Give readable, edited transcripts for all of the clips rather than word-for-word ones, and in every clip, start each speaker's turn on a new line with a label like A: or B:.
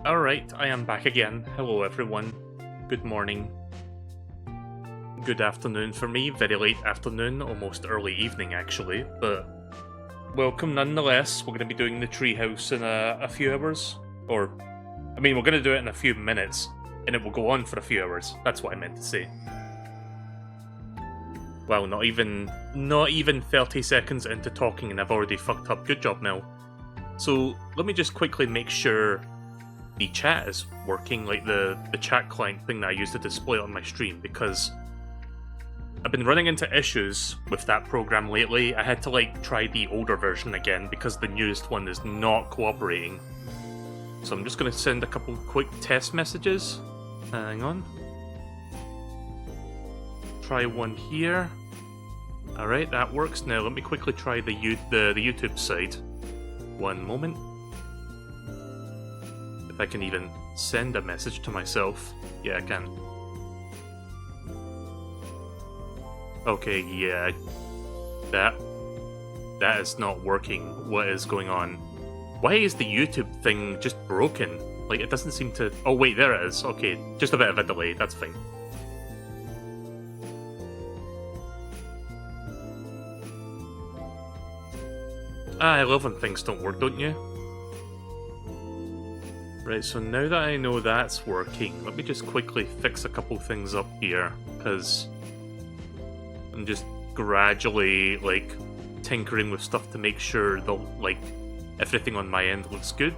A: Alright, I am back again. Hello everyone. Good morning. Good afternoon for me. Very late afternoon, almost early evening actually, but welcome nonetheless. We're going to be doing the Treehouse in a few hours. We're going to do it in a few minutes, and it will go on for a few hours. That's what I meant to say. Wow, not even 30 seconds into talking and I've already fucked up. Good job, Mel. So, let me just quickly make sure the chat is working, like the chat client thing that I use to display it on my stream, because I've been running into issues with that program lately. I had to try the older version again because the newest one is not cooperating. So I'm just going to send a couple quick test messages. Hang on. Try one here. Alright, that works. Now let me quickly try the YouTube side. One moment. If I can even send a message to myself. Yeah, I can. Okay, yeah. That is not working. What is going on? Why is the YouTube thing just broken? Like, it doesn't seem to... Oh, wait, there it is. Okay, just a bit of a delay. That's fine. I love when things don't work, don't you? Right, so now that I know that's working, let me just quickly fix a couple things up here, because I'm just gradually, tinkering with stuff to make sure that, everything on my end looks good.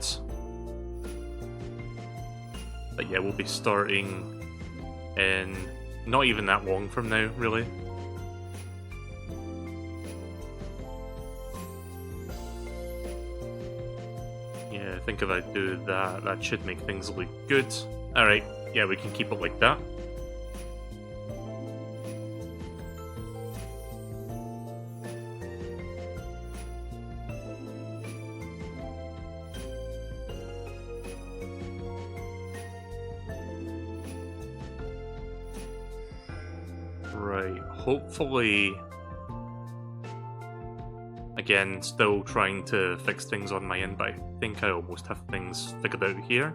A: But yeah, we'll be starting in not even that long from now, really. Yeah, I think if I do that, that should make things look good. Alright, yeah, we can keep it like that. Right, hopefully... Again, still trying to fix things on my end, but I think I almost have things figured out here.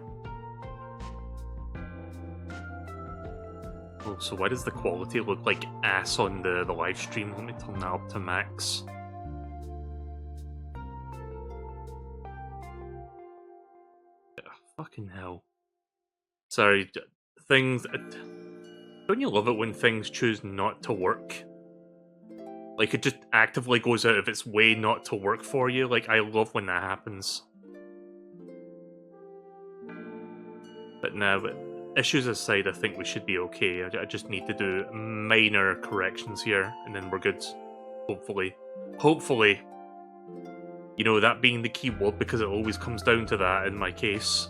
A: Oh, so why does the quality look like ass on the live stream? Let me turn that up to max. Fucking hell. Sorry, things... Don't you love it when things choose not to work? Like, it just actively goes out of its way not to work for you. Like, I love when that happens. But now, issues aside, I think we should be okay. I just need to do minor corrections here, and then we're good. Hopefully. Hopefully. You know, that being the key word, because it always comes down to that in my case.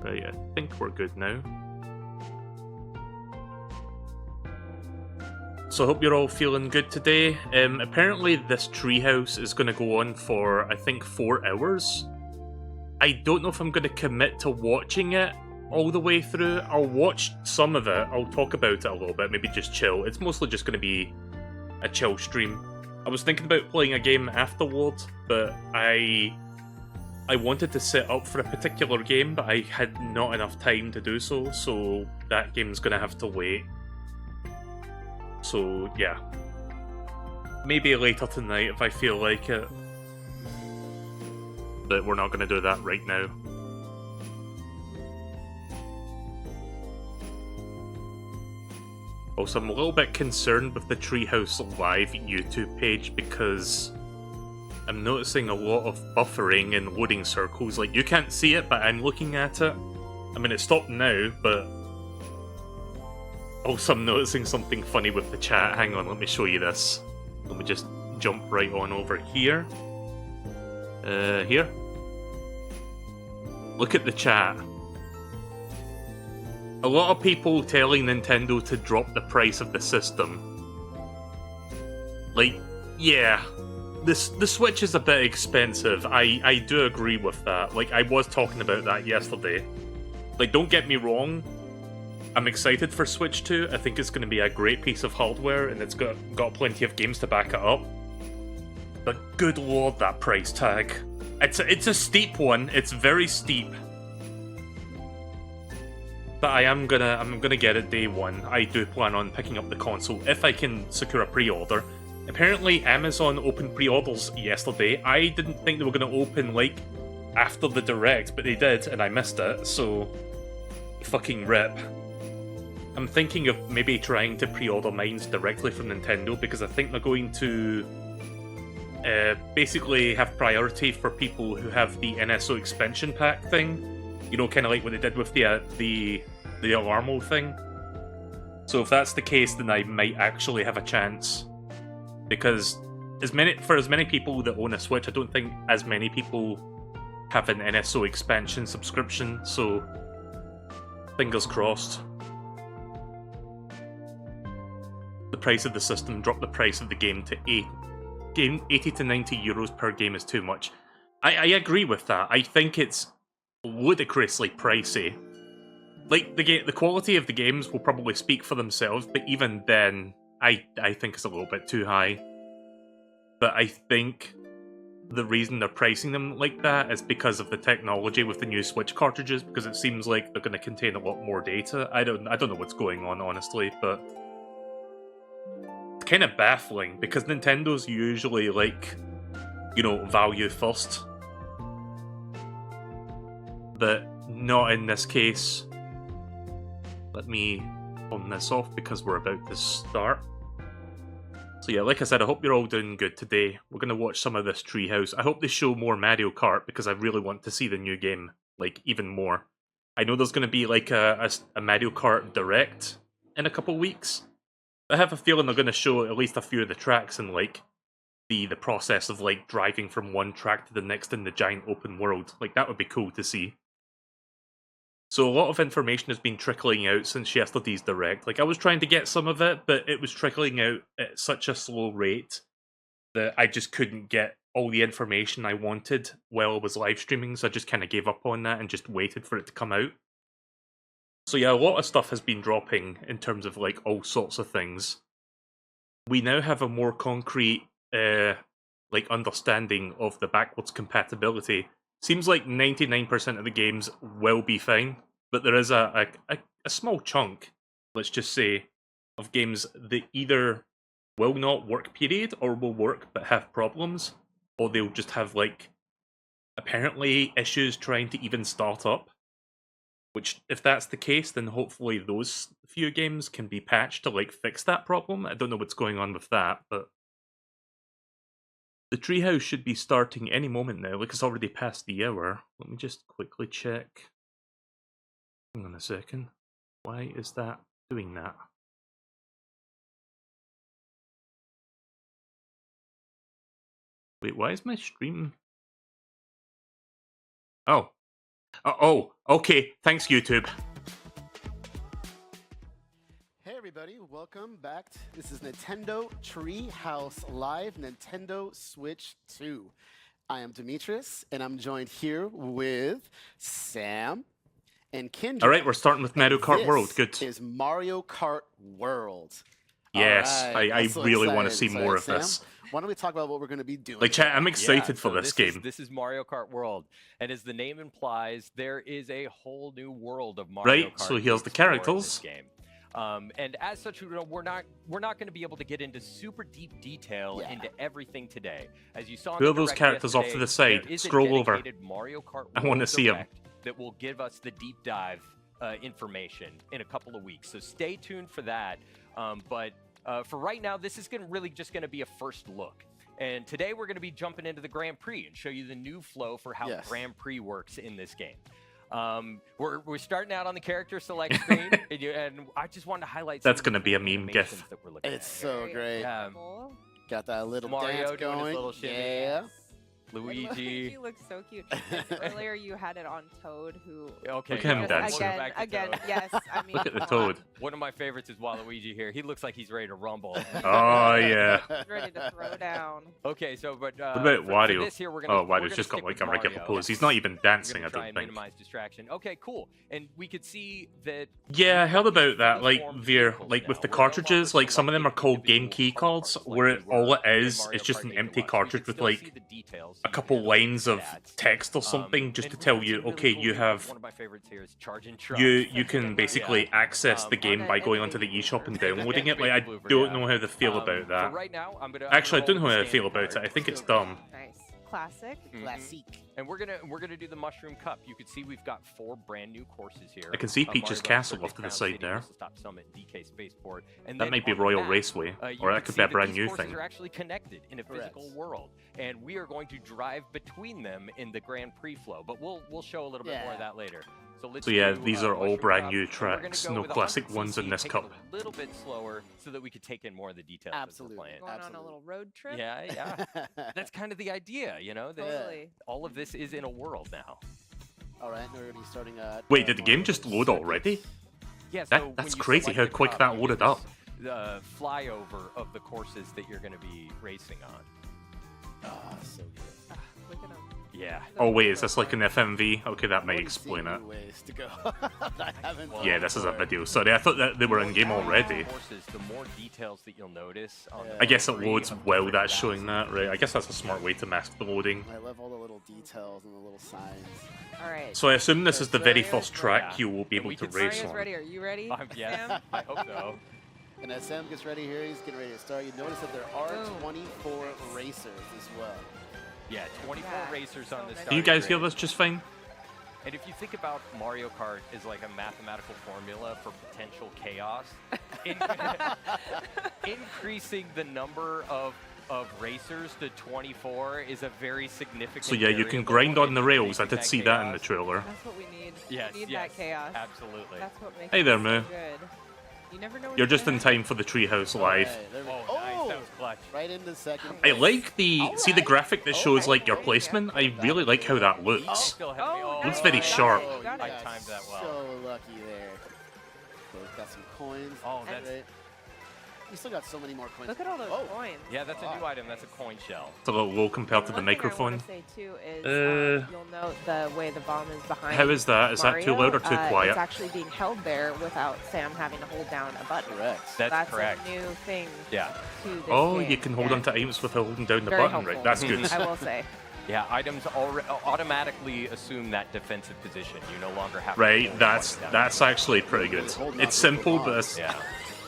A: Right, I think we're good now. So I hope you're all feeling good today. Apparently this treehouse is going to go on for, I think, 4 hours. I don't know if I'm going to commit to watching it all the way through. I'll watch some of it. I'll talk about it a little bit, maybe just chill. It's mostly just going to be a chill stream. I was thinking about playing a game afterward, but I wanted to set up for a particular game, but I had not enough time to do so, so that game's going to have to wait. So, yeah. Maybe later tonight if I feel like it. But we're not going to do that right now. Also, I'm a little bit concerned with the Treehouse Live YouTube page because I'm noticing a lot of buffering and loading circles. Like, you can't see it, but I'm looking at it. I mean, it stopped now, but... Also, I'm noticing something funny with the chat. Hang on, let me show you this. Let me just jump right on over here. Here. Look at the chat. A lot of people telling Nintendo to drop the price of the system. Like, yeah. The Switch is a bit expensive. I do agree with that. Like, I was talking about that yesterday. Like, don't get me wrong. I'm excited for Switch 2. I think it's going to be a great piece of hardware, and it's got plenty of games to back it up. But good lord, that price tag. It's a steep one. It's very steep. But I'm gonna get it day one. I do plan on picking up the console if I can secure a pre-order. Apparently Amazon opened pre-orders yesterday. I didn't think they were gonna open like after the direct, but they did, and I missed it, so fucking rip. I'm thinking of maybe trying to pre-order mine directly from Nintendo because I think they're going to basically have priority for people who have the NSO expansion pack thing. You know, kind of like what they did with the Alarmo thing. So if that's the case, then I might actually have a chance. Because for as many people that own a Switch, I don't think as many people have an NSO expansion subscription, so fingers crossed. The price of the system dropped the price of the game to 80 to 90 euros per game is too much. I agree with that. I think it's ludicrously pricey. Like, the quality of the games will probably speak for themselves, but even then, I think it's a little bit too high. But I think the reason they're pricing them like that is because of the technology with the new Switch cartridges, because it seems like they're going to contain a lot more data. I don't know what's going on, honestly, but it's kind of baffling, because Nintendo's usually, like, you know, value first. But not in this case. Let me turn this off because we're about to start. So yeah, like I said, I hope you're all doing good today. We're going to watch some of this Treehouse. I hope they show more Mario Kart because I really want to see the new game, like, even more. I know there's going to be, like, a Mario Kart Direct in a couple weeks. I have a feeling they're going to show at least a few of the tracks and, like, the process of, like, driving from one track to the next in the giant open world. Like, that would be cool to see. So a lot of information has been trickling out since yesterday's Direct. Like, I was trying to get some of it, but it was trickling out at such a slow rate that I just couldn't get all the information I wanted while I was live streaming, so I just kind of gave up on that and just waited for it to come out. So yeah, a lot of stuff has been dropping in terms of, like, all sorts of things. We now have a more concrete, like, understanding of the backwards compatibility. Seems like 99% of the games will be fine, but there is a small chunk, let's just say, of games that either will not work, period, or will work but have problems, or they'll just have, like, apparently issues trying to even start up. Which, if that's the case, then hopefully those few games can be patched to, like, fix that problem. I don't know what's going on with that, but the Treehouse should be starting any moment now. Like, it's already past the hour. Let me just quickly check. Hang on a second. Why is that doing that? Wait, why is my stream... Oh. Oh, okay. Thanks, YouTube.
B: Hey everybody, welcome back. This is Nintendo Treehouse Live, Nintendo Switch 2. I am Demetrius, and I'm joined here with Sam and Kendra.
A: All right, we're starting with Mario Kart World. Good.
B: This is Mario Kart World.
A: Yes,
B: right,
A: I really want to see more of
B: Sam,
A: this.
B: Why don't we talk about what we're going to be doing?
A: Like, chat, I'm excited for this game.
C: This is Mario Kart World, and as the name implies, there is a whole new world of Mario Kart.
A: Right, so here's the characters.
C: Game. And as such, we're not going to be able to get into super deep detail into everything today. As you saw,
A: who are those characters off to the side? Scroll over.
C: Mario Kart
A: I want to see them.
C: That will give us the deep dive information in a couple of weeks. So stay tuned for that. But for right now, this is really just going to be a first look. And today we're going to be jumping into the Grand Prix and show you the new flow for how Grand Prix works in this game. We're starting out on the character select screen, and I just wanted to highlight.
A: That's going to be a meme gif.
B: It's so great. Got that little
C: Mario
B: dance going.
C: Doing his little shimmy.
B: Yeah.
C: Luigi.
D: Luigi looks so cute. And earlier you had it on Toad, who.
C: Okay.
A: Look at him
C: yes,
A: dancing.
D: Again,
C: Toad.
D: yes. I mean,
A: Look at the
D: come
A: Toad.
C: One of my favorites is Waluigi here. He looks like he's ready to rumble.
A: Oh, yeah.
D: on. He's ready to throw down.
C: Okay, so but
A: What about
C: for
A: Wario?
C: this here, we're gonna,
A: Oh,
C: we're
A: Wario's
C: gonna
A: just got
C: stick
A: like
C: with
A: a regular
C: Mario.
A: pose. He's not even dancing,
C: We're
A: I
C: gonna try
A: don't
C: and
A: think.
C: minimize distraction. Okay, cool. And we could see that.
A: Yeah, I heard about that. Like,
C: Uniform
A: they're
C: vehicles
A: like with
C: now.
A: the
C: We're no longer
A: cartridges. Like some of them are
C: selecting
A: called game
C: individual
A: key cards,
C: parts like
A: where
C: we
A: all
C: were
A: it
C: in
A: is
C: Mario
A: just
C: Kart
A: an
C: 8
A: empty
C: Deluxe. We
A: cartridge
C: could
A: with
C: still
A: like
C: see the details.
A: a
C: You
A: couple
C: can have
A: lines of
C: stats.
A: text or something just
C: And
A: to
C: we've
A: tell
C: got
A: you,
C: some really
A: okay,
C: cool
A: you
C: vehicles.
A: have
C: One of my favorites here is charging
A: you
C: trucks.
A: can basically access the game by going onto the eShop and downloading it. Like I don't know how to feel about that.
C: For right now, I'm gonna
A: Actually, I don't know
C: roll
A: how I
C: the
A: feel
C: standard
A: about it. I
C: card.
A: think it's dumb.
D: Nice. Classic.
C: Mhm.
B: Classic.
C: And we're gonna do the Mushroom Cup. You can see we've got 4 brand new courses here.
A: I can see
C: Mario
A: Peach's
C: Bros.
A: Castle
C: Circuit,
A: off to the
C: Crown
A: side
C: City,
A: there.
C: Whistle Stop Summit, DK Spaceport, and
A: That
C: then
A: might be
C: on the
A: Royal
C: map,
A: Raceway,
C: you
A: or that
C: can
A: could
C: see
A: be a brand
C: these
A: new
C: courses
A: thing.
C: are actually connected in a physical
B: Correct.
C: world, and we are going to drive between them in the Grand Prix flow. But we'll show a little bit more of
B: Yeah.
C: that later. So let's
A: So yeah,
C: do,
A: these are all
C: Mushroom
A: brand
C: Cup,
A: new
C: and we're gonna
A: tracks,
C: go
A: no
C: with
A: classic
C: 100cc,
A: ones in this
C: take it
A: cup.
C: a little bit slower so that we could take in more of the details as
B: Absolutely.
C: we're playing.
D: Going on a
B: Absolutely.
D: little road trip.
C: Yeah, yeah. That's kind of the idea, you know. That
D: Totally.
C: all of this is in a world now.
B: All right, we're already starting at.
A: Wait, did the game just load already?
C: Yeah,
A: That-
C: so
A: that's
C: when you
A: crazy
C: select
A: how
C: the
A: quick
C: cup,
A: that
C: you
A: loaded
C: get
A: up.
C: The flyover of the courses that you're going to be racing on.
B: Ah, so good.
D: Ah, look at him.
C: Yeah.
A: Oh wait, is this like an FMV? Okay, that
B: I've
A: might
B: already
A: explain
B: seen
A: it.
B: new ways to go. I haven't.
C: Well,
B: done
A: Yeah, this is a
B: before.
A: video. Sorry, I thought that they were in game already.
C: Courses, the more details that you'll notice. On
B: Yeah.
C: the
A: I guess it
C: degree
A: loads
C: of
A: while
C: different
A: that's
C: routes.
A: showing that, right? I guess that's a smart way to mask the loading.
B: I love all the little details and the little signs.
D: All right.
A: So I assume this is the very
D: Mario's
A: first
D: ready.
A: track you will be
C: And
A: able
C: we
A: to
C: can-
A: race
D: Mario's
A: on.
D: ready. Are you ready?
C: Yeah,
D: Sam?
C: I hope so.
B: And as Sam gets ready here, he's getting ready to start. You notice that there are
D: Boom.
B: 24 racers as well.
C: Yeah, 24
D: Yeah,
C: racers
D: so
C: on this.
D: many.
A: Can you guys hear this just fine?
C: And if you think about Mario Kart as like a mathematical formula for potential chaos, in- increasing the number of racers to 24 is a very significant.
A: So yeah, you can
C: variable
A: grind on
C: in
A: the rails. I
C: increasing
A: did see that in the
C: chaos.
A: trailer.
D: That's what we need.
C: Yes,
D: we need
C: yes,
D: that chaos.
C: absolutely.
D: That's what makes
A: Hey
D: it
A: there,
D: so
A: Moo.
D: good. You never know. when
A: You're
D: it's
A: just
D: gonna
A: in time for the Treehouse Live.
B: Alright, there we
C: Oh,
B: go.
C: nice, that was clutch.
B: Right into second.
A: I
B: place.
A: like the see the graphic that shows like your placement. I really like how that
C: You
A: looks.
C: still have me.
D: Oh,
A: Looks
D: nice.
A: very
D: You got
A: sharp.
D: it, you got
C: I
D: it.
B: got
C: timed that well.
B: So lucky there. Okay, we've got some coins.
C: Oh, that's
B: Right. We still got so many more coins.
D: Look at all those
B: Oh,
D: coins.
C: yeah, that's a
B: God.
C: new item. That's a coin shell.
A: It's a little low compared to the
D: One
A: microphone.
D: thing I want to say too is
A: Uh,
D: you'll note the way the bomb is behind.
A: How is that? Is that too
D: Mario.
A: loud or too
D: It's
A: quiet?
D: actually being held there without Sam having to hold down a button.
B: Correct.
C: That's correct.
D: a new thing
C: Yeah.
D: to this
A: Oh,
D: game.
A: you can hold
D: Yeah.
A: onto items without holding down the
D: Very
A: button, right?
D: helpful.
A: That's good.
D: I will say.
C: Yeah, items automatically assume that defensive position. You no longer have to
A: Right,
C: hold
A: that's
C: one down.
A: that's actually pretty good. It's simple, but it's,
C: Yeah.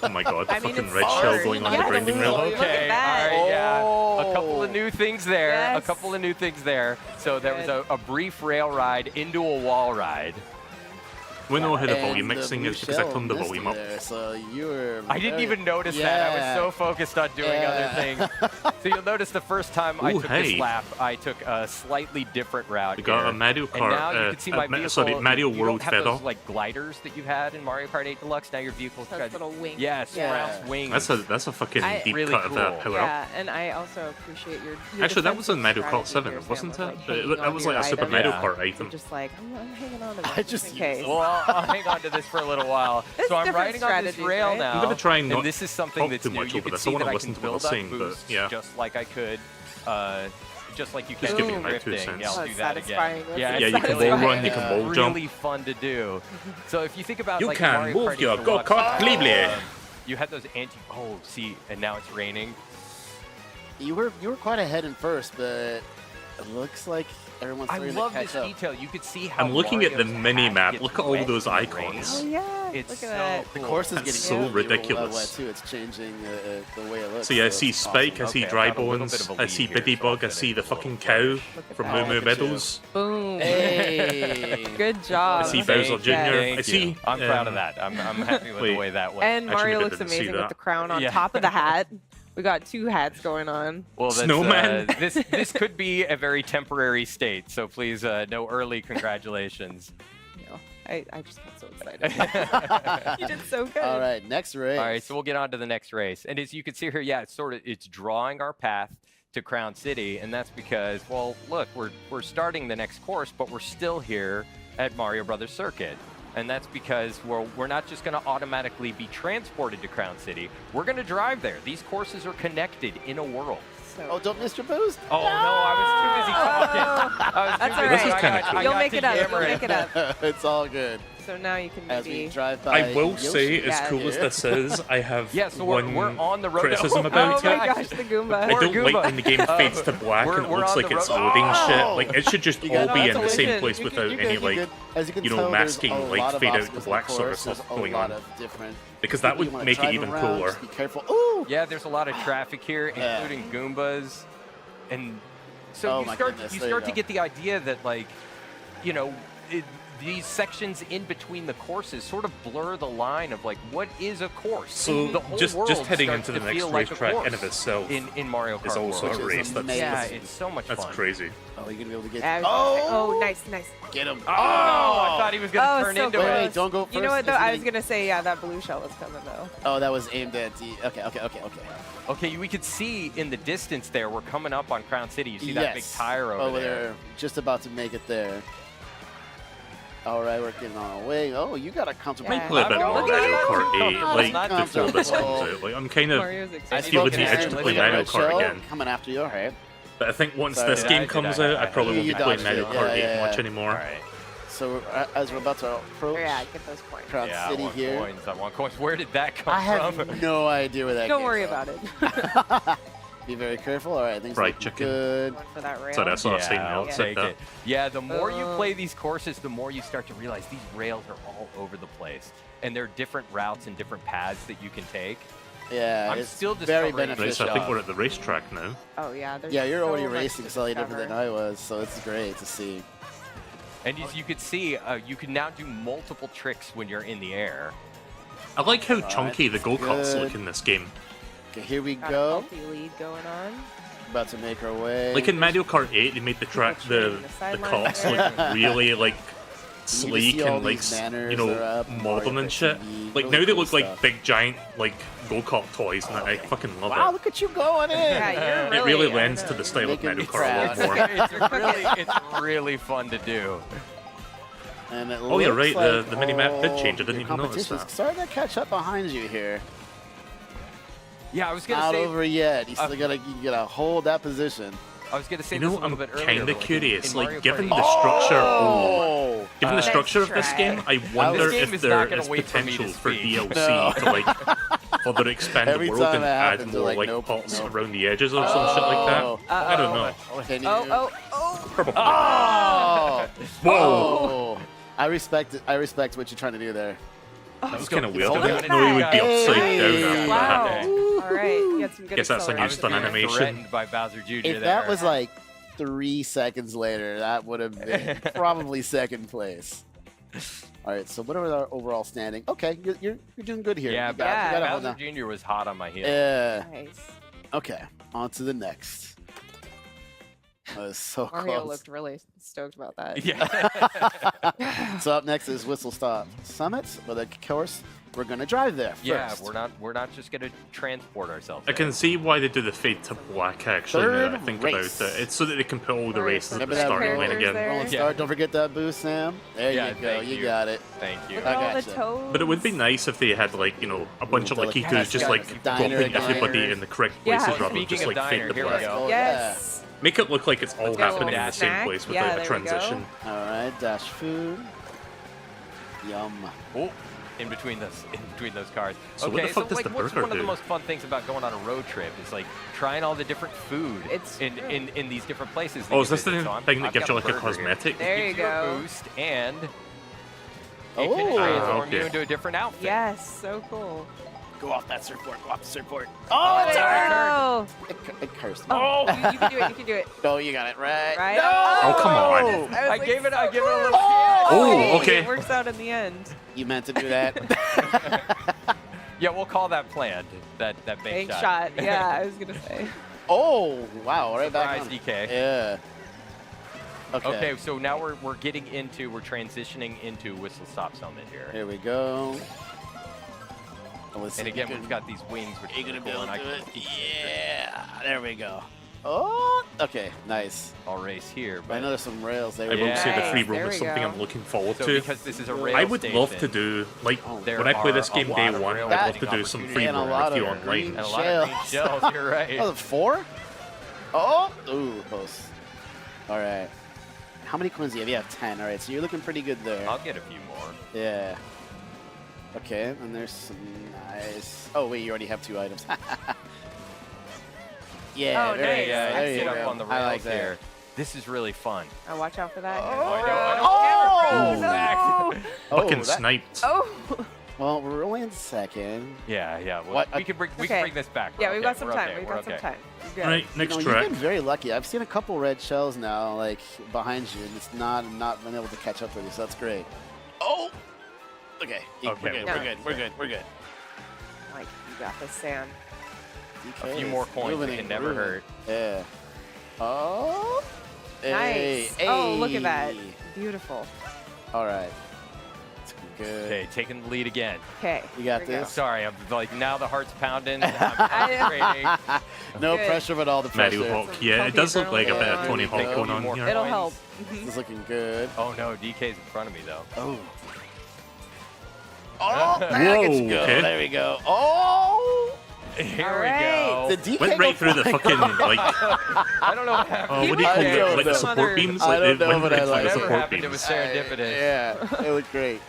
A: oh my god, the
D: I mean,
A: fucking
D: it's
A: red shell
D: hard.
A: going on
D: Yeah,
A: the grinding rail.
D: Look at
C: Okay,
D: that.
C: all right, yeah. A couple of
B: Oh.
C: new things there. A
D: Yes.
C: couple of new things there. So there was
D: Good.
C: a brief rail ride into a wall ride.
A: We know how the
B: And
A: volume mixing
B: blue
A: is because I
B: shell
A: turned the
B: missed
A: volume
B: you
A: up.
B: there, so you were.
C: I didn't
B: very-
C: even notice that. I was so focused on doing other
B: Yeah.
C: things. So you'll notice the first time I
A: Ooh,
C: took
A: hey.
C: this lap, I took a slightly different route.
A: We got
C: here.
A: a Mario
C: And now you
A: Kart,
C: can see my vehicle.
A: sorry, Mario
C: you
A: World
C: don't have
A: feather.
C: those like gliders that you've had in Mario Kart 8 Deluxe. Now your vehicle's
D: Those
C: got
D: little wings.
C: yes,
D: Yeah.
C: round wings.
A: That's a fucking
D: I-
A: deep
C: Really
A: cut of that
C: cool.
A: power up.
D: Yeah, and I also appreciate your
A: Actually, that was in Mario
D: defensive
A: Kart 7,
D: strategy here,
A: wasn't
D: Sam,
A: it?
D: of, like,
A: That
D: hanging
A: was
D: onto
A: like a
D: your
A: Super
D: items.
A: Mario
C: Yeah.
A: Kart
D: You're
A: item.
D: just like, I'm hanging on to
B: I
D: this
B: just
D: just in
B: used
D: case.
B: it.
C: Well, I'll hang on to this for a little while.
D: It's
C: So I'm
D: different
C: riding on this
D: strategies,
C: rail
D: right?
C: now.
A: I'm gonna try and not
C: this is something
A: talk
C: that's
A: too
C: new.
A: much
C: You
A: over
C: can
A: this. I
C: see
A: wanna
C: that I
A: listen
C: can
A: to what
C: build
A: they're
C: up
A: saying, but
C: boosts
A: yeah.
C: just like I could. Just like you
A: Just
C: can
A: give me
C: do
A: my 2
C: drifting.
A: cents.
C: Yeah, I'll
D: Oh,
C: do
D: it's
C: that again.
D: satisfying. That's
C: Yeah,
A: Yeah,
C: it's
A: you can
C: really-
A: wall run, you can wall jump.
C: Really fun to do. So if you think about
A: You
C: like
A: can
C: Mario
A: move
C: Kart
A: your
C: 8 Deluxe,
A: go-kart blibly.
C: you had those anti. Oh, see, and now it's raining.
B: You were quite ahead in first, but it looks like everyone's
C: I
B: starting
C: love
B: to catch
C: this
B: up.
C: detail. You could see how
A: I'm looking at the
C: Mario's
A: mini
C: hat
A: map.
C: gets
A: Look at all
C: wet
A: those
C: in the
A: icons.
D: Oh yeah,
C: It's
D: look
C: so
D: at that.
B: The
C: cool.
B: course is
A: That's
B: getting
A: so
B: really
A: ridiculous.
B: wet too. It's changing the way it looks.
A: So yeah, I
B: so
A: see
B: it's
A: Spike,
B: awesome.
A: I see
C: Okay,
A: Dry
C: I've got a little
A: Bones,
C: bit of a
A: I
C: lead
A: see
C: here,
A: Biddy
C: so I'll
A: Bug, I
C: finish
A: see the
C: with a little
A: fucking cow
C: flourish.
D: Look at
A: from
D: that.
A: Moo Moo
B: Look at you.
A: Meadows.
D: Boom.
B: Hey.
D: Good job.
A: I see
C: Thank
A: Bowser Jr.
C: you.
A: I
C: Thank
A: see.
C: you. I'm proud of
A: um,
C: that. I'm happy with
A: wait.
C: the way that went.
D: And
A: Actually,
D: Mario
A: maybe I
D: looks
A: didn't see
D: amazing with
A: that.
D: the crown on
C: Yeah.
D: top of the hat. We got 2 hats going on.
C: Well, that's,
A: Snowman.
C: this could be a very temporary state, so please no early congratulations.
D: You know, I just got so excited. You did so good.
B: All right, next race.
C: All right, so we'll get on to the next race. And as you can see here, yeah, it's drawing our path to Crown City, and that's because, well, look, we're starting the next course, but we're still here at Mario Brothers Circuit. And that's because we're not just going to automatically be transported to Crown City. We're going to drive there. These courses are connected in a world.
B: Oh, don't miss your boost.
C: Oh, no, I was too busy talking.
D: That's all
A: This is
D: right.
A: kinda cool.
D: You'll make it up. You'll make it up.
B: It's all good.
D: So now you can
B: As we
D: maybe.
B: drive by
A: I will say,
B: Yoshi.
A: as cool as this is, I have
C: Yeah, so
A: one
C: we're on the road.
A: criticism
C: Oh
A: about
D: Oh
A: it.
D: my gosh, the Goomba.
A: I don't
C: Goomba.
A: like when the game fades to black and it
C: we're
A: looks
C: on
A: like
C: the
A: it's
C: road.
A: loading
B: Oh!
A: shit. Like, it should just
B: You
A: all
B: got
A: be
B: it.
A: in the
D: That's
A: same
D: illusion.
A: place without any, like,
B: As you can
A: you know,
B: tell,
A: masking,
B: there's a
A: like,
B: lot of
A: fade out to
B: obstacles,
A: black
B: of
A: sort of
B: course.
A: stuff
B: There's a
A: going
B: lot
A: on.
B: of different
A: Because that
B: people you
A: would
B: wanna
A: make it
B: drive
A: even
B: around.
A: cooler.
B: Just be careful. Ooh!
C: Yeah, there's a lot of traffic here,
B: Yeah.
C: including Goombas. And so
B: Oh
C: you
B: my
C: start,
B: goodness,
C: you
B: there you
C: start to
B: go.
C: get the idea that, like, you know, these sections in between the courses sort of blur the line of, like, what is a course?
A: So
C: the whole
A: just
C: world
A: heading
C: starts
A: into the
C: to
A: next
C: feel like a
A: racetrack
C: course
A: in of itself
C: in Mario Kart
A: is also
C: World.
A: a
B: Which is
A: race. That's
B: amazing.
C: Yeah, it's so much
A: that's
C: fun.
A: crazy.
B: Oh, you're gonna be able to get.
D: Yeah,
B: Oh!
D: nice.
B: Get him!
C: Oh, I thought he was going to
D: Oh,
C: turn
D: so
C: into
B: Wait,
C: it.
B: wait, don't go first.
D: You know what though?
B: It's
D: I was
B: getting-
D: gonna say, yeah, that blue shell was coming though.
B: Oh, that was aimed at the. Okay.
C: Okay, we could see in the distance there, we're coming up on Crown City. You see that big
B: Yes.
C: tire over
B: Over
C: there.
B: there, just about to make it there. All right, we're getting on our way. Oh, you got a comfortable.
D: Yeah.
A: Play a bit
C: I'm
A: more
C: not
A: Mario
C: too
A: Kart 8,
C: comfortable.
A: like,
C: Not
A: before this comes
B: comfortable.
A: out. Like, I'm kind of
D: Mario's
B: I
D: excited.
A: feeling
B: spoke
A: the
B: to
A: itch
B: Aaron.
A: to
B: We
A: play
B: got a
A: Mario
B: red
A: Kart
B: shell
A: again.
B: Coming after you, all right.
A: But I think once
B: Sorry,
A: this
B: did
A: game
C: I-
A: comes
C: did I-
A: out, I probably won't
B: You
A: be playing
B: dodged
A: Mario
B: it.
A: Kart 8
B: Yeah.
A: much anymore.
C: All right.
B: So as we're about to approach
D: Yeah, get those points.
B: Crown
C: Yeah, I
B: City
C: want
B: here,
C: coins. I want coins. Where did that come
B: I have
C: from?
B: no idea where that.
D: Don't
B: came
D: worry
B: from.
D: about it.
B: Be very careful. All right, things
A: Fried
B: looking
A: chicken.
B: good.
D: Going for that rail.
A: So that's what I've seen
C: I'll
A: now.
C: take it. Yeah, the more you
D: Uh.
C: play these courses, the more you start to realize these rails are all over the place. And there are different routes and different paths that you can take.
B: Yeah,
C: I'm
B: it's
C: still
B: very
C: discovering
A: Right,
B: beneficial.
A: so I think we're at the racetrack now.
D: Oh yeah. There's
B: Yeah, you're
D: so
B: already
D: much
B: racing
D: to
B: slightly different
D: discover.
B: than I was, so it's great to see.
C: And as you can see, you can now do multiple tricks when you're in the air.
A: I like how
B: Alright,
A: chunky the go-karts
B: good.
A: look in this game.
B: Okay, here we
D: Got a
B: go.
D: healthy lead going on.
B: About to make our way.
A: Like in Mario Kart 8, they made the track, the
D: sidelines
A: cops look
D: there.
A: really like
B: see
A: sleek
B: all
A: and like
B: these banners
A: you know
B: are up,
A: modern
B: Mario
A: and shit.
B: TV,
A: Like
B: really
A: now they
B: cool
A: look like
B: stuff.
A: big giant like go-kart toys, and I fucking love
B: Wow,
A: it.
B: look at you going in.
D: Yeah, you're
A: It
D: really.
A: really
D: I
A: lends
D: know,
A: to the
D: you're
A: style of
B: making
A: Mario
B: me
A: Kart a lot
B: proud.
A: more.
C: It's really fun to do.
B: And it
A: Oh, you're
B: looks
A: right, the-
B: like
A: the mini-map did
B: all
A: change. I didn't
B: your
A: even notice
B: competition's
A: that.
B: starting to catch up behind you here.
C: Yeah, I was gonna
B: Not
C: say.
B: over yet. You still you gotta hold that position.
C: I was gonna say
A: You
C: this
A: know,
C: a little
A: I'm
C: bit earlier.
A: kind
C: but,
A: of
C: like,
A: curious.
C: in
A: Like,
C: Mario
A: given
C: Kart
A: the
C: 8
A: structure,
B: Oh!
A: given the
D: Nice
A: structure of this
D: try.
A: game, I wonder
C: game
A: if
C: is
A: there
C: not gonna
A: is
C: wait for me to
A: potential for
C: speak.
A: DLC
B: No.
A: to like further expand
B: Every
A: the world
B: time
A: and
B: it
A: add
B: happens,
A: more
B: they're like,
A: like
B: nope,
A: pots
B: nope.
A: around the edges or some shit like that. I don't know.
B: Can you?
D: Oh.
A: Probably.
B: Oh!
A: Whoa!
B: Oh! I respect it. I respect what you're trying to do there.
A: That was kind of weird.
C: Hold
A: I
C: on.
A: didn't know he would be
B: Hey.
A: upside down after
D: Wow.
A: that.
D: All right. You got some good
A: Guess that's a new
C: I was
D: acceleration
A: stunt
C: being
D: there.
A: animation.
C: threatened by Bowser Jr.
B: If that was like 3 seconds later, that would have been probably second place. All right, so what are our overall standing? Okay, you're doing good here.
C: yeah,
B: You got it all
C: Bowser
B: down.
C: Jr. was hot on my heels.
B: Yeah.
D: Nice.
B: Okay, on to the next. That was so
D: Mario
B: close.
D: looked really stoked about that.
C: Yeah.
B: So up next is Whistle Stop Summit, but of course we're gonna drive there first.
C: Yeah, we're not just gonna transport ourselves.
A: I can see why they do the fade to black actually now that I
B: Third
A: think
B: race.
A: about it. It's so that they can put all the
D: Alright,
A: races at
B: remember
A: the
B: that
A: starting line
D: characters
A: again.
D: there?
B: Rolling
C: Yeah.
B: start. Don't forget that boost, Sam. There
C: Yeah,
B: you go.
C: thank
B: You
C: you.
B: got it.
C: Thank you.
D: Look at all the
B: gotcha.
D: toes.
A: But it would be nice if they had like, you know, a bunch of
B: Like
A: Lakitus just like
B: diner
A: dropping
B: again.
A: everybody in the correct
D: Yeah.
A: places
D: Oh,
A: rather than
C: speaking
A: just
C: of
A: like
C: diner,
A: fade to
C: here we
A: black.
C: go.
B: Oh,
D: Yes.
A: Make it look like it's all
C: Let's get a
A: happening in
C: little
A: the same
D: snack.
A: place
D: Yeah,
A: without a
D: there we go.
A: transition.
B: Yeah. All right, dash food. Yum.
C: Oh, in between those cars.
A: So what
C: okay,
A: the fuck
C: so
A: does
C: like
A: the
C: what's
A: burger
C: one of the
A: do?
C: most fun things about going on a road trip is like trying all the different food
D: It's
C: in
D: true.
C: these different places. that
A: Oh,
C: you
A: is this the
C: visit. So
A: thing that
C: I've
A: gives
C: got
A: you like a
C: burger here.
A: cosmetic?
D: There
C: Gives
D: you
C: a
D: go.
C: boost and it
B: Oh.
C: can transform you
A: okay.
C: into a different outfit.
D: Yes. So cool.
B: Go off that surfboard. Go off the surfboard. Oh, it's hard.
D: Oh.
B: It cursed.
D: Oh. You can do it. You can do it.
B: Oh, you got it right.
D: Right?
B: No!
A: Oh, come on.
D: I was
C: I
D: like,
C: gave it
D: so
C: a little
A: Oh,
D: Hey,
A: okay.
D: It works out in the end.
B: You meant to do that.
C: Yeah, we'll call that planned. That bank
D: Bank
C: shot.
D: shot. Yeah, I was gonna say.
B: Oh, wow. Right back
C: Surprise,
B: on.
C: DK.
B: Yeah. Okay.
C: Okay, so now we're transitioning into Whistle Stop Summit here.
B: Here we go. Oh, let's see
C: And
B: if
C: again,
B: you
C: we've
B: can-
C: got these wings, which
B: Are you
C: are
B: gonna be
C: cool,
B: able
C: and
B: to do
C: I
B: it?
C: can-
B: Yeah. There we go. Oh, okay, nice.
C: I'll race here.
B: I
C: But
B: know there's some rails there.
A: I will say the
D: Nice,
A: free roam
D: there
A: is
D: we
A: something
D: go.
A: I'm looking forward
C: so
A: to.
C: because this is a rail
A: I would love to
C: station,
A: do, like,
C: there
A: when I play this
C: are a
A: game day
C: lot of
A: one,
C: rail
A: I'd love to
C: riding
A: do some free
B: And a
A: roam
B: lot
A: with you
B: of
A: online.
B: green
C: and a lot of green
B: shells.
C: shells. You're right.
B: Oh, 4? Oh, ooh, close. All right. How many coins do you have? You have 10. All right, so you're looking pretty good there.
C: I'll get a few more.
B: Yeah. Okay, and there's some nice. Oh wait, you already have 2 items. Yeah,
D: Oh,
B: very
D: nice.
B: good.
C: Yeah,
B: There you
C: get
B: go.
C: up on the
B: I
C: rails
B: like that.
C: here. This is really fun.
D: Oh, watch out for that.
B: Oh,
D: no.
A: Fucking
B: that-
A: sniped.
D: Oh.
B: Well, we're only in second.
C: Yeah, yeah. Well,
B: What?
C: we can bring
D: Okay.
C: this back.
D: Yeah,
C: We're
D: we've
C: okay,
D: got some
C: we're
D: time.
C: okay,
D: We've
C: we're
D: got some
C: okay.
D: time. You're
A: All right,
D: good.
A: next
B: You've
A: track.
B: been very lucky. I've seen a couple red shells now, like behind you, and it's not been able to catch up with you. So that's great. Oh. Okay.
C: Okay,
B: We're good.
D: we're
B: We're good. We're good. We're good.
D: Like, you got this, Sam.
C: A few more coins that can never hurt.
B: Yeah. Oh.
D: Nice.
B: Hey,
D: Oh, look at that.
B: hey.
D: Beautiful.
B: All right. It's good.
C: Okay, taking the lead again.
D: Okay.
B: You got
D: here we go.
B: this?
C: Sorry, I'm like now the heart's pounding. I'm concentrating.
B: No
D: Good.
B: pressure, but all the
A: Mario
B: pressure.
A: Hawk. Yeah, it does look like a bit of Tony Hawk
B: Take a
A: going
B: few
A: on
C: more
A: here.
C: coins.
D: It'll help.
B: This is looking good.
C: Oh no, DK's in front of me though.
B: Oh. Oh,
A: Whoa,
B: let's go.
A: okay.
B: There we go. Oh.
C: Here
D: All
C: we
D: right.
C: go.
B: The DK
A: Went right through the fucking, like,
C: I don't know what happened.
A: what do you call
B: I
A: it?
B: don't
A: Like the
B: know.
A: support beams?
D: I
A: Like,
B: don't
A: it
B: know,
A: went
B: but
A: right
B: I
A: through
B: like
A: the
B: it.
C: Whatever
A: support
C: happened, it
A: beams.
C: was serendipitous.
B: Yeah, it looked great.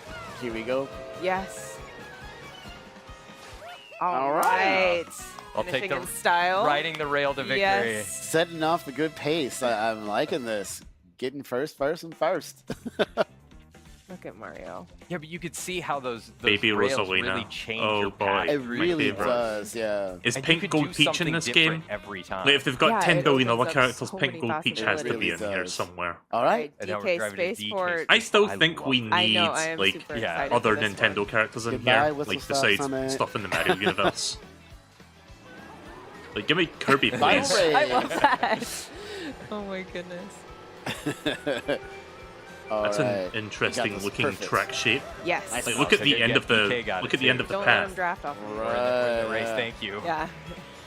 B: Here we go.
D: Yes.
B: All
D: All
B: right.
D: right.
C: I'll take
D: Finishing
C: the
D: in style.
C: Riding the rail to victory.
D: Yes.
B: Setting off a good pace. I'm liking this. Getting first.
D: Look at Mario.
C: Yeah, but you could see how those
A: Baby
C: rails
A: Rosalina.
C: really change
A: Oh,
C: your
A: boy.
C: path
B: It
A: My
C: through
B: really
C: the
A: favorite.
B: does, yeah.
A: Is
C: And you
A: Pink
C: could
A: Gold
C: do
A: Peach in
C: something
A: this
C: different
A: game?
C: every time.
A: Like, if they've got
D: Yeah,
A: 10
D: it
A: billion other
D: opens up
A: characters,
D: so
A: Pink
D: many
A: Gold Peach has to be
B: possibilities.
A: in
B: It really
A: here
B: does.
A: somewhere.
B: All right.
C: And now we're
D: DK
C: driving a
D: Spaceport.
A: I still
C: I
A: think we
C: love
D: I
A: need,
D: know, I am
A: like,
D: super
C: yeah,
D: excited
A: other
D: for this
A: Nintendo
D: one.
A: characters in
B: Goodbye,
A: here,
B: Whistle
A: like
B: Stop
A: besides
B: Summit.
A: stuff in the Mario universe. Like, give me Kirby,
B: Final
A: please.
B: race.
D: I love that. Oh my goodness.
B: All
A: That's
B: right.
A: an interesting
B: this.
A: looking
B: Perfect.
A: track shape.
D: Yes.
B: Nice.
A: Like,
B: Oh,
A: look at
C: so
A: the
C: good,
A: end
C: yeah,
A: of the
C: DK got
A: look
C: it
A: at the end of the
D: Don't let him
A: path.
D: draft off.
C: We're in the race,
B: Right.
C: thank you.
D: Yeah.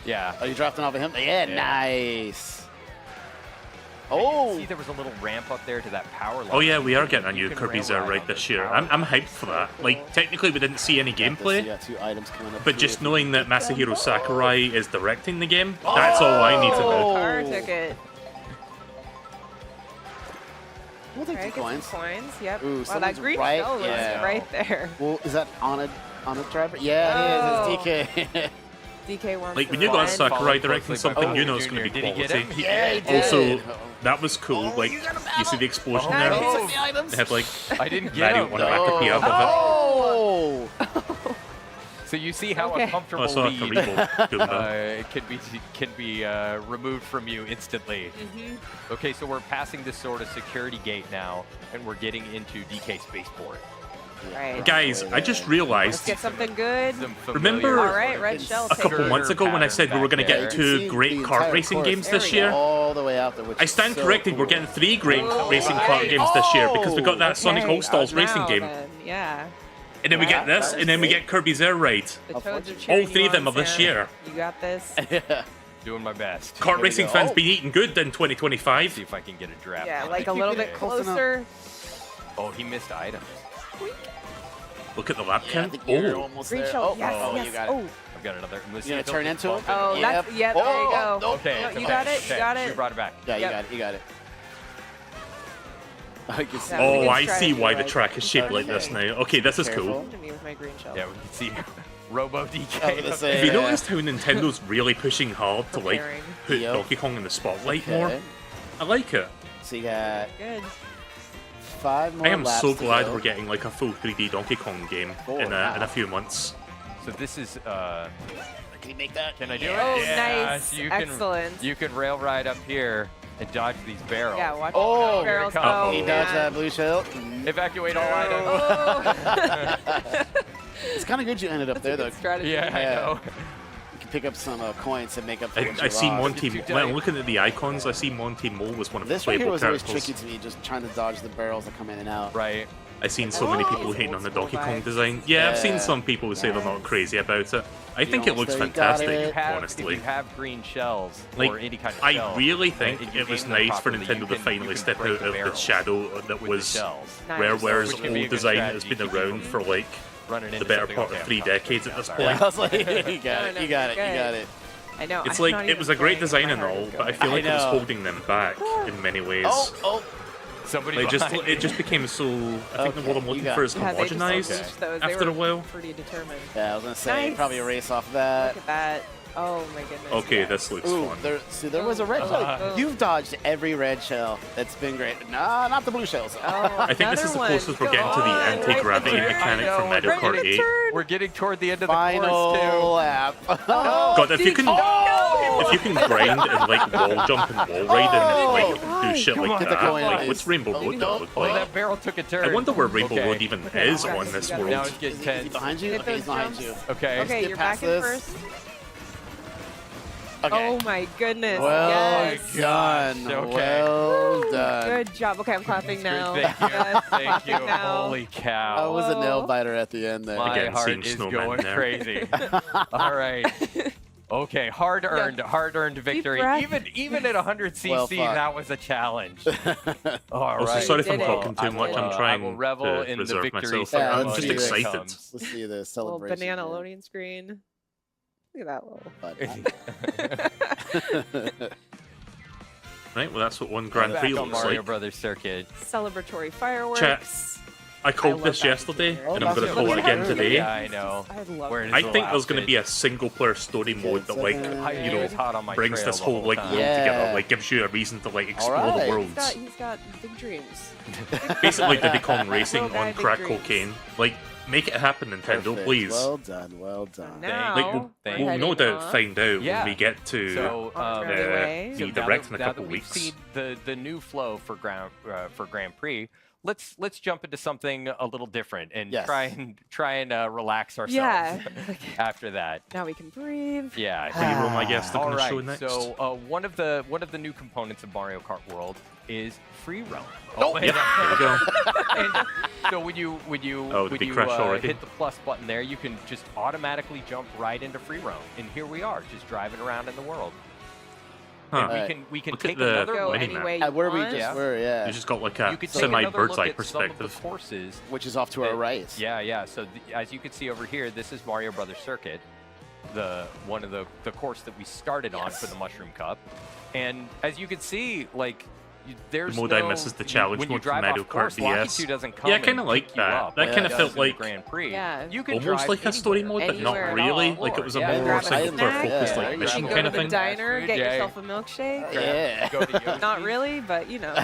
C: Yeah.
B: Are you drafting off of him? Yeah,
C: Yeah.
B: nice.
C: Oh!
B: Oh,
C: See, there was a little ramp up there to that power line.
A: Oh yeah, we are getting a
C: You
A: new
C: can
A: Kirby's
C: rail ride
A: right
C: on
A: this
C: those
A: year.
C: power
A: I'm hyped for that. Like, technically we didn't see any
B: got this. You
A: gameplay,
B: got 2 items coming up.
A: but
B: here.
A: just knowing that Masahiro Sakurai is directing the game, that's all I need to know.
B: Oh.
D: Car ticket.
B: We'll take
D: Right,
B: 2
D: get
B: coins.
D: some coins. Yep.
B: Ooh,
D: Wow, that
B: someone's
D: green
B: right-
D: shell was
B: yeah.
D: right there.
B: Well, is that on a driver? Yeah, it is. It's DK.
D: DK wants
A: Like,
D: to
A: when you got
D: run.
C: Follow
A: Sakurai directing
C: closely by
A: something, you
C: Bowser
A: know it's going to
C: Jr.
A: be
C: Did he get
A: quality.
C: it?
B: Yeah, he did.
A: Also, that was cool. Like,
B: you got him
A: you see the
B: out.
A: explosion
D: Oh,
A: there?
D: nice.
B: The items.
A: They had, like,
C: I didn't get
A: Mario
C: him.
A: on a
C: though.
A: recipe of it.
B: Oh!
C: So you see how
D: Okay.
C: a comfortable
A: I saw a
C: lead
A: Karibo doing that.
C: can be removed from you instantly.
D: Mhm.
C: Okay, so we're passing this sort of security gate now, and we're getting into DK Spaceport.
D: Right.
A: Guys, I just
D: Let's
A: realized
D: get something good.
C: Some
A: Remember-
C: familiar
D: All right, red
B: It's
D: shell.
A: a couple
D: take it.
A: months ago when I said we were going to
C: Back
A: get
C: there.
B: You can
A: 2
B: see
A: great
B: the
A: kart
B: entire
A: racing
B: course.
A: games
D: There
A: this
D: we
A: year.
D: go.
B: All the way out there, which
A: I
B: is
A: stand
B: so
A: corrected. We're
B: cool.
A: getting 3 great
D: Oh,
A: racing
D: okay.
A: kart games this year because we got that Sonic
D: Okay,
A: All-Stars racing
D: now
A: game.
D: then, Yeah.
A: And then we get this, and then we get Kirby's Air Ride.
D: The Toads are
B: Unfortunately.
D: cheering
A: All 3
D: you
A: of them
D: on,
A: are this
D: Sam.
A: year.
D: You got this.
B: Yeah.
C: Doing my best.
A: Kart
B: we
A: racing
B: go.
A: fans
B: Oh.
A: be eating good in
C: See
A: 2025.
C: if I can get a draft.
D: Yeah,
C: on
D: like
C: it.
D: a little
B: get
D: bit
B: it close enough.
D: closer.
C: Oh, he missed items.
A: Look at the lap
B: Yeah, I
A: count.
B: think you're
A: Oh,
B: almost
D: Green
B: there.
D: shell.
B: Oh,
D: Yes,
B: oh,
D: yes.
B: you got it.
D: Oh,
C: I've got another.
B: You gonna turn into him?
D: oh,
B: Yep.
D: that's yeah. There you go.
B: Oh,
C: Okay,
D: No,
C: it's
D: you
C: okay,
D: got it.
C: okay.
D: You got it.
C: You brought it back.
B: Yeah, you
D: Yep.
B: got it. You got it. I can see.
D: That was a
A: oh,
D: good
A: I see
D: strategy,
A: why the
D: like,
A: track is shaped like this now. Okay, this is
B: Careful.
A: cool.
D: Come to me with my green shell.
C: Yeah, we can see Robo
B: I was
C: DK.
B: gonna
C: up
B: say,
C: there.
A: Have you
B: Yeah.
A: noticed how Nintendo's really pushing hard to like
D: Preparing.
A: put
B: Yep.
A: Donkey Kong in the spotlight
B: Okay.
A: more? I like it.
B: So you got
D: Good.
B: 5 more
A: I am
B: laps
A: so
B: to
A: glad
B: go.
A: we're getting like a full 3D Donkey Kong game in a few months.
C: So this is.
B: Can you make that?
C: Can I do
D: Oh,
C: it? Yeah,
D: nice.
C: so you can,
D: Excellent.
C: You can rail ride up here and dodge these barrels.
D: Yeah, watch
B: Oh,
D: the barrels
C: here it comes.
D: go.
B: He
C: Oh,
B: dodged
D: man.
B: that blue shell.
C: Evacuate all items.
D: Oh.
B: It's kind of good you ended up there, though.
D: Good strategy.
C: Yeah, I
B: Yeah.
C: know.
B: You can pick up some coins and make up for what
A: I
B: you
A: see
B: lost.
A: Monty.
C: Too
A: When I'm
C: tight.
A: looking at the icons, I see Monty Mole was one of the
B: This right here
A: playable
B: was always
A: characters.
B: tricky to me, just trying to dodge the barrels that come in and out.
C: Right.
A: I've seen so many people hating on the Donkey Kong design. Yeah, I've seen some people say they're not crazy about it. I think it looks fantastic, honestly.
C: If you have green shells
A: Like,
C: or any kind of
A: I
C: shell,
A: really think
C: and you
A: it was
C: aim them
A: nice for
C: properly,
A: Nintendo
C: you
A: to
C: can
A: finally step
C: break
A: out
C: the
A: of the
C: barrels
A: shadow that
C: with the
A: was
C: shells.
A: whereas
C: Which can be a
A: old
C: good
A: design has
C: strategy
A: been
C: to keep
A: around
C: them
A: for like
C: running
A: the
C: into
A: better
C: something.
A: part
C: Okay,
A: of
C: I'm
A: 3
C: coming
A: decades at
C: down,
A: this
C: sorry.
A: point.
B: I was like, you got
D: No,
B: it,
D: no,
B: you got it,
D: you're
B: you got
D: good.
B: it.
D: I know.
A: It's
D: I'm
A: like
D: not
A: it was
D: even
A: a great
D: playing,
A: design
D: my
A: and
D: heart
A: all,
D: is
A: but I
D: going.
A: feel like it was
B: know.
A: holding them back in many ways.
B: Oh,
C: Somebody
A: Like
C: behind
A: it just became so. I think the word I'm
B: you
A: looking
B: got
A: for
B: it.
A: is
D: Yeah, they just
A: homogenized
D: unleashed those. They
A: after
D: were
A: a while.
D: pretty determined.
B: yeah, I was gonna say
D: Nice.
B: probably erase off that.
D: Look at that. Oh my goodness.
A: Okay,
D: yes.
A: this looks
B: Ooh,
A: fun.
B: there was a red shell.
D: boom.
B: You've dodged every red shell. That's been great. Nah, not the blue shells.
D: Oh,
A: I think this is the
D: another
A: closest
D: one.
A: we're getting to the
D: Come on,
A: anti-gravity
D: right in the
A: mechanic
C: turn.
A: from Mario
C: Right in
A: Kart
C: the
A: 8.
D: turn.
C: We're getting toward the end of the
B: Final
C: course,
B: lap.
A: God, if you can grind and like wall jump and wall ride and like do shit
B: Come
A: like
B: on. Get the
A: that,
B: coin,
A: like
B: please.
A: what's Rainbow
B: Oh,
A: Road
B: no.
A: gonna look
C: too. Oh,
A: like?
C: that barrel took a turn.
A: I wonder where Rainbow
C: Okay.
A: Road even is
D: Okay,
A: on this
D: you got it.
C: Now
A: world.
C: it's getting
B: Is he
C: tense.
B: behind you?
D: Hit
B: Okay, he's
D: those
B: behind
D: jumps.
B: you.
C: Okay.
D: Okay,
B: Get
D: you're
B: past
D: back in
B: this.
D: first.
B: Okay.
D: Oh my goodness.
B: Well
D: yes.
B: done.
C: Okay.
B: Well done.
D: Good job. Okay, I'm clapping now.
C: Thank you.
D: Yes,
C: Thank you.
D: clapping now.
C: Holy
B: That
C: cow.
B: was a nail
D: Whoa.
B: biter at the end there.
C: My
A: Again,
C: heart
A: seeing
C: is
A: snowman
C: going
A: there.
C: crazy. All right. Okay, hard-earned victory.
D: breath.
C: Even at 100 cc,
B: Well fought.
C: that was a challenge. All
A: Also,
C: right.
A: sorry if I'm
D: did it.
A: talking too much. I'm
C: I
A: trying
C: will revel
A: to
C: in the
A: reserve
C: victory
A: myself.
B: Yeah,
A: I'm
B: let's
A: just
B: see this.
A: excited.
B: Let's see the
D: Little
B: celebration.
D: banana
B: here.
D: loading screen. Look at that little.
B: But
A: Right, well that's what one Grand
C: Back
A: Prix
C: on
A: looks
C: Mario
A: like.
C: Brothers Circuit.
D: Celebratory fireworks.
A: I called
D: love
A: this
D: that
A: yesterday,
D: feature.
A: and I'm going to
B: Oh,
A: call it
B: look at
A: again
B: her.
A: today.
C: Yeah, I know.
D: I love
C: Wearing
D: it.
C: his
A: I think there's
C: little
A: going to be a
C: outfit.
A: single-player story mode that, like,
C: I
A: you know,
C: was hot on my
A: brings
C: trail
A: this
C: the
A: whole like
C: time.
A: world
B: Yeah.
A: together, like gives you a reason to like explore
B: Alright.
A: the
D: He's
A: worlds.
D: got big dreams.
A: Basically, Diddy Kong Racing
D: Little guy,
A: on
D: big
A: crack
D: dreams.
A: cocaine. Like, make it happen, Nintendo,
B: perfect.
A: please.
B: Well done. Well done.
D: Now,
A: Like,
C: Thank
D: we're
A: we'll no
D: heading
A: doubt
D: off.
A: find out
C: Yeah.
A: when we get to
C: So,
D: On our
A: uh,
D: way.
A: the
C: now
A: direct in a
C: that
A: couple
C: we've
A: weeks.
C: seen the new flow for Grand Prix, let's jump into something a little different and
B: Yes.
C: try and relax ourselves.
D: Yeah.
C: After that.
D: Now we can breathe.
C: Yeah.
A: Free roam, I guess, they're
C: All
A: going to show
C: right.
A: next.
C: So one of the new components of Mario Kart World is free roam.
B: Oh,
C: and,
A: Yep, there we go.
C: and so when you
A: Oh, did
C: when
A: we
C: you
A: crash already?
C: hit the plus button there, you can just automatically jump right into free roam. And here we are, just driving around in the world.
A: Huh.
C: And we can
A: Look at
C: take
A: the
C: another
D: Go
C: look.
A: mini-map.
D: any way you
B: Where we
D: want.
B: just
C: Yeah.
B: were, yeah.
A: You just got like a
C: You can take another
A: semi-bird's
C: look
A: eye
C: at some of the
A: perspective.
C: courses.
B: Which is off to our right.
C: Yeah. So as you can see over here, this is Mario Brothers Circuit, one of the course that we started on for the Mushroom Cup. And as you can see, like there's
A: The mode I miss is the challenge
C: when you
A: mode from
C: drive
A: Mario
C: off course,
A: Kart
C: Lucky
A: DS.
C: 2 doesn't come
A: Yeah, I
C: and
A: kinda like
C: pick you
A: that.
C: up
A: That
C: like
B: kinda
C: it
A: felt
C: does in the
A: like
C: Grand Prix.
D: Yeah.
C: You can
A: Almost
C: drive
A: like a story
C: anywhere.
A: mode, but not
D: Anywhere at
A: really.
D: all.
A: Like it was a
C: Yeah.
A: more
D: Grab a
A: single-player
D: snack,
A: focused
B: yeah,
A: like
B: you
A: mission
D: You
B: can
D: go
A: kind
D: to
A: of
D: the
A: thing.
D: diner, get
C: Yeah.
D: yourself a milkshake.
B: Yeah.
C: Go to Yoshi's.
D: Not really, but you know.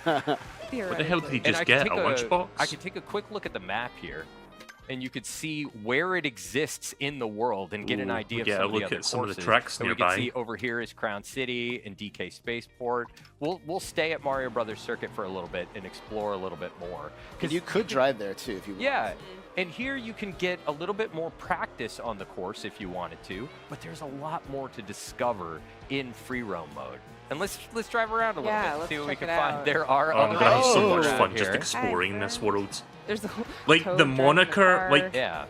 A: What the hell did he
D: theoretically.
C: And
A: just
C: I
A: get?
C: can
A: A
C: take
A: lunchbox?
C: I can take a quick look at the map here, and you could see where it exists in the world and get an
A: Ooh,
C: idea of
A: yeah,
C: some of the
A: look
C: other
A: at some of the
C: courses.
A: tracks
C: So we
A: nearby.
C: can see over here is Crown City and DK Spaceport. We'll stay at Mario Brothers Circuit for a little bit and explore a little bit more.
B: Because you could drive there too if you want.
C: Yeah, and here you can get a little bit more practice on the course if you wanted to, but there's a lot more to discover in free roam mode. And let's drive around a little
D: Yeah,
C: bit,
D: let's
C: see what we
D: check
C: can
D: it
C: find.
D: out.
C: There are
A: Oh, I'm
C: other
A: gonna have so
C: places
A: much
C: around
A: fun just
C: here.
A: exploring this world.
D: There's the
A: Like,
D: Toad
A: the
D: driving
A: moniker,
D: car.
A: like,
C: Yeah.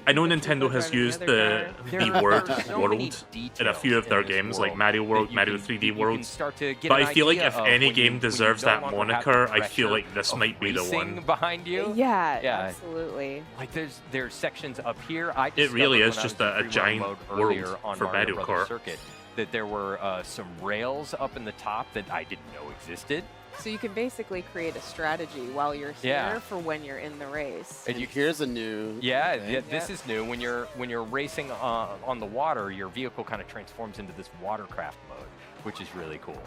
A: I know
D: The
A: Nintendo
D: people
A: has
D: driving the
A: used
D: other
A: the
C: There
A: word
C: are so many
A: world in a
C: details
A: few of their
C: in this
A: games, like
C: world
A: Mario World,
C: that you
A: Mario
C: can-
A: 3D
C: you can
A: World.
C: start to get
A: But
C: an
A: I feel like
C: idea
A: if
C: of
A: any
C: when
A: game
C: you
A: deserves
C: no
A: that
C: longer have the
A: moniker, I feel
C: pressure
A: like this
C: of
A: might be the
C: racing
A: one.
C: behind you.
D: Yeah,
C: Yeah.
D: absolutely.
C: Like there's sections up here. I
A: It really
C: discovered
A: is
C: when I
A: just
C: was in
A: a
C: free roam
A: giant
C: mode
A: world
C: earlier on
A: for Mario
C: Brothers
A: Kart.
C: Circuit that there were some rails up in the top that I didn't know existed.
D: So you can basically create a strategy while you're here
C: Yeah.
D: for when you're in the race.
B: And here's a new.
C: Yeah,
B: thing.
C: yeah, this is new. When you're racing on the water, your vehicle kind of transforms into this watercraft mode, which is really cool.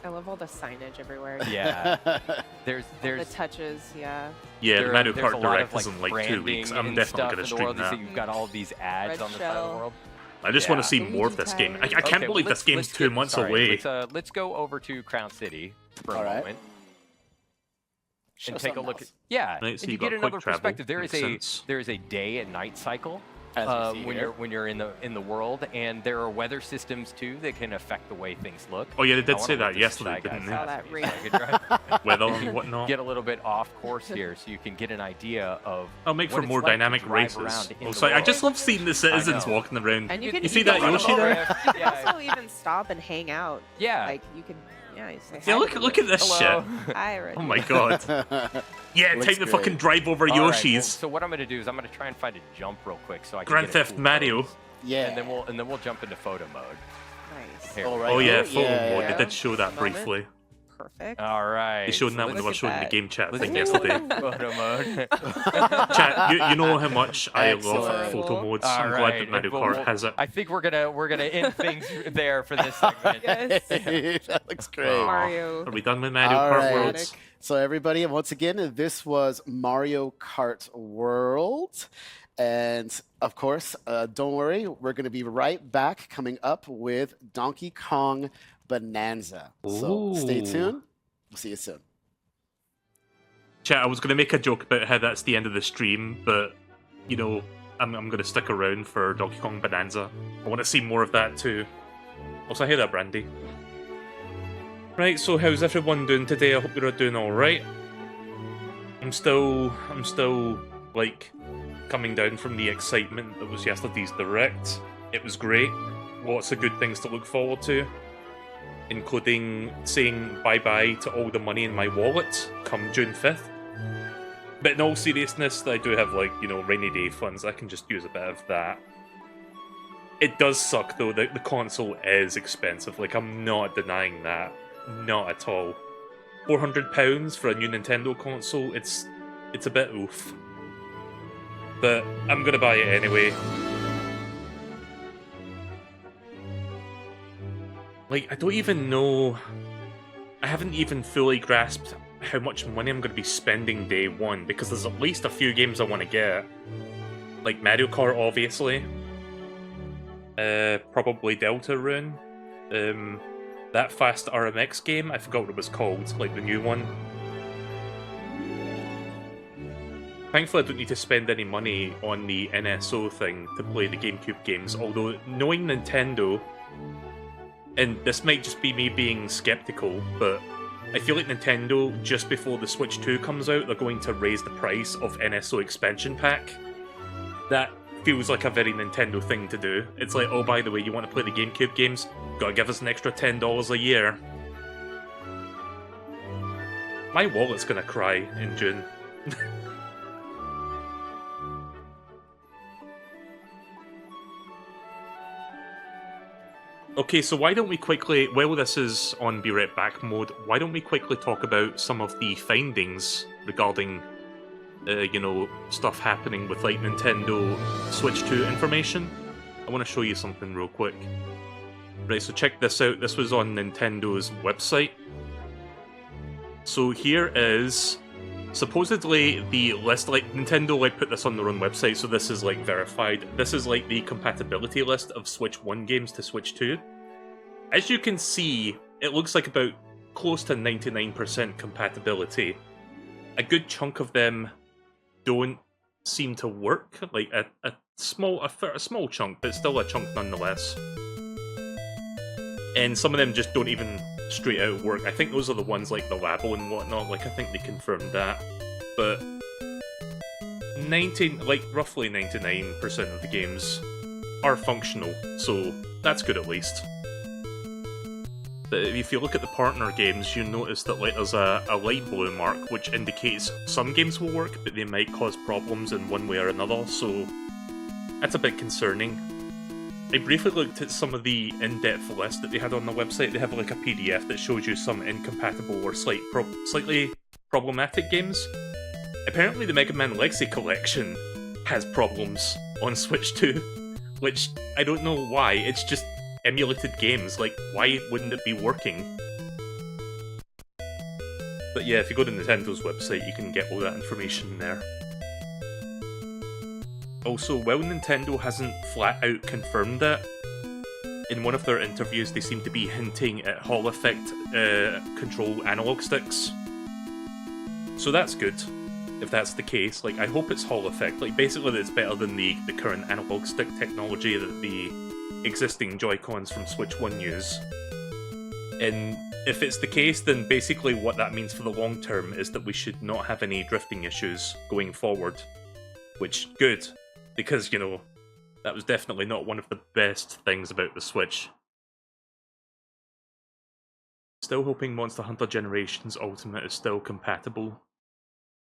D: I love all the signage everywhere.
C: Yeah, there's
D: The touches, yeah.
A: Yeah, the Mario
C: there's a
A: Kart
C: lot
A: Direct
C: of,
A: is in like 2
C: branding
A: weeks. I'm
C: and
A: definitely
C: stuff
A: going to
C: in the
A: stream
C: world. You see
A: that.
C: You've got all these ads
D: Red
C: on the side of the
D: shell.
C: world.
A: I just
C: Yeah.
A: want to see more of this game. I can't
C: Okay,
A: believe
C: well,
A: this game's
C: let's
A: 2
C: get-
A: months
C: sorry,
A: away.
C: Let's go over to Crown City for
B: All
C: a
B: right.
C: moment
B: Show
C: and take a
B: something
C: look.
B: else.
C: Yeah,
A: Right,
C: and
A: so
C: you
A: you
C: get
A: got
C: another
A: quick travel.
C: perspective.
A: Makes sense.
C: There is a day and night cycle
B: As we see here.
C: when you're in the world, and there are weather systems too that can affect the way things look.
A: Oh yeah, they
C: I
A: did
C: wanna
A: say
C: let
A: that
C: this
A: yesterday,
C: shy guy
A: didn't they?
D: Saw
C: pass
D: that
C: me
D: ring.
C: so I could drive-
A: Weather and whatnot.
C: get a little bit off course here, so you can get an idea of.
A: I'll make
C: what
A: for
C: it's
A: more
C: like to
A: dynamic
C: drive
A: races.
C: around in
A: Oh,
C: the
A: sorry, I
C: world.
A: just love seeing the citizens
C: know.
A: walking around.
D: And you can
A: You see that
C: go on a
A: Yoshi
C: boat
A: there?
C: trip,
D: You can
C: Yeah.
D: also even stop and hang out.
C: Yeah.
D: Like you can, yeah. You say
A: Yeah,
D: hi
A: look
D: to
A: look
D: them.
A: at this
C: Hello.
A: shit.
D: Hi, Reggie.
A: Oh my god. Yeah,
B: Looks
A: time to
B: great.
A: fucking drive over
C: All right, well,
A: Yoshi's.
C: so what I'm gonna do is I'm gonna try and find a jump real quick so I can
A: Grand
C: get a
A: Theft
C: cool
A: Mario.
C: pose.
B: Yeah.
C: And then we'll jump into photo mode.
D: Nice.
C: Here.
B: All right.
A: Oh yeah,
B: here.
A: photo
B: Yeah,
A: mode.
B: yeah.
A: They did show that
D: Moment.
A: briefly.
D: Perfect.
C: All right.
A: They showed
C: so
A: that when they
C: let's
A: were
D: at
A: showing the
D: that.
A: game chat
C: let's
A: thing
C: get
A: yesterday.
C: photo mode.
A: Chat, you know how much I love
B: Excellent.
A: photo modes.
C: All
A: I'm glad
C: right,
A: that Mario
C: well,
A: Kart
C: well,
A: has it.
C: I think we're gonna end things there for this segment.
D: Yes.
B: That looks great.
A: Aw.
D: Mario.
A: Are we done with Mario
B: All
A: Kart
B: right.
A: Worlds?
B: So everybody, once again, this was Mario Kart World. And of course, don't worry, we're going to be right back coming up with Donkey Kong Bonanza. So stay
A: Ooh.
B: tuned. We'll see you soon.
A: Chat, I was going to make a joke about how that's the end of the stream, but, you know, I'm going to stick around for Donkey Kong Bonanza. I want to see more of that too. Also, hey there, Brandy. Right, so how's everyone doing today? I hope you're doing alright. I'm still, like, coming down from the excitement that was yesterday's Direct. It was great. Lots of good things to look forward to, including saying bye-bye to all the money in my wallet come June 5th. But in all seriousness, I do have, like, you know, rainy day funds. I can just use a bit of that. It does suck, though, that the console is expensive. Like, I'm not denying that. Not at all. £400 for a new Nintendo console, it's a bit oof. But I'm gonna buy it anyway. Like, I don't even know... I haven't even fully grasped how much money I'm gonna be spending day one, because there's at least a few games I want to get. Like Mario Kart, obviously. Probably Deltarune. That Fast RMX game, I forgot what it was called, like the new one. Thankfully I don't need to spend any money on the NSO thing to play the GameCube games, although knowing Nintendo, and this might just be me being skeptical, but I feel like Nintendo, just before the Switch 2 comes out, they're going to raise the price of NSO expansion pack. That feels like a very Nintendo thing to do. It's like, oh, by the way, you want to play the GameCube games? Gotta give us an extra $10 a year. My wallet's gonna cry in June. Okay, so why don't we quickly, while this is on Be Right Back mode, why don't we quickly talk about some of the findings regarding, you know, stuff happening with, like, Nintendo Switch 2 information? I want to show you something real quick. Right, so check this out. This was on Nintendo's website. So here is supposedly the list, like, Nintendo, like, put this on their own website, so this is, like, verified. This is, like, the compatibility list of Switch 1 games to Switch 2. As you can see, it looks like about close to 99% compatibility. A good chunk of them don't seem to work, like a small chunk, but still a chunk nonetheless. And some of them just don't even straight out work. I think those are the ones like the Labo and whatnot, like I think they confirmed that. But roughly 99% of the games are functional, so that's good at least. But if you look at the partner games, you notice that, like, there's a light blue mark, which indicates some games will work, but they might cause problems in one way or another, so that's a bit concerning. I briefly looked at some of the in-depth lists that they had on the website. They have, like, a PDF that shows you some incompatible or slightly problematic games. Apparently the Mega Man Legacy Collection has problems on Switch 2, which I don't know why. It's just emulated games, like, why wouldn't it be working? But yeah, if you go to Nintendo's website, you can get all that information there. Also, while Nintendo hasn't flat out confirmed it, in one of their interviews they seem to be hinting at Hall Effect control analog sticks. So that's good. if that's the case. Like, I hope it's Hall effect. Like, basically, that it's better than the current analog stick technology that the existing Joy-Cons from Switch 1 use. And if it's the case, then basically what that means for the long term is that we should not have any drifting issues going forward. Which, good, because, you know, that was definitely not one of the best things about the Switch. Still hoping Monster Hunter Generations Ultimate is still compatible.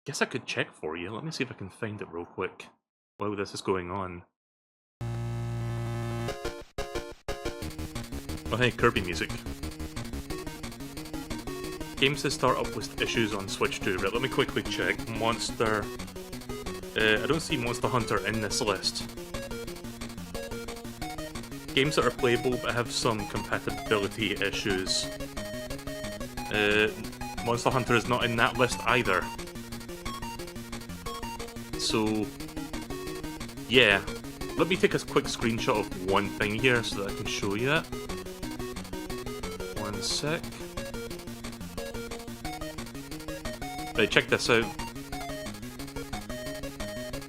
A: Guess I could check for you. Let me see if I can find it real quick while this is going on. Oh hey, Kirby music. Games that start up with issues on Switch 2. Right, let me quickly check. Monster... I don't see Monster Hunter in this list. Games that are playable but have some compatibility issues. Monster Hunter is not in that list either. So, yeah. Let me take a quick screenshot of one thing here so that I can show you it. One sec. Right, check this out.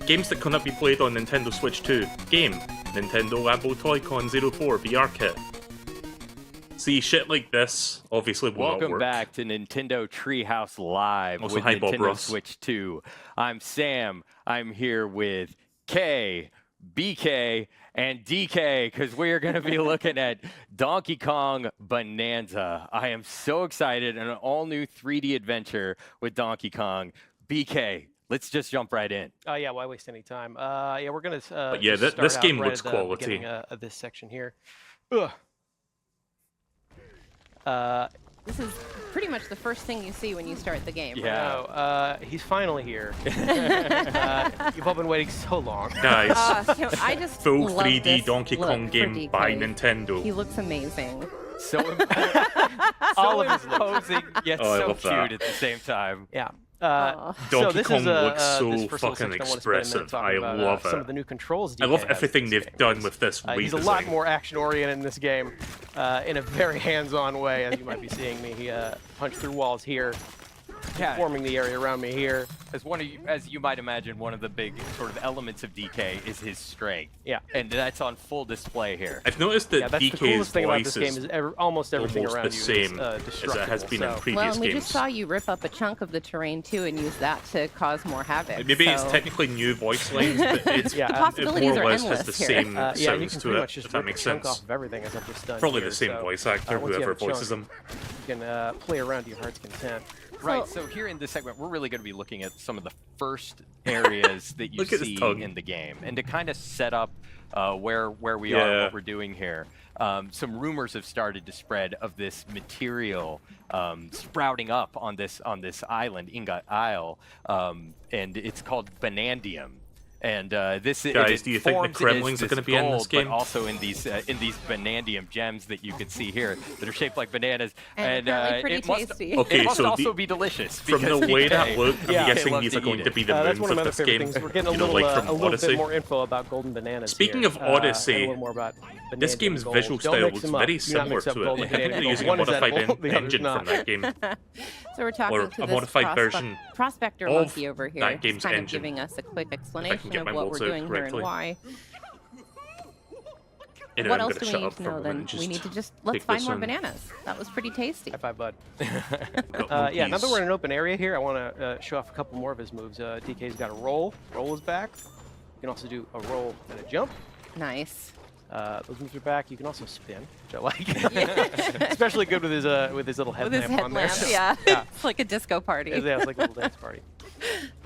A: Games that cannot be played on Nintendo Switch 2. Game. Nintendo Labo Toy-Con 04 VR Kit. See, shit like this obviously will not
C: Welcome
A: work.
C: back to Nintendo Treehouse Live
A: Also,
C: with
A: hi, Bob
C: Nintendo
A: Ross.
C: Switch 2. I'm Sam. I'm here with K, BK, and DK because we are going to be looking at Donkey Kong Bonanza. I am so excited. An all-new 3D adventure with Donkey Kong. BK, let's just jump right in.
E: Yeah, why waste any time? Yeah, we're gonna.
A: But yeah,
E: just
A: this
E: start
A: game
E: out right
A: looks
E: at the
A: quality.
E: beginning, of this section here. Ugh.
D: This is pretty much the first thing you see when you start the game.
C: Yeah.
E: No, he's finally here. You've all been waiting so long.
A: Guys,
D: You know, I just
A: full
D: love
A: 3D
D: this
A: Donkey
D: look
A: Kong
D: for
A: game
D: DK.
A: by Nintendo.
D: He looks amazing.
C: So all of his imposing, yet
A: Oh, I
C: so
A: love that.
C: cute at the same time.
E: Yeah.
D: Aw.
A: Donkey
E: this
A: Kong
E: is,
A: looks so
E: this first little
A: fucking
E: section I wanna spend a minute
A: expressive.
E: talking
A: I
E: about,
A: love
E: Some
A: it.
E: of the new controls.
A: I love
E: DK has
A: everything
E: in
A: they've
E: this game.
A: done with this
E: He's a lot
A: redesign.
E: more action-oriented in this game, in a very hands-on way, as you might be seeing me. He punched through walls here,
C: Yeah.
E: forming the area around me here.
C: As you might imagine, one of the big sort of elements of DK is his strength.
E: Yeah.
C: And that's on full display here.
A: I've noticed that
E: Yeah, that's the
A: DK's
E: coolest thing about this
A: voice
E: game
A: is
E: is almost everything
A: almost
E: around
A: the
E: you
A: same
E: is
A: as it has been in
E: so.
A: previous
D: Well, and we
A: games.
D: just saw you rip up a chunk of the terrain too and use that to cause more havoc.
A: Maybe it's
D: so-
A: technically new voice lines, but it's,
E: Yeah,
D: The
E: it
A: it
D: possibilities
A: more or
D: are
A: less has
D: endless
A: the
D: here.
A: same
E: Yeah, you
A: sounds
E: can
A: to
E: pretty
A: it,
E: much just
A: if that
E: rip a
A: makes
E: chunk
A: sense.
E: off of everything as I've just done.
A: Probably
E: here,
A: the same
E: so,
A: voice actor,
E: once you
A: whoever
E: have a chunk,
A: voices him.
E: You can play around to your heart's content.
C: Right, so here in this segment, we're really going to be looking at some of the first areas that you
A: Look at his
C: see
A: tongue.
C: in the game. And to kind of set up where we are and
A: Yeah.
C: what we're doing here, some rumors have started to spread of this material sprouting up on this island, Ingot Isle, and it's called Bonandium. And this
A: Guys, do you think the Kremlings are
C: going to
A: be in this game?
C: But also in these Bonandium gems that you can see here that are shaped like bananas.
D: And apparently pretty
C: it must,
D: tasty.
A: Okay,
C: it must
A: so
C: also
A: the-
C: be delicious.
A: From the
C: because
A: way
C: DK
A: that looked, I'm
E: Yeah.
A: guessing
C: loves
A: these
C: to
A: are going
C: eat
A: to
C: it.
A: be the
E: That's
A: moons
E: one of my
A: of
E: other
A: this
E: favorite
A: game.
E: things. We're getting
A: You know, like from
E: a little
A: Odyssey.
E: bit more info about golden bananas.
A: Speaking
E: here,
A: of Odyssey,
E: and a little more about
A: This
E: Bonandium
A: game's
E: gold.
A: visual
E: Don't
A: style
E: mix
A: looks
E: them up.
A: very
E: Do not
A: similar
E: mix up
A: to it.
E: gold
A: I
E: and
A: think they're
E: Bonandium.
A: using a
E: One is
A: modified
E: edible, the other's
A: engine
E: not.
A: from that game.
D: So we're talking
A: Or
D: to
A: a
D: this
A: modified version
D: prospector
A: of
D: monkey over here,
A: that
D: who's
A: game's
D: kind
A: engine.
D: of giving us a quick
A: get
D: explanation
A: my
D: of what we're
A: words out
D: doing here and
A: correctly.
D: why.
A: Anyway,
D: What
A: I'm
D: else
A: gonna
D: do we
A: shut
D: need
A: up
D: to
A: for a
D: know
A: moment
D: then?
A: and
D: We need to
A: just
D: just let's
A: take
D: find
A: this
D: more
A: in.
D: bananas. That was pretty tasty.
E: High five, bud.
A: got
E: Yeah, now that
A: monkeys.
E: we're in an open area here, I want to show off a couple more of his moves. DK's got a roll. Roll is back. You can also do a roll and a jump.
D: Nice.
E: Those moves are back. You can also spin, which I like. Especially good with his little
D: With his
E: headlamp on there.
D: headlamp, yeah.
E: Yeah.
D: It's like a disco party.
E: Yeah, it's like a little dance party.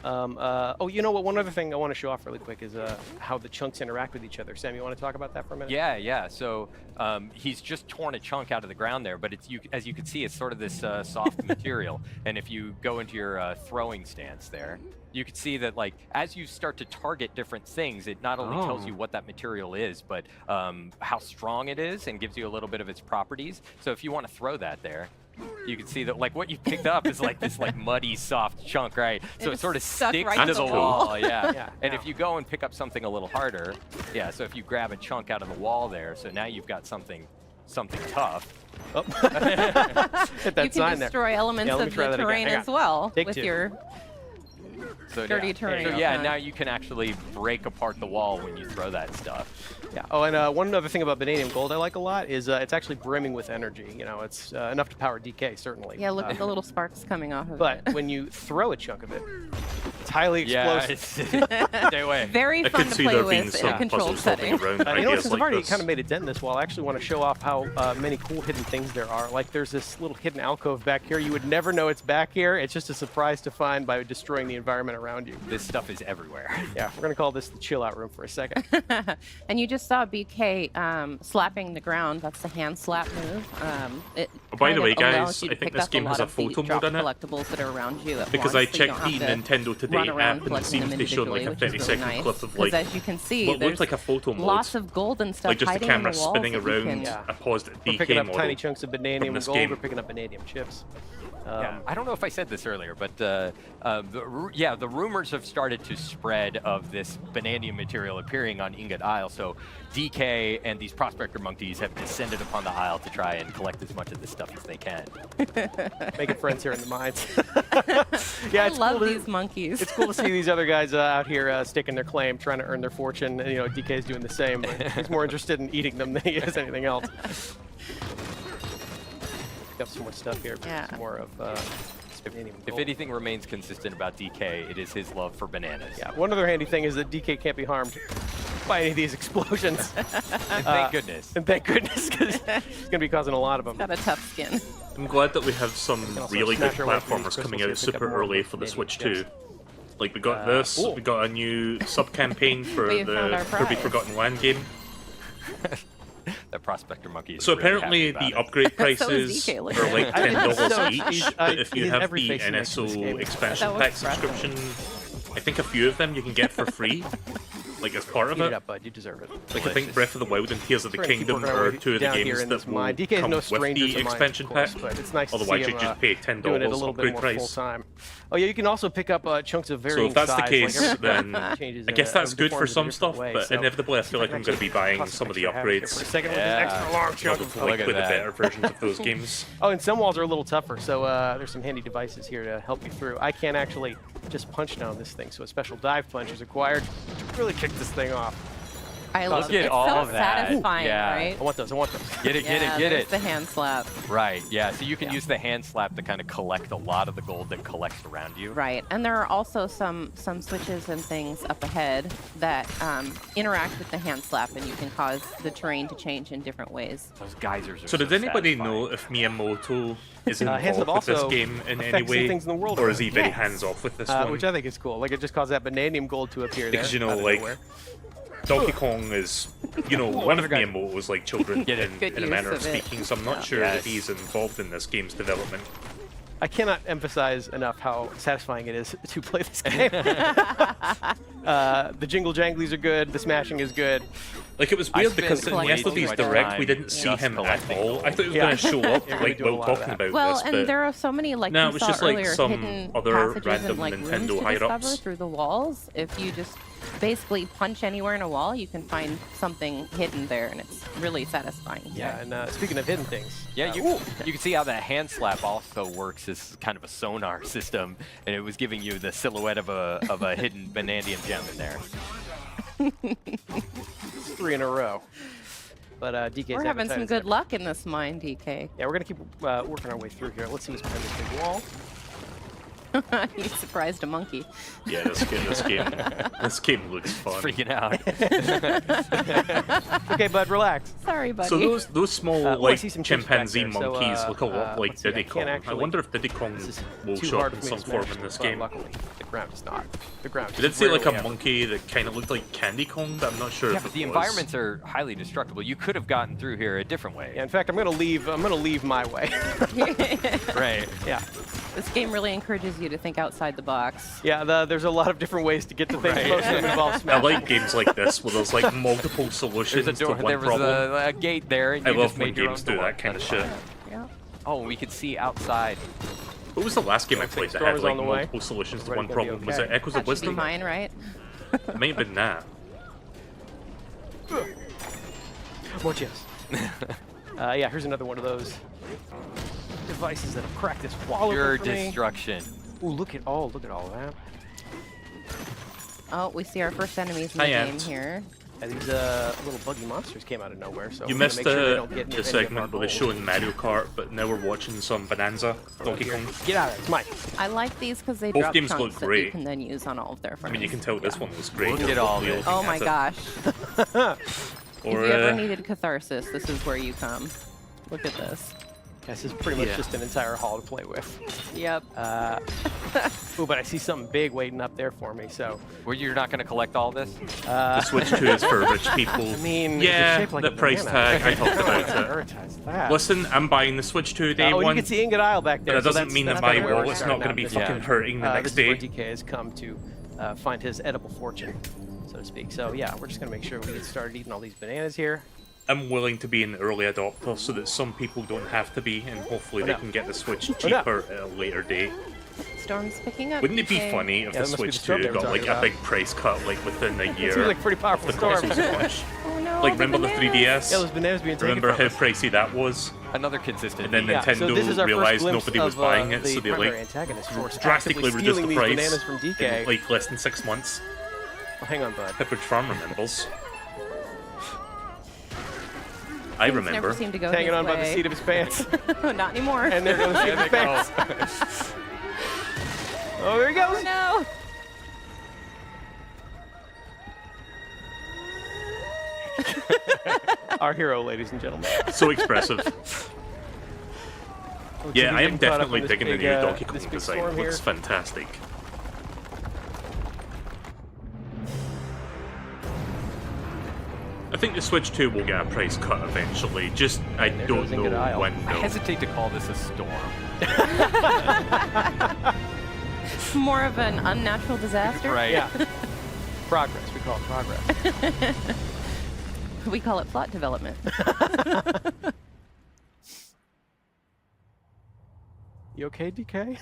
E: Oh, you know what? One other thing I want to show off really quick is how the chunks interact with each other. Sam, you want to talk about that for a minute?
C: Yeah. So he's just torn a chunk out of the ground there, but as you can see, it's sort of this soft material. And if you go into your throwing stance there, you can see that like as you start to target different things, it not only tells you what that material is, but how strong it is and gives you a little bit of its properties. So if you want to throw that there, you can see that like what you picked up is like this like muddy soft chunk, right? So it
D: it's
C: sort of
D: stuck
C: sticks
D: right
C: to
D: to
C: the
D: the
C: wall.
D: wall.
C: Yeah.
E: Yeah,
C: And
E: yeah.
C: if you go and pick up something a little harder, yeah, so if you grab a chunk out of the wall there, so now you've got something tough.
E: Oh. Hit that
D: You can
E: sign there.
D: destroy elements
E: Yeah, let me
D: of
E: try
D: the
E: that again.
D: terrain
E: Hang
D: as
E: on.
D: well
E: Take
D: with
E: two.
D: your Dirty terrain.
C: So yeah,
D: Okay.
C: now you can actually break apart the wall when you throw that stuff.
E: Yeah. Oh, and one other thing about Vanadium Gold I like a lot is it's actually brimming with energy. You know, it's enough to power DK, certainly.
D: Yeah, look at the little sparks coming off of
E: But
D: it.
E: when you throw a chunk of it, it's highly
C: Yeah,
E: explosive.
C: stay away.
D: Very
A: I
D: fun
A: could
D: to
A: see
D: play
A: there being
D: with in
A: some
D: a controlled
A: puzzles floating
D: setting.
A: around
E: You know what,
A: ideas
E: since I've
A: like
E: already
A: this.
E: kind of made a dent in this wall, I actually want to show off how many cool hidden things there are. Like there's this little hidden alcove back here. You would never know it's back here. It's just a surprise to find by destroying the environment around you.
C: This stuff is everywhere.
E: Yeah, we're going to call this the chill out room for a second.
D: And you just saw BK slapping the ground. That's the hand slap move. It
A: Oh, by the
D: kind
A: way,
D: of allows
A: guys,
D: you to
A: I think
D: pick
A: this
D: up
A: game
D: a
A: has
D: lot
A: a
D: of the
A: photo
D: drop
A: mode in it.
D: collectibles that are around you at
A: Because
D: once,
A: I
D: so you
A: checked
D: don't
A: the
D: have to
A: Nintendo Today
D: run around
A: app and it
D: collecting them
A: seems to show like
D: individually,
A: a
D: which is
A: 30-second
D: really nice.
A: clip of
D: 'Cause
A: like
D: as you can see,
A: what looked
D: there's
A: like a photo mode.
D: lots of gold and stuff
A: like just the
D: hiding in
A: camera
D: the walls
A: spinning
D: that you
A: around
D: can-
E: Yeah.
A: a paused
E: We're picking
A: DK
E: up
A: model.
E: tiny chunks of vanadium
A: this
E: gold.
A: game.
E: We're picking up vanadium chips.
C: Yeah, I don't know if I said this earlier, but the rumors have started to spread of this vanadium material appearing on Ingot Isle. So DK and these prospector monkeys have descended upon the isle to try and collect as much of this stuff as they can.
E: Making friends here in the mines. Yeah,
D: I
E: it's
D: love
E: cool to,
D: these monkeys.
E: It's cool to see these other guys out here staking their claim, trying to earn their fortune. And, you know, DK's doing the same, but he's more interested in eating them than he is anything else. Pick up some more stuff here.
D: Yeah.
E: Some more of vanadium
C: If
E: gold.
C: anything remains consistent about DK, it is his love for bananas.
E: Yeah, one other handy thing is that DK can't be harmed by any of these explosions.
C: And thank goodness.
E: And thank goodness, because he's going to be causing a lot of them.
D: Got a tough skin.
A: I'm glad that we have some
E: also
A: really good
E: smash our way through these
A: platformers coming
E: crystals
A: out
E: here, pick up
A: super
E: more
A: early
E: of
A: for the
E: the
A: Switch
E: vanadium
A: 2. Like we got this,
E: cool.
A: we got a new sub-campaign for
D: We found
A: the
D: our
A: Kirby
D: prize.
A: Forgotten Land game.
C: The prospector monkey is
A: So
C: really
A: apparently
C: happy
A: the
C: about it.
A: upgrade
D: So is
A: prices
D: DK, look
A: are
D: at
A: like
D: it.
A: $10
E: So
A: each,
E: he's-
A: but if
E: he
A: you
E: has
A: have
E: every
A: the
E: face he makes in this
A: NSO
E: game.
A: expansion
D: That was
A: pack
D: expressive.
A: subscription, I think a few of them you can get for free, like as part of
E: Eat it
A: it.
E: up, bud. You deserve it.
A: Like I think Breath of the Wild and Tears of the
E: We're gonna keep
A: Kingdom
E: working our
A: are
E: way
A: two of the
E: down here
A: games
E: in this
A: that will
E: mine. DK is
A: come
E: no
A: with
E: stranger
A: the
E: to mines,
A: expansion
E: of course,
A: pack.
E: but it's nice
A: Otherwise,
E: to see
A: you
E: him,
A: just pay $10
E: doing it a little bit
A: upgrade
E: more
A: price.
E: full time. Oh yeah, you can also pick up chunks of
A: So
E: varying
A: if that's the
E: size,
A: case,
E: like everything
A: then
E: changes
A: I guess
E: in
A: that's
E: a-
A: good for
E: deforms in a
A: some
E: different
A: stuff,
E: way,
A: but
E: so
A: inevitably I feel like I'm going to be buying some of the upgrades.
E: For a second with
C: Yeah.
E: this extra long chunk of
A: Probably
C: Look at
A: play the
C: that.
A: better versions of those games.
E: Oh, and some walls are a little tougher, so there's some handy devices here to help you through. I can't actually just punch down this thing, so a special dive punch is required to really kick this thing off.
D: I love
C: Look
D: it.
C: at
D: It's
C: all
D: so
C: of that.
D: satisfying,
C: Yeah.
D: right?
E: I want those, I want those.
C: Get it, get
D: Yeah,
C: it, get
D: there's
C: it.
D: the hand slap.
C: Right, yeah. So you can use the hand slap to kind of collect a lot of the gold that collects around you.
D: Right, and there are also some switches and things up ahead that interact with the hand slap, and you can cause the terrain to change in different ways.
C: Those geysers are
A: So does anybody
C: satisfying.
A: know if Miyamoto is
E: Hands
A: involved
E: up
A: with this
E: also
A: game in any
E: affects the
A: way,
E: things in the world
A: or is he
E: around.
A: very
D: Yes.
A: hands-off with this one?
E: Which I think is cool. Like it just caused that vanadium gold to appear
A: Because,
E: there.
A: you know,
E: out of
A: like,
E: nowhere.
A: Donkey Kong is, you know, one of Miyamoto's like children
C: Get it.
D: Good
A: in a
D: use
A: manner of
D: of it.
A: speaking, so I'm not
D: Yeah.
A: sure
C: Yes.
A: that he's involved in this game's development.
E: I cannot emphasize enough how satisfying it is to play this game. The jingle janglies are good. The smashing is good.
A: Like, it was
C: I
A: weird
C: spent
A: because in
D: way too
A: yesterday's
D: much
A: Direct, we
C: time
A: didn't see
C: just
A: him at
C: collecting
A: all.
C: gold.
A: I thought he was
E: Yeah.
A: going to show up,
E: Yeah, we
A: like,
E: do a
A: while
E: lot of
A: talking
E: that.
A: about
D: Well,
A: this,
D: and
A: but
D: there are so many, like
A: No,
D: you
A: it was
D: saw
A: just like
D: earlier,
A: some
D: hidden
A: other
D: passages
A: random
D: and like
A: Nintendo
D: rooms to
A: hide-ups.
D: discover through the walls. If you just basically punch anywhere in a wall, you can find something hidden there, and it's really satisfying.
E: Yeah, and speaking of hidden things.
C: Yeah, you can see how that hand slap also works as kind of a sonar system, and it was giving you the silhouette of a hidden vanadium gem in there.
E: 3 in a row. But DK's
D: We're having some
E: advertised
D: good
E: it.
D: luck in this mine, DK.
E: Yeah, we're gonna keep working our way through here. Let's see what's behind this big wall.
D: You surprised a monkey.
A: yeah, this game looks fun.
C: Freaking out.
E: Okay, bud, relax.
D: Sorry, buddy.
A: So those small,
E: I
A: like,
E: see some chips back
A: chimpanzee
E: there, so,
A: monkeys look a lot like
E: let's see, I
A: Diddy
E: can't
A: Kong. I
E: actually-
A: wonder if Diddy Kong
E: This is
A: will
E: too
A: show
E: hard
A: up in
E: for me
A: some
E: to
A: form
E: smash,
A: in this
E: but
A: game.
E: luckily, the ground is not. The ground
A: It did
E: is
A: say like a
E: rarely
A: monkey that kind of looked like Candy Kong, but I'm not sure
C: Yeah,
A: if
C: but
A: it
C: the
A: was.
C: environments are highly destructible. You could have gotten through here a different way.
E: Yeah, in fact, I'm gonna leave my way.
C: Right.
E: Yeah.
D: This game really encourages you to think outside the box.
E: Yeah, there's a lot of different ways to get to things.
C: Right.
E: Most of them involve
A: I
E: smashing.
A: like games like this where there's like multiple solutions
C: There's a door.
A: to one
C: There was
A: problem.
C: a gate there, and
A: I
C: you
A: love
C: just
A: when
C: made your
A: games
C: own
A: do
C: door.
A: that kind of
C: That's
A: shit.
C: fine.
D: Yeah.
C: Oh, we could see outside.
A: What was the last game I
E: Looks like
A: played that
E: Storm
A: had
E: is
A: like
E: on the way.
A: multiple solutions to one
E: Everybody's gonna
A: problem?
E: be
A: Was it
E: okay.
A: Echoes
D: That
A: of
D: should be
A: Wisdom?
D: mine, right?
A: It might have been that.
E: More chips. Yeah, here's another one of those devices that have cracked this wall
C: Pure
E: open for me.
C: destruction.
E: Ooh, look at all of that.
D: Oh, we see our first enemies in the
A: Hi,
D: game
A: Ant.
D: here.
E: And these little buggy monsters came out of nowhere, so
A: You
E: we're gonna
A: missed
E: make sure they
A: the,
E: don't get
A: the segment where they're showing Mario Kart, but now we're watching some Bonanza Donkey Kong.
E: Get out of there, it's mine.
D: I like these because they
A: Both
D: drop
A: games
D: chunks
A: look
D: that you
A: great.
D: can then use on all of their
A: I
D: friends.
A: mean, you can tell this one was great.
C: Look at all
A: Hopefully
C: this.
A: you'll
D: Oh my
A: get it.
D: gosh. If
A: Or,
D: you ever needed catharsis, this is where you come. Look at this.
E: This is pretty much
A: Yeah.
E: just an entire hall to play with.
D: Yep.
E: Ooh, but I see something big waiting up there for me, so.
C: Well, you're not going to collect all this?
A: the Switch 2 is for rich people.
E: I mean,
A: yeah,
E: it's shaped like
A: the
E: a
A: price
E: banana.
A: tag, I talked about it.
E: Prioritize that.
A: Listen, I'm buying the Switch 2 day
E: Oh, and
A: one,
E: you can see Ingot Isle back
A: but
E: there.
A: that
E: so
A: doesn't
E: that's-
A: mean that
E: that's
A: my
E: kinda where we're
A: wallet's not
E: starting
A: going to
E: out
A: be
E: this
A: fucking
E: time.
A: hurting the next
E: This is where
A: day.
E: DK has come to find his edible fortune, so to speak. So yeah, we're just gonna make sure we get started eating all these bananas here.
A: I'm willing to be an early adopter so that some people don't have to be, and hopefully they
E: no.
A: can get the Switch
E: no.
A: cheaper at a later date.
D: Storm's picking up.
A: Wouldn't it be
D: DK.
A: funny if
E: Yeah,
A: the
E: that must be the
A: Switch
E: storm
A: 2
E: they were
A: got like
E: talking
A: a
E: about.
A: big price cut like within a
E: It
A: year?
E: seems like a pretty powerful
A: the
E: storm.
A: console's launch.
D: Oh no.
A: Like,
D: the
A: remember the
D: bananas.
A: 3DS?
E: Yeah, those bananas being taken
A: Remember
E: from
A: how
E: us.
A: pricey that was?
C: Another consistent.
A: And then
C: theme.
E: Yeah, so
A: Nintendo
E: this is our
A: realized
E: first glimpse
A: nobody was
E: of,
A: buying it,
E: the
A: so they
E: primary
A: like
E: antagonist force
A: drastically
E: actively
A: reduced
E: stealing
A: the
E: these
A: price
E: bananas from DK.
A: in like less than 6 months.
E: Oh, hang on, bud.
A: Pepperidge Farm remembers. I
D: Things
A: remember.
D: Never seem to go
E: Hanging
D: his
E: on by the
D: way.
E: seat of his pants.
D: Not anymore.
E: And there goes the seat of his
C: There they
E: pants. Oh, there he goes.
D: Oh no.
E: Our hero, ladies and gentlemen.
A: So expressive.
E: Looks
A: Yeah,
E: like
A: I
E: he's
A: am
E: getting caught up
A: definitely
E: in this
A: digging the
E: big,
A: new Donkey
E: this
A: Kong
E: big
A: design.
E: storm
A: It looks
E: here.
A: fantastic. I think the Switch 2 will get a price cut eventually. Just, I
E: There
A: don't
E: goes Ingot
A: know
E: Isle.
A: when
C: I
A: though.
C: hesitate to call this a storm.
D: More of an unnatural disaster.
C: Right.
E: Yeah. Progress. We call it progress.
D: We call it plot development.
E: You okay, DK?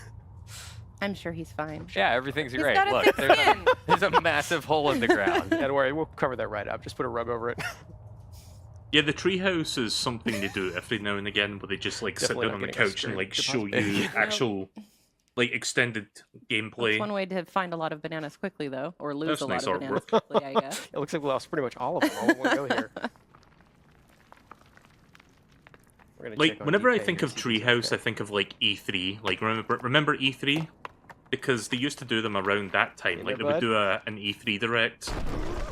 D: I'm sure he's fine.
C: Yeah, everything's
D: He's
C: great.
D: got a
C: Look,
D: thick
C: there's
D: skin.
C: there's a massive hole in the ground.
E: Yeah, don't worry. We'll cover that right up. Just put a rug over it.
A: Yeah, the Treehouse is something they do every now and again, where they just like sit
E: Definitely
A: down on
E: not
A: the
E: getting a
A: couch and
E: straight
A: like show
E: deposit.
A: you actual, like extended gameplay.
D: That's one way to find a lot of bananas quickly, though, or lose
A: That's
D: a lot
A: nice
D: of bananas
A: artwork.
D: quickly, I guess.
E: It looks like we lost pretty much all of them all in one go here. We're gonna check
A: Like,
E: on
A: whenever I
E: DK
A: think
E: here,
A: of
E: see if he's
A: Treehouse,
E: okay.
A: I think of like E3. Like, remember E3? Because they used to do them around that time.
E: Hey
A: Like, they
E: there,
A: would do an E3 direct,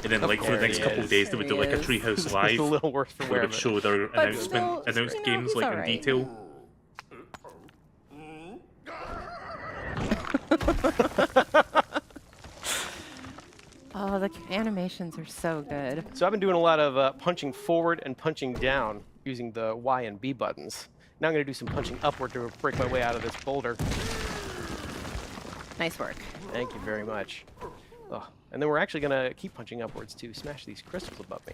A: and then like for the
E: course
A: next
E: he
A: couple of
E: is.
A: days they would do like a
D: There he
A: Treehouse
E: It's
A: Live,
E: a little worse for
A: where
E: wear.
A: they would show their
D: But still,
A: announced
D: you know,
A: games
D: he's
A: like in
D: alright.
A: detail.
D: Oh, the animations are so good.
E: So I've been doing a lot of punching forward and punching down using the Y and B buttons. Now I'm going to do some punching upward to break my way out of this boulder.
D: Nice work.
E: Thank you very much. Oh, and then we're actually going to keep punching upwards to smash these crystals above me.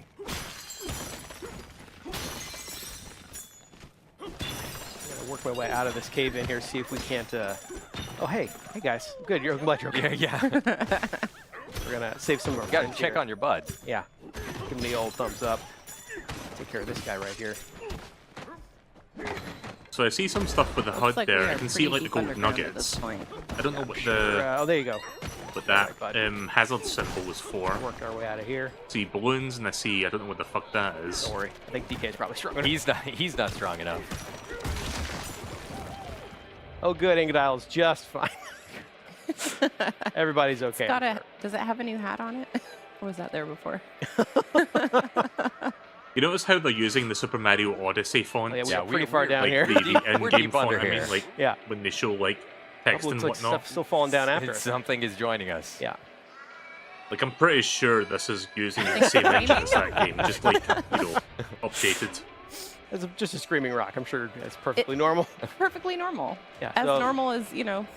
E: I'm going to work my way out of this cave in here, see if we can't... Oh, hey guys. Good, I'm glad you're okay.
C: Yeah.
E: We're going to save some of our
C: You gotta
E: friends
C: check
E: here.
C: on your bud.
E: Yeah. Give him the old thumbs up. Take care of this guy right here.
A: So I see some stuff with the
D: Looks
A: HUD
D: like we
A: there.
D: are
A: I can see
D: pretty
A: like the
D: deep
A: gold
D: underground at this
A: nuggets.
D: point.
A: I don't know what
E: Sure,
A: the
E: oh, there you go.
A: what that
E: Alright, bud.
A: hazard symbol was for.
E: Work our way out of here.
A: See balloons, and I see I don't know what the fuck that is.
E: Don't worry. I think DK's probably stronger.
C: He's not strong enough.
E: Oh, good. Ingot Isle's just fine. Everybody's okay.
D: Does it have a new hat on it? Or was that there before?
A: You notice how they're using the Super Mario Odyssey font?
E: Oh, yeah, we're
C: Yeah,
E: pretty
C: we-
E: far
C: we're
E: down
A: like
E: here.
A: the
C: We're
A: in-game
C: deep
A: font.
C: under
A: I mean,
C: here.
A: like
E: Yeah.
A: when they show like text
E: Looks
A: and
E: like
A: whatnot.
E: stuff still falling down after us.
C: Something is joining us.
E: Yeah.
A: Like I'm pretty sure this is using the same engine as that game, just like updated.
E: It's just a screaming rock. I'm sure it's perfectly normal.
D: Perfectly normal.
E: Yeah,
D: As
E: so-
D: normal as,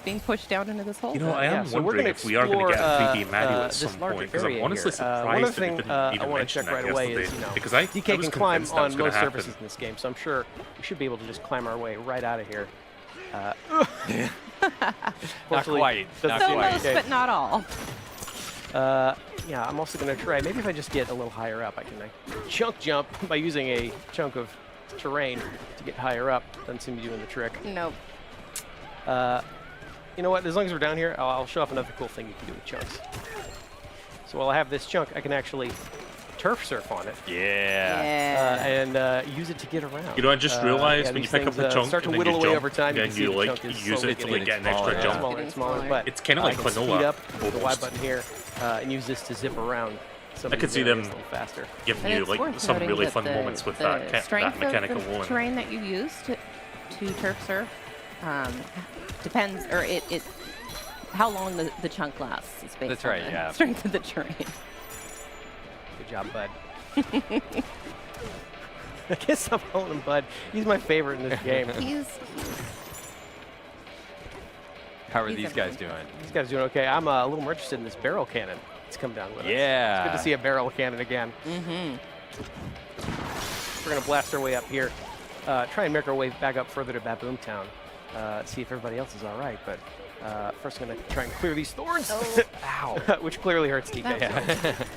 D: being pushed down into this hole.
A: You know, I am
E: so we're
A: wondering
E: gonna
A: if we are going to get a
E: explore,
A: 3D Mario at
E: this
A: some
E: larger
A: point, because I'm
E: area
A: honestly
E: here. One
A: surprised
E: other
A: that they
E: thing
A: didn't
E: I
A: even
E: want to
A: mention
E: check
A: that
E: right away
A: yesterday.
E: is,
A: Because I
E: DK
A: was
E: can climb
A: convinced that was
E: on
A: going
E: most
A: to happen.
E: surfaces in this game, so I'm sure we should be able to just climb our way right out of here.
C: Not
E: Fortunately,
C: quite.
E: doesn't
C: Not
D: So
E: seem
C: quite.
D: most,
E: okay.
D: but not all.
E: Yeah, I'm also going to try. Maybe if I just get a little higher up, I can chunk jump by using a chunk of terrain to get higher up. Doesn't seem to be doing the trick.
D: Nope.
E: You know what? As long as we're down here, I'll show off another cool thing you can do with chunks. So while I have this chunk, I can actually turf surf on it.
C: Yeah.
E: And use it to get around.
A: You know, I just realized
E: yeah,
A: when you
E: these
A: pick up
E: things,
A: the chunk
E: start to
A: and then
E: whittle
A: you
E: away
A: jump,
E: over time.
A: then
E: can see
A: you
E: the
A: like
E: chunk is
A: use
E: slowly
A: it to
E: getting
A: like get an
C: smaller,
A: extra
C: yeah.
A: jump.
E: smaller and smaller, but
A: It's kind of like
E: I can speed
A: Klonoa,
E: up the Y
A: almost.
E: button here and use this to zip around. Some
A: I
E: of
A: could
E: these
A: see
E: areas
A: them
E: a little faster.
A: giving
D: And
A: you
D: it's
A: like
D: worth
A: some
D: noting
A: really
D: that
A: fun
D: the-
A: moments with
D: the
A: that
D: strength
A: mechanic
D: of the
A: alone.
D: terrain that you use to turf surf depends, or it how long the chunk lasts is based
C: That's
D: on
C: right,
D: the
C: yeah.
D: strength of the terrain.
E: Good job, bud. I guess I'm calling him Bud. He's my favorite in this game.
D: He's
C: How are
D: He's
C: these guys doing?
E: These guys doing okay. I'm a little more interested in this barrel cannon. It's come down with us.
C: Yeah.
E: It's good to see a barrel cannon again. We're going to blast our way up here. Try and make our way back up further to Baboom Town. See if everybody else is all right. But first, I'm going to try and clear these thorns. Ow. Which clearly hurts DK.
D: That's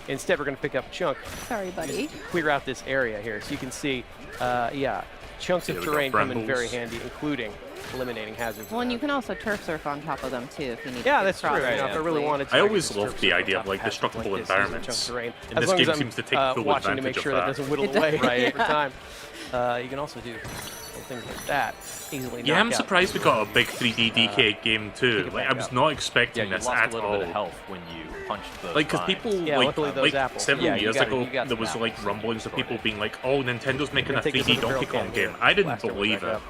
E: Instead, we're going to pick up a chunk.
D: sorry, buddy.
E: Clear out this area here. So you can see, yeah, chunks
A: There
E: of
A: we go,
E: terrain come in very
A: brambles.
E: handy, including eliminating hazards.
D: Well, and you
E: around.
D: can also turf surf on top of them too if you need.
E: Yeah,
D: to
E: that's true.
D: cross
E: You know, if I
D: safely.
E: really wanted to.
A: I
E: could
A: always
E: just
A: loved
E: surf
A: the
E: surf
A: idea
E: on
A: of, like,
E: top of hazards
A: destructible
E: like this, using a chunk of
A: environments.
E: terrain.
A: And
E: As
A: this
E: long
A: game
E: as I'm,
A: seems to take full
E: watching to
A: advantage
E: make
A: of
E: sure that
A: that.
E: doesn't whittle
D: It does,
E: away
A: right.
E: over time. You can also do little things like that. Easily
A: Yeah,
E: knock
A: I'm
E: out.
A: surprised we got a big 3D DK game too.
E: pick it
A: Like,
E: back
A: I was
E: up.
A: not
C: Yeah,
A: expecting
C: you
A: this
C: lost
A: at
C: a little
A: all.
C: bit of health when you punched those
A: Like, because
C: vines.
A: people,
E: Yeah, luckily those
A: like
E: apples.
A: several
C: Yeah, you
A: years
C: got-
A: ago,
C: you got
A: there
C: some
A: was
C: apples
A: like
C: that
A: rumblings
C: you
A: of people
C: sorted.
A: being like, "Oh, Nintendo's making a
E: Take this
A: 3D
E: little
A: Donkey
E: barrel
A: Kong
E: cannon
A: game." I didn't
E: blast our way
A: believe
E: back
A: it,
E: up.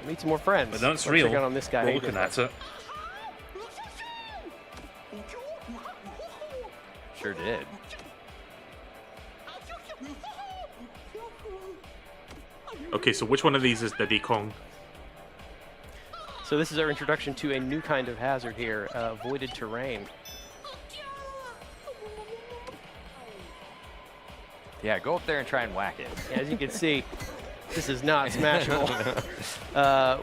E: Meet some more friends.
A: but that's
E: Let's
A: real.
E: check out on this guy.
A: We're
E: Hey,
A: looking
E: good
A: at
E: luck.
A: it.
C: Sure did.
A: Okay, so which one of these is Diddy Kong?
E: So this is our introduction to a new kind of hazard here, voided terrain.
C: Yeah, go up there and try and whack it.
E: As you can see, this is not smashable,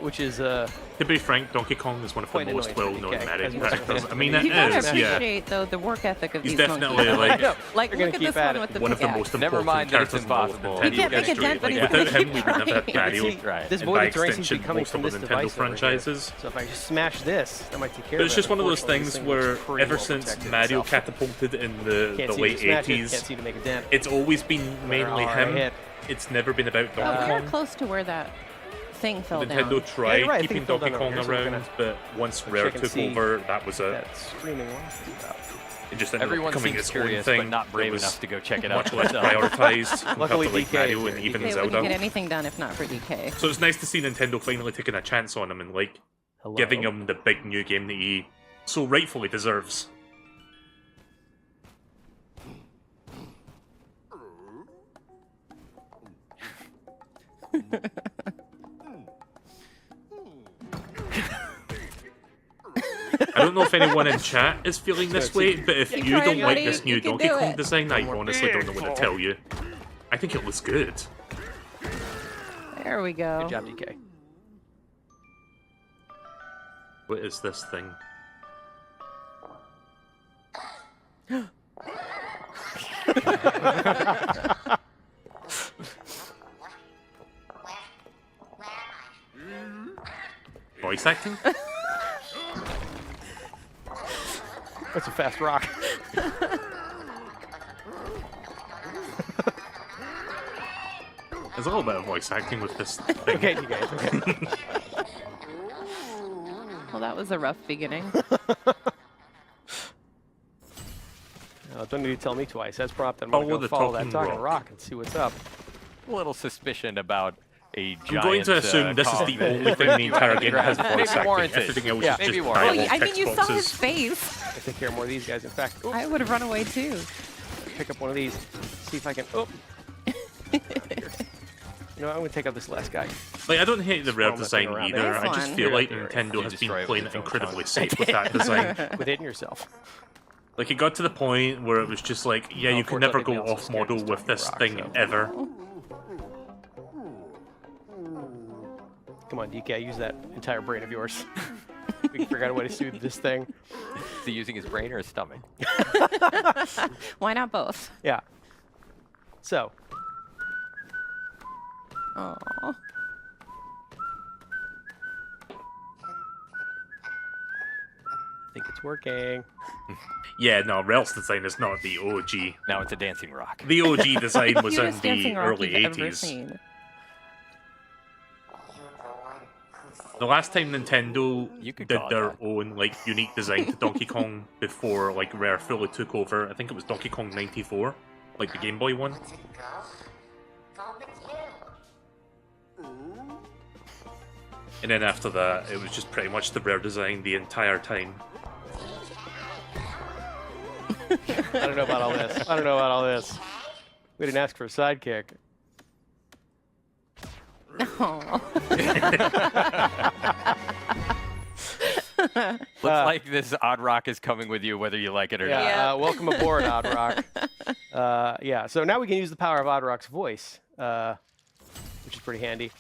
E: which is
A: To be frank, Donkey Kong is one of the
E: Quite
A: most
E: annoying for
A: well-known
E: DK,
A: Mario
E: as most
A: characters. I
E: of
A: mean,
E: them.
A: it
D: You gotta
A: is, yeah.
D: appreciate though the work ethic of
A: He's
D: these
A: definitely
D: monkeys.
A: like
D: Like
E: We're gonna
D: look at
E: keep
D: this
E: at
D: one
E: it.
D: with the
A: one of the
D: pickaxe.
A: most
C: Never
A: important
C: mind that it's
A: characters in all of
C: impossible.
A: Nintendo
C: He can't make a
A: history.
D: dent, but
A: Like,
D: he's
A: without
D: gonna
A: him,
D: keep
A: we wouldn't have had
D: trying.
A: Mario.
E: see,
C: Right.
E: this
A: And by
E: voided terrain seems to
A: extension,
E: be coming
A: most
E: from
A: of
E: this
A: the
E: device
A: Nintendo
E: over here.
A: franchises.
E: So if I just smash this, that might take care
A: But
E: of
A: it's
E: it.
A: just one of those
E: Unfortunately,
A: things
E: this thing
A: where
E: looks pretty
A: ever
E: well
A: since
E: protected
A: Mario
E: itself.
A: catapulted in the
E: Can't see
A: late
E: to smash it,
A: 80s,
E: can't see to make a dent.
A: it's always been mainly
E: matter how hard I
A: him.
E: hit.
A: It's never been about
D: Oh,
A: Donkey
D: we're
A: Kong.
D: close to where that thing fell
A: Nintendo
D: down.
A: tried
E: you're right, I think
A: keeping
E: it fell
A: Donkey
E: down
A: Kong
E: over here, so we're
A: around, but once
E: check
A: Rare
E: and
A: took
E: see
A: over, that was it.
E: That screaming laugh is about.
A: It just ended
C: Everyone
A: up becoming
C: seems
A: its own
C: curious,
A: thing.
C: but not brave
A: that was
C: enough to go check it out.
A: much less
C: themselves.
A: prioritized compared
E: Luckily,
A: to like
E: DK
A: Mario
E: is
A: and
E: here.
A: even
D: They
A: Zelda.
D: wouldn't get anything done if not for DK.
A: So it's nice to see Nintendo finally taking a chance on him and like
E: Hello.
A: giving him the big new game that he so rightfully deserves. I don't know if anyone in chat is feeling this way, but if
D: Keep
A: you
D: trying,
A: don't like
D: buddy.
A: this new
D: You can
A: Donkey
D: do
A: Kong
D: it.
A: design, I honestly don't know what to tell you. I think it looks good.
D: There we go.
E: Good job, DK.
A: What is this thing? Voice acting?
E: That's a fast rock.
A: There's a little bit of voice acting with this thing.
E: Okay, DK. Okay.
D: Well, that was a rough beginning.
E: Don't need to tell me twice. As prompted, I'm
A: Follow
E: going
A: the
E: to go follow that
A: talking
E: talking
A: rock.
E: rock and see what's up.
C: A little suspicion about a giant.
A: I'm going to assume this is the only thing the entire game that has voice
C: Maybe
A: acting.
C: warranted.
A: Everything else
E: Yeah.
A: is
C: Maybe
A: just
C: warranted.
A: dialogue
D: I mean,
A: text
D: you saw his
A: boxes.
D: face.
E: I take care of more of these guys. In fact, oops,
D: I would have run away too.
E: pick up one of these. See if I can. Oh. Here. You know what, I'm going to take out this last guy.
A: Like, I don't hate the Rare
E: Throw that thing
A: design
E: around
A: either.
E: there.
A: I
D: Nice
A: just
D: one.
A: feel
E: You're
A: like
E: right.
A: Nintendo
C: You
A: has been
C: destroy it
A: playing
C: with
A: it
C: its own
A: incredibly
C: tongue.
A: safe with that design.
E: Quit hitting yourself.
A: Like, it got to the point where it was just like, yeah, you can never go
E: Unfortunately,
A: off
E: we also
A: model
E: scared
A: with
E: this
A: this
E: talking
A: thing
E: rock, so-
A: ever.
E: Come on, DK, use that entire brain of yours. We can figure out a way to soothe this thing.
C: Is he using his brain or his stomach?
D: Why not both?
E: Yeah. So,
D: Oh.
E: think it's working.
A: Yeah, no, Rel's design is not the OG.
C: Now it's a dancing rock.
A: The OG design was in
D: Cutest dancing
A: the
D: rock
A: early
D: you've ever
A: 80s.
D: seen.
A: The last time Nintendo
C: You could
A: did
C: call it
A: their
C: that.
A: own like unique design to Donkey Kong before like Rare fully took over, I think it was Donkey Kong 94, like the Game Boy one. And then after that, it was just pretty much the Rare design the entire time.
E: I don't know about all this. I don't know about all this. We didn't ask for a sidekick.
D: Aw.
C: Looks like this Odd Rock is coming with you, whether you like it or not.
E: Yeah.
D: Yeah.
E: Welcome aboard, Odd Rock. Yeah. So now we can use the power of Odd Rock's voice, which is pretty handy.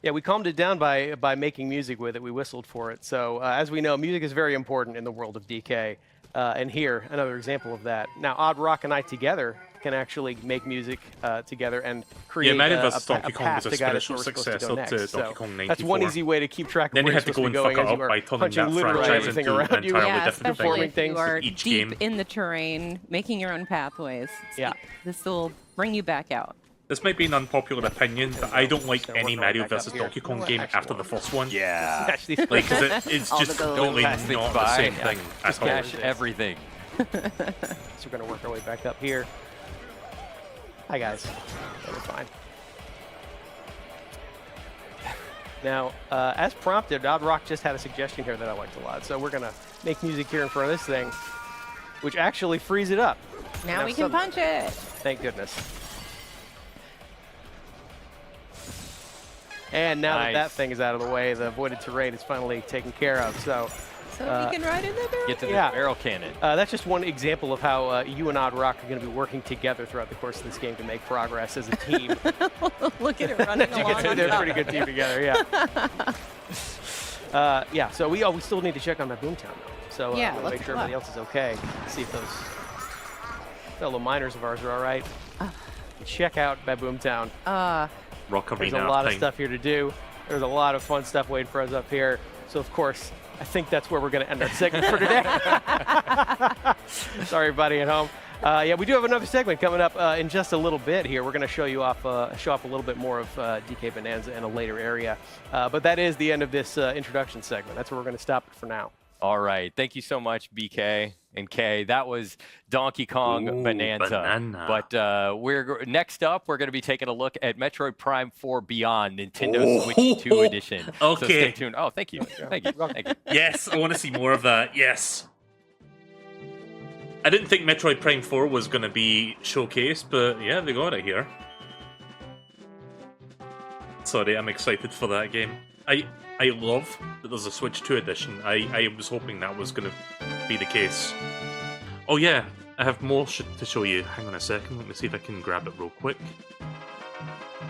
E: Yeah, we calmed it down by making music with it. We whistled for it. So as we know, music is very important in the world of DK. And here, another example of that. Now, Odd Rock and I together can actually make music together and create
A: Mario
E: a
A: vs. Donkey Kong
E: path
A: was a
E: to guide us
A: spiritual
E: where we're supposed to
A: successor
E: go
A: to
E: next.
A: Donkey
E: So
A: Kong 94.
E: that's one easy way to keep track of
A: Then
E: where
A: you
E: you're
A: had to
E: supposed
A: go
E: to
A: and
E: be
A: fuck
E: going
A: it
E: as
A: up
E: you are
A: by turning
E: punching
A: that
E: literally
A: franchise
E: everything
A: into
E: around you.
A: entirely
D: Yeah,
A: different
D: especially
E: performing
D: if
E: things
D: you are
A: each
D: deep
A: game.
D: in the terrain, making your own pathways.
E: Yeah.
D: This will bring you back out.
A: This might be an unpopular opinion, but I don't like
E: So
A: any
E: we're going
A: Mario
E: back up
A: vs.
E: here.
A: Donkey Kong
E: You know what?
A: game
E: Actually,
A: after the first one.
C: Yeah.
E: Smash these
A: Like, 'cause it's
D: All the
A: just
D: gold.
A: totally
C: Pass things
A: not the
C: by.
A: same
C: Yeah.
A: thing
C: Just
A: at all.
C: cash everything.
E: So we're going to work our way back up here. Hi, guys. That was fine. Now, as prompted, Odd Rock just had a suggestion here that I liked a lot. So we're going to make music here in front of this thing, which actually frees it up.
D: Now we can punch it.
E: Thank goodness. And now that
C: Nice.
E: that thing is out of the way, the avoided terrain is finally taken care of. So
D: So we can ride in the barrel.
C: Get to the
E: Yeah.
C: barrel cannon.
E: that's just one example of how you and Odd Rock are going to be working together throughout the course of this game to make progress as a team.
D: Look at it running
E: As you
D: along
E: can see,
D: on
E: they're a
D: top.
E: pretty good team together, yeah. Yeah, so we still need to check on my Boomtown, though. So
D: Yeah,
E: we'll
D: let's
E: make sure
D: look.
E: everybody else is okay. See if those fellow miners of ours are all right. Check out Boomtown.
A: Rock
E: There's
A: Arena
E: a lot of
A: thing.
E: stuff here to do. There's a lot of fun stuff waiting for us up here. So, of course, I think that's where we're going to end our segment for today. Sorry, everybody at home. Yeah, we do have another segment coming up in just a little bit here. We're going to show off a little bit more of DK Bonanza in a later area. But that is the end of this introduction segment. That's where we're going to stop it for now.
C: All right. Thank you so much, BK and K. That was Donkey Kong
A: Ooh,
C: Bonanza.
A: banana.
C: But next up, we're going to be taking a look at Metroid Prime 4 Beyond, Nintendo Switch 2 edition. So
A: Okay.
C: stay tuned. Oh, thank you. Thank you. Thank you.
A: Yes, I want to see more of that. Yes. I didn't think Metroid Prime 4 was going to be showcased, but yeah, they got it here. Sorry, I'm excited for that game. I love that there's a Switch 2 edition. I was hoping that was going to be the case. Oh yeah, I have more to show you. Hang on a second, let me see if I can grab it real quick.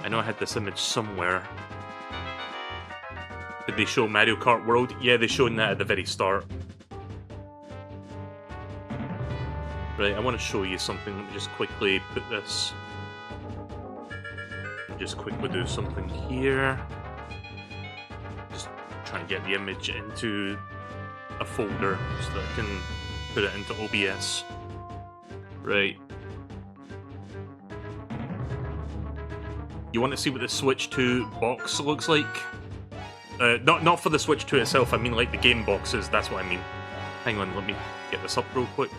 A: I know I had this image somewhere. Did they show Mario Kart World? Yeah, they showed that at the very start. Right, I want to show you something. Let me just quickly put this. Just quickly do something here. Just try and get the image into a folder so that I can put it into OBS. Right. You want to see what the Switch 2 box looks like? Not for the Switch 2 itself, I mean like the game boxes, that's what I mean. Hang on, let me get this up real quick.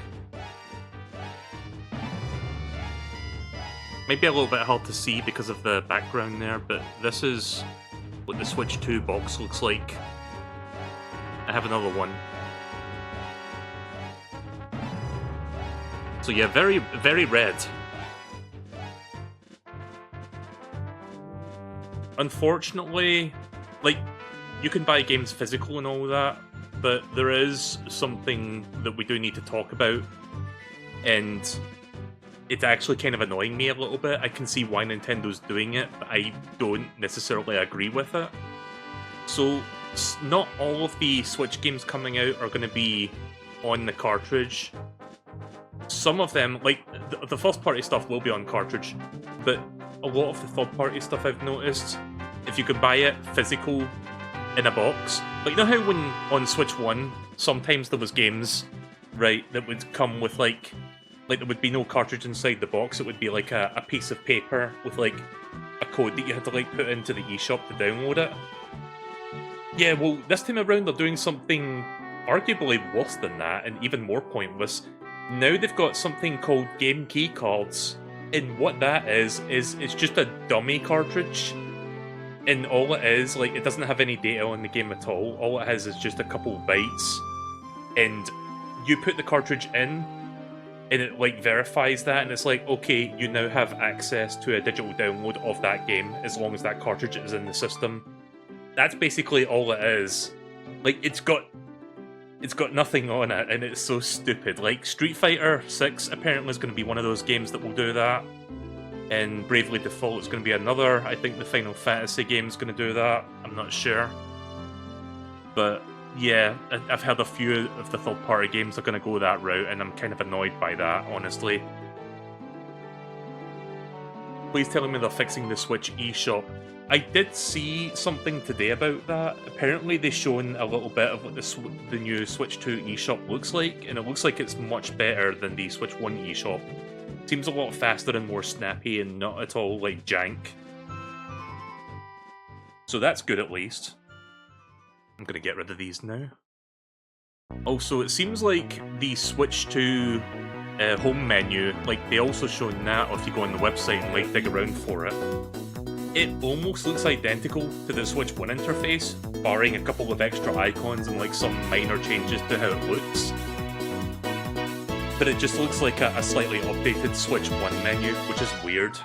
A: Maybe a little bit hard to see because of the background there, but this is what the Switch 2 box looks like. I have another one. So yeah, very, very red. Unfortunately, like, you can buy games physical and all that, but there is something that we do need to talk about, and it's actually kind of annoying me a little bit. I can see why Nintendo's doing it, but I don't necessarily agree with it. So, not all of the Switch games coming out are going to be on the cartridge. Some of them, like, the first-party stuff will be on cartridge, but a lot of the third-party stuff I've noticed, if you could buy it physical, in a box. Like, you know how when on Switch 1, sometimes there was games, right, that would come with like there would be no cartridge inside the box, it would be like a piece of paper with like a code that you had to like put into the eShop to download it. Yeah, well, this time around they're doing something arguably worse than that, and even more pointless. Now they've got something called game key cards, and what that is it's just a dummy cartridge. And all it is, like, it doesn't have any data on the game at all. All it has is just a couple bytes. And you put the cartridge in, and it, like, verifies that, and it's like, okay, you now have access to a digital download of that game, as long as that cartridge is in the system. That's basically all it is. Like, it's got nothing on it, and it's so stupid. Like, Street Fighter 6 apparently is going to be one of those games that will do that. And Bravely Default is going to be another. I think the Final Fantasy game is going to do that. I'm not sure. But yeah, I've heard a few of the third-party games are going to go that route, and I'm kind of annoyed by that, honestly. Please tell me they're fixing the Switch eShop. I did see something today about that. Apparently they've shown a little bit of what the new Switch 2 eShop looks like, and it looks like it's much better than the Switch 1 eShop. Seems a lot faster and more snappy and not at all like jank. So that's good at least. I'm gonna get rid of these now. Also, it seems like the Switch 2 home menu, like they also shown that, or if you go on the website and like dig around for it, it almost looks identical to the Switch 1 interface, barring a couple of extra icons and like some minor changes to how it looks. But it just looks like a slightly updated Switch 1 menu, which is weird.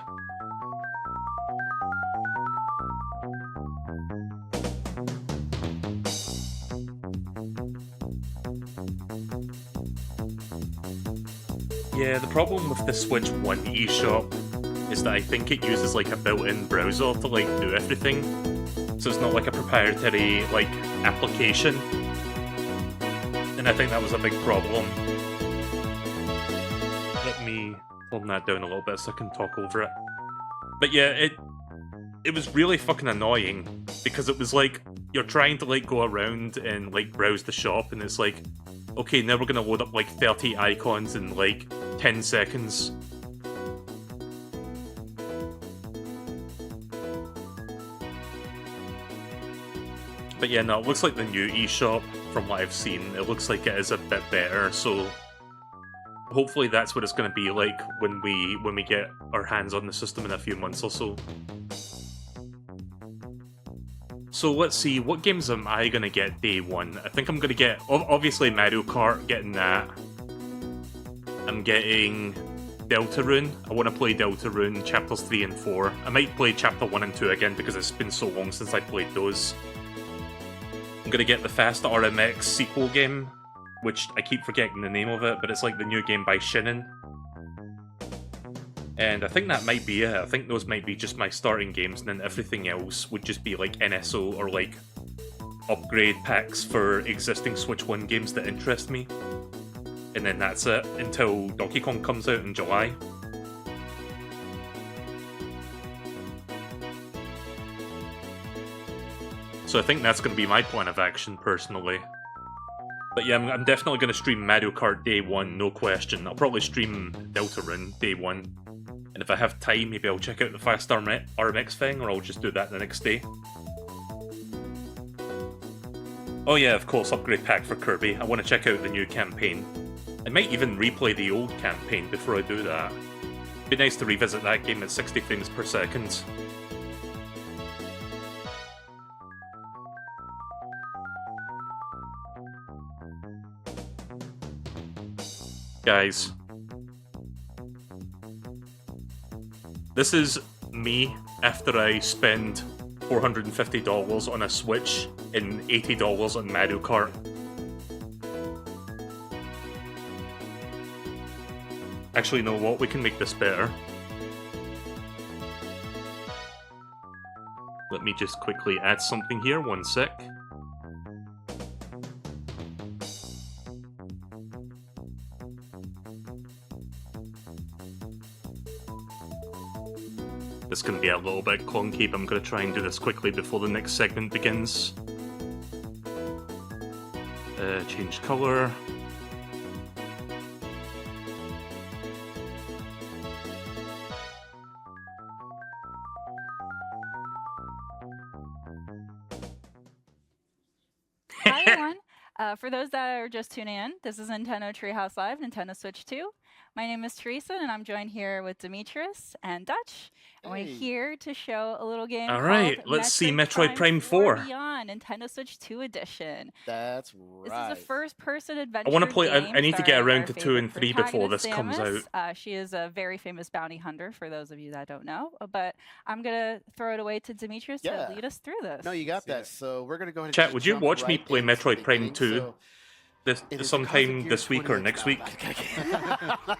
A: Yeah, the problem with the Switch 1 eShop is that I think it uses like a built-in browser to like do everything. So it's not like a proprietary like application. And I think that was a big problem. Let me turn that down a little bit so I can talk over it. But yeah, it was really fucking annoying because it was like you're trying to like go around and like browse the shop, and it's like, okay, now we're gonna load up like 30 icons in like 10 seconds. But yeah, no, it looks like the new eShop, from what I've seen, it looks like it is a bit better, so hopefully that's what it's going to be like when we get our hands on the system in a few months or so. So let's see, what games am I going to get day one? I think I'm going to get, obviously Mario Kart, getting that. I'm getting Deltarune. I want to play Deltarune Chapters 3 and 4. I might play Chapter 1 and 2 again because it's been so long since I played those. I'm going to get the Fast RMX sequel game, which I keep forgetting the name of it, but it's like the new game by Shinin. And I think that might be it. I think those might be just my starting games, and then everything else would just be like NSO or like upgrade packs for existing Switch 1 games that interest me. And then that's it until Donkey Kong comes out in July. So I think that's going to be my plan of action, personally. But yeah, I'm definitely going to stream Mario Kart day one, no question. I'll probably stream Deltarune day one. And if I have time, maybe I'll check out the Fast RMX thing, or I'll just do that the next day. Oh yeah, of course, upgrade pack for Kirby. I want to check out the new campaign. I might even replay the old campaign before I do that. It'd be nice to revisit that game at 60 frames per second. Guys, this is me after I spend $450 on a Switch and $80 on Mario Kart. Actually, you know what? We can make this better. Let me just quickly add something here, one sec. This can be a little bit clunky, but I'm going to try and do this quickly before the next segment begins. Change color.
F: Hi, everyone. For those that are just tuning in, this is Nintendo Treehouse Live, Nintendo Switch 2. My name is Teresa, and I'm joined here with Demetrius and Dutch. And we're
B: Hey.
F: here to show a little game
A: All
F: called
A: right, let's see Metroid Prime 4.
F: Beyond, Nintendo Switch 2 edition.
B: That's
F: This
B: right.
F: is a first-person adventure
A: I want to play.
F: game
A: I need to get
F: starring
A: around
F: our
A: to 2 and
F: favorite
A: 3 before this
F: protagonist,
A: comes out.
F: Samus. She is a very famous bounty hunter, for those of you that don't know. But I'm going to throw it away to Demetrius
B: Yeah.
F: to lead us through this.
B: No, you got that. So we're gonna go ahead and
A: Chat,
B: just
A: would you
B: jump
A: watch me
B: right
A: play
B: into the
A: Metroid Prime
B: beginning.
A: 2
B: So
A: this
B: it is
A: sometime
B: because
A: this
B: of
A: week or
B: Gear
A: next
B: 20
A: week?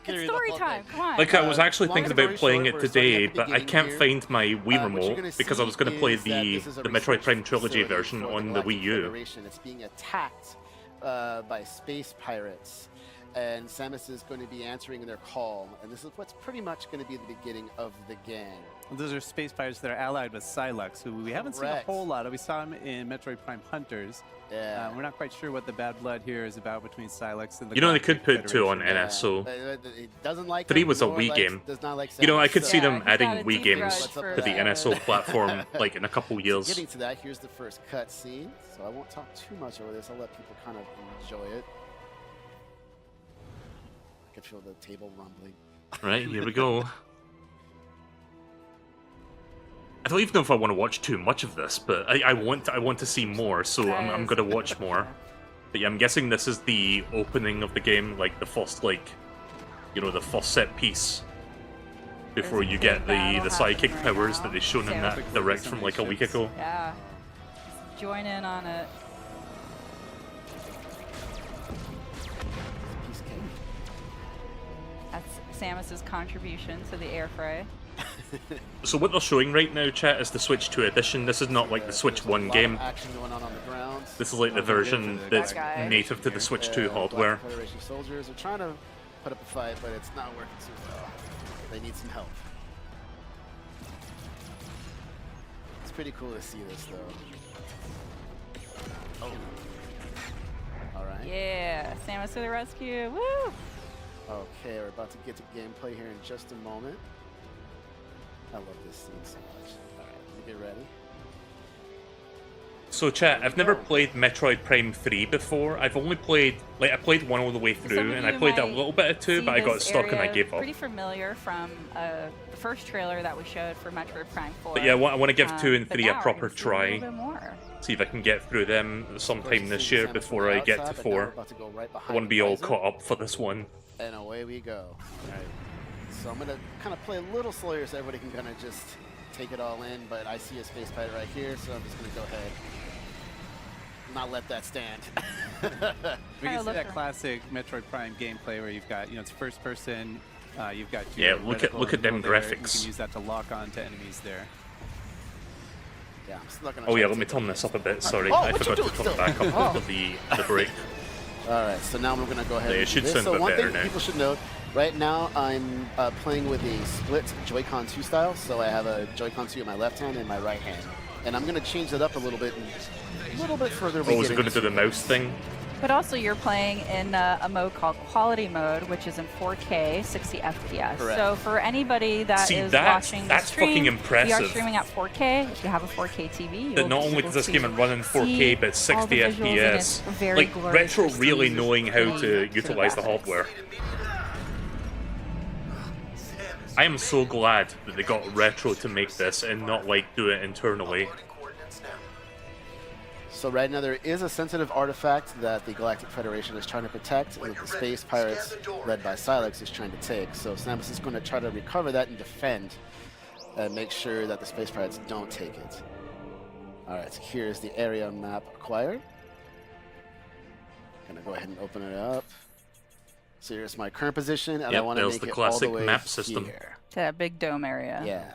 F: It's story time. Come on.
A: Like, I was actually
B: long
A: thinking
B: story
A: about playing
B: short,
A: it
B: we're starting
A: today,
B: at the
A: but I
B: beginning
A: can't
B: here.
A: find my Wii
B: What you're
A: remote
B: gonna
A: because I
B: see
A: was going to play
B: is that
A: the
B: this is a
A: the Metroid Prime
B: research
A: Trilogy
B: facility
A: version
B: for
A: on the
B: Galactic
A: Wii U.
B: Federation. It's being attacked by space pirates, and Samus is going to be answering their call. And this is what's pretty much going to be the beginning of the game.
G: Those are space pirates that are allied with Psylux, who we haven't seen a
B: Correct.
G: whole lot of. We saw him in Metroid Prime Hunters.
B: Yeah.
G: We're not quite sure what the bad blood here is about between Psylux and the
A: You know, they
G: Galactic
A: could put 2 on
G: Federation.
A: NS, so
B: It doesn't like
A: 3
B: them,
A: was a
B: nor
A: Wii
B: likes-
A: game.
B: Does not like
A: You know, I
B: Samus,
A: could see
B: so-
A: them
F: he's got
A: adding
F: a
A: Wii
F: deep
A: games
F: grudge
B: for
A: to the
B: that.
A: NSO platform like in a couple years.
B: Getting to that, here's the first cutscene. So I won't talk too much over this. I'll let people kind of enjoy it. I can feel the table rumbling.
A: Right, here we go. I don't even know if I want to watch too much of this, but I want to see more, so I'm
F: Guys.
A: gonna watch more. But yeah, I'm guessing this is the opening of the game, like the first, like, you know, the first set piece before
F: There's a
A: you
F: big
A: get the
F: battle
A: psychic
F: happening right
A: powers
F: now.
A: that they shown in
F: Samus
A: that
F: is
A: direct
G: focusing
A: from
G: on
A: like a
G: these
A: week
G: ships.
A: ago.
F: Yeah. Join in on it.
B: Piece of cake.
F: That's Samus's contribution to the air fray.
A: So what they're showing right now, chat, is the Switch 2 edition. This is not like the
B: There's
A: Switch
B: a
A: 1
B: lot
A: game.
B: of action going on the ground.
A: This is like the
G: Oh, very good
A: version
G: for the
A: that's
F: guy.
A: native to the Switch 2 hardware.
B: Galactic Federation soldiers are trying to put up a fight, but it's not working too well. They need some help. It's pretty cool to see this, though. Oh. All right.
F: Yeah, Samus to the rescue. Woo!
B: Okay, we're about to get to gameplay here in just a moment. I love this scene so much. All right, let me get ready.
A: So chat, I've never played Metroid Prime 3 before. I've only played, like, I played 1 all the way
F: Some
A: through,
F: of
A: and I
F: you
A: played a
F: might
A: little bit of 2,
F: see
A: but I got
F: this
A: stuck and I
F: area
A: gave up.
F: Pretty familiar from the first trailer that we showed for Metroid Prime 4.
A: But yeah, I want to give 2 and
F: but
A: 3
F: now
A: a
F: we're
A: proper
F: gonna see a little
A: try.
F: bit more.
A: See if I can get through them
B: Of course,
A: sometime
B: you
A: this
B: see
A: year
B: Samus
A: before
B: from
A: I
B: the
A: get to
B: outside, but now we're
A: 4.
B: about to go right
A: I
B: behind
A: want to be all
B: Bison,
A: caught up for this one.
B: and away we go. All right. So I'm gonna kind of play a little slower so everybody can kind of just take it all in. But I see a space pirate right here, so I'm just gonna go ahead. Not let that stand.
G: We
F: Kinda
G: can see
F: look
G: that
F: around.
G: classic Metroid Prime gameplay where you've got, it's first person. You've got
A: Yeah,
G: your
A: look at-
G: reticle
A: look
G: in
A: at
G: the
A: them
G: middle there.
A: graphics.
G: You can use that to lock on to enemies there.
B: Yeah, I'm still not gonna
A: Oh
B: try
A: yeah,
B: to
A: let me
B: take
A: turn
B: it.
A: this up a bit, sorry.
B: Oh,
A: I
B: what you
A: forgot to
B: doing
A: turn
B: still?
A: it back up
B: Oh.
A: over the break.
B: All right, so now we're gonna go ahead.
A: Yeah, it
B: and do
A: should
B: this.
A: sound
B: So
A: a bit
B: one
A: better
B: thing
A: now.
B: people should note: right now I'm playing with a split Joy-Con 2 style. So I have a Joy-Con 2 in my left hand and my right hand, and I'm gonna change it up a little bit and a little bit further. we
A: Oh, is
B: get
A: it going to
B: into
A: do the mouse thing?
F: But also, you're playing in a mode called Quality Mode, which is in 4K, 60 FPS.
B: Correct.
F: So for anybody that
A: See,
F: is
A: that's-
F: watching
A: that's
F: the stream,
A: fucking
F: we are
A: impressive.
F: streaming at 4K. If you have a 4K TV,
A: That
F: you'll
A: not
F: be
A: only
F: able
A: does this
F: to
A: game run in 4K,
F: see
A: but
F: all
A: 60
F: the visuals, and
A: FPS.
F: it's very
A: Like,
F: glorious
A: Retro
F: for
A: really
F: seeing
A: knowing how to
F: clean
A: utilize the
F: graphics.
A: hardware. I am so glad that they got Retro to make this and not, like, do it internally.
B: So right now there is a sensitive artifact that the Galactic Federation is trying to protect, and that the space pirates, led by Psylux, is trying to take. So Samus is going to try to recover that and defend, and make sure that the space pirates don't take it. All right, so here's the area map acquired. Gonna go ahead and open it up. So here's my current position, and I
A: Yep,
B: want to
A: there's
B: make
A: the
B: it all the
A: classic
B: way
A: map system.
B: here.
F: To that big dome area.
B: Yeah,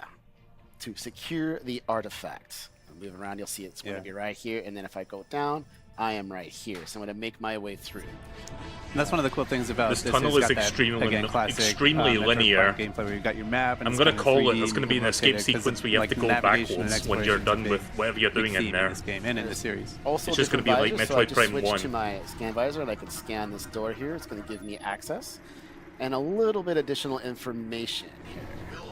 B: to secure the artifact. Move around, you'll see it's going
G: Yeah.
B: to be right here, and then if I go down, I am right here. So I'm going to make my way through.
G: And that's one of the cool things about
A: This
G: this.
A: tunnel
G: It's
A: is
G: got that,
A: extremely
G: again, classic,
A: extremely
G: Metroid
A: linear.
G: Prime gameplay where you've got your map. And
A: I'm
G: it's
A: going to
G: kind of
A: call
G: 3D,
A: it. It's going to be an
G: you can
A: escape
G: rotate it 'cause
A: sequence where you have
G: like
A: to go
G: navigation and
A: backwards when you're
G: exploration is a
A: done
G: big-
A: with whatever you're doing
G: big
A: in
G: theme
A: there.
G: this game and in the series.
B: Also,
A: It's just gonna
B: different
A: be like
B: visors, so I
A: Metroid
B: just
A: Prime
B: switched
A: 1.
B: to my scan visor, and I can scan this door here. It's going to give me access and a little bit additional information here.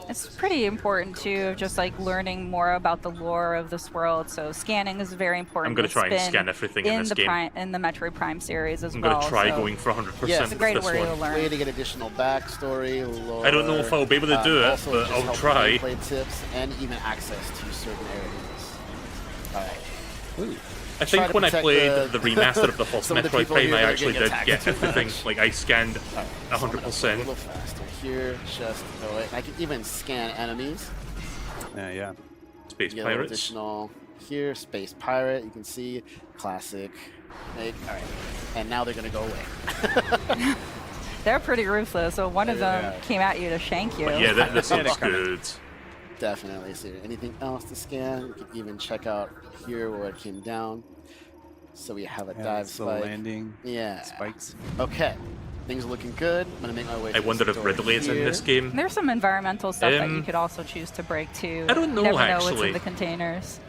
F: It's pretty important too, just like learning more about the lore of this world. So scanning is very important.
A: I'm going to
F: It's
A: try and
F: been
A: scan everything in this game.
F: in the Metroid Prime series as
A: I'm
F: well.
A: going to try
F: so
A: going for 100%
B: Yes,
A: with
B: it's a
F: great
A: this
F: way to
A: one.
F: learn.
B: Way to get additional backstory, lore.
A: I don't know if I'll be able to do it,
B: also
A: but
B: just
A: I'll
B: helpful
A: try.
B: gameplay tips and even access to certain areas. All right.
A: I
B: Try
A: think
B: to
A: when I
B: protect
A: played the remaster of the first
B: some of the
A: Metroid
B: people
A: Prime,
B: here
A: I
B: that are
A: actually
B: getting
A: did
B: attacked
A: get
B: too
A: everything.
B: much.
A: Like, I scanned
B: So I'm gonna go a
A: 100%.
B: little faster here, just go it. I can even scan enemies.
G: Yeah.
A: Space
B: Get a little
A: Pirates.
B: additional here, Space Pirate. You can see classic. Right, all right, and now they're gonna go away.
F: They're pretty ruthless. So one of them
B: Yeah.
F: came at you to shank you.
A: But yeah, this
G: Yeah,
A: looks
G: they kinda-
A: good.
B: Definitely. So anything else to scan? You can even check out here where it came down. So we have a
G: Yeah,
B: dive
G: it's the
B: spike.
G: landing
B: Yeah.
G: spikes.
B: Okay. Things are looking good. I'm gonna make my way.
A: I
B: to
A: wonder
B: this
A: if
B: door
A: Ridley is in
B: here.
A: this game.
F: There's some environmental stuff that you
A: Um,
F: could also choose to break too.
A: I don't know,
F: You never know what's
A: actually.
F: in the containers.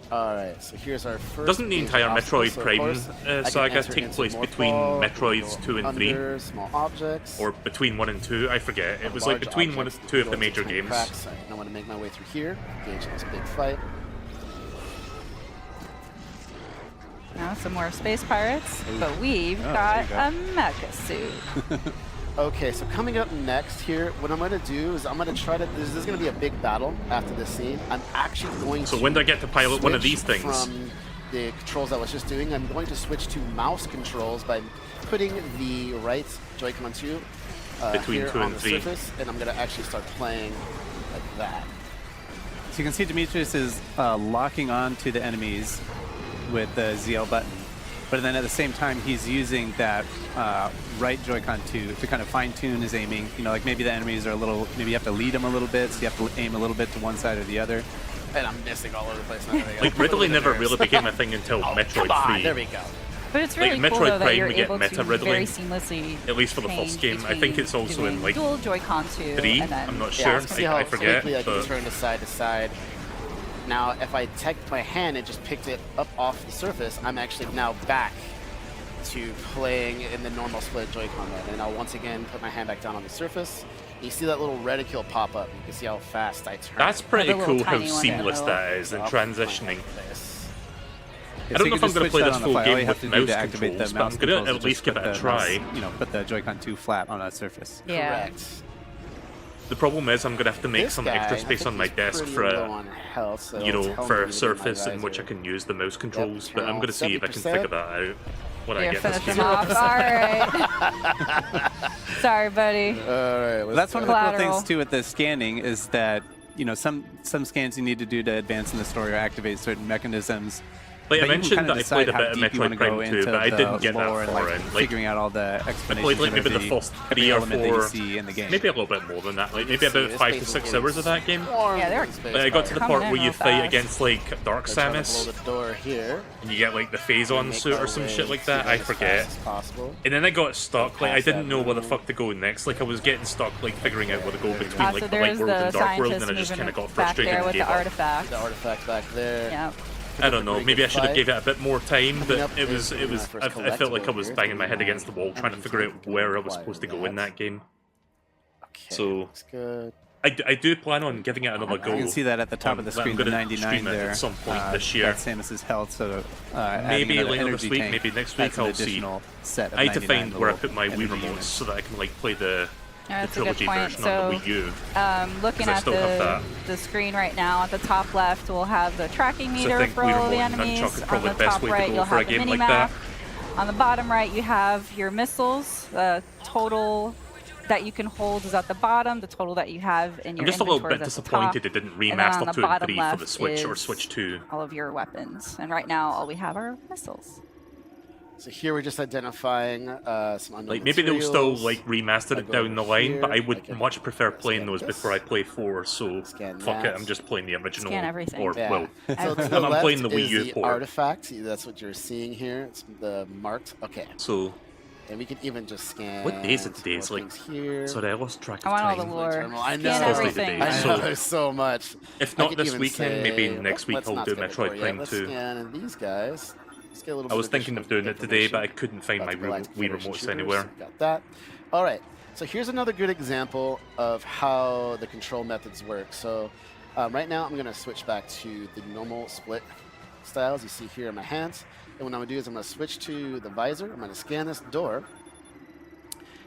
B: All right. So here's our first.
A: Doesn't the
B: major
A: entire
B: obstacle.
A: Metroid
B: So, of
A: Prime
B: course, I can
A: saga
B: enter
A: take
B: into
A: place
B: more
A: between
B: fall,
A: Metroids
B: go
A: 2 and 3?
B: under, small objects.
A: Or between 1 and 2? I forget. It was like
B: large
A: between 1
B: objects,
A: and 2 of
B: go
A: the
B: into
A: major
B: tiny
A: games.
B: cracks. All right, and I want to make my way through here, engage in this big fight.
F: Now some more space pirates, but we've
G: Oh,
F: got
G: there
F: a mecha suit.
B: Okay, so coming up next here, what I'm going to do is I'm going to try to. This is going to be a big battle after this scene. I'm actually going to.
A: So when do I get to pilot one of
B: switch
A: these things?
B: From the controls I was just doing, I'm going to switch to mouse controls by putting the right Joy-Con 2
A: Between
B: here
A: 2
B: on
A: and
B: the
A: 3.
B: surface, and I'm going to actually start playing like that.
G: So you can see Demetrius is locking on to the enemies with the ZL button, but then at the same time he's using that right Joy-Con to kind of fine-tune his aiming. You know, like maybe the enemies are a little, maybe you have to lead them a little bit, so you have to aim a little bit to one side or the other.
B: And I'm missing all over the place. Now.
A: Like, Ridley never really became a thing until
B: Oh,
A: Metroid
B: come on,
A: 3.
B: there we go.
F: But it's
A: Like,
F: really cool
A: Metroid
F: though that
A: Prime,
F: you're
A: we get
F: able
A: Meta
F: to
A: Ridley,
F: very seamlessly
A: at least for the
F: change
A: first game. I think it's also in,
F: between
A: like,
F: dual Joy-Con 2
A: 3?
F: and then
A: I'm not
B: Yeah,
A: sure.
B: let's see how
A: I forget.
B: quickly I can
A: But
B: turn to side. Now, if I take my hand and just picked it up off the surface, I'm actually now back to playing in the normal split Joy-Con mode. And I'll once again put my hand back down on the surface. You see that little reticule pop up. You can see how fast I turn.
A: that's pretty
F: The little
A: cool how
F: tiny one in the
A: seamless
F: middle.
A: that is in
B: I'll put my hand
A: transitioning.
B: like this.
A: I don't know if I'm going to play this full game with
G: to
A: mouse
G: activate
A: controls,
G: the
A: but
G: mouse
A: I'm going to
G: controls
A: at
G: is
A: least
G: just
A: give it
G: put
A: a
G: the
A: try.
G: mouse, you know, put the Joy-Con 2 flat on a surface.
F: Yeah.
B: Correct.
A: The problem is I'm going to have to make
B: This
A: some
B: guy,
A: extra
B: I
A: space
B: think
A: on my
B: he's
A: desk
B: pretty
A: for
B: low
A: a,
B: on health, so
A: you
B: it'll
A: know,
B: tell
A: for
B: me
A: a
B: to
A: surface
B: my
A: in which I
B: visor.
A: can use the mouse controls, but I'm
B: now
A: going to see if I can
B: 70%.
A: figure that out when I
F: You're
A: get this
F: finishing
A: game.
F: off. All right. Sorry, buddy.
B: All right, let's
G: That's one of the cool
F: Collateral.
G: things too with the scanning is that, you know, some scans you need to do to advance in the story or activate certain mechanisms.
A: Like, I
G: But you can
A: mentioned
G: kinda
A: that I played
G: decide
A: a
G: how
A: bit of
G: deep you wanna
A: Metroid
G: go
A: Prime 2,
G: into
A: but I
G: the
A: didn't get
G: lore
A: that
G: and,
A: far
G: like,
A: in. Like,
G: figuring out all the
A: I
G: explanations
A: played like maybe
G: of
A: the
G: every,
A: first
G: every
A: 3 or
G: element that you
A: 4,
G: see in the game.
A: maybe a little bit more than that, like maybe
B: see
A: about
B: this
A: 5
B: space
A: to
B: is
A: 6
B: getting
A: hours of that game.
B: swarmed
F: Yeah, they're-
B: with space
A: I got to the
F: Coming
A: part
F: in
A: where you
F: real
A: fight
F: fast.
A: against like Dark
B: I'm trying to
A: Samus,
B: blow the door here.
A: and you get like the Phazon
B: Make
A: suit
B: my
A: or some
B: way
A: shit like
B: through
A: that. I
B: as fast
A: forget.
B: as possible.
A: And then I got stuck. Like I
B: Past that
A: didn't know where the
B: room.
A: fuck to go next. Like I was getting stuck, like figuring out where to go between
F: So
A: like the light
F: there's
A: world
F: the
A: and dark world,
F: scientist
A: and I just
F: moving
A: kind of got
F: back
A: frustrated
F: there
A: and
F: with
A: gave
F: the
A: up.
F: artifact.
B: The artifact back there.
F: Yeah.
A: I don't know. Maybe I should have gave it a bit more time,
B: Coming
A: but
B: up
A: it
B: is
A: was.
B: my first
A: I felt like I
B: collectible
A: was
B: here.
A: banging my head against the wall trying to figure out where I was supposed to go in that game.
B: Okay,
A: So-
B: looks good.
A: I do plan on giving it another go.
G: You can see that at the top of the
A: I'm
G: screen, the
A: gonna
G: 99
A: stream it
G: there.
A: at some point this year.
G: That's Samus's health, so adding
A: Maybe
G: another
A: later this
G: energy
A: week,
G: tank,
A: maybe next
G: that's
A: week,
G: an
A: I'll see.
G: additional set of
A: I need to
G: 99
A: find where I
G: little
A: put my Wii
G: energy
A: remotes
G: units.
A: so that I can like play the
F: That's a good
A: trilogy
F: point.
A: version on the Wii
F: So,
A: U.
F: looking
A: 'Cause I
F: at
A: still have that.
F: the screen right now, at the top left, we'll have the tracking
A: So I
F: meter
A: think
F: for
A: Wii
F: all the
A: Remote and
F: enemies.
A: Nunchuck is
F: On
A: probably
F: the
A: the best
F: top
A: way to
F: right,
A: go
F: you'll
A: for a
F: have the
A: game
F: mini
A: like
F: map.
A: that.
F: On the bottom right, you have your missiles. The total that you can hold is at the bottom. The total that you have in your
A: I'm just a little
F: inventory
A: bit
F: is at the top.
A: disappointed it didn't
F: And then
A: remaster
F: on the
A: 2 and
F: bottom
A: 3 for the
F: left
A: Switch or
F: is
A: Switch 2.
F: all of your weapons. And right now, all we have are missiles.
B: So here we're just identifying some unknown
A: Like maybe they'll still
B: materials.
A: like remaster
B: I
A: it
B: go
A: down the
B: over
A: line,
B: here,
A: but I
B: I
A: would
B: can
A: much prefer playing
B: scan
A: those
B: this.
A: before I play 4. So
B: Scan
A: fuck it,
B: that.
A: I'm just playing the original.
F: Scan everything.
A: Or
B: Yeah.
A: well,
B: So to the
A: I'm
B: left
A: playing the Wii
B: is
A: U
B: the
A: port.
B: artifact. That's what you're seeing here. It's the marked. Okay.
A: So
B: And we can even just scan.
A: what day is it
B: some
A: today?
B: more
A: It's like
B: things here.
A: sorry, I lost track
F: I
A: of
F: want all
A: time.
F: the lore.
B: Terminal. I
F: Scan
B: know.
A: Supposed to be
F: everything.
A: today,
B: I
A: so-
B: know there's so much.
A: If
B: I
A: not
B: could
A: this
B: even
A: weekend, maybe
B: say-
A: next week
B: let's
A: I'll
B: not
A: do
B: skip it
A: Metroid
B: for you.
A: Prime
B: Let's
A: 2.
B: scan these guys. Let's get a little
A: I
B: bit
A: was thinking of doing it today, but I
B: information
A: couldn't find
B: about
A: my
B: the Galactic
A: Wii
B: Federation
A: remotes
B: shooters.
A: anywhere.
B: Got that. All right. So here's another good example of how the control methods work. So right now I'm going to switch back to the normal split styles you see here in my hands. And what I'm going to do is I'm going to switch to the visor. I'm going to scan this door.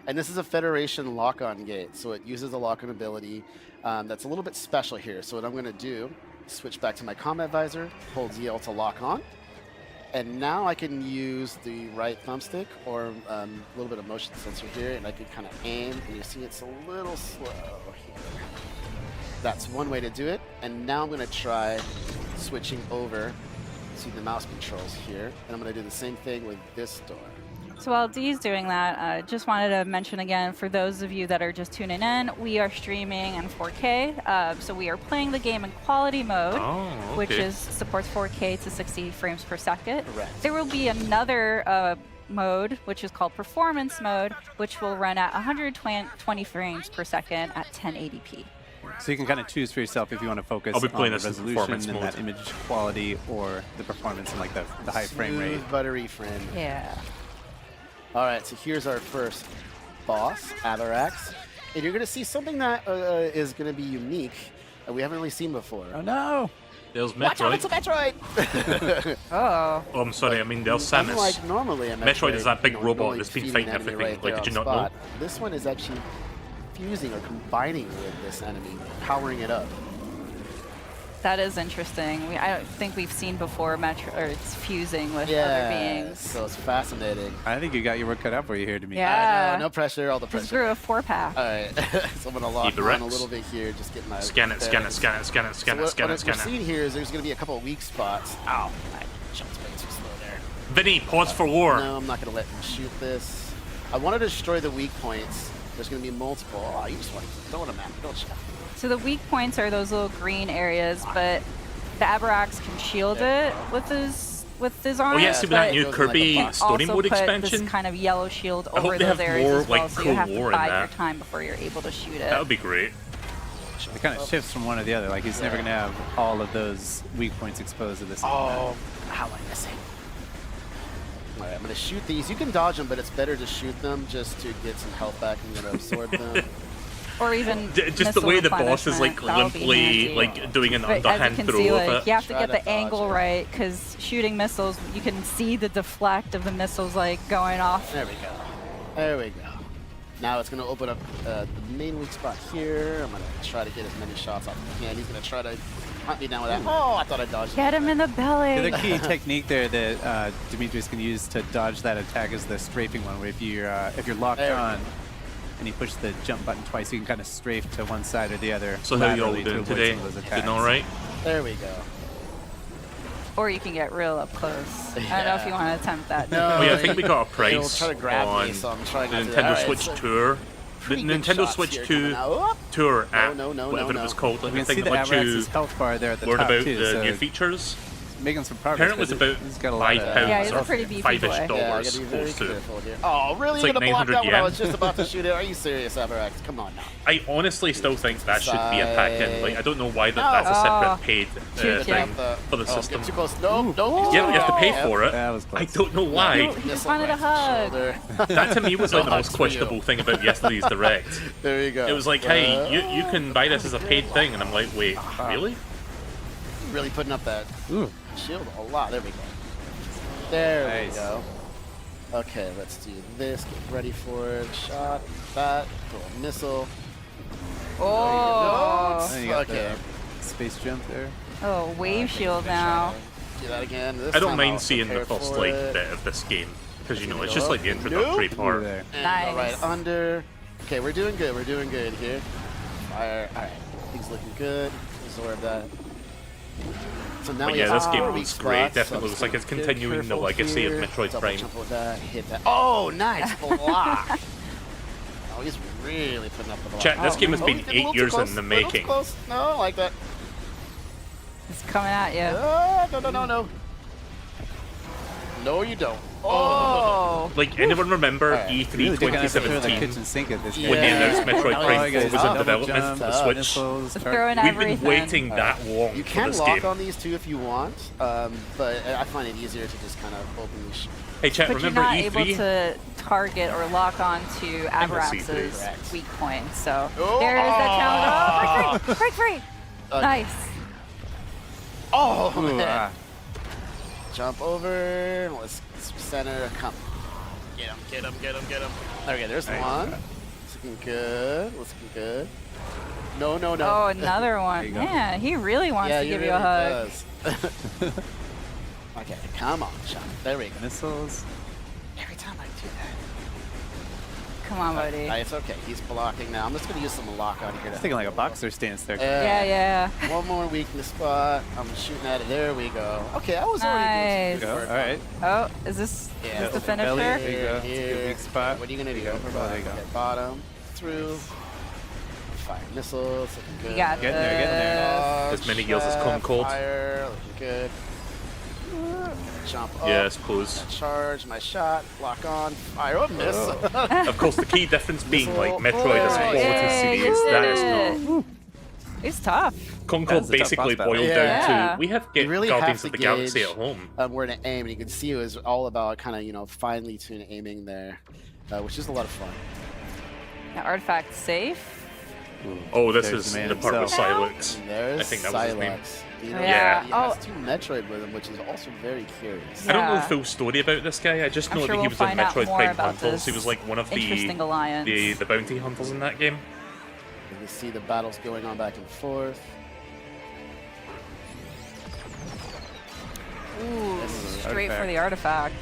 B: And this is a Federation lock-on gate. So it uses a lock-on ability that's a little bit special here. So what I'm going to do is switch back to my combat visor, hold ZL to lock on. And now I can use the right thumbstick or a little bit of motion sensor here, and I can kind of aim, and you see it's a little slow here. That's one way to do it. And now I'm going to try switching over to the mouse controls here, and I'm going to do the same thing with this door.
F: So while Dee's doing that, I just wanted to mention again, for those of you that are just tuning in, we are streaming in 4K. So we are playing the game in quality mode,
A: Oh,
F: which
A: okay.
F: is supports 4K to 60 frames per second.
B: Correct.
F: There will be another mode, which is called performance mode, which will run at 120 frames per second at 1080p.
G: So you can kind of choose for yourself if you want to focus
A: I'll be
G: on
A: playing
G: the
A: this in
G: resolution
A: performance
G: and
A: mode.
G: that image quality or the performance and like the high frame rate.
B: Smooth, buttery friend.
F: Yeah.
B: All right, so here's our first boss, Avarax. And you're going to see something that is going to be unique that we haven't really seen before.
G: Oh no!
A: There's
B: Watch out,
A: Metroid.
B: it's a Metroid!
F: Oh.
A: Oh, I'm sorry, I mean there's Samus.
B: Unlike normally a
A: Metroid is that big
B: you know,
A: robot
B: normally
A: that's been
B: defeating
A: fighting
B: an enemy
A: everything.
B: right
A: Like,
B: there
A: did you
B: on
A: not know?
B: spot. This one is actually fusing or combining with this enemy, powering it up.
F: That is interesting. I don't think we've seen before Metro, or it's fusing with other beings.
B: So it's fascinating.
G: I think you got your work cut out for you here, Dimitri.
F: Yeah.
B: I know, no pressure, all the
F: Just
B: pressure.
F: grew a 4-pack.
B: All right, so I'm going to lock
A: Either
B: on
A: X.
B: a little bit here, just get my
A: Scan it, scan it, scan it, scan it, scan it, scan it,
B: What
A: scan
B: we're
A: it.
B: seeing here is there's going to be a couple of weak spots. Ow, I jumped way too slow there.
A: Vinny, pause for war.
B: No, I'm not going to let him shoot this. I want to destroy the weak points. There's going to be multiple. Oh, you just want to keep throwing them at me, don't you?
F: So the weak points are those little green areas, but the Avarax can shield it with his arm.
A: Oh yeah, see with that
F: but
A: new
B: it goes in like a
A: Kirby
B: box.
A: Story
F: also
A: mode
F: put
A: expansion?
F: this kind of yellow shield
A: I hope
F: over
A: they
F: those
A: have
F: areas
A: more,
F: as well,
A: like,
F: so you have to
A: co-war in
F: bide your
A: that.
F: time before you're able to shoot it.
A: That would be great.
G: It kind of shifts from one to the other. Like he's never going to have all of those weak points exposed at the same time.
B: Oh, how am I missing? All right, I'm going to shoot these. You can dodge them, but it's better to shoot them just to get some health back. I'm going to absorb them.
F: Or even
A: Just the
F: missile
A: way the boss is like
F: replenishment, that'll be
A: limply
F: handy.
A: like doing an
F: But as
A: underhand
F: you can
A: throw
F: see,
A: with
F: like,
A: it.
F: you have to
B: Try
F: get
B: to
F: the angle
B: dodge it.
F: right, because shooting missiles, you can see the deflect of the missiles like going off.
B: There we go. There we go. Now it's going to open up the main weak spot here. I'm going to try to get as many shots off as I can. He's going to try to hunt me down with that. Oh, I thought I dodged.
F: Get him in the belly.
G: The other key technique there that Demetrius can use to dodge that attack is the strafing one, where if you're locked
B: There we
G: on and you push the jump button twice, you can kind of strafe to one side or the other.
A: So how y'all
G: laterally to
A: doing
G: avoid
A: today?
G: some of those
A: Doing
G: attacks.
A: all right?
B: There we go.
F: Or you can get real up close. I don't know if you want to attempt that.
B: No.
A: Oh yeah, I think we got a
B: He'll
A: price
B: try to grab
A: on
B: me, so I'm trying
A: the
B: not to do that.
A: Nintendo
B: All right,
A: Switch
B: so
A: Tour. The
B: pretty good
A: Nintendo
B: shots
A: Switch
B: here
A: 2
B: coming out. Whoop.
A: Tour app,
B: no,
A: whatever
B: no.
A: it was called. Like
G: You
A: the
G: can see
A: thing
G: the
A: that lets you
G: Avarax's health bar there at the
A: learn
G: top
A: about
G: too.
A: the
G: so
A: new features.
G: making some progress.
A: Apparently it's
G: but
A: about
G: he's got a lot of
A: £5
F: Yeah, he's a
A: or
F: pretty beefy
A: $5-ish
F: boy.
B: Yeah, I
A: dollars
B: gotta be very
A: supposed to.
B: careful here. Oh, really?
A: It's
B: You're
A: like
B: gonna block
A: 900
B: that when I
A: yen.
B: was just about to shoot it? Are you serious, Avarax? Come on now.
A: I honestly still think that should be a pack-in. Like I don't know why that's a
F: Oh.
A: separate paid
F: Cute,
A: thing
F: yeah.
A: for the
B: Oh,
A: system.
B: get too close. No, don't.
A: Yeah, you have to pay
B: Oh,
A: for it.
G: That was
A: I
G: close.
A: don't know why.
F: He just wanted a hug.
A: That to me was like the
B: No
A: most
B: hugs for
A: questionable
B: you.
A: thing about yesterday's Direct.
B: There you go.
A: It was like, hey, you can buy this as a paid thing, and I'm like, wait, really?
B: Really putting up that
G: Ooh.
B: shield a lot. There we go. There
G: Nice.
B: we go. Okay, let's do this. Get ready for it. Shot, that, throw a missile.
F: Oh.
G: And you got
B: Okay.
G: the space jump there.
F: Oh, wave shield now.
B: Do that again. This
A: I don't
B: time
A: mind
B: I'll
A: seeing the
B: prepare
A: first
B: for
A: like
B: it.
A: bit of this game because you know
B: Gonna
A: it's
B: go
A: just
B: up.
A: like the introductory
B: Nope.
A: part.
G: There.
B: And go right
F: Nice.
B: under. Okay, we're doing good. We're doing good here. Fire. All right. Things looking good. Absorb that. So now
A: But
B: we
A: yeah,
B: have
A: this game
B: four weak
A: looks great.
B: spots, so
A: Definitely
B: I'm
A: looks
B: just
A: like it's
B: gonna be
A: continuing the
B: careful
A: legacy of
B: here.
A: Metroid
B: Double
A: Prime.
B: jump with that, hit that. Oh, nice block. Oh, he's really putting up the block.
A: Chat, this game has
B: Oh,
A: been
B: he's getting a
A: 8
B: little too
A: years
B: close,
A: in the
B: little too
A: making.
B: close. No, I like that.
F: It's coming at you.
B: No. No, you don't.
F: Oh.
A: Like, anyone remember
B: Alright.
A: E3
G: Really taking out the
A: 2017
G: kitchen sink at this
B: Yeah.
A: when they announced
B: Yeah.
A: Metroid
B: Oh,
A: Prime
B: you
A: 4
B: guys
A: was in
B: double
A: development
B: jump,
A: for the Switch?
G: Missiles,
F: Throwing
A: We've been
F: everything.
A: waiting that long
B: You
A: for
B: can
A: this
B: lock
A: game.
B: on these too if you want, but I find it easier to just kind of openly.
A: Hey chat,
F: But
A: remember
F: you're not able
A: E3?
F: to target or lock on to
A: see
F: Abrax's
B: this.
F: weak point. So
B: Oh.
F: there is that challenge. Oh, break free! Nice.
B: Oh
G: Ooh,
B: man! Jump over. Let's center. Come. Get him. Okay, there's
G: Right.
B: one. It's looking good. Looking good. No.
F: Oh, another one.
G: you go.
F: Man, he really wants
B: Yeah,
F: to
B: he
F: give
B: really
F: you a hug.
B: does. Okay, come on, Sean. There we go.
G: Missiles.
B: Every time I do that.
F: Come on, buddy.
B: It's okay. He's blocking now. I'm just gonna use some lock on here.
G: It's taking like a boxer stance there.
F: Yeah.
B: One more weakness spot. I'm shooting at it. There we go. Okay, I was already doing
F: Nice.
B: some
G: Go.
B: good
G: All
B: work.
G: right.
F: Oh, is this
B: Yeah,
F: the
B: open
G: belly.
F: finisher?
G: There you go. It's a good
B: Here.
G: weak spot.
B: What are you gonna do?
G: There you go.
B: Okay, bottom, through, fire missiles, looking good.
F: You got
G: Getting there, getting there.
F: this.
A: As many yells as Come Cold.
B: Fire, looking good. Jump up.
A: Yeah, I suppose.
B: Charge my shot. Lock on. Fire. Oh, miss.
A: Of course, the key difference being like
B: Missile.
A: Metroid as a
B: Oh,
A: quality
F: yay,
A: series,
F: you
A: that
F: did
A: is
F: it.
A: not.
F: It's tough.
A: Concord
G: That's a tough
A: basically
G: boss battle.
A: boiled
B: Yeah.
A: down to we have
B: You really
A: Guardians
B: have
A: of the
B: to
A: Galaxy
B: gauge,
A: at home.
B: Where to aim, and you can see it was all about kind of, finely tuned aiming there, which is a lot of fun.
F: Now, artifact safe.
A: Oh, this
G: There's
A: is
G: the man
A: the part with
G: himself.
A: Silex.
B: And there's
A: I think that was his name.
B: Silex. You know,
F: Yeah.
B: He has
F: Oh.
B: 2 Metroid with him, which is also very curious.
A: I don't know the
F: Yeah.
A: full story about this guy. I just
F: I'm
A: know
F: sure
A: that he
F: we'll
A: was in
F: find out
A: Metroid
F: more
A: Prime
F: about
A: Hunters. He
F: this
A: was like one of
F: Interesting alliance.
A: the bounty hunters in that game.
B: You can see the battles going on back and forth.
F: Ooh,
B: This is
F: straight for
G: artifact.
F: the artifact.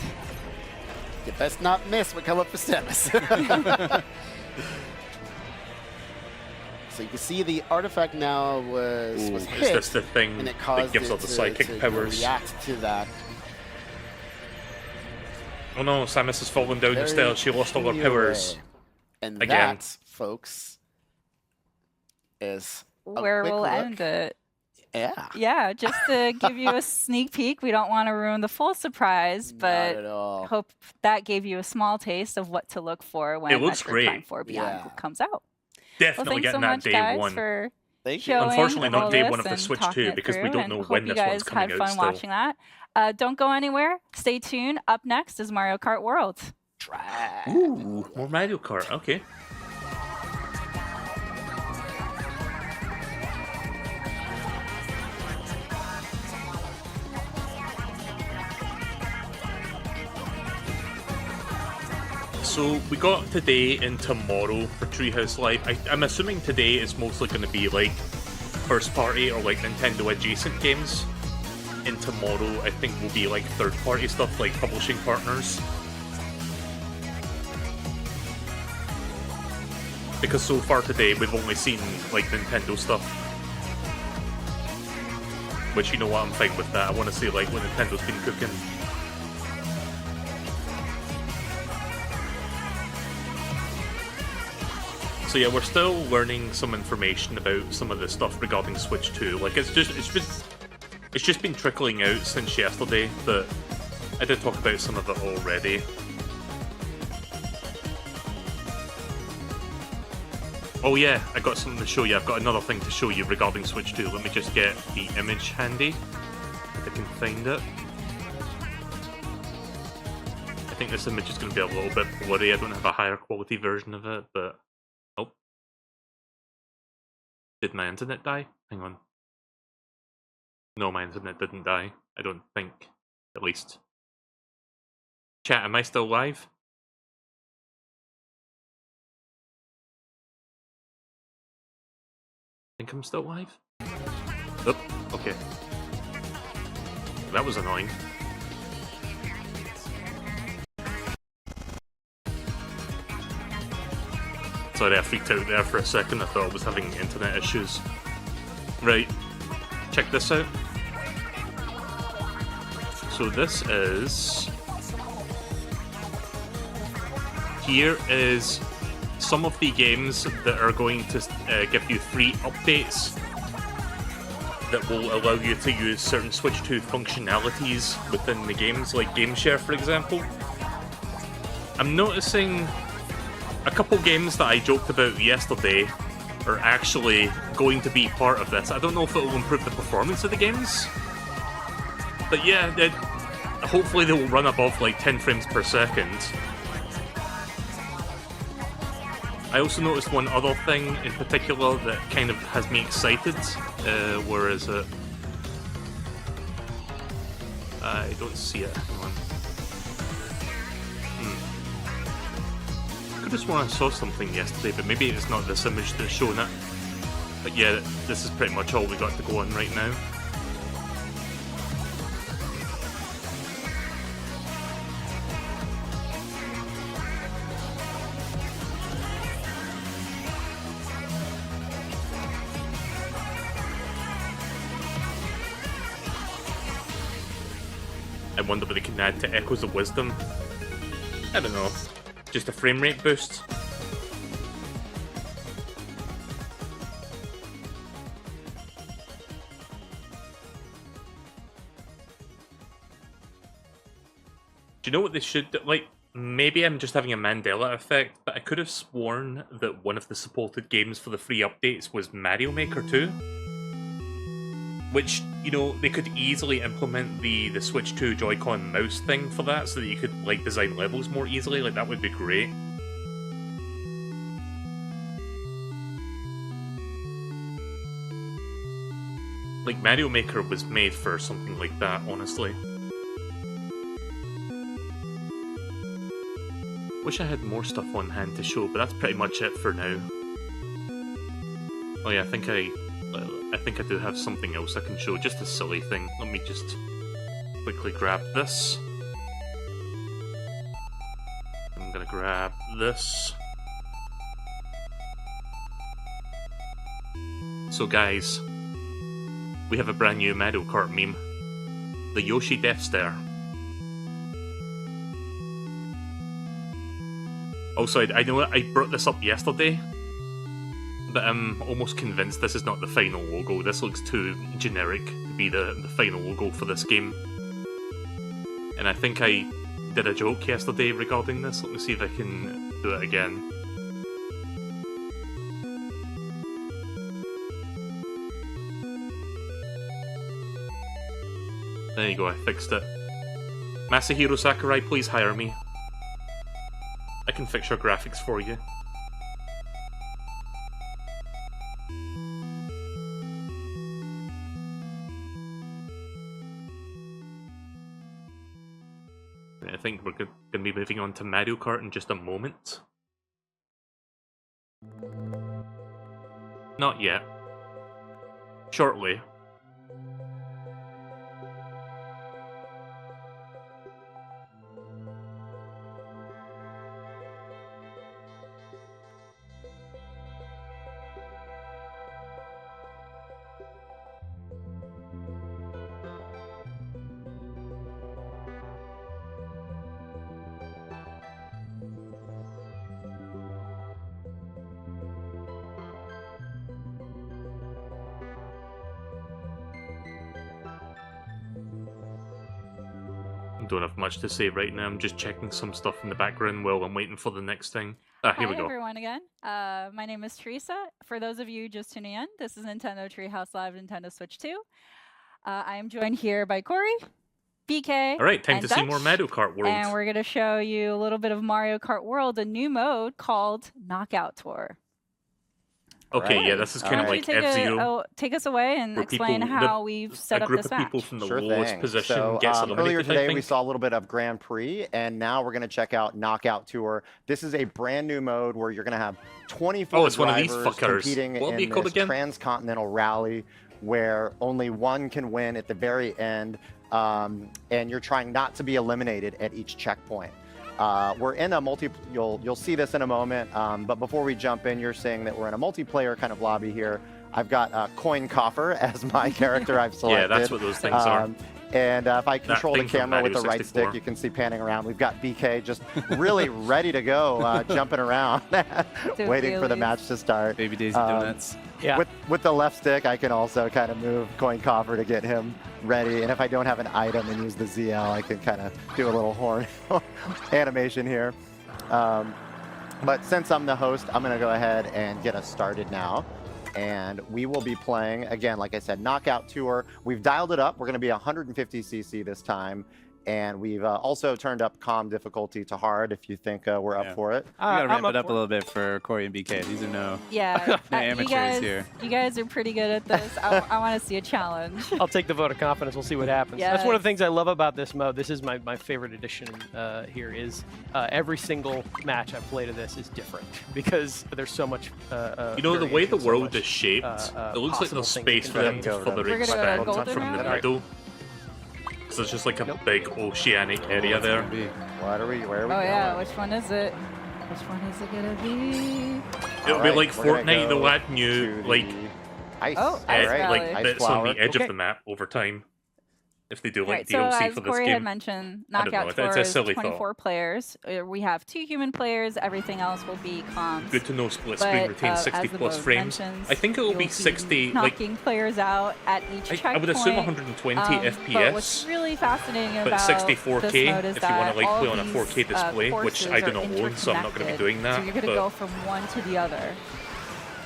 B: You best not miss. We come up for Samus. So you can see the artifact now was
A: Ooh, is
B: hit,
A: this the thing
B: and it
A: that
B: caused
A: gives
B: it
A: all the
B: to
A: psychic powers?
B: react to that.
A: Oh no, Samus has fallen down
B: very
A: instead. She lost all her
B: peculiar
A: powers.
B: way. And
A: Again.
B: that, folks, is a
F: Where
B: quick
F: we'll
B: look.
F: end it.
B: Yeah.
F: Yeah, just to give you a sneak peek. We don't want to ruin the full surprise,
B: Not
F: but
B: at all.
F: hope that gave you a small taste of what to look for when
A: It looks
F: Metroid
A: great.
F: Prime 4 Beyond
B: Yeah.
F: comes out. Well,
A: Definitely
F: thanks so
A: getting that
F: much,
A: day
F: guys,
A: one.
F: for
B: Thank you.
F: showing
A: Unfortunately, not
F: all
A: day
F: this
A: one of the
F: and
A: Switch
F: talking
A: 2
F: it
A: because we
F: through,
A: don't
F: and
A: know
F: hope
A: when
F: you
A: this
F: guys
A: one's coming
F: had
A: out
F: fun
A: still.
F: watching that. Don't go anywhere. Stay tuned. Up next is Mario Kart World.
A: Ooh, more Mario Kart. Okay. So we got today and tomorrow for Treehouse Live. I'm assuming today is mostly going to be like first party or like Nintendo adjacent games. And tomorrow I think will be like third party stuff like publishing partners. Because so far today we've only seen like Nintendo stuff. Which, you know what, I'm fine with that. I want to see like what Nintendo's been cooking. So yeah, we're still learning some information about some of the stuff regarding Switch 2. Like it's just been trickling out since yesterday, but I did talk about some of it already. Oh yeah, I got something to show you. I've got another thing to show you regarding Switch 2. Let me just get the image handy, if I can find it. I think this image is going to be a little bit blurry. I don't have a higher quality version of it, but... Oh. Did my internet die? Hang on. No, my internet didn't die. I don't think. At least. Chat, am I still live? I think I'm still live? Oh, okay. That was annoying. Sorry, I freaked out there for a second. I thought I was having internet issues. Right. Check this out. So this is... Here is some of the games that are going to give you free updates that will allow you to use certain Switch 2 functionalities within the games, like Game Share, for example. I'm noticing a couple games that I joked about yesterday are actually going to be part of this. I don't know if it will improve the performance of the games, but yeah, hopefully they will run above like 10 frames per second. I also noticed one other thing in particular that kind of has me excited. Where is it? I don't see it. Hang on. I could have sworn I saw something yesterday, but maybe it's not this image that's showing it. But yeah, this is pretty much all we got to go on right now. I wonder what they can add to Echoes of Wisdom. I don't know. Just a frame rate boost. Do you know what they should do? Like, maybe I'm just having a Mandela effect, but I could have sworn that one of the supported games for the free updates was Mario Maker 2. Which, you know, they could easily implement the Switch 2 Joy-Con mouse thing for that, so that you could, like, design levels more easily. Like, that would be great. Like, Mario Maker was made for something like that, honestly. Wish I had more stuff on hand to show, but that's pretty much it for now. Oh yeah, I think I do have something else I can show, just a silly thing. Let me just quickly grab this. I'm gonna grab this. So guys, we have a brand new Mario Kart meme. The Yoshi Death Stare. Also, I know I brought this up yesterday, but I'm almost convinced this is not the final logo. This looks too generic to be the final logo for this game. And I think I did a joke yesterday regarding this. Let me see if I can do it again. There you go, I fixed it. Masahiro Sakurai, please hire me. I can fix your graphics for you. I think we're going to be moving on to Mario Kart in just a moment. Not yet. Shortly. Don't have much to say right now. I'm just checking some stuff in the background while I'm waiting for the next thing. Here we go.
F: Hi everyone again. My name is Teresa. For those of you just tuning in, this is Nintendo Treehouse Live Nintendo Switch 2. I am joined here by Corey, BK,
A: All right, time
F: and
A: to see more
F: Dutch,
A: Mario Kart World.
F: and we're going to show you a little bit of Mario Kart World, a new mode called Knockout Tour.
A: Okay,
F: Right.
A: yeah, this is kind of
F: Why
A: like
F: don't you
A: F-Zero.
F: take us away and
A: where
F: explain
A: people-
F: how we've set
A: a
F: up
A: group
F: this
A: of people
F: match.
A: from the
H: Sure
A: lowest
H: thing.
A: position
H: So,
A: gets
H: earlier
A: eliminated, I
H: today, we
A: think.
H: saw a little bit of Grand Prix, and now we're going to check out Knockout Tour. This is a brand new mode where you're going to have 24
A: it's one of these
H: drivers
A: fuckers.
H: competing
A: What would be
H: in
A: called
H: this
A: again?
H: transcontinental rally where only one can win at the very end, and you're trying not to be eliminated at each checkpoint. We're in a you'll see this in a moment, but before we jump in, you're saying that we're in a multiplayer kind of lobby here. I've got Coin Coffer as my character I've selected.
A: Yeah, that's what those things are.
B: And
H: if I control the
A: thing from
H: camera with the
A: Mario
H: right
A: 64.
H: stick, you can see panning around. We've got BK just really ready to go, jumping around, waiting for the match to start.
G: Baby Daisy Donuts.
E: Yeah.
H: With the left stick, I can also kind of move coin coffer to get him ready. And if I don't have an item and use the ZL, I can kind of do a little horn animation here. But since I'm the host, I'm going to go ahead and get us started now. And we will be playing, again, like I said, Knockout Tour. We've dialed it up. We're going to be 150cc this time. And we've also turned up calm difficulty to hard if you think we're up for it.
G: We gotta
E: I'm
G: ramp
E: up
G: it up a
E: for it.
G: little bit for Corey and BK. These are no
F: Yeah,
G: amateurs here.
F: You guys are pretty good at this. I want to see a challenge.
E: I'll take the vote of confidence. We'll see what happens. That's one of the things I love about this mode. This is my favorite addition here is every single match I've played of this is different because there's so much
A: You know, the way the
E: variation, so
A: world
E: much,
A: is shaped, it looks like
E: possible
A: there's
E: things
A: space
E: you
A: for
E: can
A: them
E: do.
A: to further
F: We're gonna go
A: expand
F: golden
A: from the
F: now?
A: middle. So there's just like a big oceanic area there.
H: Where are we
F: Oh
H: going?
F: yeah, which one is it? Which one is it gonna be?
A: It'll be
H: Alright,
A: like
H: we're gonna
A: Fortnite, they'll
H: go
A: add new,
H: to
A: like,
H: the ice.
F: Oh, Ice
H: Alright,
F: Valley.
A: like
H: Ice
A: bits on
H: flower.
A: the edge
E: Okay.
A: of the map over time. If they do like
F: Right, so
A: DLC
F: as
A: for this
F: Corey had
A: game.
F: mentioned,
A: I don't know,
F: Knockout
A: it's
F: Tour
A: a
F: is
A: silly
F: 24 players. We have 2 human players. Everything else will be comms.
A: Good to know split screen
F: But,
A: retains 60
F: as the
A: plus
F: mode
A: frames.
F: mentions,
A: I think it'll be
F: you'll
A: 60, like,
F: knocking players out at each checkpoint.
A: I would assume 120
F: But what's
A: FPS.
F: really fascinating
A: But
F: about
A: 64K
F: this mode is
A: if you want
F: that
A: to like
F: all
A: play on a
F: these,
A: 4K display, which
F: courses
A: I do
F: are
A: not own, so I'm not going to be
F: interconnected.
A: doing that.
F: So you're going to
A: but
F: go from one to the other.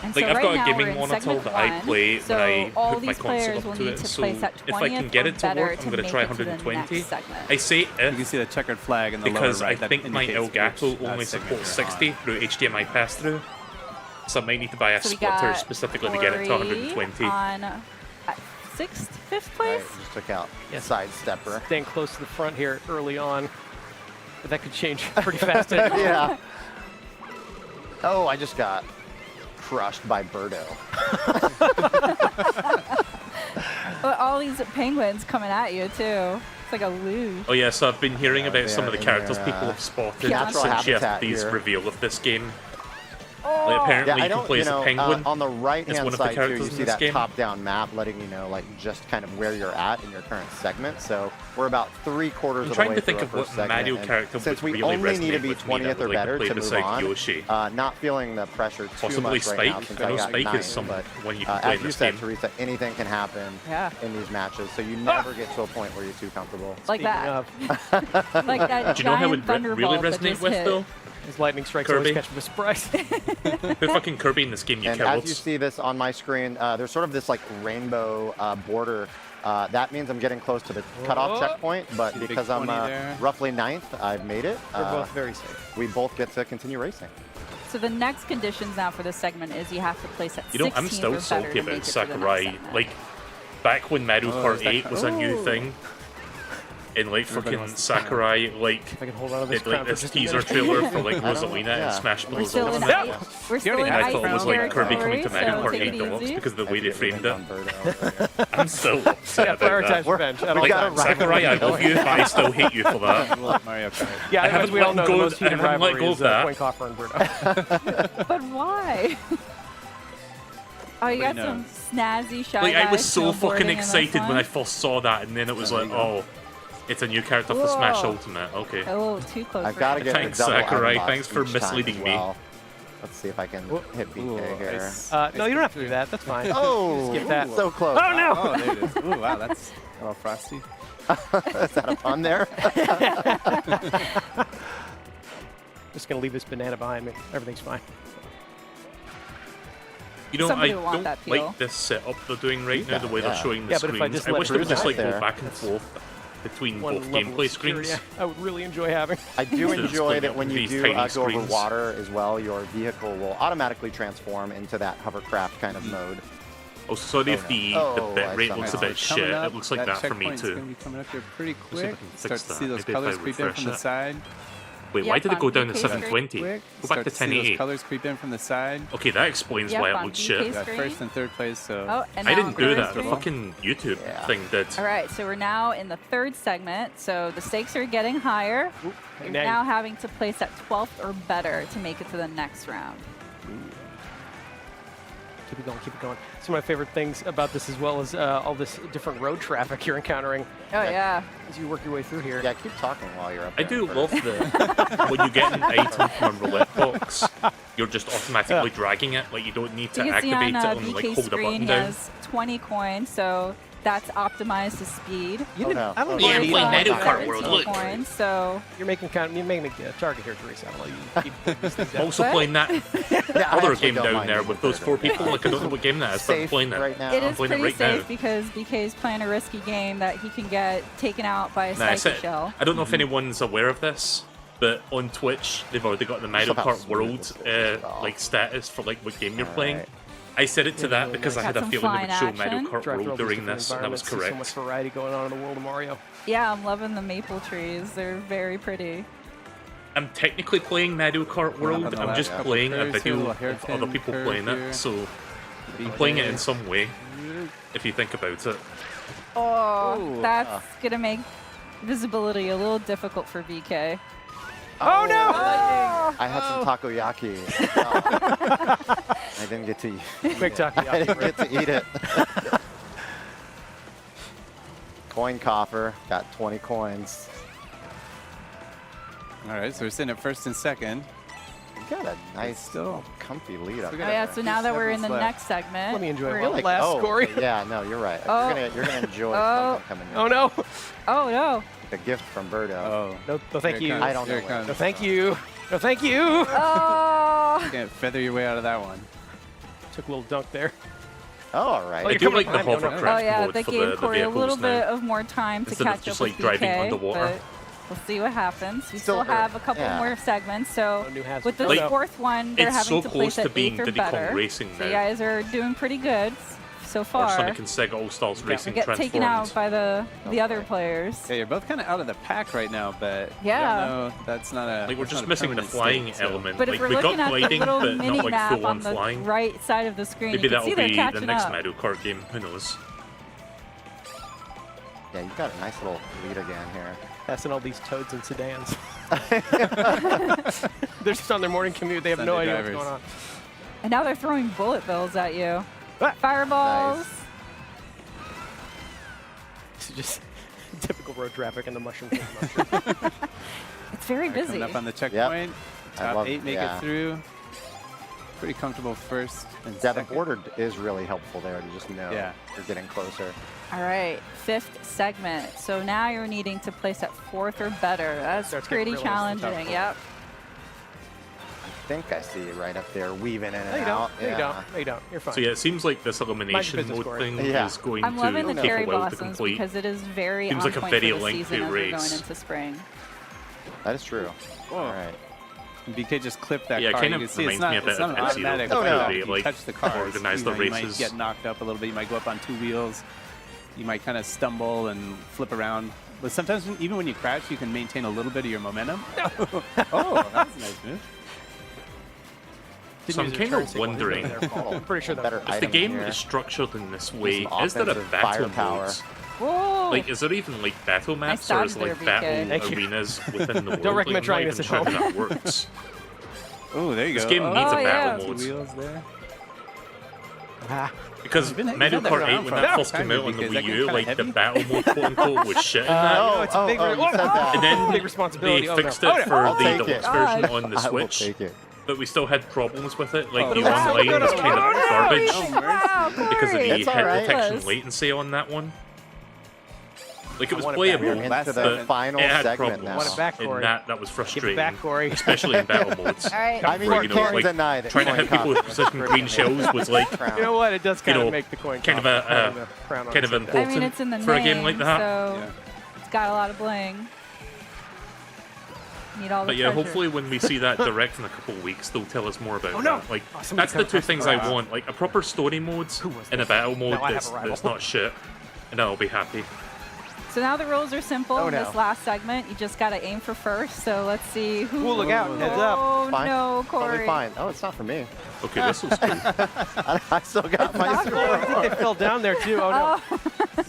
F: And
A: like
F: so
A: I've
F: right
A: got a
F: now
A: gaming
F: we're in
A: monitor
F: segment
A: that I
F: 1,
A: play
F: so
A: when I
F: all
A: hook my
F: these
A: console
F: players
A: up
F: will
A: to
F: need
A: it.
F: to
A: So
F: place at
A: if I
F: 20th
A: can get
F: or
A: it to
F: better
A: work, I'm
F: to
A: going to
F: make
A: try
F: it to the
A: 120.
F: next segment.
A: I say
G: You can
A: if
G: see the checkered flag in the
A: because
G: lower
A: I
G: right. that
A: think my
G: indicates
A: Elgato
G: which,
A: only
G: segment
A: supports
G: you're on.
A: 60 through HDMI pass-through. So I might need to buy a
F: So we
A: splitter
F: got
A: specifically to get it to
F: Corey
A: 120.
F: on 6th, 5th
H: Alright,
F: place.
H: just took out
E: Yes.
H: side stepper.
E: staying close to the front here early on. But that could change pretty fast.
H: Yeah. Oh, I just got crushed by Birdo.
F: But all these penguins coming at you too. It's like a luge.
A: Oh yeah, so I've been hearing
H: Yeah,
A: about
H: they
A: some
H: are
A: of the
H: in
A: characters
H: their,
A: people have spotted
F: natural
A: since
H: habitat
A: these
H: here.
A: reveal of this game.
F: Oh,
A: Like, apparently
H: Yeah, I
A: you can
H: don't,
A: play
H: you
A: as a
H: know,
A: penguin.
H: on the
A: one
H: right-hand
A: of the
H: side too,
A: characters
H: you
A: in
H: see
A: this
H: that
A: game.
H: top-down map letting you know, like, just kind of where you're at in your current segment. So we're about 3/4
A: I'm
H: of the
A: trying
H: way
A: to think
H: through
A: of
H: our
A: what
H: first segment,
A: Mario
H: and
A: character
H: since
A: would
H: we
A: really
H: only need to
A: resonate
H: be
A: with me
H: 20th
A: that
H: or
A: would like to
H: better
A: play
H: to move
A: beside
H: on.
A: Yoshi.
H: Not feeling the pressure too
A: Possibly
H: much right now
A: Spike.
H: since
A: I know
H: I got
A: Spike is
H: 9,
A: someone
H: but
A: you can play
H: as
A: in
H: you
A: this
H: said,
A: game.
H: Teresa, anything can happen
F: Yeah.
H: in these matches, so you never get to a point where you're too comfortable.
F: like
E: Speaking
F: that.
E: of,
F: Like that
A: Do you know how it
F: giant thunderbolt
A: really
F: that
A: resonate
F: just
A: with
F: hit.
A: though?
E: his lightning strikes
A: Kirby.
E: always catch me by surprise.
A: Who fucking Kirby in this game? You
H: And
A: kill
H: as you see this on my screen, there's sort of this like rainbow border. That means I'm getting close to the cutoff
E: Whoa.
H: checkpoint, but
G: See the big
H: because I'm
G: 20 there?
H: roughly 9th, I've made it.
E: We're both very safe.
H: We both get to continue racing.
F: So the next conditions now for this segment is you have to place at 16th
A: You know, I'm still
F: or better
A: salty
F: to make
A: about
F: it to the next
A: Sakurai.
F: segment.
A: Like, back when Mario
G: Oh,
A: Kart
G: is that
A: 8 was a new
E: Oh.
A: thing, and like
G: Everybody
A: fucking
G: wants to-
A: Sakurai, like,
E: If I can hold on to this
A: did
E: crown
A: like
E: for
A: this
E: just a
A: teaser
E: minute.
A: trailer for like
H: I don't-
A: Rosalina
H: yeah.
A: and Smash
F: We're
A: Bros.
F: still in
A: Ultimate.
F: ice. We're still
G: already
F: in
G: had
A: I
F: ice
A: thought it was
G: crown
A: like Kirby coming to
F: territory,
A: Mario
F: so
A: Kart
F: take
A: 8
F: it
A: Deluxe
F: easy.
A: because of the way they framed it.
H: On Birdo.
A: I'm still upset
E: Yeah,
A: about
E: prioritize
A: that.
E: revenge. I don't
H: we
A: Like,
H: got
E: like
H: a
E: that.
A: Sakurai, I love you, but I still hate you for that.
G: Mario Kart.
E: Yeah,
A: I
E: as
A: haven't
E: we all
A: let
E: know,
A: go
E: the
A: of-
E: most heated
A: I haven't let
E: rivalry
A: go
E: is
A: of that.
E: Coin Coffer and Bruno.
F: But why? Oh, you got
G: Wait, no.
F: some snazzy shy
A: Like, I was
F: guys
A: so fucking
F: snowboarding in this
A: excited when
F: one.
A: I first saw that, and then it was
G: There
A: like,
G: you go.
A: oh, it's a new character for Smash
F: Whoa.
A: Ultimate. Okay.
F: Oh, too close.
H: I've
F: for
H: got to
F: him.
H: get
A: Thanks,
H: the double
A: Sakurai.
H: item box
A: Thanks for
H: each time
A: misleading
H: as
A: me.
H: well. Let's see if I can hit BK
G: Ooh,
H: here.
G: ice-
E: No, you don't have to do that. That's fine.
H: Oh,
E: Skip that.
H: so close.
E: Oh, no!
G: Oh, there it is. Ooh, wow, that's a little frosty.
H: Is that a pun there?
E: Just gonna leave this banana behind me. Everything's fine.
A: You know,
F: Somebody
A: I
F: will want
A: don't
F: that peel.
A: like this setup they're doing right now, the way they're
H: Yeah.
A: showing the
E: Yeah, but if I
A: screens.
E: just
A: I
E: let
A: wish they would
H: Bruce
A: just like
H: out
A: go
H: there.
A: back and forth between
E: One
A: both
E: level of
A: gameplay
E: security
A: screens.
E: I would really enjoy having.
H: I do
A: Instead of
H: enjoy
A: splitting
H: that
A: up
H: when you
A: these
H: do
A: tiny
H: go over
A: screens.
H: water as well, your vehicle will automatically transform into that hovercraft kind of mode.
A: Oh, sorry if the
H: Oh,
A: bit
H: I
A: rate
H: saw
A: looks a
H: that.
A: bit shit. It looks like that for me
G: checkpoint's
A: too.
G: gonna be coming up there pretty
A: Let's see if I
G: quick.
A: can fix
G: Start to
A: that.
G: see those
A: Maybe if I
G: colors creep in
A: refresh
G: from the
A: it.
G: side.
A: Wait,
F: Yep,
A: why did it go
F: on
A: down to
F: BK
A: 720?
G: Quick.
A: Go
G: Start
A: back to
G: to see those
A: 1080.
G: colors creep in from the side.
A: Okay, that explains
F: Yep,
A: why it
F: on
A: looked
F: BK
A: shit.
G: We got
F: Screen.
G: first and third place, so
F: Oh, and
A: I
F: now
A: didn't do
F: third
A: that. The
F: screen.
A: fucking YouTube
H: Yeah.
A: thing did.
F: All right, so we're now in the third segment. So the stakes are getting higher. You're
E: Now-
F: now having to place at 12th or better to make it to the next round.
E: keep it going, keep it going. Some of my favorite things about this, as well as all this different road traffic you're encountering
D: Oh yeah.
E: as you work your way through here.
H: Yeah, keep talking while you're up
A: I
H: there.
A: do love the when you get an item from a roulette box, you're just automatically dragging it. Like you don't need to
F: You can see
A: activate
F: on
A: it and like
F: BK's
A: hold a
F: screen,
A: button
F: he
A: down.
F: has 20 coins, so that's optimized to speed.
E: You
H: Oh,
E: didn't,
H: no.
E: I don't
H: Oh,
E: know.
A: yeah,
E: you
A: play
E: need-
A: Mario Kart
F: 17
A: World, look.
F: coins, so
E: You're making a target here, Teresa. I'll let you keep these things
A: I'm
E: down.
A: also
F: What?
A: playing that
H: Yeah, I
A: other
H: actually
A: game
H: don't
A: down
H: mind
A: there
H: using
A: with those
H: third
A: 4
H: right now.
A: people. Like I don't know what game that is, but I'm
H: Safe
A: playing it.
H: right now.
F: it is
A: playing it
F: pretty
A: right
F: safe
A: now.
F: because BK's playing a risky game that he can get taken out by a
A: Nah, I
F: psychic shell.
A: don't know if anyone's aware of this, but on Twitch they've already got the Mario
H: Somehow
A: Kart
H: smooth
A: World
H: this is. Oh.
A: like status for like what game you're
H: All
A: playing.
H: right.
A: I set it to that
E: really
A: because I
E: nice.
A: had a
F: Got some
A: feeling they would show
F: flying
A: Mario
F: action.
A: Kart
E: Drive through all
A: World
E: these
A: during
E: different
A: this, and I was
E: environments, see so much
A: correct.
E: variety going on in the world of Mario.
F: Yeah, I'm loving the maple trees. They're very pretty.
A: I'm technically playing Mario Kart World.
G: on the
A: I'm
G: left.
A: just
G: Couple
A: playing a
G: curves here,
A: video
G: little
A: of
G: hairpin
A: other people
G: curve
A: playing
G: here.
A: it, so I'm playing it in some way. If you think about it,
F: Oh,
G: Ooh.
F: that's gonna make visibility a little difficult for BK.
E: Oh no!
H: I had some takoyaki. Oh. I didn't get to eat.
E: Quick
H: I
E: takoyaki.
H: didn't get to eat it. Coin coffer, got 20 coins.
G: All right, so we're sitting at first and second.
H: You got a nice,
G: still-
H: comfy lead up
G: we
F: Oh
G: got
H: there.
F: yeah, so now that we're in the
G: seconds left.
F: next segment,
E: Let me enjoy
F: we're
E: it.
F: gonna-
E: Last Corey.
H: okay, yeah, no, you're right.
F: Oh.
H: You're gonna enjoy
F: Oh.
H: something coming.
E: Oh no!
F: Oh no!
H: The gift from Birdo.
G: Oh,
E: No, thank
G: here it
E: you.
G: comes,
H: I don't
G: here
H: know
G: it
H: where
G: comes.
E: No, thank you. No, thank you.
F: Oh!
G: Can't feather your way out of that one.
E: Took a little dunk there.
H: Oh, all right.
E: Oh,
A: I
E: you're
A: do
E: coming
A: like the
E: behind me, oh, no.
A: hovercraft
F: Oh yeah,
A: mode
F: that
A: for
F: gave
A: the
F: Corey a little
A: vehicles
F: bit
A: now.
F: of more time to
A: Instead of
F: catch
A: just,
F: up
A: like,
F: with
A: driving
F: BK,
A: underwater.
F: but we'll see what happens. We
H: Still
F: still have a couple
H: yeah.
F: more segments, so
E: No new hazards.
F: with the
A: Like,
F: fourth one, they're
A: it's
F: having
A: so
F: to
A: close
F: place
A: to
F: at
A: being
F: 8th or
A: Diddy Kong
F: better.
A: Racing
F: So
A: now.
F: you guys are doing pretty good so
A: Or
F: far.
A: Sonic and Sega All Stars Racing
F: Get
A: Transformed.
F: taken out by the other players.
G: Yeah, you're both kind of out of the pack right now, but
F: Yeah.
G: no, that's not a.
A: Like we're
G: that's
A: just
G: not a
A: missing the
G: permanent
A: flying
G: state, so-
A: element.
F: But if
A: like
F: we're
A: we got
F: looking at the
A: gliding,
F: little
A: but
F: mini
A: not like
F: map
A: full
F: on
A: on
F: the
A: flying.
F: right side of the screen,
A: Maybe
F: you can
A: that'll
F: see they're
A: be the
F: catching
A: next
F: up.
A: Mario Kart game. Who knows?
H: Yeah, you got a nice little lead again here.
E: Passing all these toads and sedans. They're just on their morning commute. They have no
G: Sunday
E: idea
G: drivers.
E: what's going on.
F: And now they're throwing bullet bills at you.
E: Ah.
F: Fireballs.
H: Nice.
E: It's just typical road traffic and the mushroom. King
F: It's very
G: All right,
F: busy.
G: coming up on the checkpoint.
H: I
G: Top
H: love-
G: 8 make
H: yeah.
G: it through. Pretty comfortable first and
H: Yeah, the
G: second.
H: border is really helpful there to just know
G: Yeah.
H: you're getting closer.
F: All right, 5th segment. So now you're needing to place at 4th or better. That's
E: Starts getting
F: pretty
E: real tough.
F: challenging. Yep.
H: I think I see you right up there, weaving in
E: No,
H: and
E: you don't.
H: out.
E: No, you don't. No, you don't. You're fine.
A: So yeah, it seems like this elimination
E: business,
A: mode
E: Corey.
A: thing
H: Yeah.
A: is going
F: I'm loving
A: to
F: the
A: take
F: cherry
A: a while to
F: blossoms
A: complete.
F: because it is very
A: Seems
F: on
A: like a
F: point
A: very
F: for the
A: lengthy
F: season as we're going
A: race.
F: into spring.
H: That is true.
G: Whoa.
H: All right.
G: BK just clipped that
A: Yeah, it
G: car.
A: kind
G: You
A: of
G: can see it's
A: reminds
G: not,
A: me a bit
G: it's not
A: of
G: an
A: F-Zero.
G: automatic
H: Oh, no.
G: layout.
A: They,
G: You
A: like,
G: touch the cars.
A: organize
G: you
A: the
G: know, you might
A: races.
G: get knocked up a little bit. You might go up on 2 wheels. You might kind of stumble and flip around. But sometimes, even when you crash, you can maintain a little bit of your momentum. Oh, that was a nice move.
E: Didn't
A: So I'm
E: use a
A: kind
E: turn
A: of
E: signal. He's
A: wondering,
E: making their fault. I'm pretty sure that
H: Better
A: if the
H: item
A: game
H: here.
A: is structured in this way,
H: some
A: is there a
H: offensive
A: battle
H: firepower.
A: mode?
F: Whoa!
A: Like, is there even like battle maps,
F: Nice
A: or is
F: dodge
A: like
F: there,
A: battle
F: BK.
E: Thank you.
A: arenas within the world?
E: Don't recommend
A: Like, I'm
E: trying
A: not
E: this
A: even
E: at
A: sure
E: home.
A: if that works.
G: Oh, there you
A: This
G: go.
A: game needs
F: a
A: battle
F: yeah.
G: Two
A: mode.
G: wheels there.
E: Ah.
A: Because
G: You've been-
A: Mario
G: you've had that
A: Kart 8,
G: around
A: when
G: for a
A: that
G: long
A: first came
G: time,
A: out on the
G: because that
A: Wii
G: game's
A: U,
G: kinda
A: like the
G: heavy.
A: battle mode, quote unquote, was shit in that.
H: Oh,
E: it's a big
H: you
E: re-
H: said that.
A: And then
E: Big responsibility.
A: they
E: Oh, no.
A: fixed
E: Oh,
A: it
E: no.
A: for
H: I'll
A: the
H: take
A: deluxe
H: it.
A: version on the
H: I will
A: Switch,
H: take it.
A: but we still had problems with it. Like
H: Oh,
A: the
H: no.
A: online was kind of garbage
G: Oh, mercy.
A: because of the
H: That's
A: head
H: alright.
A: detection latency on that one. Like it was
E: want it back.
A: playable,
H: We're
G: Last
H: into the
G: segment.
H: final
A: it had
H: segment
A: problems,
H: now.
E: Want it back,
A: and
E: Corey.
A: that was
E: Give it
A: frustrating,
E: back, Corey.
A: especially in battle modes.
F: All right.
H: I mean,
A: Where,
H: you
A: you know,
H: can't
A: like,
H: deny that.
A: Trying to hit people with
H: Coin
A: precision
H: cost
A: green
H: is
A: shells was like
H: crown.
E: You know what? It does kind
A: You
E: of
A: know,
E: make the coin
A: kind of
E: toss,
A: a,
E: having the crown on
A: kind
E: its
A: of
E: head.
F: I mean,
A: important
F: it's in the
A: for a
F: name,
A: game like that.
F: so
G: Yeah.
F: it's got a lot of bling. Need all the
A: But yeah,
F: treasure.
A: hopefully when we see that direct in a couple of weeks, they'll tell us more about
E: Oh, no.
A: that. Like,
E: Oh, somebody
A: that's the
E: cut
A: two
E: across
A: things
E: the
A: I
E: grass.
A: want. Like, a proper story mode
E: Who was
A: and a
E: this?
A: battle mode
E: Now I have
A: that's,
E: a rival.
A: that's not shit. And I'll be happy.
F: So now the rules are simple.
H: Oh,
F: in
H: no.
F: this last segment, you just gotta aim for first. So let's see who.
E: Ooh, look out. Heads up.
F: Oh
H: Fine.
F: no,
H: Totally
F: Corey!
H: fine. Oh, it's not for me.
A: Okay, this was cool.
H: I still got my
F: not
H: score.
E: I think they fell down there too. Oh no.
F: Oh,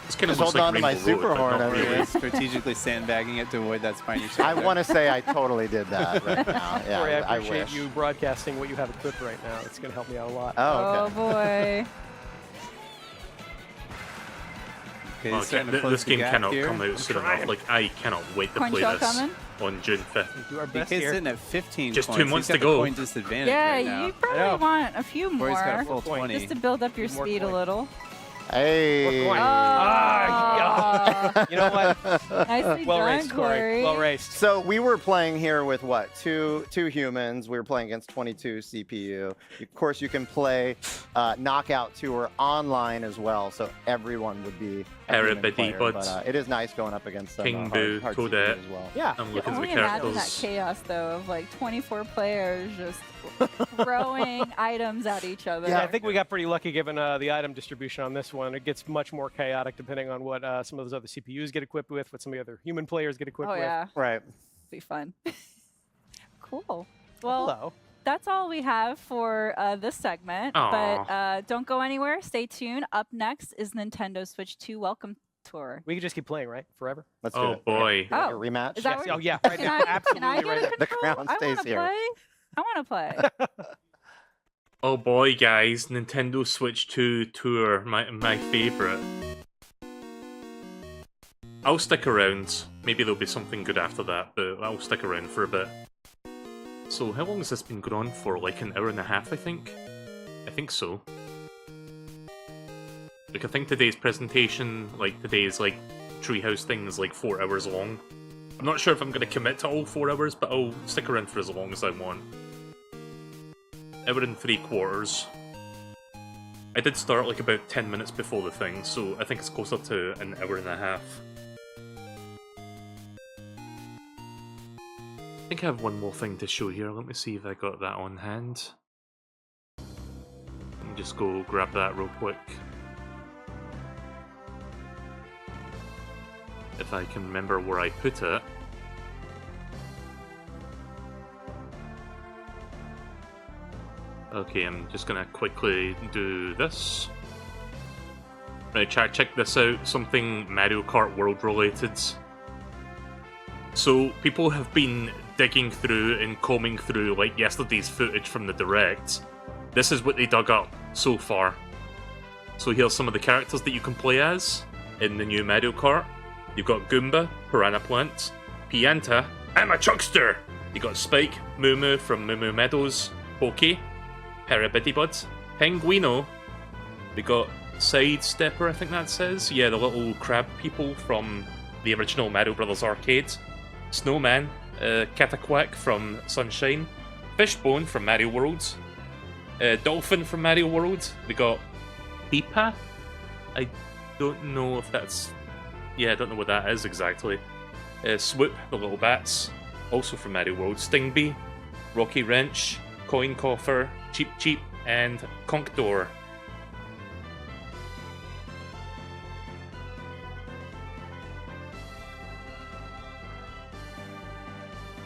A: It's kind of
H: Just
A: looks
H: hold
A: like
H: on to my
A: Rainbow Road,
H: super
A: but
H: horn
A: not
H: over
A: really.
H: here.
G: Strategically sandbagging it to avoid that spiny
H: I
G: shoulder.
H: want to say I totally did that right now. Yeah,
E: Corey, I
H: I
E: appreciate
H: wish.
E: you broadcasting what you have equipped right now. It's going to help me out a lot.
H: Oh,
F: Oh
H: okay.
F: boy.
G: Okay,
A: Oh,
G: he's starting to close
A: this
G: the
A: game
G: gap
A: cannot
G: here.
A: come out soon enough. Like, I cannot wait to
F: Corn
A: play
F: shell
A: this
F: coming?
A: on June 5th.
E: We do our best
G: DK's
E: here.
G: sitting at 15
A: Just 2
G: points.
A: months
G: He's got
A: to
G: the
A: go.
G: point disadvantage
F: Yeah,
G: right now.
F: you
E: know.
F: probably want a few
G: Corey's got a
F: more
G: full 20.
F: just to build up your
E: More
F: speed a
E: points.
F: little.
H: Hey.
E: Point.
F: Oh,
E: You know what?
F: nicely
E: Well
F: done,
E: raced, Corey.
F: Corey.
E: Well raced.
H: So we were playing here with what? Two humans. We were playing against 22 CPU. Of course, you can play Knockout Tour online as well, so everyone would be a human
A: Everybody,
H: player,
A: but
H: but it is nice going up against some
A: King
H: hard,
A: Boo,
H: hard
A: Toadette.
H: CPU as well.
E: Yeah.
A: I'm looking at the
F: Only imagine that
A: characters.
F: chaos, though, of like 24 players just throwing items at each other.
E: Yeah, I think we got pretty lucky given the item distribution on this one. It gets much more chaotic depending on what some of those other CPUs get equipped with, what some of the other human players get equipped
F: Oh,
E: with.
F: yeah.
H: Right.
F: Be fun. Cool. Well,
E: Hello.
F: that's all we have for this segment. But don't go anywhere. Stay tuned. Up next is Nintendo Switch 2 Welcome Tour.
E: We can just keep playing, right? Forever?
H: Let's do
A: Oh
H: it.
A: boy.
H: You want
F: Oh,
H: your rematch?
F: is that
E: Yes.
F: what-
E: Oh, yeah. Right
F: Can
E: now.
F: I,
E: Absolutely
F: can I get
E: right
F: a
E: now.
H: The
F: control?
H: crown
F: I
H: stays
F: want to
H: here.
F: play. I want to play.
A: Oh boy, guys, Nintendo Switch 2 Tour, my favorite. I'll stick around. Maybe there'll be something good after that, but I'll stick around for a bit. So, how long has this been going on for? Like an hour and a half, I think? I think so. Like, I think today's presentation, like today's like Treehouse thing is like 4 hours long. I'm not sure if I'm going to commit to all 4 hours, but I'll stick around for as long as I want. Hour and 3/4. I did start like about 10 minutes before the thing, so I think it's closer to an hour and a half. I think I have one more thing to show here. Let me see if I got that on hand. Let me just go grab that real quick. If I can remember where I put it. Okay, I'm just gonna quickly do this. Right, chat, check this out. Something Mario Kart World related. So, people have been digging through and combing through like yesterday's footage from the Direct. This is what they dug up so far. So here's some of the characters that you can play as in the new Mario Kart. You've got Goomba, Piranha Plant, Pianta, I'm a Chuckster! You got Spike, Moo Moo from Moo Moo Meadows, Pokey, Parabiddybud, Penguino. We got Sidestepper, I think that says. Yeah, the little crab people from the original Mario Brothers arcade. Snowman, Cataquack from Sunshine, Fishbone from Mario World, Dolphin from Mario World. We got Peepa. I don't know if that's... Yeah, I don't know what that is exactly. Swoop, the little bats, also from Mario World. Stingbee, Rocky Wrench, Coin Coffer, Cheep Cheep, and Conkdor.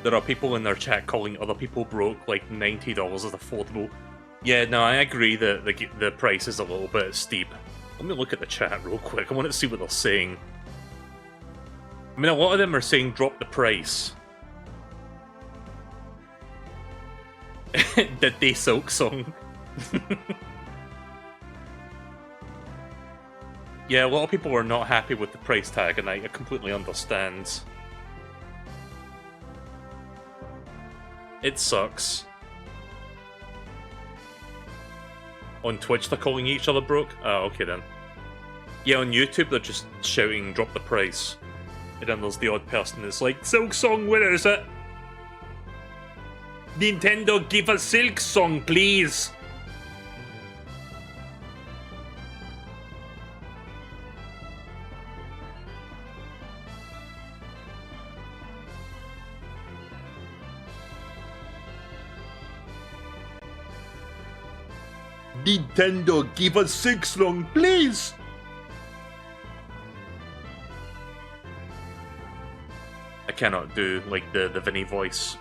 A: There are people in their chat calling other people broke, like $90 is affordable. Yeah, no, I agree that the price is a little bit steep. Let me look at the chat real quick. I want to see what they're saying. I mean, a lot of them are saying drop the price. Did they Silk Song? Yeah, a lot of people are not happy with the price tag, and I completely understand. It sucks. On Twitch, they're calling each other broke? Oh, okay then. Yeah, on YouTube, they're just shouting, drop the price. And then there's the odd person that's like, Silk Song, where is it? Nintendo, give us Silk Song, please! Nintendo, give us Silk Song, please! I cannot do, like, the Vinny voice.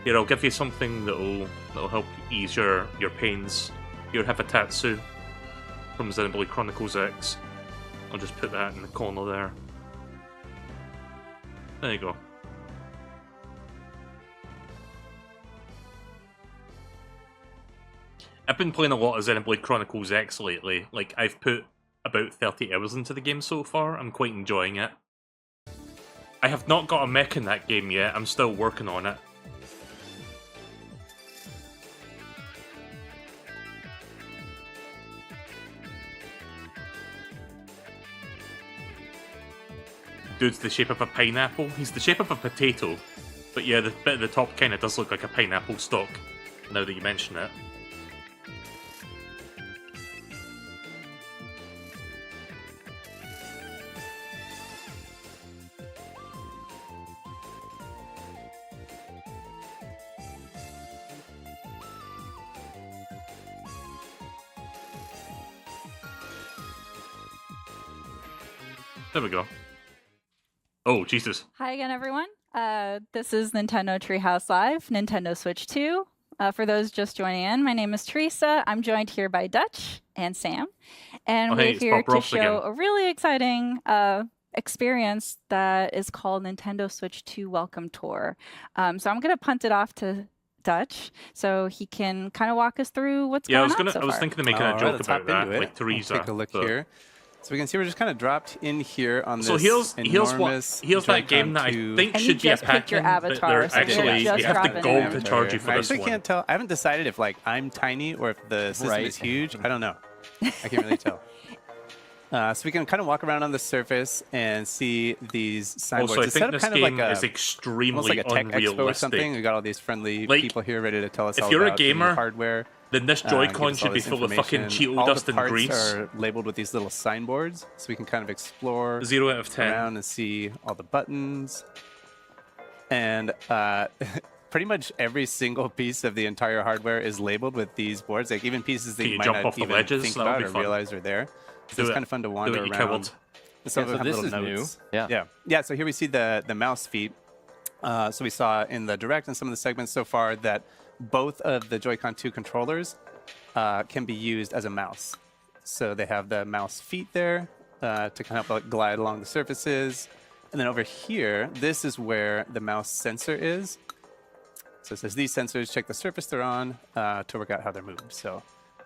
A: Here, I'll give you something that'll help ease your pains. Here, have a tatsu. from Xenoblade Chronicles X. I'll just put that in the corner there. There you go. I've been playing a lot of Xenoblade Chronicles X lately. Like, I've put about 30 hours into the game so far. I'm quite enjoying it. I have not got a mech in that game yet. I'm still working on it. Dude's the shape of a pineapple. He's the shape of a potato. But yeah, the bit at the top kind of does look like a pineapple stalk, now that you mention it. There we go. Oh, Jesus.
F: Hi again, everyone. This is Nintendo Treehouse Live, Nintendo Switch 2. For those just joining in, my name is Teresa. I'm joined here by Dutch and Sam. And
A: hey,
F: we're
A: it's
F: here
A: Bob
F: to
A: Ross
F: show
A: again.
F: a really exciting experience that is called Nintendo Switch 2 Welcome Tour. So I'm going to punt it off to Dutch so he can kind of walk us through what's going on so
A: I was
F: far.
A: thinking of making a
G: Alright,
A: joke
G: let's
A: about
G: hop
A: that,
G: into it.
A: like Teresa.
G: We'll take a look
A: but-
G: here. So we can see we're just kind of dropped in here on
A: So
G: this
A: here's
G: enormous
A: that game that I
G: Joy-Con
A: think
F: And you
A: should be a
F: just picked your
A: pack-in, but
F: avatar,
A: they're
F: so you're
A: actually
F: just
A: they have
F: dropping
A: the
F: in
A: gold
F: there.
A: to charge you for
G: I
A: this
G: actually
A: one.
G: can't tell. I haven't decided if like I'm tiny or if the system
C: Right.
G: is huge. I don't know. I can't really tell. So we can kind of walk around on the surface and see these signboards.
A: Also, I
G: It's set
A: think
G: up
A: this
G: kind of
A: game
G: like
A: is
G: almost
A: extremely
G: like a tech expo or something.
A: unrealistic.
G: We got all these friendly
A: Like,
G: people here ready to tell us
A: if
G: all
A: you're a
G: about the new
A: gamer,
G: hardware.
A: Then this
G: Give
A: Joy-Con
G: us all
A: should be
G: this
A: full of fucking
G: information.
A: Cheeto
G: All
A: dust
G: the
A: and
G: parts
A: grease.
G: are labeled with these little signboards, so we can kind of explore
A: 0 out of 10.
G: around and see all the buttons. And pretty much every single piece of the entire hardware is labeled with these boards, like even pieces that
A: Can
G: you
A: you
G: might
A: jump
G: not
A: off the
G: even
A: ledges?
G: think
A: That'll
G: about
A: be
G: or
A: fun.
G: realize are there. So
A: Do
G: it's
A: it.
G: kind of fun to
A: Do
G: wander
A: it, you
G: around.
A: coward.
G: Some
C: Yeah,
G: of
C: so
G: them have
C: this
G: little
C: is new.
G: notes.
C: Yeah.
G: Yeah. So here we see the mouse feet. So we saw in the direct and some of the segments so far that both of the Joy-Con 2 controllers can be used as a mouse. So they have the mouse feet there to kind of like glide along the surfaces. And then over here, this is where the mouse sensor is. So it says these sensors check the surface they're on to work out how they're moved. So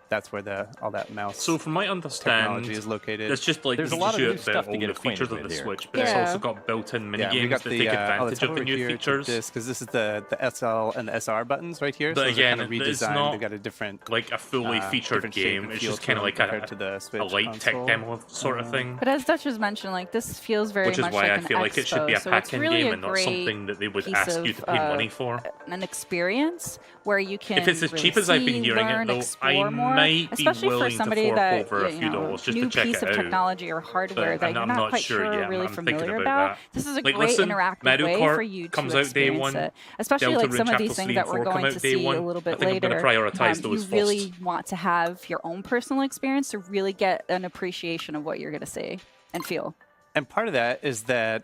G: that's where all that mouse
A: So from my
G: technology
A: understand,
G: is located.
A: it's just like
C: There's a
A: this
C: lot
A: is
C: of new
A: about
C: stuff to
A: all
C: get
A: the features
C: acquainted
A: of the
C: with here.
A: Switch, but it's
F: Yeah.
A: also got built-in mini
G: Yeah, we
A: games
G: got
A: that
G: the
A: take
G: let's
A: advantage
G: hop
A: of the
G: over
A: new
G: here to
A: features.
G: this because this is the SL and the SR buttons right here.
A: But
G: so those
A: again,
G: are kind of
A: it's
G: redesigned.
A: not
G: They've got a different
A: Like a fully featured
G: different shape
A: game.
G: and
A: It's
G: feel
A: just
G: to
A: kind of
G: them
A: like
G: compared to the
A: a
G: Switch
A: light tech
G: console.
A: demo sort of thing.
F: But as Dutch was mentioning, like this feels very
A: Which is
F: much
A: why
F: like
A: I
F: an
A: feel like it should be a
F: expo, so it's
A: pack-in
F: really
A: game
F: a
A: and not
F: great
A: something that they would
F: piece
A: ask you
F: of,
A: to pay money for.
F: an experience where you can
A: If it's as
F: really
A: cheap as I've been
F: see,
A: hearing
F: learn,
A: it, though, I
F: explore more,
A: might be
F: especially for
A: willing to
F: somebody
A: fork
F: that
A: over a few dollars just to
F: new
A: check
F: piece
A: it
F: of
A: out.
F: technology or hardware
A: But
F: that you're
A: I'm
F: not
A: not
F: quite
A: sure
F: sure
A: yet.
F: or really
A: I'm thinking
F: familiar
A: about
F: about.
A: that.
F: This is a
A: Like,
F: great
A: listen,
F: interactive
A: Mario
F: way
A: Kart
F: for you
A: comes
F: to
A: out day
F: experience
A: one,
F: it, especially
A: Delta
F: like
A: Rune
F: some of
A: Chapters
F: these
A: 3
F: things
A: and
F: that we're
A: 4 come
F: going
A: out
F: to
A: day
F: see
A: one.
F: a little
A: I
F: bit
A: think I'm
F: later.
A: going to prioritise
F: You
A: those
F: really
A: first.
F: want to have your own personal experience to really get an appreciation of what you're going to see and feel.
G: And part of that is that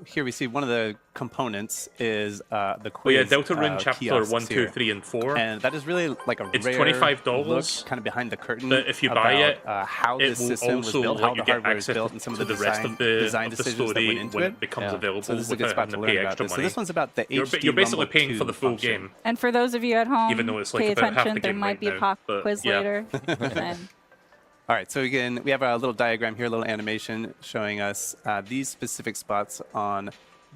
G: here we see one of the components is the
A: Well,
G: quiz.
A: yeah, Delta Rune Chapter
G: kiosks
A: 1, 2,
G: here.
A: 3, and 4.
G: And that is really like a
A: It's
G: rare
A: $25,
G: look kind of behind the curtain.
A: but if you buy
G: about,
A: it,
G: how
A: it
G: this
A: will
G: system was
A: also
G: built,
A: let
G: how
A: you
G: the
A: get
G: hardware is
A: access
G: built, and some of
A: to
G: the
A: the rest
G: design,
A: of the
G: design decisions that
A: story
G: went into
A: when
G: it.
A: it becomes
C: Yeah.
A: available
G: So this is a good
A: without
G: spot
A: having
G: to
A: to
G: learn
A: pay
G: about
A: extra
G: this. So
A: money.
G: this one's about the HD
A: You're basically
G: Rumble
A: paying for
G: 2
A: the full
G: function.
A: game.
F: And for those of you at home,
A: Even though it's like
F: pay
A: about half
F: attention.
A: the
F: There
A: game
F: might
A: right
F: be a
A: now,
F: pop
A: but
F: quiz
A: yeah.
F: later. And
G: All right, so again, we have a little diagram here, a little animation showing us these specific spots on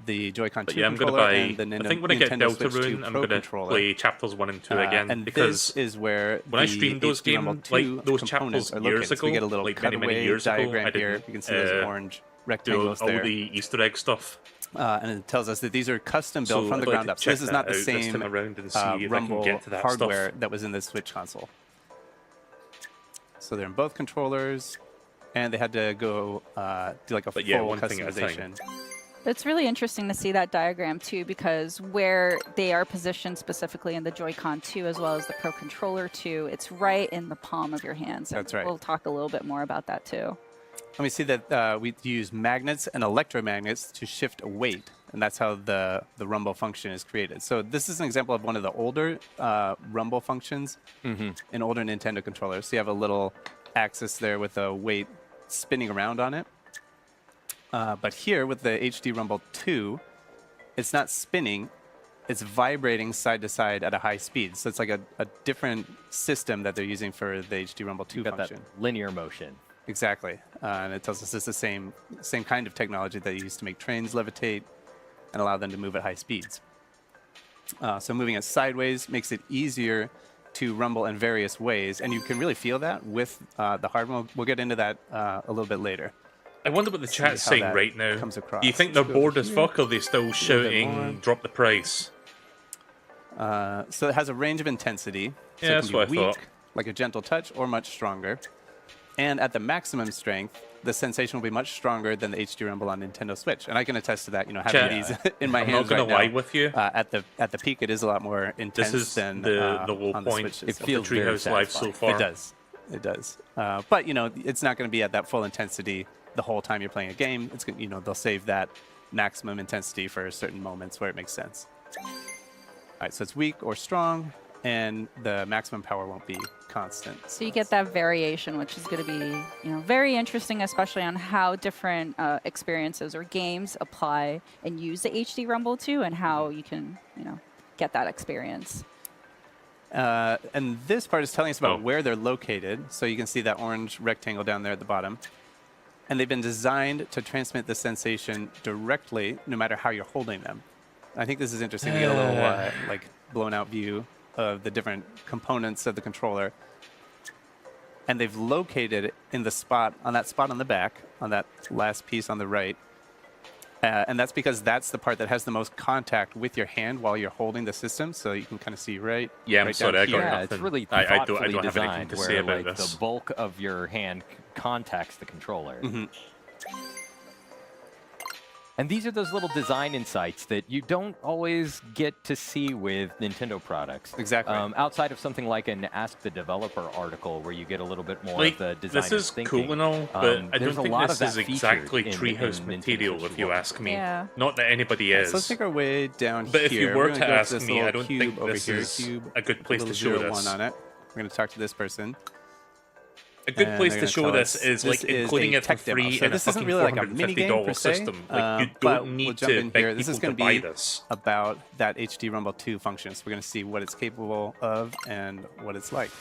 G: the Joy-Con 2
A: But yeah, I'm
G: controller
A: gonna
G: and the
A: buy. I think when I get
G: Nintendo
A: Delta
G: Switch 2
A: Rune, I'm
G: Pro
A: gonna
G: controller.
A: play chapters 1 and 2 again
G: And
A: because
G: this is where
A: when I
G: the
A: streamed those
G: HD Rumble
A: games,
G: 2
A: like those
G: components
A: chapters
G: are
A: years
G: located. So we
A: ago,
G: get a little
A: like many
G: cutaway
A: years ago,
G: diagram
A: I
G: here.
A: didn't
G: You can see those orange
A: do
G: rectangles
A: all
G: there.
A: the Easter egg stuff.
G: And it tells us that these are custom built
A: So
G: from the
A: I'd like
G: ground
A: to
G: up. So
A: check
G: this is
A: that
G: not the
A: out this
G: same
A: time around and see if I can
G: Rumble
A: get to that
G: hardware
A: stuff.
G: that was in the Switch console. So they're in both controllers, and they had to go do like a
A: But
G: full
A: yeah, one thing at a time.
G: customization.
F: it's really interesting to see that diagram too, because where they are positioned specifically in the Joy-Con 2 as well as the Pro Controller 2, it's right in the palm of your hands. And
G: That's right.
F: We'll talk a little bit more about that too.
G: And we see that we use magnets and electromagnets to shift a weight, and that's how the rumble function is created. So this is an example of one of the older rumble functions in older Nintendo controllers. So you have a little axis there with a weight spinning around on it. But here with the HD Rumble 2, it's not spinning, it's vibrating side to side at a high speed. So it's like a different system that they're using for the HD Rumble 2 function.
C: That linear motion.
G: Exactly. And it tells us it's the same kind of technology that you use to make trains levitate and allow them to move at high speeds. So moving it sideways makes it easier to rumble in various ways, and you can really feel that with the hardware. We'll get into that a little bit later.
A: I wonder what the chat's saying right now.
G: Comes across.
A: Do you think they're
G: Let's go
A: bored as
G: here.
A: fuck, or are they still shouting, drop the price?
G: So it has a range of intensity. So
A: Yeah,
G: it
A: that's
G: can be
A: what I
G: weak,
A: thought.
G: like a gentle touch, or much stronger. And at the maximum strength, the sensation will be much stronger than the HD Rumble on Nintendo Switch. And I can attest to that, you know, having
A: Chat,
G: these in my
A: I'm
G: hands
A: not
G: right
A: gonna lie
G: now.
A: with you.
G: At the peak, it is a lot more intense
A: This is
G: than
A: the low
G: on
A: point
G: the Switches.
A: of the Treehouse Live so far.
G: It does. It does. But, you know, it's not going to be at that full intensity the whole time you're playing a game. It's you know, they'll save that maximum intensity for certain moments where it makes sense. All right, so it's weak or strong, and the maximum power won't be constant.
F: So you get that variation, which is going to be, you know, very interesting, especially on how different experiences or games apply and use the HD Rumble 2, and how you can, you know, get that experience.
G: And this part is telling us about where they're located. So you can see that orange rectangle down there at the bottom. And they've been designed to transmit the sensation directly, no matter how you're holding them. I think this is interesting to get a little like blown out view of the different components of the controller. And they've located it in the spot, on that spot on the back, on that last piece on the right. And that's because that's the part that has the most contact with your hand while you're holding the system, so you can kind of see right.
A: Yeah, I'm
G: right
A: sorry,
G: down
A: I got
G: here.
C: Yeah,
A: nothing.
C: it's really
A: I
C: thoughtfully
A: don't have anything
C: designed
A: to
C: where
A: say about
C: like
A: this.
C: the bulk of your hand contacts the controller.
G: Mm-hmm.
C: And these are those little design insights that you don't always get to see with Nintendo products.
G: Exactly.
C: Outside of something like an Ask the Developer article where you get a little bit more
A: Like,
C: of the designer's
A: this is
C: thinking.
A: cool and all, but I
C: there's
A: don't
C: a
A: think
C: lot
A: this
C: of
A: is
C: that featured
A: exactly
C: in
A: Treehouse
C: Nintendo
A: material,
C: Switch
A: if you
C: One.
A: ask me.
F: Yeah.
A: Not that anybody is.
G: So let's take our way down
A: But
G: here.
A: if you
G: We're
A: were
G: gonna
A: to
G: go
A: ask
G: this
A: me, I
G: little
A: don't
G: cube
A: think
G: over
A: this
G: here,
A: is
G: cube
A: a good place
G: with
A: to
G: a
A: show
G: little
A: this.
G: 01 on it. We're going to talk to this person.
A: A good
G: And
A: place
G: they're
A: to
G: gonna
A: show
G: tell
A: this
G: us
A: is
G: this
A: like
G: is
A: including
G: a
A: it for
G: tech demo.
A: free
G: So
A: in a
G: this isn't
A: fucking
G: really like a mini game
A: $450
G: per se,
A: system. Like, you
G: but
A: don't need
G: we'll jump
A: to
G: in
A: beg
G: here. This
A: people
G: is
A: to
G: going to
A: buy
G: be
A: this.
G: about that HD Rumble 2 function. So we're going to see what it's capable of and what it's like.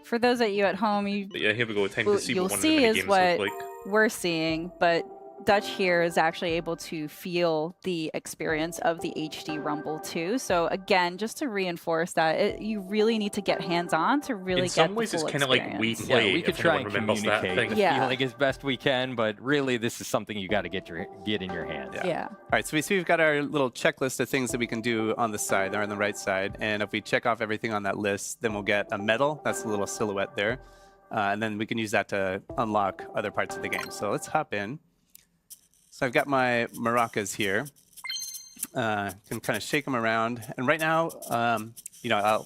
F: For those of you at home,
A: But yeah, here we go. Time
F: Well,
A: to see
F: you'll
A: what one of
F: see
A: the
F: is
A: mini games
F: what-
A: look like.
F: we're seeing, but Dutch here is actually able to feel the experience of the HD Rumble 2. So again, just to reinforce that, you really need to get hands-on to really
A: In
F: get
A: some
F: the
A: ways, it's
F: full
A: kind of like Wii
F: experience.
A: Play.
C: Yeah, we could
A: if
C: try
A: anyone
C: and
A: remembers that
C: communicate
A: thing.
C: the
F: Yeah.
C: feeling as best we can, but really this is something you got to get in your hands.
F: Yeah.
G: All right, so we see we've got our little checklist of things that we can do on the side, or on the right side. And if we check off everything on that list, then we'll get a medal. That's the little silhouette there. And then we can use that to unlock other parts of the game. So let's hop in. So I've got my maracas here. Can kind of shake them around. And right now, you know,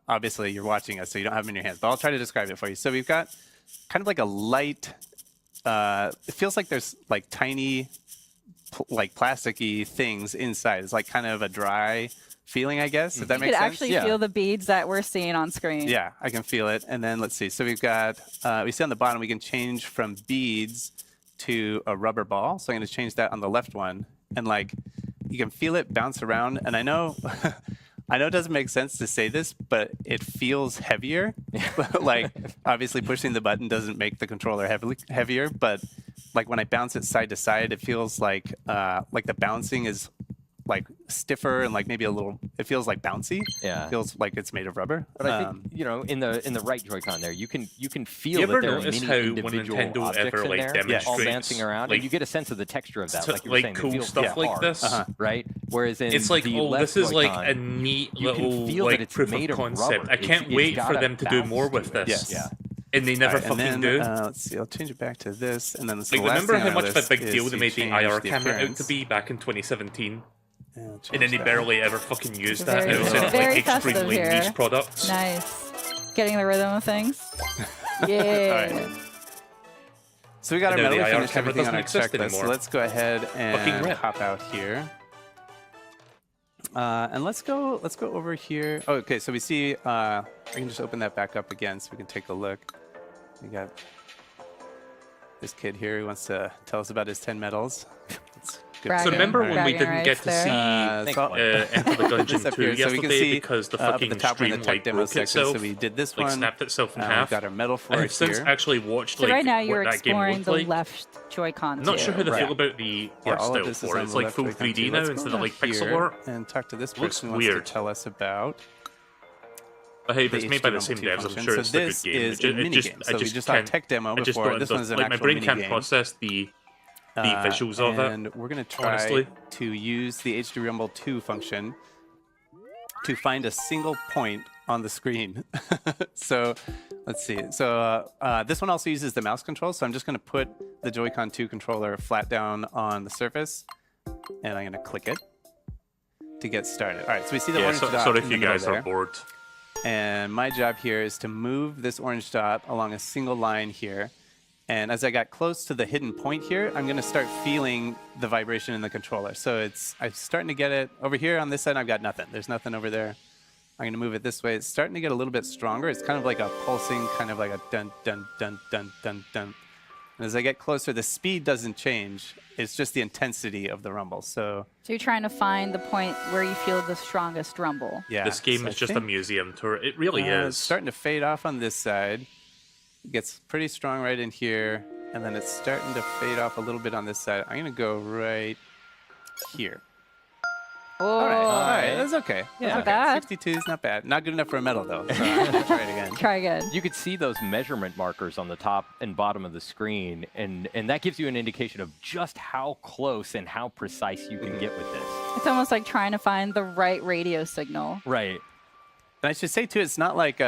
G: obviously you're watching us, so you don't have them in your hands, but I'll try to describe it for you. So we've got kind of like a light, it feels like there's like tiny, like plasticky things inside. It's like kind of a dry feeling, I guess, if that
F: You
G: makes
F: could
G: sense.
F: actually feel the beads that we're seeing on screen.
G: Yeah, I can feel it. And then let's see. So we've got, we see on the bottom, we can change from beads to a rubber ball. So I'm going to change that on the left one. And like, you can feel it bounce around. And I know, I know it doesn't make sense to say this, but it feels heavier. Like, obviously pushing the button doesn't make the controller heavier, but like when I bounce it side to side, it feels like the bouncing is like stiffer and like maybe a little, it feels like bouncy.
C: Yeah.
G: It feels like it's made of rubber.
C: But I think, you know, in the right Joy-Con there, you can feel
A: You
C: that
A: ever
C: there are
A: notice
C: many
A: how when
C: individual
A: Nintendo
C: objects
A: ever,
C: in
A: like,
C: there, all
A: demonstrates,
C: dancing around,
A: like,
C: and you get a sense of the texture of that,
A: so-
C: like you were
A: like
C: saying.
A: cool
C: they feel
A: stuff like
C: hard,
A: this.
C: right? Whereas in
A: It's like,
C: the
A: oh,
C: left
A: this is like
C: Joy-Con,
A: a neat
C: you can
A: little
C: feel that
A: like
C: it's
A: proof
C: made
A: of
C: of
A: concept.
C: rubber.
A: I can't
C: It's
A: wait
C: got
A: for
C: a
A: them to do
C: bounce
A: more
C: to
A: with
C: it.
A: this.
C: Yeah.
A: And they never
G: All right,
A: fucking
G: and
A: do.
G: then, let's see, I'll change it back to this, and then this
A: Like,
G: the last
A: remember
G: thing
A: how
G: on our
A: much of a
G: list
A: big
G: is
A: deal they
G: to
A: made the
G: change
A: IR
G: the
A: camera out to
G: appearance.
A: be back in 2017?
G: Yeah, I'll
A: And
G: change
A: then they
G: that.
A: barely ever fucking used that.
F: Very-
A: It was in
F: very
A: like
F: festive
A: extremely
F: here.
A: niche products.
F: Nice. Getting the rhythm of things. Yeah.
G: All right. So we got our
A: No, the
G: medal, we
A: IR
G: finished
A: camera
G: everything on
A: doesn't
G: our
A: exist
G: checklist. So
A: anymore.
G: let's go ahead
A: Fucking
G: and
A: rip.
G: hop out here. And let's go over here. Oh, okay, so we see, I can just open that back up again so we can take a look. We got this kid here who wants to tell us about his 10 medals. That's good.
A: So remember when we didn't get to see Enter the Gungeon 2
G: here, so we can
A: yesterday
G: see,
A: because the
G: up at
A: fucking
G: the top, we're in
A: stream
G: the tech
A: like
G: demo
A: broke
G: section.
A: itself,
G: So we did this
A: like
G: one.
A: snapped itself in
G: We've
A: half.
G: got our medal for
A: I've
G: it
A: since
G: here.
A: actually watched
F: So
A: like
F: right now you're
A: what that game
F: exploring
A: looked
F: the
A: like.
F: left Joy-Con
A: I'm not sure how
F: too.
A: they feel about the art
G: all of
A: style
G: this is
A: for it.
G: on
A: It's
G: the
A: like
G: left
A: full
G: Joy-Con
A: 3D
G: too.
A: now
G: Let's go
A: instead of
G: down
A: like pixel
G: here
A: art.
G: and talk to this
A: Looks
G: person who wants
A: weird.
G: to tell us about.
A: But hey, if it's
G: the
A: made by the same
G: HTML2
A: devs, I'm
G: function.
A: sure
G: So
A: it's a good
G: this
A: game.
G: is a mini game. So we just saw a
A: can't-
G: tech demo
A: I just
G: before.
A: thought
G: This
A: it
G: one's an
A: like my
G: actual
A: brain
G: mini
A: can't
G: game.
A: process the visuals of it.
G: And we're going to try
A: honestly.
G: to use the HD Rumble 2 function to find a single point on the screen. So let's see. So this one also uses the mouse control. So I'm just going to put the Joy-Con 2 controller flat down on the surface, and I'm going to click it to get started. All right, so we see the orange dot
A: sorry
G: in
A: if
G: the
A: you
G: middle
A: guys
G: there.
A: are bored.
G: And my job here is to move this orange dot along a single line here. And as I got close to the hidden point here, I'm going to start feeling the vibration in the controller. So I'm starting to get it. Over here on this side, I've got nothing. There's nothing over there. I'm going to move it this way. It's starting to get a little bit stronger. It's kind of like a pulsing, kind of like a dun, dun, dun, dun, dun, dun. And as I get closer, the speed doesn't change. It's just the intensity of the rumble. So
F: So you're trying to find the point where you feel the strongest rumble.
G: yeah.
A: This game
G: so
A: is
G: I
A: just a
G: think,
A: museum tour. It really
G: It's
A: is.
G: starting to fade off on this side. It gets pretty strong right in here. And then it's starting to fade off a little bit on this side. I'm going to go right here.
F: Oh,
G: All right, that's okay.
C: Yeah.
G: That's
F: Not
G: okay.
F: bad.
G: 62 is not bad. Not good enough for a medal, though. So I'm going to try it again.
F: Try again.
C: You could see those measurement markers on the top and bottom of the screen, and that gives you an indication of just how close and how precise you can get with this.
F: It's almost like trying to find the right radio signal.
C: Right.
G: And I should say, too, it's not like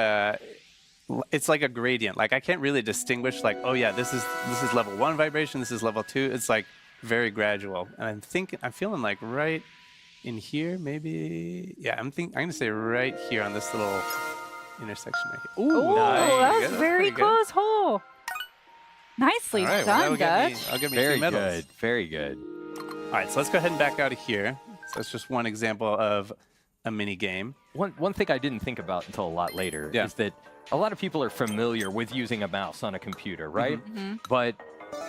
G: it's like a gradient. Like, I can't really distinguish, like, oh, yeah, this is level 1 vibration, this is level 2. It's, like, very gradual. And I'm feeling like right in here, maybe. Yeah, I'm going to say right here on this little intersection right here. Ooh,
F: Oh,
G: nice.
F: that was
G: That's
F: very
G: pretty good.
F: close hole. Nicely
G: All right, well,
F: done,
G: that'll get me-
F: Dutch.
G: I'll give me
C: Very
G: 2 medals.
C: good. Very good.
G: All right, so let's go ahead and back out of here. So that's just one example of a mini game.
C: One thing I didn't think about until a lot later
G: Yeah.
C: is that a lot of people are familiar with using a mouse on a computer, right?
F: Mm-hmm.
C: But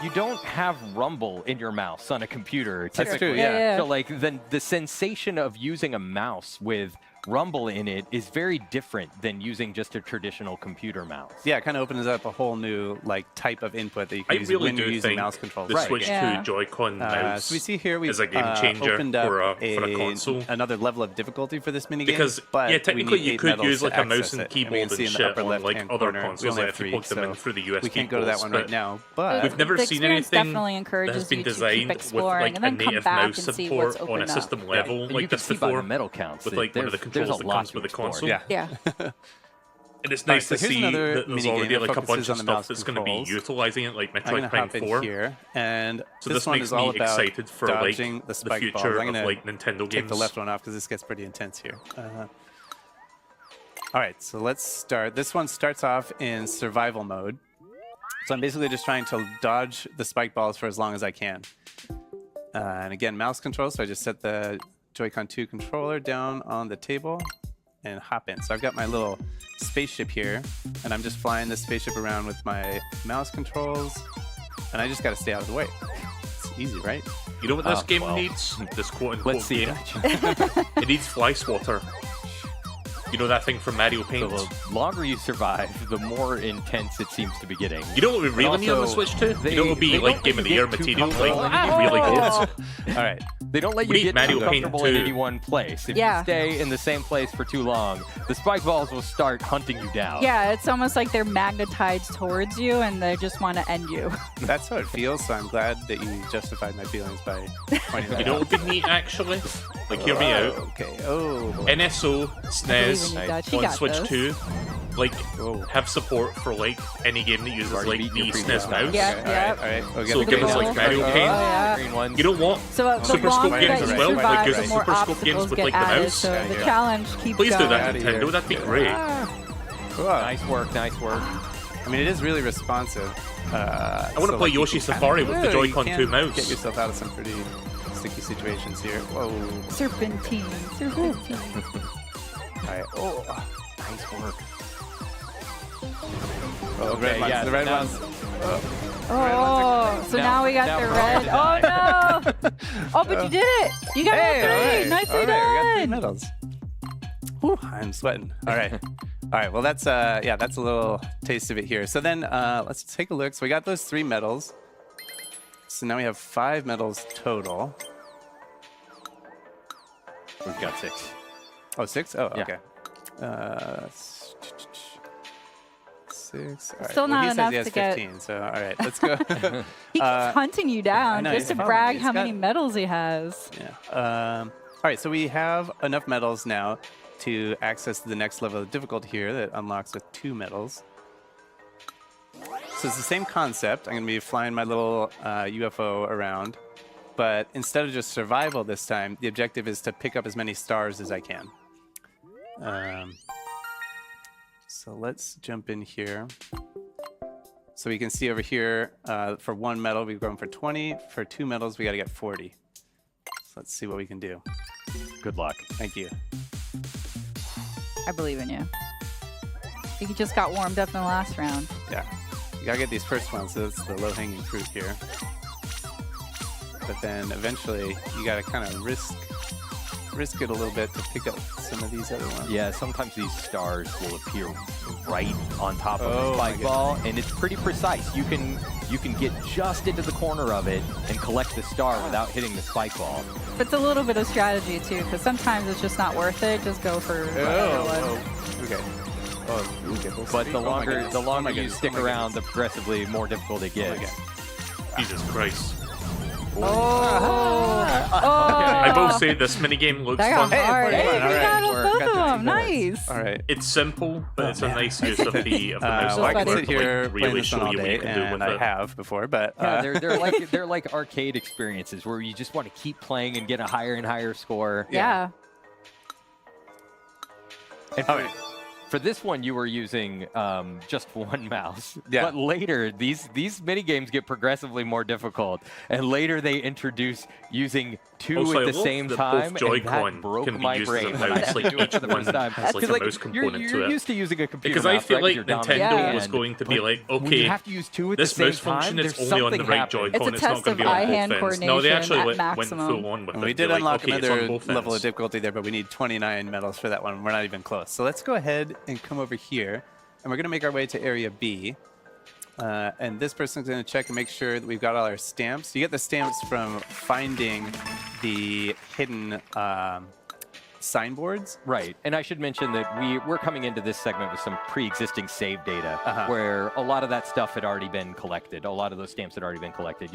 C: you don't have rumble in your mouse on a computer.
G: That's true,
C: typically.
G: yeah.
C: So like the sensation of using a mouse with rumble in it is very different than using just a traditional computer mouse.
G: Yeah, it kind of opens up a whole new like type of input that you
A: I
G: can use
A: really
G: when
A: do
G: you're using
A: think
G: mouse controls.
A: the
C: Right.
A: Switch
F: Yeah.
A: 2 Joy-Con mouse
G: So we see here we
A: is a game changer
G: opened up
A: for a console.
G: another level of difficulty for this minigame.
A: Because,
G: but
A: yeah,
G: we
A: technically
G: need
A: you
G: 8
A: could
G: medals
A: use
G: to
A: like a mouse
G: access
A: and
G: it. And we
A: keyboard
G: can
A: and
G: see in the
A: shit
G: upper
A: on like
G: left-hand
A: other
G: corner, we
A: consoles
G: only
A: that
G: have
A: if you
G: 3,
A: plug them in
G: so
A: through the USB
G: we can't go to that
A: ports,
G: one
A: but
G: right now. But
A: we've never
F: The
A: seen
F: experience
A: anything
F: definitely
A: that
F: encourages
A: has been
F: you to keep
A: designed with
F: exploring
A: like
F: and
A: a
F: then come
A: native
F: back
A: mouse
F: and see what's
A: support on a
F: opened up.
A: system
C: Yeah,
A: level
C: and
A: like
C: you can
A: this
C: see by
A: before.
C: the medal counts
A: with
C: that
A: like one of the
C: there's
A: controls
C: a
A: that
C: lot
A: comes
C: to
A: with the
C: explore.
A: console.
G: yeah.
F: Yeah.
A: And it's
G: All right,
A: nice
G: so
A: to
G: here's
A: see
G: another
A: that there's
G: minigame
A: already
G: that
A: like a
G: focuses
A: bunch of
G: on the mouse
A: stuff that's going to be
G: controls.
A: utilizing it, like
G: I'm going to
A: Metroid
G: hop
A: Prime
G: in
A: 4.
G: here, and
A: So
G: this
A: this
G: one
A: makes
G: is all
A: me
G: about
A: excited for like
G: dodging the
A: the
G: spike balls.
A: future
G: I'm
A: of
G: gonna
A: like Nintendo
G: take
A: games.
G: the left one off because this gets pretty intense here. All right, so let's start. This one starts off in survival mode. So I'm basically just trying to dodge the spike balls for as long as I can. And again, mouse control. So I just set the Joy-Con 2 controller down on the table and hop in. So I've got my little spaceship here, and I'm just flying this spaceship around with my mouse controls, and I just got to stay out of the way. It's easy, right?
A: You know what this game
C: well,
A: needs? This quote-unquote
C: Let's see.
A: game? It needs fly swatter. You know that thing from Mario
C: So
A: Paint?
C: the longer you survive, the more intense it seems to be getting.
A: You know what we really need on the
C: also,
A: Switch 2?
C: they-
A: You know what would be
C: they
A: like
C: don't
A: Game
C: let
A: of
C: you
A: the Year
C: get too
A: material?
C: comfortable.
A: Like, really good.
G: All right.
C: They don't let you
A: We need
C: get
A: Mario
C: too
A: Paint
C: comfortable in
A: too.
C: any one place. If
F: Yeah.
C: you stay in the same place for too long, the spike balls will start hunting you down.
F: Yeah, it's almost like they're magnetized towards you and they just want to end you.
G: That's how it feels, so I'm glad that you justified my feelings by pointing that
A: You know
G: out.
A: what would be neat, actually? Like, hear me out.
G: Okay. Oh, boy.
A: NSO, SNES,
F: Believe in you, Dutch. You
A: on
F: got
A: Switch
F: this.
A: 2, like,
G: Whoa.
A: have support for, like, any game that uses,
C: already
A: like,
C: beaten
A: the
C: your previous
A: SNES
C: one.
A: mouse.
F: Yeah.
G: Okay, all right. We
A: So
G: got
A: give
G: the
A: us,
G: green
A: like,
G: one.
A: Mario
F: Oh,
A: Paint.
F: yeah.
C: Green ones.
A: You don't want
F: So the
A: Super Scope
F: longer
A: games
F: that
A: as
F: you
A: well? Like,
F: survive,
A: give
F: the
A: us
F: more
A: Super Scope
F: obstacles
A: games with,
F: get
A: like, the
F: added,
A: mouse.
F: so
G: Yeah,
F: the
G: yeah.
F: challenge keeps
A: Please do
F: going.
A: that,
G: Outta
A: Nintendo.
G: here.
A: That'd be great.
G: Cool.
C: Nice work, nice work.
G: I mean, it is really responsive.
A: I want to play Yoshi Safari with the Joy-Con 2 mouse.
G: Get yourself out of some pretty sticky situations here. Whoa.
F: Serpentine. Serpentine.
G: All right. Oh,
C: Nice work.
G: oh red ones.
C: yeah,
G: The red
C: now-
G: ones.
F: Oh, so now we got
C: now
F: the
C: Brogan
F: red. Oh no! Oh, but you did it! You got all
G: Hey,
F: three.
G: all right.
F: Nicely
G: All right, we got 3
F: done.
G: medals. Whew, I'm sweating. All right. All right. Well, that's that's a little taste of it here. So then let's take a look. So we got those 3 medals. So now we have 5 medals total.
C: We've got 6.
G: Oh, 6? Oh,
C: Yeah.
G: okay. 6. All right.
F: Still
G: well,
F: not
G: he
F: enough
G: says he has
F: to get-
G: 15. So all right, let's go.
F: He keeps hunting you down
G: know,
F: just
G: he's
F: to
G: following
F: brag
G: me.
F: how
G: He's
F: many
G: got-
F: medals he has.
G: Yeah. All right, so we have enough medals now to access the next level of difficulty here that unlocks with 2 medals. So it's the same concept. I'm going to be flying my little UFO around, but instead of just survival this time, the objective is to pick up as many stars as I can. So let's jump in here. So we can see over here, for 1 medal, we've gone for 20. For 2 medals, we got to get 40. So let's see what we can do.
C: Good luck.
G: Thank you.
F: I believe in you. You just got warmed up in the last round.
G: Yeah. You gotta get these first ones, so that's the low-hanging fruit here. But then eventually, you gotta kind of risk it a little bit to pick up some of these other ones.
C: Yeah, sometimes these stars will appear right on top of
G: Oh,
C: the
G: my
C: spike ball, and it's pretty precise. You can get just into the corner of it and collect the star without hitting the spike ball.
F: But it's a little bit of strategy too, because sometimes it's just not worth it. Just go for the other one.
G: Oh, okay. Oh, ooh, get those
C: But
G: three.
C: the
G: Oh my
C: longer
G: goodness.
C: the
G: Oh my
C: longer you
G: goodness.
C: stick
G: Oh my
C: around, the
G: goodness.
C: progressively more difficult it
G: Oh my
C: gets.
G: God.
A: Jesus Christ.
F: Oh,
A: I will say this minigame looks
F: that got
A: fun.
F: hard. Hey,
G: All
F: we
G: right.
F: got
C: We're-
F: both
C: got
F: of
C: the
F: them.
C: two
F: Nice.
G: All right.
A: It's simple, but it's a nice use of the mouse.
G: Well, I can
F: buddy.
G: sit here
A: like,
G: playing
A: really
G: this one
A: show
G: all
A: you what you
G: day,
A: can do with
G: and I
A: it.
G: have before, but
C: Yeah, they're like arcade experiences where you just want to keep playing and get a higher and higher score.
F: Yeah.
C: And
G: all right.
C: for this one, you were using just 1 mouse.
G: Yeah.
C: But later, these mini games get progressively more difficult, and later they introduce using 2
A: Also, I
C: at the
A: love
C: same
A: that
C: time,
A: both
C: and
A: Joy-Con
C: that broke
A: can be
C: my
A: used as a
C: brain when I
A: mouse,
C: had to
A: like,
C: do it for the
A: each
C: first
A: one
C: time.
A: has, like, a
C: 'Cause,
A: mouse component
C: you're
A: to it.
C: used to using a computer
A: Because I
C: mouse,
A: feel
C: right?
A: like
C: Your dominant
A: Nintendo
F: Yeah.
A: was
C: hand.
A: going to be
C: But
A: like,
C: when
A: okay,
C: you have to use 2 at
A: this
C: the same
A: mouse function
C: time,
A: is
C: there's
A: only on the
C: something
A: right
C: happening.
A: Joy-Con.
F: It's a
A: It's not
F: test
A: going to
F: of
A: be on
F: eye-hand
A: both ends. No, they
F: coordination
A: actually
F: at
A: went
F: maximum.
A: full on with
G: And
A: it.
G: we
A: They're
G: did
A: like,
G: unlock
A: okay, it's on
G: another
A: both
G: level of
A: ends.
G: difficulty there, but we need 29 medals for that one. We're not even close. So let's go ahead and come over here, and we're going to make our way to Area B. And this person's going to check and make sure that we've got all our stamps. You get the stamps from finding the hidden signboards.
C: Right, and I should mention that we're coming into this segment with some pre-existing save data,
G: Uh-huh.
C: where a lot of that stuff had already been collected. A lot of those stamps had already been collected.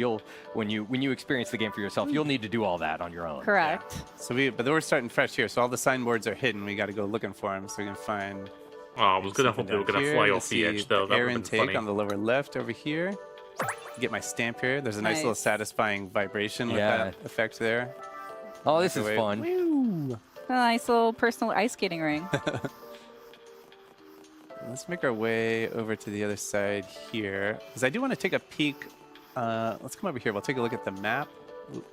C: When you experience the game for yourself, you'll need to do all that on your own.
F: Correct.
G: So but we're starting fresh here. So all the signboards are hidden. We got to go looking for them so we can find.
A: Oh, I was going to
G: something
A: hope they were
G: down
A: going to
G: here.
A: fly
G: Let's
A: off the
G: see
A: edge, though. That
G: air
A: would have been
G: intake
A: funny.
G: on the lower left over here. Get my stamp here. There's a nice little
F: Nice.
G: satisfying vibration with
C: Yeah.
G: that effect there.
C: Oh, this is
G: Wait.
C: fun.
G: Woo.
F: A nice little personal ice skating ring.
G: Let's make our way over to the other side here, because I do want to take a peek. Let's come over here. We'll take a look at the map. Ooh.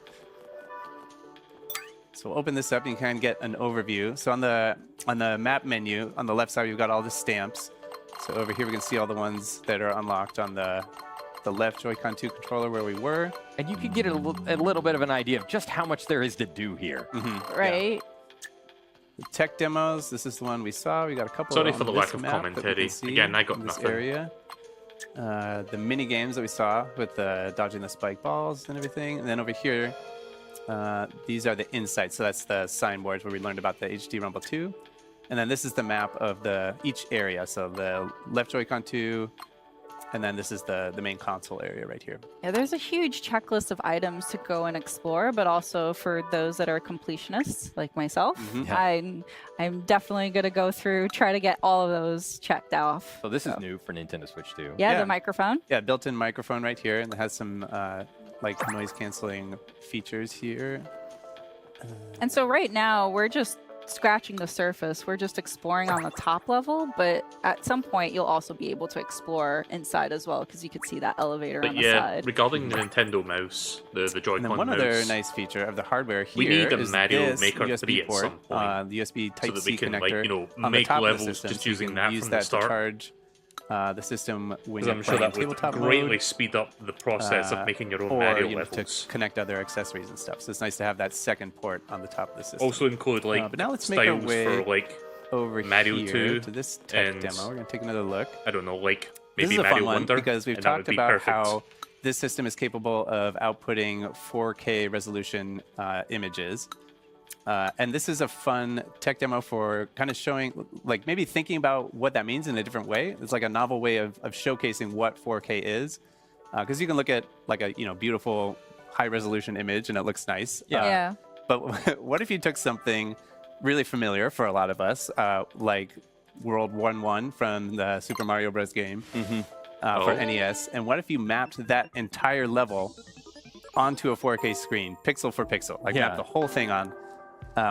G: So we'll open this up and you can get an overview. So on the map menu, on the left side, we've got all the stamps. So over here, we can see all the ones that are unlocked on the left Joy-Con 2 controller where we were.
C: And you can get a little bit of an idea of just how much there is to do here.
F: Right.
G: The tech demos, this is the one we saw. We got a couple
A: Sorry
G: on
A: for the
G: this
A: lack of
G: map that we can
A: commentary.
G: see
A: Again, I got
G: in this
A: nothing.
G: area. The mini games that we saw with dodging the spike balls and everything. And then over here, these are the insights. So that's the signboards where we learned about the HD Rumble 2. And then this is the map of each area. So the left Joy-Con 2, and then this is the main console area right here.
F: Yeah, there's a huge checklist of items to go and explore, but also for those that are completionists like myself,
G: Mhm.
F: I'm definitely going to go through, try to get all of those checked off.
C: So this is new for Nintendo Switch 2.
F: Yeah,
G: Yeah.
F: the microphone.
G: Yeah, built-in microphone right here, and it has some like noise canceling features here.
F: And so right now we're just scratching the surface. We're just exploring on the top level, but at some point you'll also be able to explore inside as well, because you could see that elevator
A: But
F: on the
A: yeah,
F: side.
A: regarding the Nintendo mouse, the Joy-Con
G: And then one
A: mouse,
G: other nice feature of the hardware here
A: we need a
G: is
A: Mario
G: this
A: Maker
G: USB
A: 3 at
G: port,
A: some point,
G: the USB
A: so
G: Type
A: that
G: C
A: we can,
G: connector
A: like, you know,
G: on the
A: make
G: top of the
A: levels
G: system,
A: just
G: so you
A: using
G: can
A: that
G: use
A: from
G: that
A: the start.
G: to charge the system when
A: Because
G: you're
A: I'm sure
G: playing
A: that would
G: tabletop
A: greatly
G: mode,
A: speed up the process of making your own
G: or
A: Mario
G: to
A: levels.
G: connect other accessories and stuff. So it's nice to have that second port on the top of the system.
A: Also include like
G: but now let's make our
A: styles
G: way
A: for like
G: over
A: Mario
G: here
A: 2
G: to this tech
A: and
G: demo. We're going to take another look.
A: I don't know, like
G: This
A: maybe
G: is a
A: Mario
G: fun one
A: Wonder,
G: because we've
A: and that would
G: talked
A: be
G: about
A: perfect.
G: how this system is capable of outputting 4K resolution images. And this is a fun tech demo for kind of showing, like maybe thinking about what that means in a different way. It's like a novel way of showcasing what 4K is. Because you can look at like a beautiful high resolution image and it looks nice.
F: Yeah.
G: But what if you took something really familiar for a lot of us, like World 1-1 from the Super Mario Bros. Game for NES, and what if you mapped that entire level onto a 4K screen, pixel for pixel, like map the whole thing on?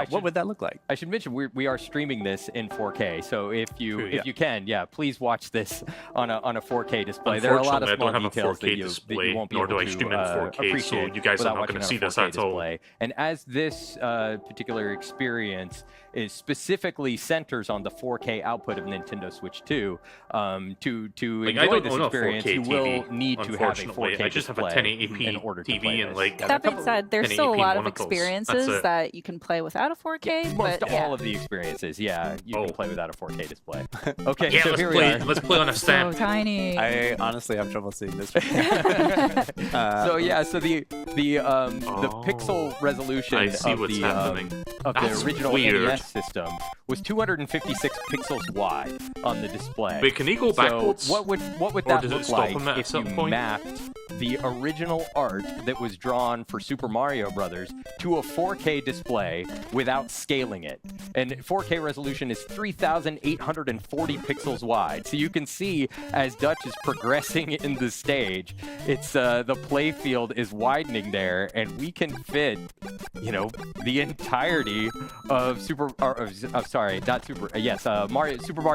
G: What would that look like?
C: I should mention we are streaming this in 4K, so if you can, please watch this on a 4K display. There are a lot of small details that you won't be
A: nor
C: able
A: do I
C: to
A: stream in 4K, so
C: appreciate
A: you guys are
C: without
A: not going
C: watching
A: to see
C: on a
A: this
C: 4K
A: at all.
C: display. And as this particular experience is specifically centers on the 4K output of Nintendo Switch 2, to
A: Like, I
C: enjoy
A: don't
C: this
A: own a
C: experience,
A: 4K
C: you will
A: TV,
C: need to have a
A: unfortunately.
C: 4K
A: I just have a
C: display
A: 1080p
C: in order to
A: TV
C: play
A: and
C: this.
A: like
F: That being said, there's still a
A: 1080p
F: lot of
A: monitors.
F: experiences
A: That's it.
F: that you can play without a 4K.
C: Most
F: but
C: all of the experiences, you can play without a 4K display. Okay,
A: Yeah,
C: so
A: let's
C: here
A: play.
C: we are.
A: Let's play on a
F: so
A: stand.
F: tiny.
G: I honestly have trouble seeing this.
C: So the pixel resolution
A: I see
C: of
A: what's
C: the
A: happening.
C: of
A: That's
C: the original
A: weird.
C: NES system was 256 pixels wide on the display.
A: Wait, can he go backwards?
C: So what would
A: Or
C: that
A: does it
C: look
A: stop
C: like
A: him at
C: if
A: some
C: you
A: point?
C: mapped the original art that was drawn for Super Mario Brothers to a 4K display without scaling it? And 4K resolution is 3,840 pixels wide. So you can see as Dutch is progressing in the stage, it's the play field is widening there, and we can fit, the entirety of Super Mario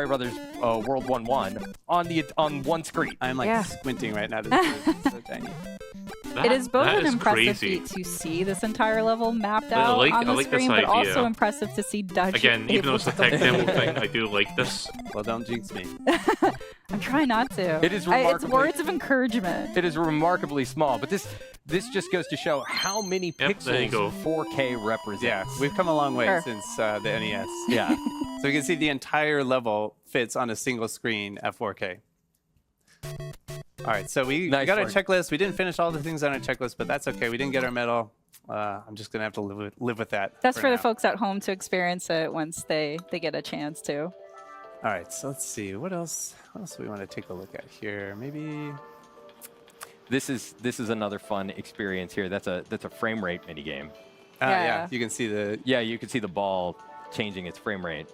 C: Brothers World 1-1 on one screen.
G: I'm like squinting right now. It's so tiny.
F: It is both
A: that
F: an
A: is
F: impressive
A: crazy.
F: feat to see this entire level mapped
A: I
F: out
A: like-
F: on
A: I
F: the
A: like this
F: screen, but
A: idea.
F: also impressive to see Dutch.
A: Again, even though it's a
F: able
A: tech
F: to-
A: demo thing, I do like this.
G: Well, don't jinx me.
F: I'm trying not to.
C: It is
F: It's
C: remarkably-
F: words of encouragement.
C: It is remarkably small, but this just goes to show how many
A: Yep, there you go.
C: pixels 4K represents.
G: Yeah, we've come a long way
F: Sure.
G: since the NES.
C: Yeah.
G: So you can see the entire level fits on a single screen at 4K. All right, so we
C: Nice
G: got our
C: work.
G: checklist. We didn't finish all the things on our checklist, but that's okay. We didn't get our medal. I'm just gonna have to live with that.
F: That's for the
G: now.
F: folks at home to experience it once they get a chance to.
G: All right, so let's see what else. What else do we want to take a look at here? Maybe.
C: This is another fun experience here. That's a frame rate minigame.
G: Yeah, you can see the.
C: Yeah, you can see the ball changing its frame rate.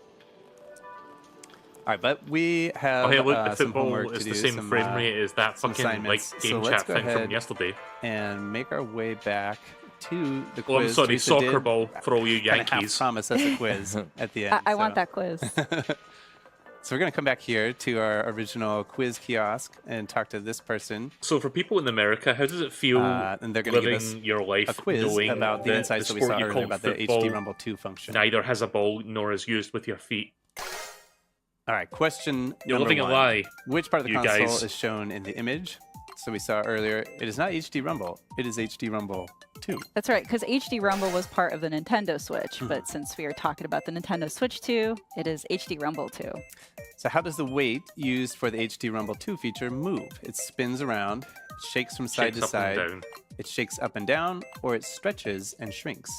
G: All right, but we have
A: Oh, hey, look, the
G: some
A: football
G: homework
A: is
G: to
A: the
G: do,
A: same
G: some,
A: frame rate as that
G: some
A: fucking like
G: assignments.
A: game
G: So let's
A: chat
G: go
A: thing from
G: ahead
A: yesterday.
G: and make our way back to the
A: Oh, I'm
G: quiz.
A: sorry,
G: Teresa
A: soccer
G: did
A: ball for all you
G: kinda half
A: Yankees.
G: promise us a quiz at the end.
F: I want that quiz.
G: So we're going to come back here to our original quiz kiosk and talk to this person.
A: So for people in America, how does it feel
G: And they're going to give us
A: living your life
G: a quiz
A: knowing
G: about the
A: that
G: insights
A: the
G: that we saw
A: sport you
G: earlier
A: call
G: about the
A: football
G: HD Rumble 2 function.
A: neither has a ball nor is used with your feet?
G: All right, question
A: You're
G: number
A: living a
G: one.
A: lie.
G: Which part of the
A: you
G: console
A: guys.
G: is shown in the image? So we saw earlier, it is not HD Rumble, it is HD Rumble 2.
F: That's right, because HD Rumble was part of the Nintendo Switch, but since we are talking about the Nintendo Switch 2, it is HD Rumble 2.
G: So how does the weight used for the HD Rumble 2 feature move? It spins around, shakes from side
A: Shakes
G: to
A: up
G: side,
A: and down.
G: it shakes up and down, or it stretches and shrinks.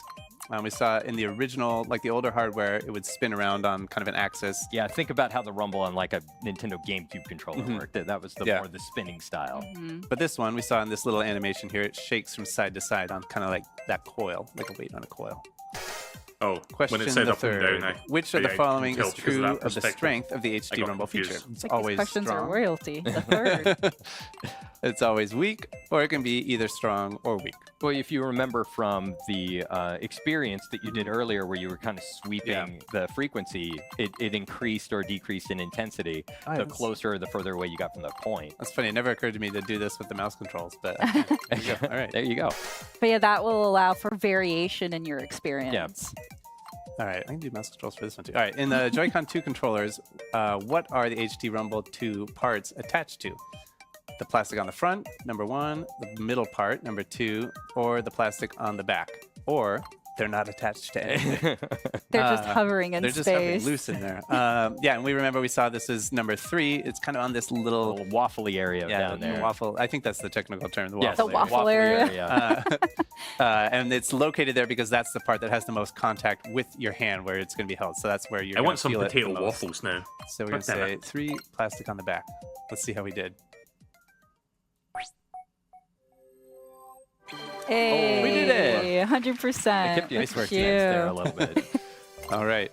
G: We saw in the original, like the older hardware, it would spin around on kind of an axis.
C: Yeah, think about how the Rumble on like a Nintendo GameCube controller
G: Mhm.
C: worked. That was the
G: Yeah.
C: more the spinning style.
G: But this one, we saw in this little animation here, it shakes from side to side on kind of like that coil, like a weight on a coil.
A: Oh,
G: Question
A: when it said
G: the
A: up and
G: third.
A: down,
G: Which of the
A: I can
G: following
A: tell
G: is
A: because
G: true
A: that
G: of the
A: perspective.
G: strength of the
A: I
G: HD
A: got
G: Rumble
A: confused.
G: feature? It's
F: It's like these
G: always
F: questions
G: strong.
F: are royalty. The third.
G: It's always weak, or it can be either strong or weak.
C: Well, if you remember from the experience that you did earlier where you were kind of sweeping the frequency, it increased or decreased in intensity the closer or the further away you got from the point.
G: That's funny. It never occurred to me to do this with the mouse controls, but there you go. All right.
C: There you go.
F: But yeah, that will allow for variation in your experience.
G: All right, I can do mouse controls for this one too. All right, in the Joy-Con 2 controllers, what are the HD Rumble 2 parts attached to? The plastic on the front, number 1, the middle part, number 2, or the plastic on the back, or they're not attached to anything.
F: They're just hovering in
G: they're
F: space.
G: Just hovering loose in there. Yeah, and we saw this is number 3. It's kind of on this little
C: waffly area down there.
G: Waffle. I think that's the technical term. The
C: yes,
G: waffle
F: the waffle area.
G: And it's located there because that's the part that has the most contact with your hand where it's going to be held. So that's where you're.
A: I want some
G: feel
A: potato waffles now.
G: So we're going to say 3 plastic on the back. Let's see how we did.
F: Hey,
C: we did it.
F: 100%.
C: I kept you nice work there a little bit.
G: All right.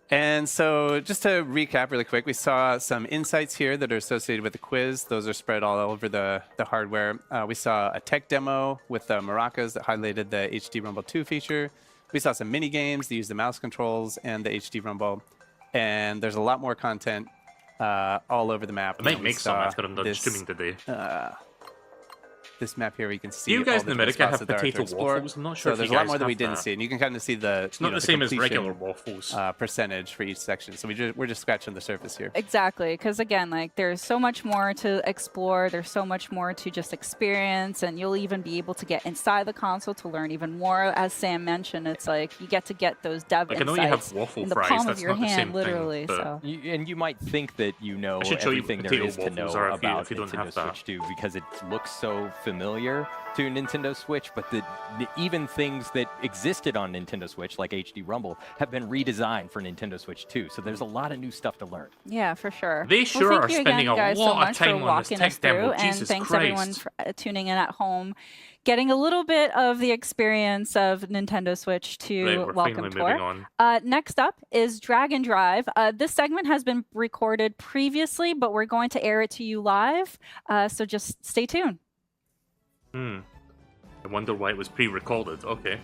G: And so just to recap really quick, we saw some insights here that are associated with the quiz. Those are spread all over the hardware. We saw a tech demo with the maracas that highlighted the HD Rumble 2 feature. We saw some mini games that use the mouse controls and the HD Rumble. And there's a lot more content all over the map.
A: I might make some after I'm done streaming today.
G: This map here, we can see.
A: Do you guys
G: all the
A: in America have
G: spots that there are to
A: potato
G: explore.
A: waffles? I'm not sure.
G: So
A: if
G: there's
A: you
G: a lot
A: guys
G: more that we
A: have
G: didn't see, and you can kind of see the.
A: It's not the same as
G: completion,
A: regular waffles.
G: Percentage for each section. So we're just scratching the surface here.
F: Exactly, because again, like there's so much more to explore. There's so much more to just experience, and you'll even be able to get inside the console to learn even more. As Sam mentioned, it's like you get to get those dev
A: like, I know
F: insights
A: you have waffle
F: in the
A: fries.
F: palm
A: That's
F: of your
A: not the
F: hand,
A: same
F: literally.
A: thing,
F: So.
C: And you might think that you know
A: I should show you
C: everything
A: what
C: there
A: potato
C: is to know
A: waffles are
C: about
A: if you don't
C: Nintendo
A: have that.
C: Switch 2 because it looks so familiar to Nintendo Switch, but even things that existed on Nintendo Switch, like HD Rumble, have been redesigned for Nintendo Switch 2. So there's a lot of new stuff to learn.
F: Yeah, for sure.
A: They sure
F: well,
A: are
F: thank you
A: spending
F: again, guys,
A: a lot
F: so much
A: of time
F: for
A: on this
F: walking
A: tech
F: us through,
A: demo.
F: and
A: Jesus
F: thanks
A: Christ.
F: everyone for tuning in at home. Getting a little bit of the experience of Nintendo Switch 2
A: Right, we're
F: Welcome
A: finally
F: Tour.
A: moving on.
F: Next up is Drag and Drive. This segment has been recorded previously, but we're going to air it to you live. So just stay tuned.
A: I wonder why it was pre-recorded. Okay.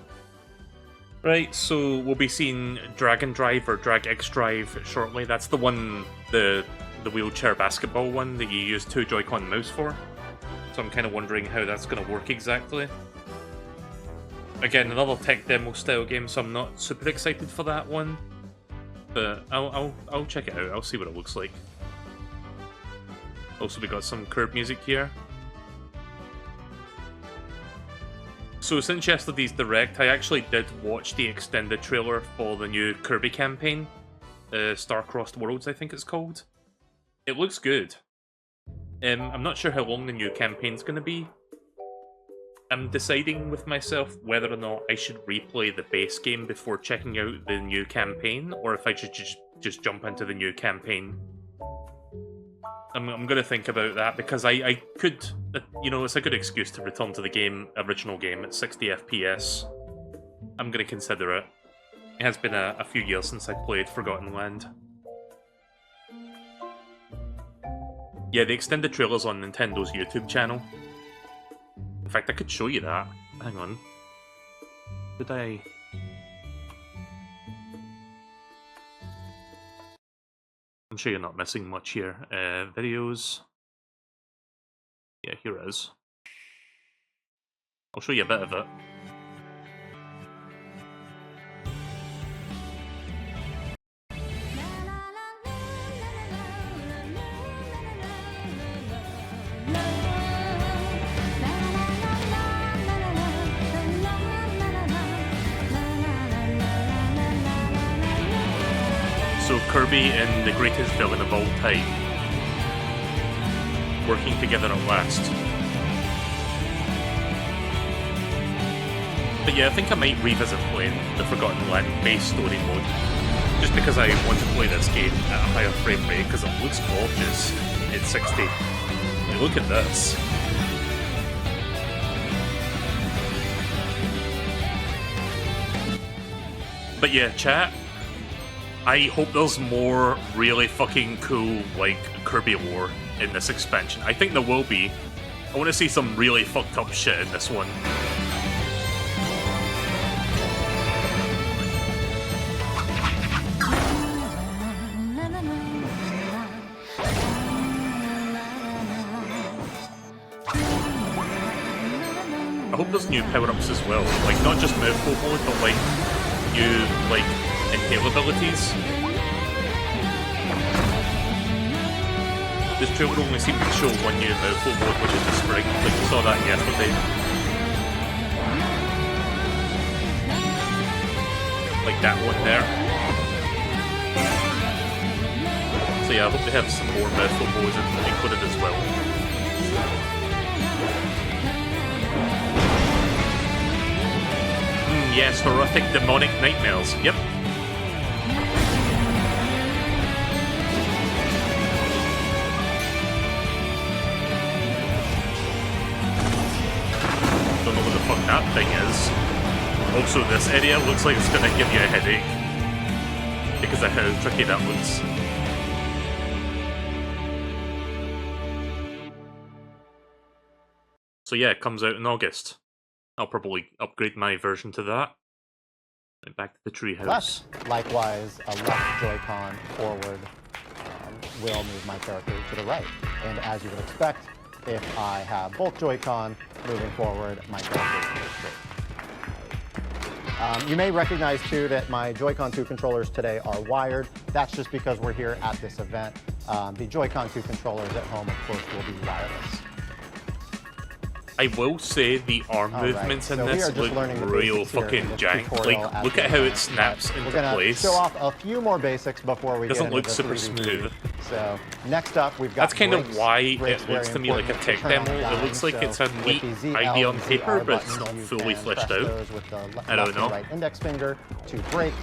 A: Right, so we'll be seeing Drag and Drive or Drag X Drive shortly. That's the one, the wheelchair basketball one that you use 2 Joy-Con mouse for. So I'm kind of wondering how that's going to work exactly. Again, another tech demo style game, so I'm not super excited for that one. But I'll check it out. I'll see what it looks like. Also, we got some Kirby music here. So since yesterday's Direct, I actually did watch the extended trailer for the new Kirby campaign. Star-Crossed Worlds, I think it's called. It looks good. I'm not sure how long the new campaign's going to be. I'm deciding with myself whether or not I should replay the base game before checking out the new campaign, or if I should just jump into the new campaign. I'm going to think about that, because I could, you know, it's a good excuse to return to the original game at 60 FPS. I'm going to consider it. It has been a few years since I played Forgotten Land. Yeah, the extended trailer's on Nintendo's YouTube channel. In fact, I could show you that. Hang on. Did I... I'm sure you're not missing much here. Videos. Yeah, here it is. I'll show you a bit of it. So Kirby and the greatest villain of all time working together at last. But yeah, I think I might revisit playing the Forgotten Land base story mode, just because I want to play this game at a higher frame rate, because it looks gorgeous at 60. Like, look at this. But yeah, chat, I hope there's more really fucking cool, like, Kirby lore in this expansion. I think there will be, I want to see some really fucked up shit in this one. I hope there's new power-ups as well. Like, not just mouthful mode, but like, new, like, inhale abilities. This trailer only seemed to show one new mouthful mode, which is the spring. Like, we saw that yesterday. Like that one there. So yeah, I hope they have some more mouthful modes included as well. Yes, horrific demonic nightmares. Yep. Don't know what the fuck that thing is. Also, this area looks like it's gonna give you a headache because of how tricky that looks. So yeah, it comes out in August. I'll probably upgrade my version to that. And back to the treehouse.
H: Likewise, a left Joy-Con forward will move my character to the right. And as you would expect, if I have both Joy-Con moving forward, my character moves straight. You may recognize too that my Joy-Con 2 controllers today are wired. That's just because we're here at this event. The Joy-Con 2 controllers at home, of course, will be wireless.
A: I will say the arm movements in this look real fucking jank. Like, look at how it snaps into place.
H: Show off a few more basics before we
A: doesn't look super smooth.
H: So next up, we've got.
A: That's kind of why it looks to me like a tech demo. It looks like it's a neat idea on paper, but it's not fully fleshed out. I don't know.
H: Right index finger to brake,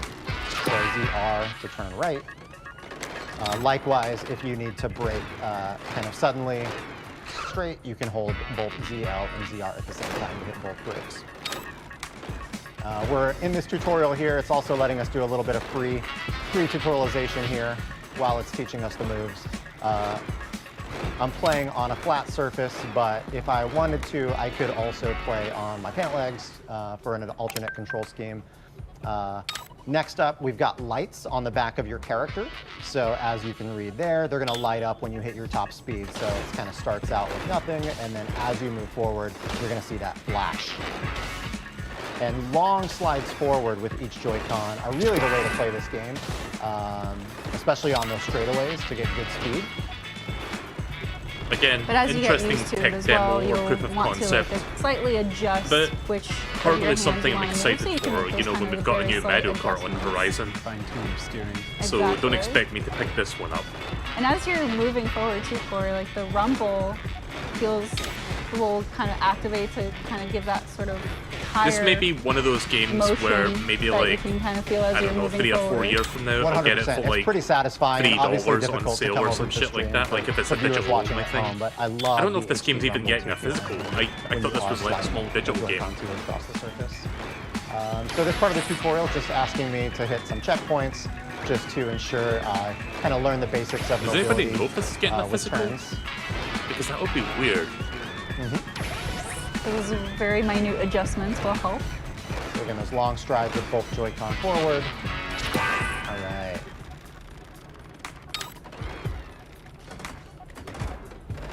H: so ZR to turn right. Likewise, if you need to brake kind of suddenly straight, you can hold both ZL and ZR at the same time to hit both brakes. We're in this tutorial here. It's also letting us do a little bit of free tutorialization here while it's teaching us the moves. I'm playing on a flat surface, but if I wanted to, I could also play on my pant legs for an alternate control scheme. Next up, we've got lights on the back of your character. So as you can read there, they're gonna light up when you hit your top speed. So it kind of starts out with nothing, and then as you move forward, you're gonna see that flash. And long slides forward with each Joy-Con are really the way to play this game, especially on those straightaways to get good speed.
A: Again, interesting tech demo or proof of concept.
F: Slightly adjust
A: but
F: which
A: partly something I'm excited for, you know, when we've got a new Mario Kart on the horizon. So don't expect me to pick this one up.
F: And as you're moving forward too, Corey, like the rumble will kind of activate to kind of give that sort of higher.
A: This may be one of those games where maybe like, kind of I don't know, 3 or 4 years from now, I'll get it for like
H: pretty satisfying.
A: $3 on sale or some shit like that, like if it's a digital only thing.
H: But I
A: don't know if this game's even getting a physical. I thought this was like a small digital game.
H: So this part of the tutorial is just asking me to hit some checkpoints, just to ensure I kind of learn the basics of mobility.
A: Does anybody know if this is getting a physical? Because that would be weird.
F: Those very minute adjustments will help.
H: So again, those long strides with both Joy-Con forward. All right.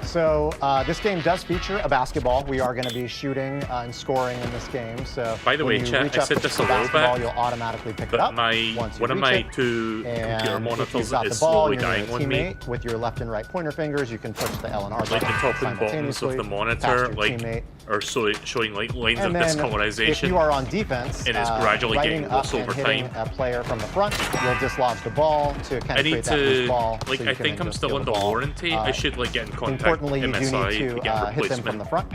H: So this game does feature a basketball. We are going to be shooting and scoring in this game. So
A: by the way, chat, I said this a little bit,
H: you'll automatically pick it up.
A: One of my two computer monitors is slowly dying on me.
H: With your left and right pointer fingers, you can push the L and R
A: like the top and bottoms of the monitor, like are showing like lines of discolorization.
H: If you are on defense,
A: it is gradually getting worse over time.
H: A player from the front, you'll dislodge the ball to kind of create that loose ball.
A: Like I think I'm still under warranty. I should like get in contact with MSI to get a
H: hit them from the front.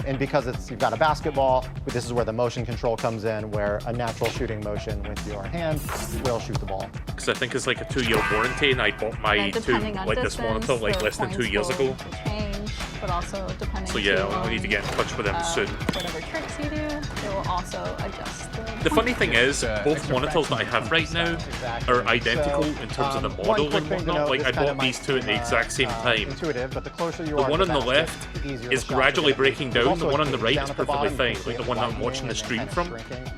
H: And because you've got a basketball, this is where the motion control comes in, where a natural shooting motion with your hand will shoot the ball.
A: Because I think it's like a 2-year warranty, and I bought my this monitor like less than 2 years ago.
F: Change, but also depending
A: so yeah, I'll need to get in touch with them soon.
F: Whatever tricks you do.
I: it will also adjust
A: The funny thing is, both
G: extra
A: monitors that I have right now
H: Exactly.
A: are identical
H: So,
A: in terms of the
H: one
A: model
H: quick
A: and
H: thing to
A: whatnot.
H: note,
A: Like,
H: this
A: I
H: kinda
A: bought these
H: might
A: two at the
H: seem,
A: exact same time.
H: intuitive, but the closer you
A: The
H: are
A: one
H: to
A: on the
H: basket,
A: left
H: the easier
A: is
H: the shots are
A: gradually
H: gonna be.
A: breaking
H: There's
A: down,
H: also
A: the one
H: a
A: on the
H: gauge
A: right
H: down
A: is
H: at the
A: perfectly
H: bottom. You
A: fine,
H: can see
A: like the
H: it
A: one that I'm
H: widening
A: watching the
H: and then
A: stream
H: kinda
A: from.
H: shrinking.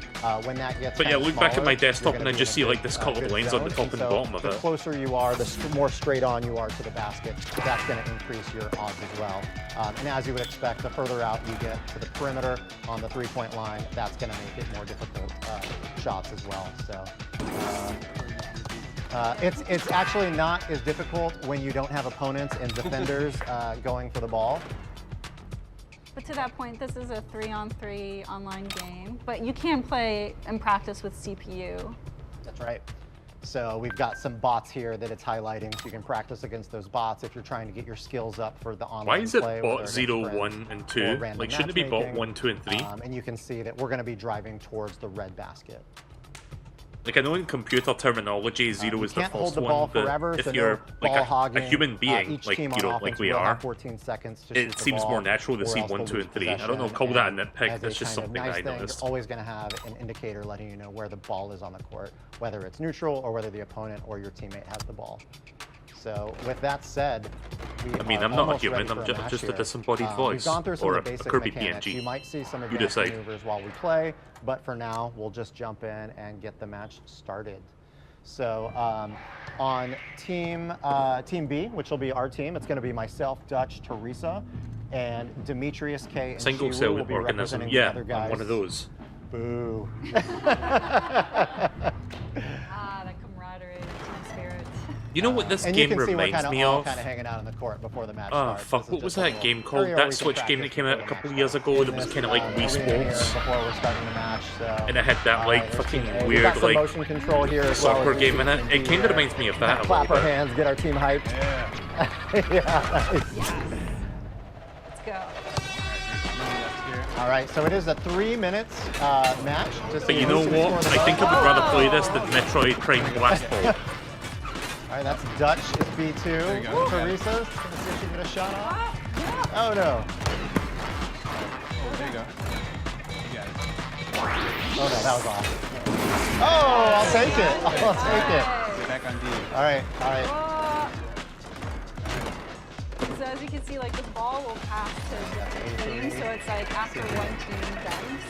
H: When that gets
A: But yeah,
H: kinda
A: look back at my
H: smaller, you're
A: desktop
H: gonna
A: and I
H: be
A: just
H: in
A: see
H: a
A: like
H: good,
A: this colored
H: good
A: lines on the
H: zone.
A: top and
H: So
A: bottom of
H: the
A: it.
H: closer you are, the more straight on you are to the basket, that's going to increase your odds as well. And as you would expect, the further out you get to the perimeter on the three-point line, that's going to make it more difficult shots as well. So it's actually not as difficult when you don't have opponents and defenders going for the ball.
I: But to that point, this is a 3-on-3 online game, but you can play and practice with CPU.
H: That's right. So we've got some bots here that it's highlighting, so you can practice against those bots if you're trying to get your skills up for the online
A: Why is it
H: play,
A: bot
H: whether it's
A: 0,
H: friends
A: 1, and
H: or
A: 2?
H: random
A: Like, shouldn't it be bot
H: matchmaking.
A: 1, 2, and 3?
H: And you can see that we're going to be driving towards the red basket.
A: Like, I know in computer terminology, 0 is the
H: Can't hold
A: first
H: the ball
A: one, but
H: forever,
A: if
H: so
A: you're
H: no
A: like
H: ball
A: a
H: hogging.
A: human being,
H: Each
A: like,
H: team
A: you
H: on
A: know,
H: offense
A: like we
H: will
A: are,
H: have 14 seconds to shoot
A: it
H: the
A: seems
H: ball,
A: more natural to
H: or
A: see
H: else
A: 1,
H: they'll
A: 2,
H: lose
A: and 3. I don't know,
H: possession.
A: call that a
H: And
A: nitpick,
H: as
A: that's
H: a
A: just
H: kind of
A: something
H: nice
A: I
H: thing,
A: noticed.
H: You're always going to have an indicator letting you know where the ball is on the court, whether it's neutral or whether the opponent or your teammate has the ball. So with that said,
A: I mean, I'm not a human, I'm just a disembodied
H: We've
A: voice,
H: gone through some
A: or
H: of
A: a
H: the basic
A: Kirby
H: mechanics.
A: PNG.
H: You might see some
A: You
H: advanced
A: decide.
H: maneuvers while we play, but for now, we'll just jump in and get the match started. So on team B, which will be our team, it's going to be myself, Dutch, Teresa, and Demetrius K. and
A: Single
H: Shiru
A: cell
H: will be
A: organism,
H: representing the
A: yeah,
H: other
A: I'm
H: guys.
A: one of those.
H: Boo.
I: That camaraderie, team spirit.
A: You know what this
H: And you
A: game
H: can see we're
A: reminds
H: kind
A: me
H: of all
A: of?
H: kind of hanging out on the court before the match
A: Oh
H: starts.
A: fuck,
H: This is
A: what was
H: just a
A: that
H: little
A: game called?
H: area where
A: That
H: we can
A: Switch game that
H: practice
A: came out a
H: before the
A: couple
H: match
A: years
H: starts.
A: ago
H: In
A: that was
H: this,
A: kind of like Wii
H: arena here
A: Sports?
H: before we're starting the match, so.
A: And it had that like
H: there's
A: fucking
H: Team A. We've
A: weird
H: got some
A: like
H: motion control here as well
A: soccer
H: as
A: game in it.
H: Team
A: It
H: B
A: kind of
H: here.
A: reminds me of
H: Kinda
A: that a
H: clap
A: little
H: our
A: bit.
H: hands, get our team hyped. Yeah.
I: Let's go.
H: All right, so it is a 3 minutes match. To
A: But
H: see
A: you know
H: who's gonna
A: what?
H: score the
A: I think I
H: most.
A: would rather play this than Metroid Prime Blast Ball.
H: All right, that's Dutch is B2.
G: you go.
H: Teresa's gonna see if she can get a shot off. Oh no.
G: Oh, there you go. You got it.
H: Oh no, that was off. Oh, I'll take it. I'll take it.
G: Get back on D.
H: All right, all right.
I: So as you can see, like the ball will pass to different teams. So it's like after one team dunks,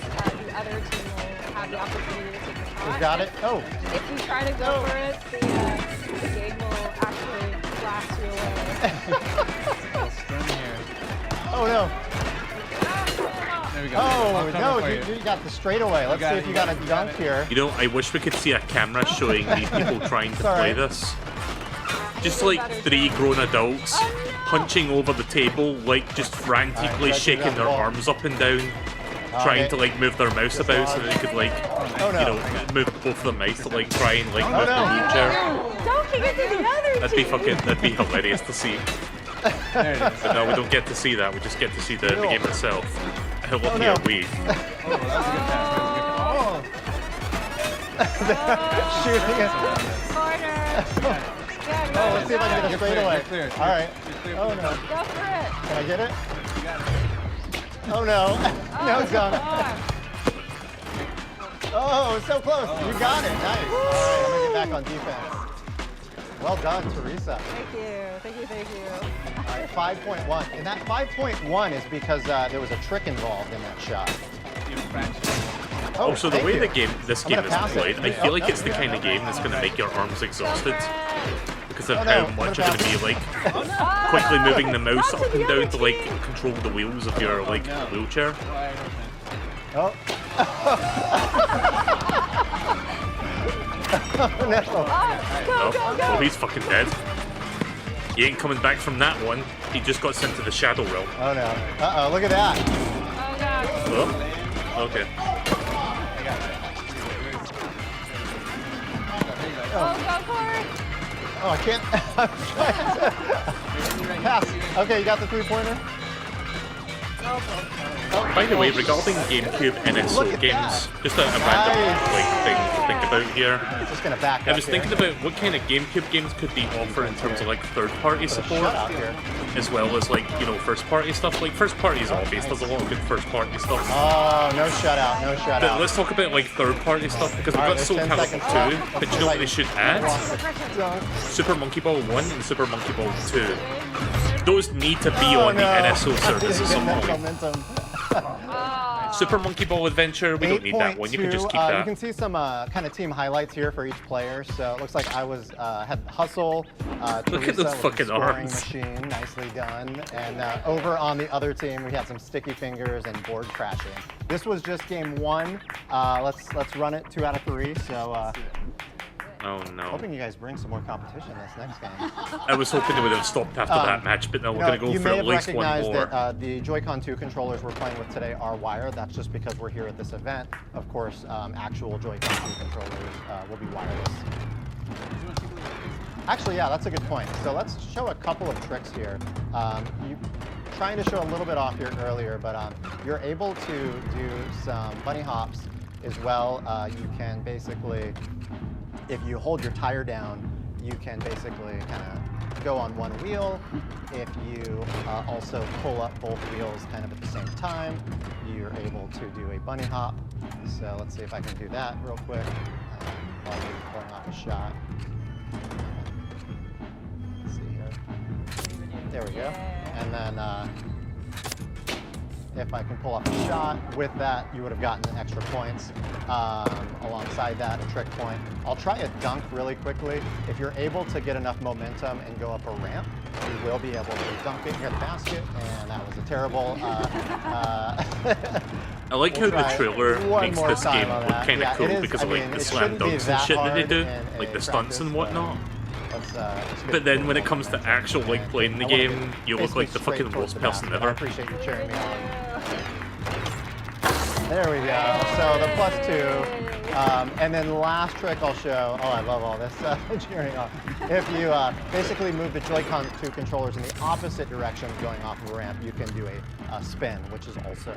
I: the other team will have the opportunity to take a shot.
H: Who's got it? Oh.
I: If you try to go for it, the game will actually blast you away.
G: Storm here.
H: Oh no.
G: There we go.
H: Oh
G: I'll cover
H: no,
G: for
H: you got the straightaway. Let's
G: got
H: see
G: it,
H: if
G: you
H: you got
G: got
H: a
G: it, you got
H: dunk
G: it.
H: here.
A: You know, I wish we could see a camera showing these people trying to
H: Sorry.
A: play this. Just like 3 grown adults punching over the table, like just frantically
H: Alright,
A: shaking
H: that
A: their
H: ball.
A: arms up and down, trying to like move their mouse about so that they could like,
H: Oh no.
A: you know, move both the mice to like try and like
H: Oh,
A: move
H: no.
A: the wheelchair.
I: Don't kick it to the other
A: That'd be fucking, that'd be hilarious to see.
G: There it is.
A: But no, we don't get to see that. We just get to see the game itself. Look
H: no.
A: here, we.
G: Oh, that was a good pass. That was a good pass.
H: Shooting it.
I: corner.
H: Oh, let's see if I can get a
G: You're clear,
H: straightaway.
G: you're clear.
H: All right.
G: You're clear
H: Oh
G: for the
H: no.
G: dunk.
I: Go for it.
H: Can I get it?
G: You got it.
H: Oh no. No, it's gone. Oh, so close. You got it. Nice. All right, I'm gonna get back on defense. Well done, Teresa.
I: Thank you. Thank you. Thank you.
H: All right, 5.1. And that 5.1 is because there was a trick involved in that shot.
G: You fractured.
H: Oh,
A: Also, the
H: thank
A: way
H: you.
A: this
H: I'm
A: game
H: gonna
A: is
H: pass it.
A: played, I
H: Oh,
A: feel like
H: no.
A: it's the kind of game that's going to make your arms exhausted. Because of
H: Oh, no.
A: how
H: I'm
A: much
H: gonna
A: you're going to be like quickly moving the mouse up and down to like control the wheels of your like wheelchair.
G: Wide open.
H: Oh. Oh no.
A: Oh, well, he's fucking dead. He ain't coming back from that one. He just got sent to the Shadow Realm.
H: Oh no. Uh-oh, look at that.
I: Oh gosh.
A: Oh, okay.
I: Oh, go for it.
H: Oh, I can't. I'm trying to pass. Okay, you got the 3-pointer?
A: By the way, regarding GameCube NSO games, just a random thing to think about here.
H: Just gonna back
A: I
H: up
A: was
H: here.
A: thinking about what kind of GameCube games could they offer in terms of like third-party support,
H: Out here.
A: as well as like, you know, first-party stuff. Like first-party is obvious. There's a lot of good first-party stuff.
H: Oh, no shutout, no
A: But
H: shutout.
A: let's talk about like third-party stuff because we've
H: Alright,
A: got
H: there's
A: Soul
H: 10
A: Calibur
H: seconds
A: 2,
H: left.
A: but you know what they should add? Super Monkey Ball 1 and Super Monkey Ball 2. Those need to be on the NSO service at some point.
H: Momentum.
A: Super Monkey Ball Adventure, we don't need that one. You can just keep
H: You
A: that.
H: can see some kind of team highlights here for each player. So it looks like I was had Hustle.
A: Look at
H: Teresa
A: those
H: with the
A: fucking
H: scoring
A: arms.
H: Machine, nicely done. And over on the other team, we had some sticky fingers and board crashing. This was just game 1. Let's run it 2 out of 3. So
A: Oh no.
H: hoping you guys bring some more competition this next game.
A: I was hoping it would have stopped after that match, but no, we're going to go
H: you
A: for
H: may
A: at
H: have
A: least one
H: recognized
A: more.
H: that the Joy-Con 2 controllers we're playing with today are wired. That's just because we're here at this event. Of course, actual Joy-Con 2 controllers will be wireless. Actually, yeah, that's a good point. So let's show a couple of tricks here. Trying to show a little bit off here earlier, but you're able to do some bunny hops as well. You can basically, if you hold your tire down, you can basically kind of go on one wheel. If you also pull up both wheels kind of at the same time, you're able to do a bunny hop. So let's see if I can do that real quick while we're pulling off a shot. Let's see here. There we go. And then if I can pull off a shot with that, you would have gotten extra points. Alongside that, a trick point. I'll try a dunk really quickly. If you're able to get enough momentum and go up a ramp, you will be able to dunk it near the basket, and that was a terrible...
A: I like
H: we'll
A: how the
H: try
A: trailer
H: one
A: makes
H: more
A: this
H: time
A: game
H: on
A: look
H: that.
A: kind of
H: Yeah,
A: cool
H: it is-
A: because
H: I
A: of like
H: mean,
A: the
H: it
A: slam
H: shouldn't be
A: dunks and
H: that
A: shit that they
H: hard
A: do,
H: in
A: like the stunts
H: practice,
A: and whatnot.
H: It's
A: But then when it
H: good.
A: comes to actual like playing the
H: I wanna
A: game,
H: be
A: you look like the
H: basically
A: fucking
H: straight
A: worst
H: towards
A: person
H: the basket. I
A: ever.
H: appreciate you cheering me on. There we go. So the +2. And then the last trick I'll show. Oh, I love all this cheering on. If you basically move the Joy-Con 2 controllers in the opposite direction going off of a ramp, you can do a spin, which is also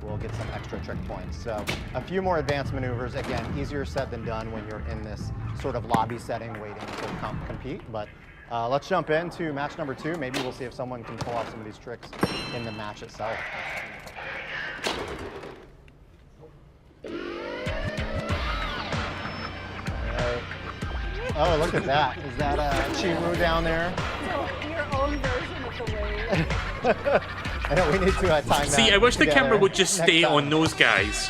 H: will get some extra trick points. So a few more advanced maneuvers. Again, easier said than done when you're in this sort of lobby setting waiting to compete. But let's jump into match number 2. Maybe we'll see if someone can pull off some of these tricks in the match itself. Oh, look at that. Is that Chiwu down there?
I: So your own version of the wave.
H: I know we need to time that.
A: See, I wish the
H: together
A: camera would just
H: next
A: stay
H: time.
A: on those guys.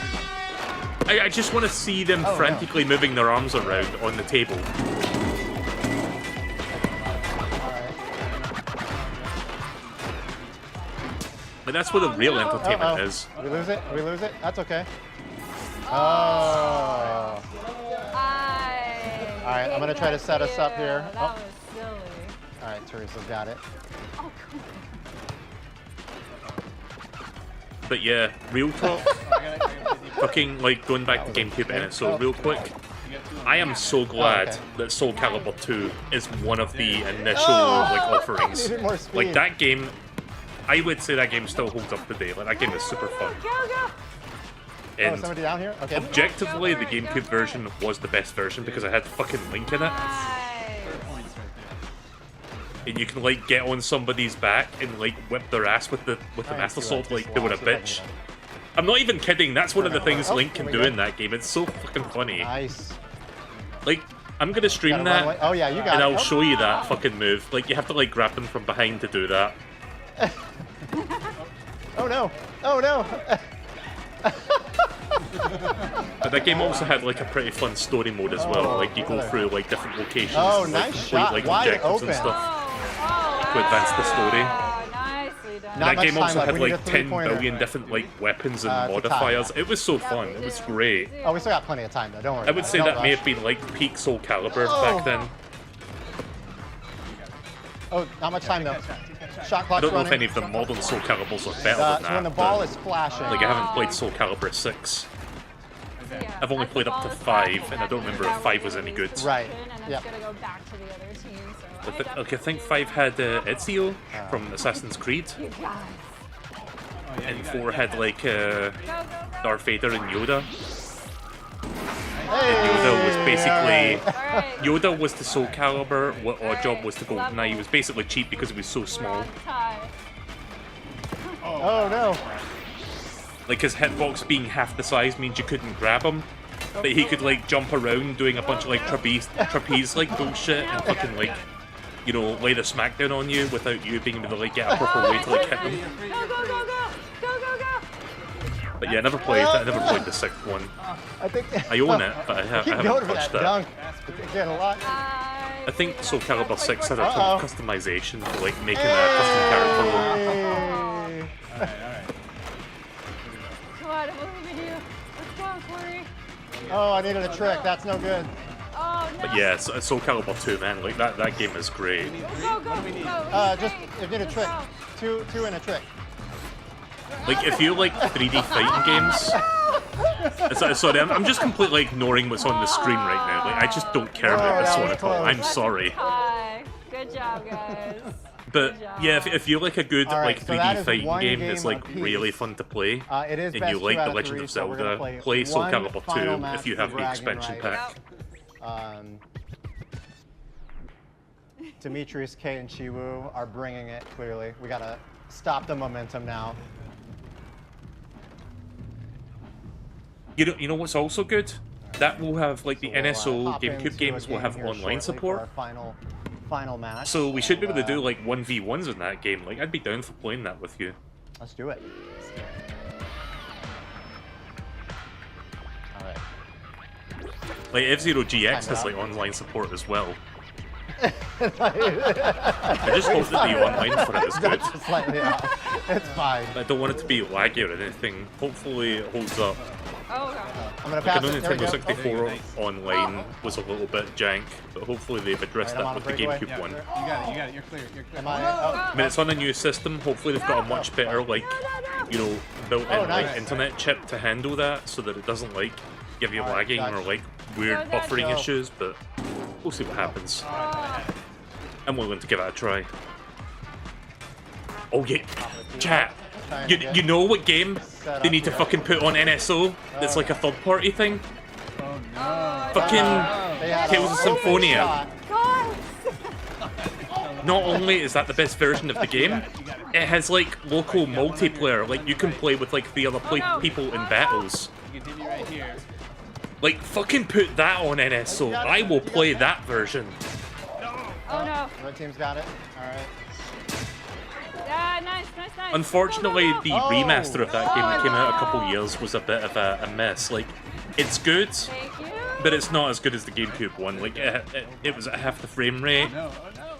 A: I just want to see them
H: Oh, no.
A: frantically moving their arms around on the table. But that's where the real entertainment is.
H: We lose it? We lose it? That's okay. Oh. All right, I'm going to try to set us up here.
I: That was silly.
H: All right, Teresa's got it.
I: Oh, come
A: But yeah, real talk. Fucking like going back to GameCube and it. So real quick, I am so glad
H: okay.
A: that Soul Calibur 2 is one of the initial
H: Oh!
A: like offerings.
H: Needed more speed.
A: Like that game, I would say that game still holds up today. Like that game is super fun.
I: Go, go.
H: Oh,
A: And
H: somebody down here? Okay.
A: objectively, the GameCube version was the best version because it had fucking Link in it.
I: Nice.
A: And you can like get on somebody's back and like whip their ass with the Master Sword like they were a bitch. I'm not even kidding. That's one of the things Link can do in that game. It's so fucking funny.
H: Nice.
A: Like I'm gonna stream
H: Gotta run away.
A: that.
H: Oh, yeah, you got
A: and
H: it.
A: I'll
H: Oh.
A: show you that fucking move. Like you have to like grab them from behind to do that.
H: Oh, no. Oh, no.
A: But that game also had like a pretty fun story mode as well. Like you go through like different locations.
H: Oh,
A: and, like,
H: nice
A: complete,
H: shot.
A: like
H: Wide
A: objectives
H: open.
A: and stuff.
I: Oh,
A: To advance the story.
I: oh, nicely done.
H: Not
A: That
H: much
A: game
H: time
A: also
H: left.
A: had
H: We need
A: like
H: a
A: 10
H: three-pointer.
A: billion different like weapons and
H: It's a tie.
A: modifiers. It was so fun. It was great.
H: Oh, we still got plenty of time, though. Don't worry.
A: I would
H: about
A: say
H: it.
A: that
H: Don't
A: may
H: rush.
A: have been like peak Soul Calibur
H: Oh.
A: back then.
H: Oh, not much time, though. Shot
A: I
H: clock's
A: don't know
H: running.
A: if any of the modern Soul Caliburs are better than
H: So
A: that.
H: when the ball
A: but,
H: is flashing.
A: like I haven't played Soul Calibur 6.
I: Yeah,
A: I've only
I: as the
A: played up
I: ball
A: to
I: is
A: 5,
I: flashing,
A: and I don't
I: that means
A: remember if
I: that
A: 5 was any
I: is
A: good.
H: Right.
I: And
H: Yep.
I: it's gonna go back to the other team. So
A: I think 5 had Ezio from Assassin's Creed.
I: you guys.
A: and 4 had like Darth Vader and Yoda. And Yoda was basically Yoda was the Soul Calibur. What Oddjob was the GoldenEye. He was basically cheap because he was so small.
H: Oh no.
A: Like his hitbox being half the size means you couldn't grab him, but he could like jump around doing a bunch of like trapeze like bullshit and fucking like, you know, lay the smackdown on you without you being able to like get a proper way to like hit him. But yeah, I never played the 6th one. I own it, but I haven't touched that.
H: Dunk. Again, a lot.
A: I think Soul Calibur 6 had a ton of customization for like making a custom character.
I: Alright. Come on, I believe in you. Let's go, Corey.
H: Oh, I needed a trick. That's no good.
I: Oh, no.
A: But yeah, Soul Calibur 2, man, like that game is great.
I: Go.
H: Just if you need a trick. Two and a trick.
A: Like, if you like 3D fighting games... Sorry, I'm just completely ignoring what's on the screen right now. Like, I just don't care about this one at all. I'm sorry.
I: Hi. Good job, guys.
A: But, yeah, if you like a good like 3D fighting game
H: game
A: that's like
H: apiece.
A: really fun to play,
H: It is
A: and
H: best
A: you like
H: 2 out
A: The
H: of
A: Legend
H: 3,
A: of
H: so we're gonna
A: Zelda, play Soul
H: one
A: Calibur
H: final
A: 2
H: match
A: if you
H: of
A: have the
H: bragging
A: expansion
H: rights.
A: pack.
H: Demetrius, K, and Chiwu are bringing it, clearly. We gotta stop the momentum now.
A: You know what's also good? That will have, like, the
H: So we'll,
A: NSO
H: hop
A: GameCube
H: into
A: games
H: a
A: will
H: game
A: have
H: here
A: online
H: shortly
A: support.
H: for our final match.
A: So we should be able to
H: And,
A: do, like, 1v1s in that game. Like, I'd be down for playing that with you.
H: Let's do it. All right.
A: Like, F-Zero GX has, like, online support as well. I just hope that the online for it is good.
H: Just slightly off. It's fine.
A: I don't want it to be laggy or anything. Hopefully it holds up.
I: Oh, God.
H: I'm gonna
A: Like,
H: pass
A: I know
H: it. There we
A: Nintendo
H: go.
A: 64 online was a little bit jank, but hopefully they've addressed
H: Right, I'm
A: that
H: on
A: with the
H: a breakaway.
A: GameCube one.
G: You got it. You're clear.
H: Am I? Oh,
A: I mean, it's on a new system. Hopefully they've got a much better, like, you know, built-in
H: nice.
A: like internet chip to handle that, so that it doesn't like give you
H: Alright,
A: lagging or
H: gotcha.
A: like weird
I: Go,
A: buffering
H: go.
A: issues. But we'll see what happens. I'm willing to give it a try. Oh yeah, chat. You know what game they need to fucking put on NSO? That's like a third-party thing. Fucking
H: They had
A: Tales of
H: a
A: Symphonia.
H: shot.
A: Not only is that the best version of the game, it has like local multiplayer. Like you can play with like 3 other people in battles.
G: Continue right here.
A: Like fucking put that on NSO. I will play that version.
I: Oh, no.
H: Red team's got it. All right.
I: Yeah, nice.
A: Unfortunately, the
H: Oh.
A: remaster of that game that came out a couple years was a bit of a mess. Like, it's good,
I: Thank you.
A: but it's not as good as the GameCube one. Like, it was at half the frame rate,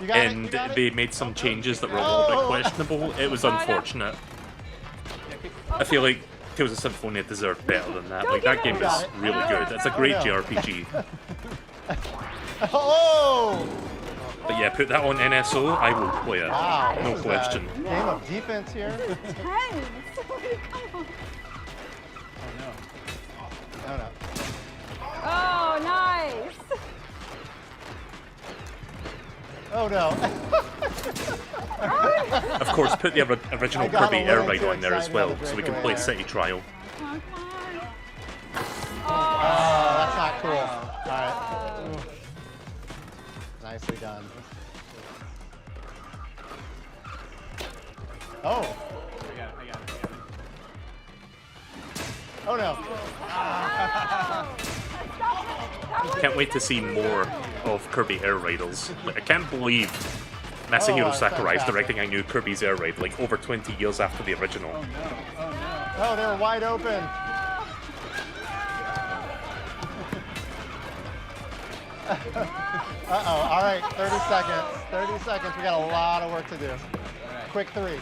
H: You got it.
A: and
H: You got it.
A: they made some changes that were a little bit questionable. It was unfortunate. I feel like Tales of Symphonia deserved better than that. Like, that game is really good. It's a great JRPG.
H: Oh!
A: But yeah, put that on NSO, I will play it.
H: Wow.
A: No
H: this is a
A: question.
H: Game of defense here.
I: Tense.
H: No.
I: Oh, nice.
H: Oh no.
A: Of course, put the original
H: I got
A: Kirby
H: a
A: Air
H: little
A: Ride
H: too
A: on there as
H: excited
A: well,
H: on the
A: so we can
H: breakaway
A: play
H: there.
A: City Trial.
I: Come on.
H: Oh, that's not cool. All right. Nicely done. Oh.
G: I got it.
H: Oh no.
A: Can't wait to see more of Kirby Air Riders. Like, I can't believe Masahiro
H: that's
A: Sakurai is
H: fantastic.
A: directing a new Kirby's Air Ride, like over 20 years after the original.
H: Oh, they were wide open. Uh-oh. All right, 30 seconds. 30 seconds. We got a lot of work to do. Quick three.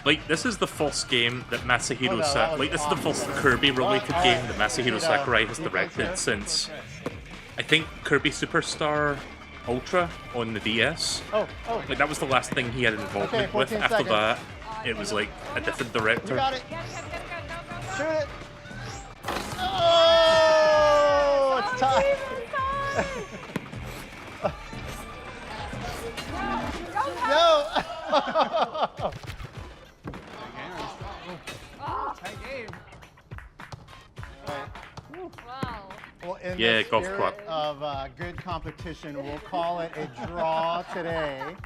A: Like, this is the first game that Masahiro
H: Oh, no, that was
A: like, this is the first
H: awesome.
A: Kirby-related
H: All right.
A: game that Masahiro Sakurai has
H: Defense
A: directed
H: here.
A: since, I think, Kirby Superstar Ultra on the DS.
H: Oh.
A: Like, that was the last thing he had involvement
H: Okay,
A: with.
H: 14
A: After
H: seconds.
A: that, it was like a different director.
H: You got it. Shoot it. Oh, it's tied. No.
J: Tight game.
I: Wow.
J: Well, in
A: Yeah,
J: the
A: golf
J: spirit
A: clap.
J: of good competition, we'll call it a draw today.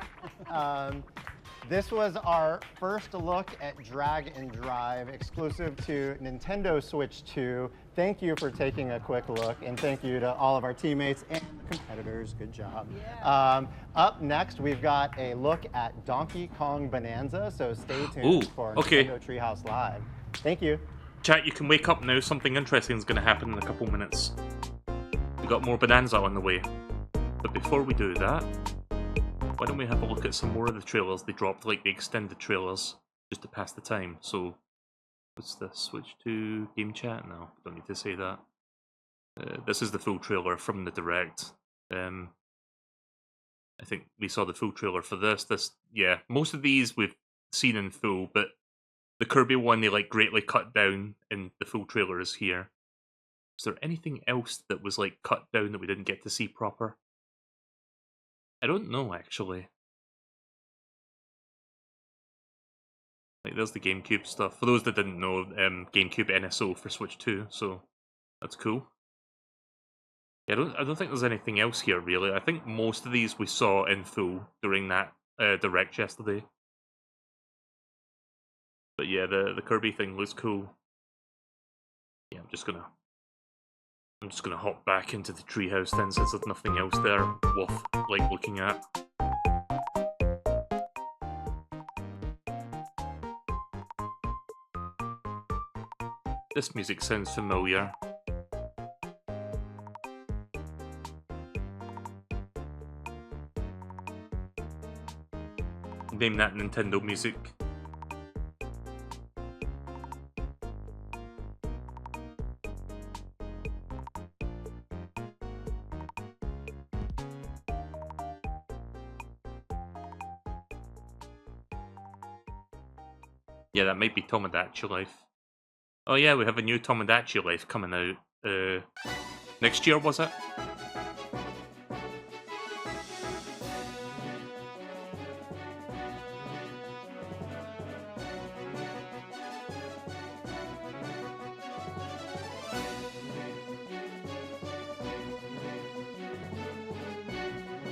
J: This was our first look at Drag and Drive, exclusive to Nintendo Switch 2. Thank you for taking a quick look, and thank you to all of our teammates and competitors. Good job.
I: Yeah.
J: Up next, we've got a look at Donkey Kong Bonanza, so stay tuned for
A: okay.
J: Nintendo Treehouse Live. Thank you.
A: Chat, you can wake up now. Something interesting is going to happen in a couple minutes. We got more Bonanza on the way. But before we do that, why don't we have a look at some more of the trailers they dropped, like the extended trailers, just to pass the time. So, what's this? Switch to game chat? No, don't need to say that. This is the full trailer from the Direct. I think we saw the full trailer for this. Yeah, most of these we've seen in full, but the Kirby one they like greatly cut down in the full trailer is here. Is there anything else that was like cut down that we didn't get to see proper? I don't know, actually. Like, there's the GameCube stuff. For those that didn't know, GameCube NSO for Switch 2, so that's cool. Yeah, I don't think there's anything else here, really. I think most of these we saw in full during that Direct yesterday. But yeah, the Kirby thing looks cool. Yeah, I'm just gonna hop back into the treehouse then, since there's nothing else there worth like looking at. This music sounds familiar. Name that Nintendo music. Yeah, that might be Tomodachi Life. Oh yeah, we have a new Tomodachi Life coming out next year, was it?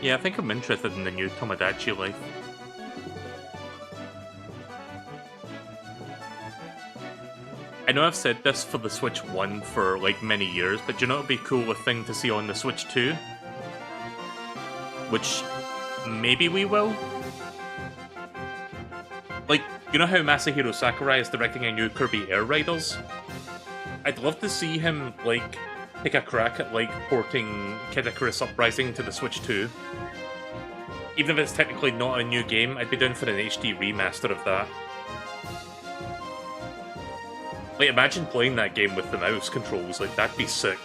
A: Yeah, I think I'm interested in the new Tomodachi Life. I know I've said this for the Switch 1 for like many years, but do you know it'd be a cool thing to see on the Switch 2? Which maybe we will? Like, you know how Masahiro Sakurai is directing a new Kirby Air Riders? I'd love to see him, like, take a crack at, like, porting Kid Icarus Uprising to the Switch 2. Even if it's technically not a new game, I'd be down for an HD remaster of that. Like, imagine playing that game with the mouse controls, like, that'd be sick.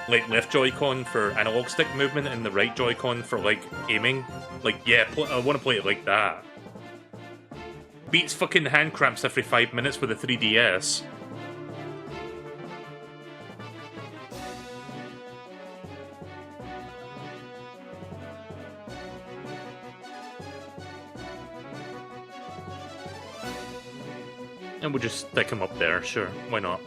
A: Like, left Joy-Con for analog stick movement and the right Joy-Con for, like, aiming. Like, yeah, I want to play it like that. Beats fucking hand cramps every 5 minutes with a 3DS. And we'll just stick him up there, sure, why not?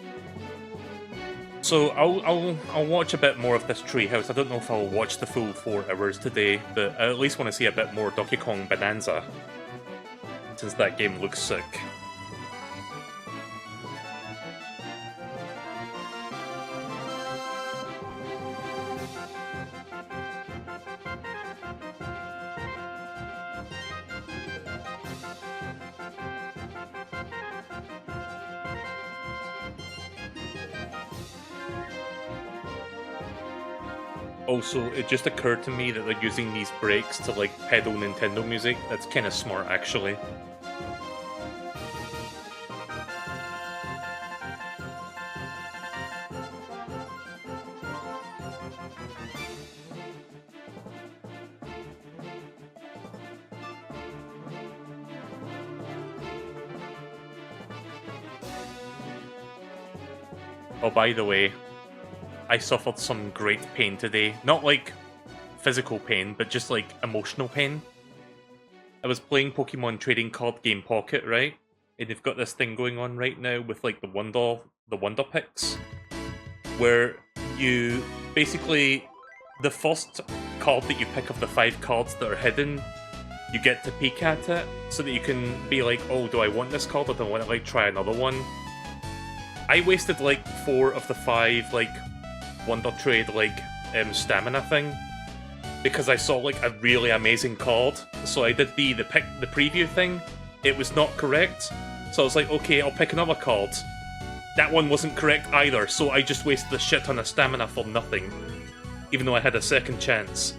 A: So I'll watch a bit more of this Treehouse. I don't know if I'll watch the full 4 hours today, but I at least want to see a bit more Donkey Kong Bonanza, since that game looks sick. Also, it just occurred to me that they're using these breaks to, like, pedal Nintendo music. That's kind of smart, actually. Oh, by the way, I suffered some great pain today. Not like physical pain, but just like emotional pain. I was playing Pokemon trading card game Pocket, right? And they've got this thing going on right now with like the Wonder Picks, where you basically, the first card that you pick of the 5 cards that are hidden, you get to peek at it so that you can be like, oh, do I want this card or do I want to like try another one? I wasted like 4 of the 5 like Wonder Trade like stamina thing because I saw like a really amazing card. So I did the preview thing. It was not correct. So I was like, okay, I'll pick another card. That one wasn't correct either, so I just wasted a shit ton of stamina for nothing. Even though I had a second chance.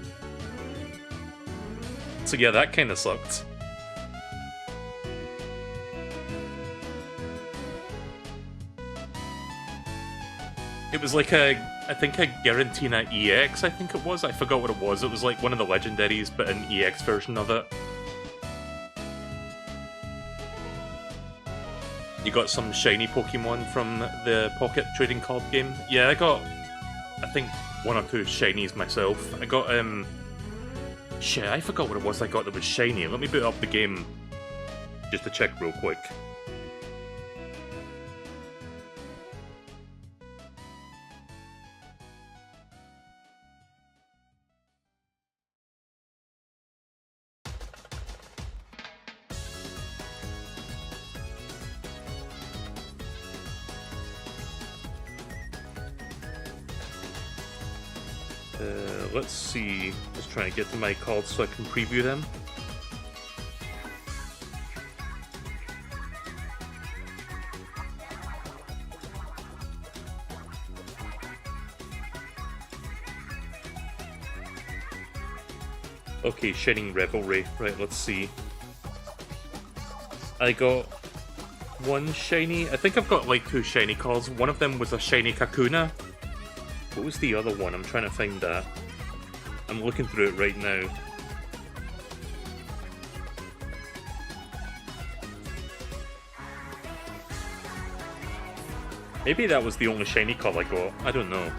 A: So yeah, that kinda sucked. It was like I think a Garantina EX, I think it was. I forgot what it was. It was like one of the legendaries, but an EX version of it. You got some shiny Pokemon from the Pocket trading card game. Yeah, I got, I think, 1 or 2 shinies myself. I got, shit, I forgot what it was I got that was shiny. Let me boot up the game just to check real quick. Let's see. Just trying to get to my cards so I can preview them. Okay, Shining Revelry. Right, let's see. I got 1 shiny. I think I've got like 2 shiny cards. One of them was a shiny Kakuna. What was the other one? I'm trying to find that. I'm looking through it right now. Maybe that was the only shiny card I got. I don't know.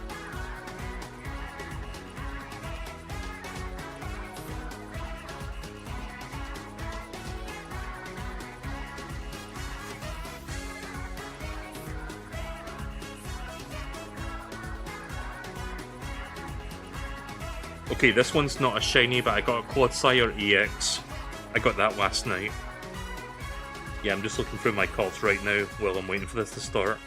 A: Okay, this one's not a shiny, but I got a Clodsire EX. I got that last night. Yeah, I'm just looking through my cards right now while I'm waiting for this to start.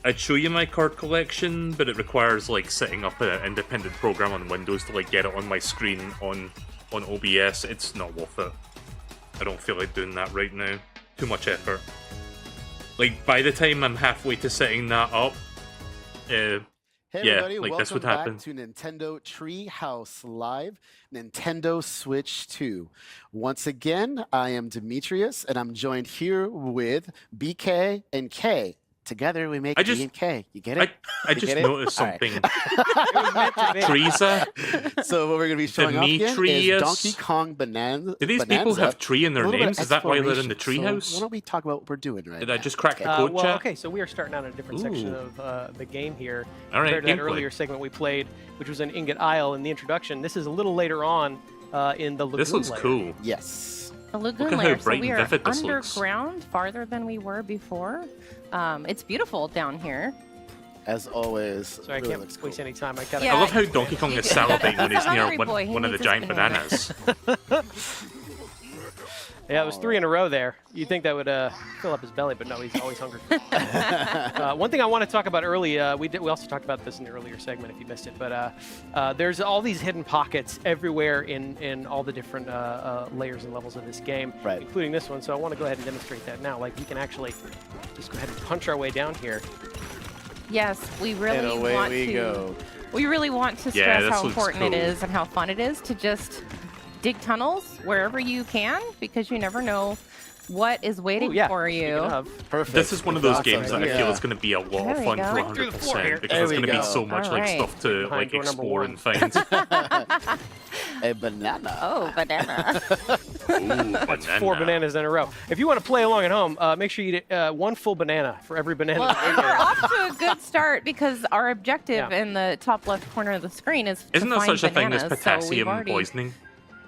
A: I'd show you my card collection, but it requires like setting up an independent program on Windows to like get it on my screen on OBS. It's not worth it. I don't feel like doing that right now. Too much effort. Like, by the time I'm halfway to setting that up,
B: Hey
A: yeah,
B: everybody,
A: like
B: welcome
A: this would
B: back
A: happen.
B: to Nintendo Treehouse Live, Nintendo Switch 2. Once again, I am Demetrius, and I'm joined here with BK and K. Together we make B and K. You get it?
A: I just noticed
B: All right.
A: something. Teresa,
B: So what we're going to be showing off again is
A: Demetrius.
B: Donkey Kong Bonanza.
A: do these people have tree in their
B: A little bit
A: names?
B: of
A: Is that why they're in the
B: exploration. So
A: treehouse?
B: why don't we talk about what we're doing right
A: Did
B: now?
A: I just crack the code
E: Well,
A: chat?
E: okay, so we are starting out in a different section
A: Ooh.
E: of the game here.
A: All right,
E: Compared to that
A: gameplay.
E: earlier segment we played, which was an Ingot Isle in the introduction. This is a little later on in the Lagoon
A: This looks
E: layer.
A: cool.
B: Yes.
D: The
A: Look
D: lagoon
A: at how
D: layer. So
A: bright
D: we
A: and
D: are
A: vivid this looks.
D: underground, farther than we were before. It's beautiful down here.
B: As always,
E: So I
B: really
E: can't
B: looks
E: waste
B: cool.
E: any time. I gotta
D: Yeah.
A: I love how Donkey Kong is salivating when he's near
D: Hungry boy, he
A: one of the
D: needs a
A: giant
D: banana.
A: bananas.
E: Yeah, it was 3 in a row there. You'd think that would fill up his belly, but no, he's always hungry. One thing I want to talk about early, we also talked about this in the earlier segment if you missed it, but there's all these hidden pockets everywhere in all the different layers and levels of this game,
B: Right.
E: including this one. So I want to go ahead and demonstrate that now. Like, we can actually just go ahead and punch our way down here.
D: Yes, we really
B: And away
D: want
B: we
D: to.
B: go.
D: We really want to
A: Yeah,
D: stress
A: this
D: how
A: looks
D: important it
A: cool.
D: is and how fun it is to just dig tunnels wherever you can, because you never know what is waiting
E: Ooh, yeah.
D: for
E: Speaking
D: you.
E: of,
B: Perfect.
A: This is one of those
B: Awesome.
A: games that I
B: Yeah.
A: feel is going to be a lot
D: There
A: of
D: we
A: fun
D: go.
A: for
D: Right
E: through the floor here.
A: 100% because
B: There
A: there's
B: we
A: going to be
B: go.
A: so much like
D: Alright.
A: stuff to
E: Behind
A: like
E: door number
A: explore
E: 1.
A: and find.
B: A banana.
D: Oh, banana.
A: Ooh,
E: That's 4 bananas in a row. If you want to play along at home, make sure you eat 1 full banana for every banana.
D: Well, and we're off to a good start because our objective
E: Yeah.
D: in the top left corner of the screen is
A: Isn't
D: to
A: there
D: find
A: such a thing as
D: bananas, so we've
A: potassium
D: already-
A: poisoning?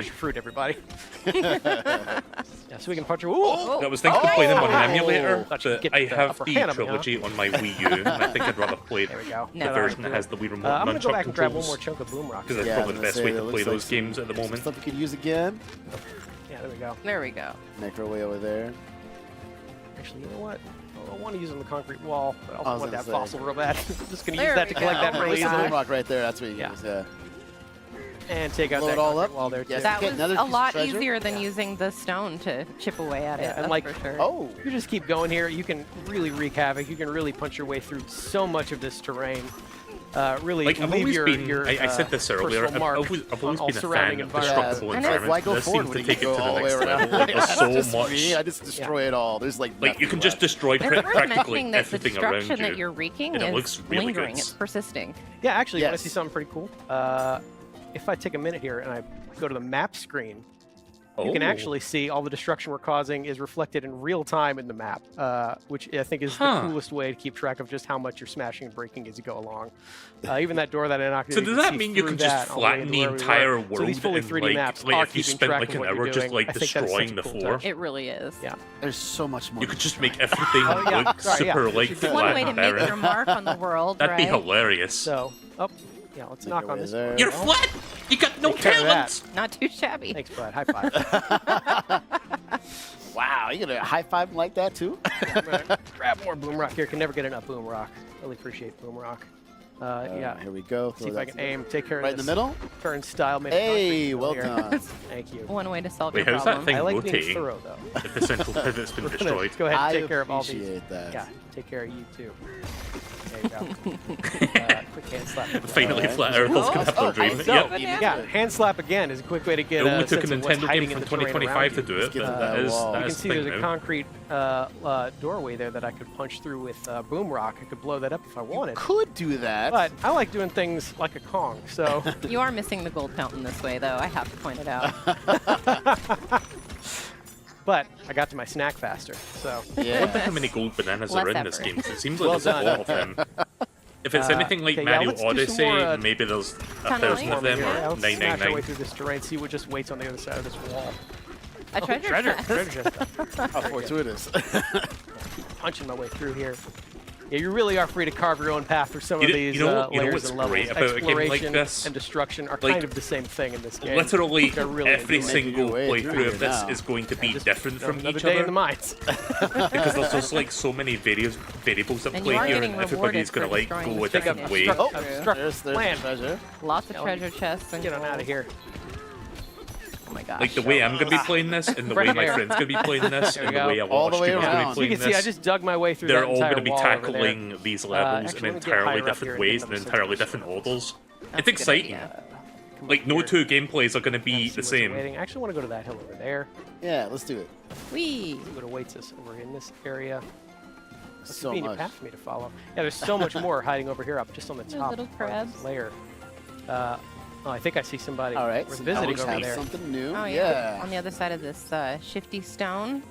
E: crush your fruit, everybody. Yeah, so we can punch her. Ooh!
A: I was thinking of playing them on an emulator,
E: Thought you'd
A: but
E: get
A: I
E: the
A: have
E: upper
A: the
E: hand on me, huh?
A: trilogy on my Wii U, and I think I'd rather play
E: There we go.
A: the
D: No,
A: version that has the Wii Remote
E: I'm going to go
A: nunchuck
E: back and grab one more
A: controls,
E: chunk of boom rock.
A: because that's
B: Yeah, I
A: probably
B: was
A: the best
B: gonna
A: way
B: say,
A: to
B: that
A: play
B: looks like
A: those games at the
B: some
A: moment.
B: Stuff we could use again.
E: Yeah, there we go.
D: There we go.
B: Make our way over there.
E: Actually, you know what? I want to use it on the concrete wall, but I also
B: was
E: want that
B: gonna say.
E: fossil real bad. Just going to
D: There
E: use that
D: we
E: to collect
D: go.
E: that
D: Oh my
E: really
B: There's a
E: easily.
B: boom rock right there. That's what you
E: Yeah.
B: use. Yeah.
E: And take out
B: Blow
E: that
B: it all
E: concrete
B: up.
E: wall there, too.
B: Yes.
D: That
B: Okay,
D: was
B: another
D: a
B: piece of
D: lot
B: treasure?
D: easier than using the stone to chip away at it.
E: Yeah, and
D: That's
E: like-
D: for sure.
B: Oh.
E: You just keep going here. You can really wreak havoc. You can really punch your way through so much of this terrain. Really
A: Like, I've
E: leave
A: always
E: your,
A: been,
E: your
A: I said this earlier,
E: personal mark
A: I've always
E: on all
A: been a fan
E: surrounding
A: of
E: environment.
A: destructible
D: And it's
A: environments.
B: Why go
A: This
B: forward
A: seems
B: when
A: to
B: you
A: take
B: can
A: it
B: go
A: to the
B: all the way
A: next
B: around?
A: level. Like, there's
B: That's
A: so
B: just
A: much.
B: me. I just destroy it all. There's like
A: Like, you
B: nothing
A: can just
B: left.
A: destroy
D: It's worth
A: practically
D: mentioning that the
A: everything around
D: destruction that
A: you.
D: you're wreaking
A: and it
D: is
A: looks really
D: lingering.
A: good.
D: It's persisting.
E: Yeah, actually, you want
B: Yes.
E: to see something pretty cool? If I take a minute here and I go to the map screen, you can
A: Oh.
E: actually see all the destruction we're causing is reflected in real time in the map, which I think is the
A: Huh.
E: coolest way to keep track of just how much you're smashing and breaking as you go along. Even that door that I knocked.
A: So
E: in,
A: does
E: can
A: that
E: see
A: mean you
E: through
A: can just
E: that all the way
A: flatten
E: to
A: the
E: where we were.
A: entire
E: So
A: world
E: these fully
A: and
E: 3D maps
A: like
E: are
A: if you
E: keeping
A: spent
E: track
A: like
E: of
A: an
E: what
A: hour
E: you're
A: just
E: doing.
A: like
E: I think that is such
A: destroying
E: a
A: the
E: cool
A: floor?
E: touch.
D: It really is.
E: Yeah.
B: There's so much more.
A: You could
B: to
A: just
B: destroy.
A: make everything
E: Oh, yeah.
A: look
E: Sorry, yeah.
A: super
E: We
A: like
E: should do
D: It's
E: that.
D: one
A: flat
D: way to
A: and
D: make your
A: barren.
D: mark on the world,
A: That'd be
D: right?
A: hilarious.
E: So, yeah, let's
B: Make
E: knock
B: your
E: on
B: way
E: this.
B: there.
A: You're flat! You got no
E: Take care of that.
A: talent!
D: Not too shabby.
E: Thanks, bud. High five.
B: Wow, you gonna high five like that too?
E: Grab more boom rock here. Can never get enough boom rock. Really appreciate boom rock. Yeah.
B: Here we go.
E: See
B: Throw
E: if I
B: that
E: can aim. Take care of
B: right in the
E: this
B: middle.
E: turnstile. Made
B: Hey,
E: concrete
B: well
E: here.
B: done.
E: Thank you.
D: One way to solve
A: Wait,
D: your
A: how's that
D: problem.
A: thing
E: I like being
A: rotating?
E: thorough, though.
A: If the central pivot's been
E: We're gonna
A: destroyed.
E: Go ahead and
B: I
E: take care of all these.
B: appreciate that.
E: Yeah, take care of you too. There you go. Quick hand slap.
A: Finally,
B: Alright.
A: Flat Earthers
B: Oh,
A: can have their
B: oh,
A: dream.
B: I
A: Yep.
B: know.
E: Yeah, hand slap again is a quick way to get
A: It only
E: a
A: took a
E: sense of what's
A: Nintendo
E: hiding
A: game
E: in
A: from
E: the terrain
A: 2025
E: around
A: to
E: you.
A: do
B: Let's
A: it,
B: get
A: but
B: to that
A: that is
B: wall.
E: You
A: that
E: can
A: is
E: see
A: thing
E: there's a
A: now.
E: concrete doorway there that I could punch through with boom rock. I could blow that up if I wanted.
B: Could do that.
E: But I like doing things like a Kong, so
D: You are missing the gold fountain this way, though. I have to point it out.
E: but I got to my snack faster. So
A: I wonder
B: yeah.
A: how many gold bananas
D: Less
A: are in this
D: effort.
A: game, 'cause it seems like
E: Well
A: there's a
E: done.
A: lot of them. If it's anything like
E: okay, yeah,
A: Mario
E: let's do some
A: Odyssey,
E: more,
A: maybe there's a
D: tunneling.
A: 1,000 of them,
E: yeah,
A: or
E: let's smash our way
A: 999.
E: through this terrain. See what just waits on the other side of this wall.
D: A treasure chest.
E: treasure chest.
B: How fortuitous.
E: Punching my way through here. Yeah, you really are free to carve your own path through some of
A: You know-
E: these
A: you know
E: layers
A: what's
E: and levels.
A: great about a game like
E: Exploration
A: this?
E: and destruction are
A: Like,
E: kind of the same thing in this game.
A: Literally,
E: which I really
A: every
E: enjoy.
A: single
B: Making your way through
A: playthrough
B: here
A: of this
B: now.
A: is going to be
E: Just,
A: different from
E: another
A: each
E: day in
A: other.
E: the mines.
A: Because there's just like so many variables at
D: And you
A: play
D: are
A: here,
D: getting
A: and everybody's
D: rewarded
A: gonna
D: for
A: like
D: destroying
A: go a
D: the
A: different
D: drainage.
A: way.
B: Oh,
E: Obstruct
B: there's the
E: plan.
B: treasure.
D: Lots of treasure chests and
E: Get on
D: gold.
E: out of here.
D: Oh my gosh.
A: Like the way I'm gonna be playing this, and the way my
E: Right.
A: friend's gonna be playing this,
E: There
A: and
E: we
A: the way
E: go.
A: a
B: All
A: lot
B: the
A: of
B: way
A: streamers are gonna
B: around.
A: be
E: You
A: playing
E: can see I
A: this.
E: just dug my way through
A: They're
E: that
A: all
E: entire
A: going to be
E: wall over there.
A: tackling these levels
E: actually,
A: in
E: let me get
A: entirely
E: higher up here
A: different
E: and
A: ways
E: get
A: and
E: them
A: entirely
E: central
A: different models.
D: That's
A: It's
D: a good
A: exciting.
D: idea.
E: Come
A: Like,
E: over
A: no
E: here.
A: two gameplays are going to
E: See
A: be
E: what's
A: the same.
E: awaiting. I actually want to go to that hill over there.
B: Yeah, let's do it.
D: Whee!
E: See what awaits us over in this area. That's a
B: So
E: convenient
B: much.
E: path for me to follow. Yeah, there's so much more hiding over here up just on the
D: There's
E: top
D: little
E: part of this
D: crabs.
E: layer. I think I see somebody.
B: All right.
E: We're
B: So
E: visiting
B: now
E: over
B: we have
E: there.
B: something new.
D: Oh, yeah. On the other side of this shifty stone.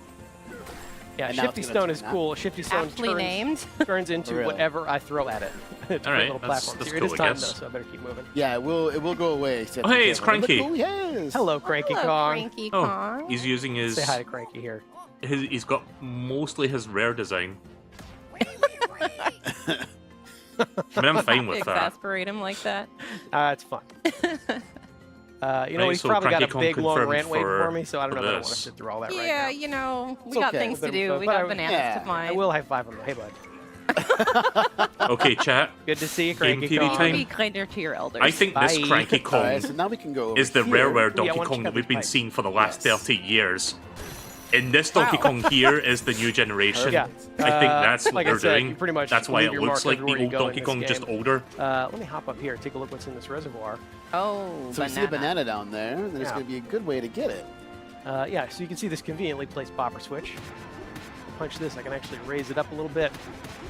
E: Yeah,
B: And now
E: Shifty
B: it's gonna
E: Stone
B: turn
E: is
B: out.
E: cool. Shifty Stone
D: Aptly named.
E: turns
B: For
E: into
B: real.
E: whatever I throw at it. It's
A: All
E: a
A: right,
E: little
A: that's-
E: platform.
A: that's
E: Here,
A: cool,
E: it is
A: I
E: time
A: guess.
E: though, so I better keep moving.
B: Yeah, it will go away. except
A: Oh, hey,
B: you
A: it's
B: can't really-
A: Cranky.
B: Look who he is.
E: Hello, Cranky
D: Hello,
E: Kong.
D: Cranky
A: Oh,
D: Kong.
A: he's using his,
E: Say hi to Cranky here.
A: he's got mostly his rare design. I mean, I'm fine with that.
D: Exasperate him like that.
E: It's fun. You know,
A: Right,
E: he's
A: so
E: probably got
A: Cranky
E: a
A: Kong
E: big long
A: confirmed
E: rant waiting
A: for-
E: for me, so I don't know
A: for
E: that I want to
A: this.
E: sit through all that right
D: Yeah,
E: now.
D: you know, we
B: It's
D: got
B: okay.
D: things to
E: But
D: do. We
E: I-
D: got bananas
B: yeah,
D: to find.
E: I will high five him. Hey, bud.
A: Okay, chat.
E: Good to see you, Cranky
A: TV
E: Kong.
A: time.
D: Be kinder to your elders.
A: I think this
E: Bye.
A: Cranky
B: All
A: Kong
B: right, so now we can go over
A: is the
B: here.
A: rare
E: Yeah,
A: Donkey
E: why don't you
A: Kong that
E: have
A: we've
E: the
A: been
E: pipe?
A: seeing for the last
B: Yes.
A: 30 years. In this Donkey
E: Wow.
A: Kong here is the new generation.
E: Yeah.
A: I think that's what
E: like I
A: they're
E: said,
A: doing.
E: you pretty much
A: That's why
E: leave
A: it
E: your
A: looks
E: mark
A: like the
E: everywhere you
A: old
E: go in
A: Donkey
E: this
A: Kong, just
E: game.
A: older.
E: Let me hop up here. Take a look what's in this reservoir.
D: Oh,
B: So we see a banana down there. And there's
E: Yeah.
B: going to be a good way to get it.
E: Yeah, so you can see this conveniently placed popper switch. Punch this, I can actually raise it up a little bit.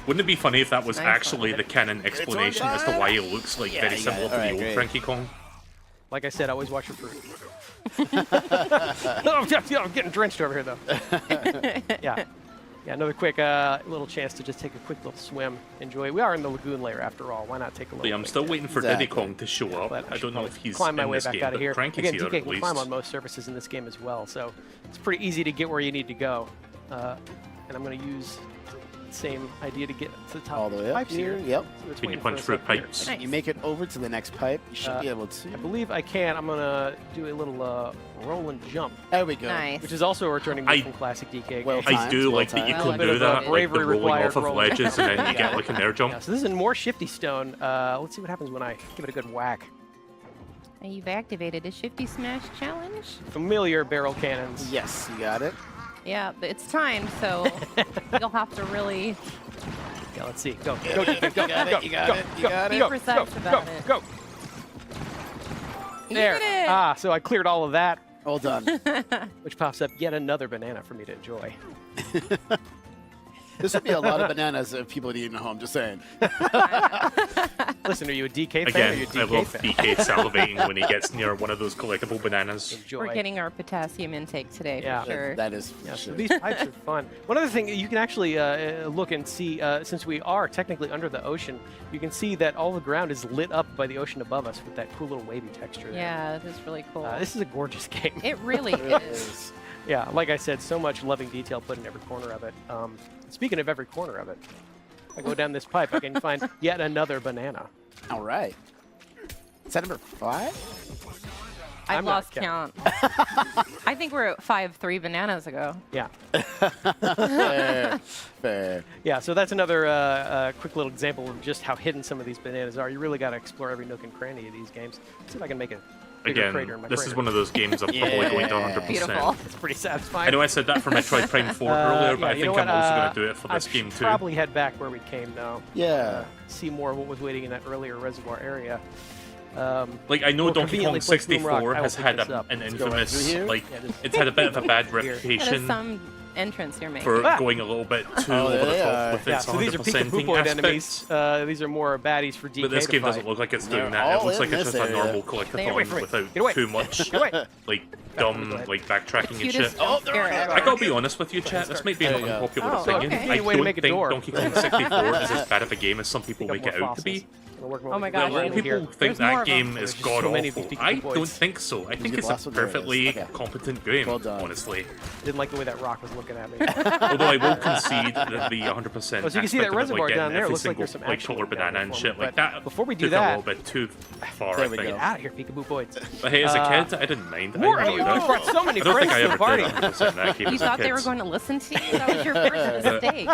A: Wouldn't it be funny if that was
D: Nice.
A: actually the canon explanation as to why it looks like
B: Yeah,
A: very
B: you got
A: similar
B: it.
A: to the
B: Alright,
A: old
B: great.
A: Cranky Kong?
E: Like I said, always watch your fruit. Oh, yeah, I'm getting drenched over here, though. Yeah. Yeah, another quick little chance to just take a quick little swim. Enjoy it. We are in the lagoon layer after all. Why not take a little
A: Yeah, I'm
E: swim
A: still
E: here?
A: waiting for
B: Exactly.
A: Diddy Kong to show up.
E: But
A: I don't know
E: probably
A: if he's
E: climb my
A: in
E: way
A: this
E: back
A: game,
E: out of
A: but
E: here.
A: Cranky's
E: Again,
A: here
E: DK
A: at
E: can
A: least.
E: climb on most surfaces in this game as well, so it's pretty easy to get where you need to go. And I'm going to use same idea to get to the top
B: All
E: of
B: the
E: these
B: way up
E: pipes
B: here.
E: here.
B: Yep.
E: So it's
A: Can you
E: waiting for
A: punch
E: us
A: through
E: up here.
A: pipes?
D: Nice.
B: You make it over to the next pipe. You should be able to.
E: I believe I can. I'm gonna do a little roll and jump,
B: There we go.
D: Nice.
E: which is also a returning
A: I-
E: move from classic DK.
B: Well
E: games.
A: I
B: timed,
A: do
B: well
A: like that you
B: timed.
A: can
E: A bit
A: do
E: of
A: that, like the
E: bravery
A: rolling
E: required
A: off of
E: rolling.
A: ledges, and then you get
B: Yeah.
A: like an air jump.
E: Yeah, so this is more shifty stone. Let's see what happens when I give it a good whack.
D: And you've activated a Shifty Smash challenge.
E: Familiar barrel cannons.
B: Yes, you got it.
D: Yeah, but it's timed, so you'll have to really
E: Yeah, let's see. Go, go, go, go,
B: got it,
E: go,
B: you got
E: go,
B: it, you
E: go,
B: got
D: it.
E: go,
D: Be precise
E: go,
D: about
E: go,
D: it.
E: go.
D: You
E: There.
D: did it!
E: Ah, so I cleared all of that,
B: Well done.
E: which pops up yet another banana for me to enjoy.
B: This would be a lot of bananas if people didn't know. I'm just saying.
E: Listen, are you a DK fan or are you a
A: Again, I
E: DK
A: love
E: fan?
A: DK salivating when he gets near one of those collectible bananas.
E: Enjoy.
D: We're getting our potassium intake today
E: Yeah.
D: for sure.
B: That is
E: Yeah,
B: for
E: so
B: sure.
E: these pipes are fun. One other thing, you can actually look and see, since we are technically under the ocean, you can see that all the ground is lit up by the ocean above us with that cool little wavy texture there.
D: Yeah, this is really cool.
E: This is a gorgeous game.
D: It really
B: It
D: is.
B: is.
E: Yeah, like I said, so much loving detail put in every corner of it. Speaking of every corner of it, I go down this pipe, I can find yet another banana.
B: All right. Is that number 5?
D: I've
E: I'm not
D: lost count. I think we're at 5-3 bananas ago.
E: Yeah.
B: Fair. Fair.
E: Yeah, so that's another quick little example of just how hidden some of these bananas are. You really got to explore every nook and cranny of these games. Let's see if I can make a bigger crater in
A: Again,
E: my
A: this is
E: crater.
A: one of those games I'm probably going to
B: Yeah.
A: 100%.
D: Beautiful.
E: It's pretty satisfying.
A: I know I said that for Metroid Prime 4 earlier, but
E: yeah,
A: I
E: you know
A: think
E: what,
A: I'm also going to do it for this
E: I
A: game
E: should
A: too.
E: probably head back where we came now.
B: Yeah.
E: See more of what was waiting in that earlier reservoir area.
A: Like, I know
E: More
A: Donkey Kong
E: conveniently placed Boom Rock.
A: 64
E: I will
A: has
E: pick
A: had
E: this up.
A: an
E: Let's go right
A: infamous,
B: through here.
A: like,
E: Yeah, just-
A: it's had a bit of a bad
E: Here.
D: That is
A: reputation
D: some entrance you're making.
A: for
E: Ah!
A: going a little bit too
B: Oh,
A: over
B: there
A: the
B: they
A: top
B: are.
A: with
E: Yeah,
A: its
E: so these are
A: 100%ing
E: Peekaboo
A: aspects.
E: enemies. These are more baddies for DK
A: But this
E: to
A: game
E: fight.
A: doesn't look like it's doing
B: They're
A: that. It
B: all
A: looks
B: in
A: like it's
B: this
A: just a
B: area.
A: normal
D: Stay away
A: collectathon
E: from it.
A: without
E: Get away.
A: too much,
E: Get away.
A: like,
E: Go
A: dumb,
E: ahead.
A: like, backtracking and shit.
D: Cutest
B: Oh,
D: jump
B: there
D: scare
B: we go.
D: ever.
A: I gotta be honest with you, chat. This might be an
B: There you go.
A: unpopular
D: Oh,
A: opinion.
D: okay.
A: I
E: Any way to
A: don't
E: make a
A: think
E: door.
A: Donkey Kong 64 is as bad of a game as some people
E: Pick
A: make
E: up
A: it
E: more
A: out to be.
E: fossils. Gonna work more
D: Oh my
E: with
A: A
D: gosh,
E: the
A: lot
D: I
A: of
E: over
A: people
E: here.
A: think
D: There's more
A: that
D: of them.
A: game
E: There's
A: is
E: just so
A: god
E: many of
A: awful.
E: these
A: I
E: Peekaboo
A: don't
E: boys.
A: think so. I think
B: get
A: it's a
B: lost when there it is.
A: perfectly
B: Okay.
A: competent game,
B: Well done.
A: honestly.
E: Didn't like the way that rock was looking at me.
A: Although I will concede that the 100%
E: Oh, so you can see
A: aspect
E: that
A: of it,
E: reservoir
A: like,
E: down
A: getting
E: there. It
A: every
E: looks like
A: single,
E: there's some
A: like,
E: action
A: color
E: going down
A: banana
E: there
A: and
E: for
A: shit
E: me.
A: like
E: But
A: that.
E: before we do
A: took
E: that-
A: a little bit too far,
B: There
A: I
B: we
A: think.
B: go.
E: Get out of here, Peekaboo boys.
A: But hey, as a kid, I didn't mind.
E: More
A: I
E: of you.
A: enjoyed
E: You
A: it.
E: brought so many
A: I don't
E: friends
A: think I
E: to the
A: ever
E: party.
A: did 100% that game
D: You
A: as a
D: thought they
A: kid.
D: were going to listen to you? That was your first mistake.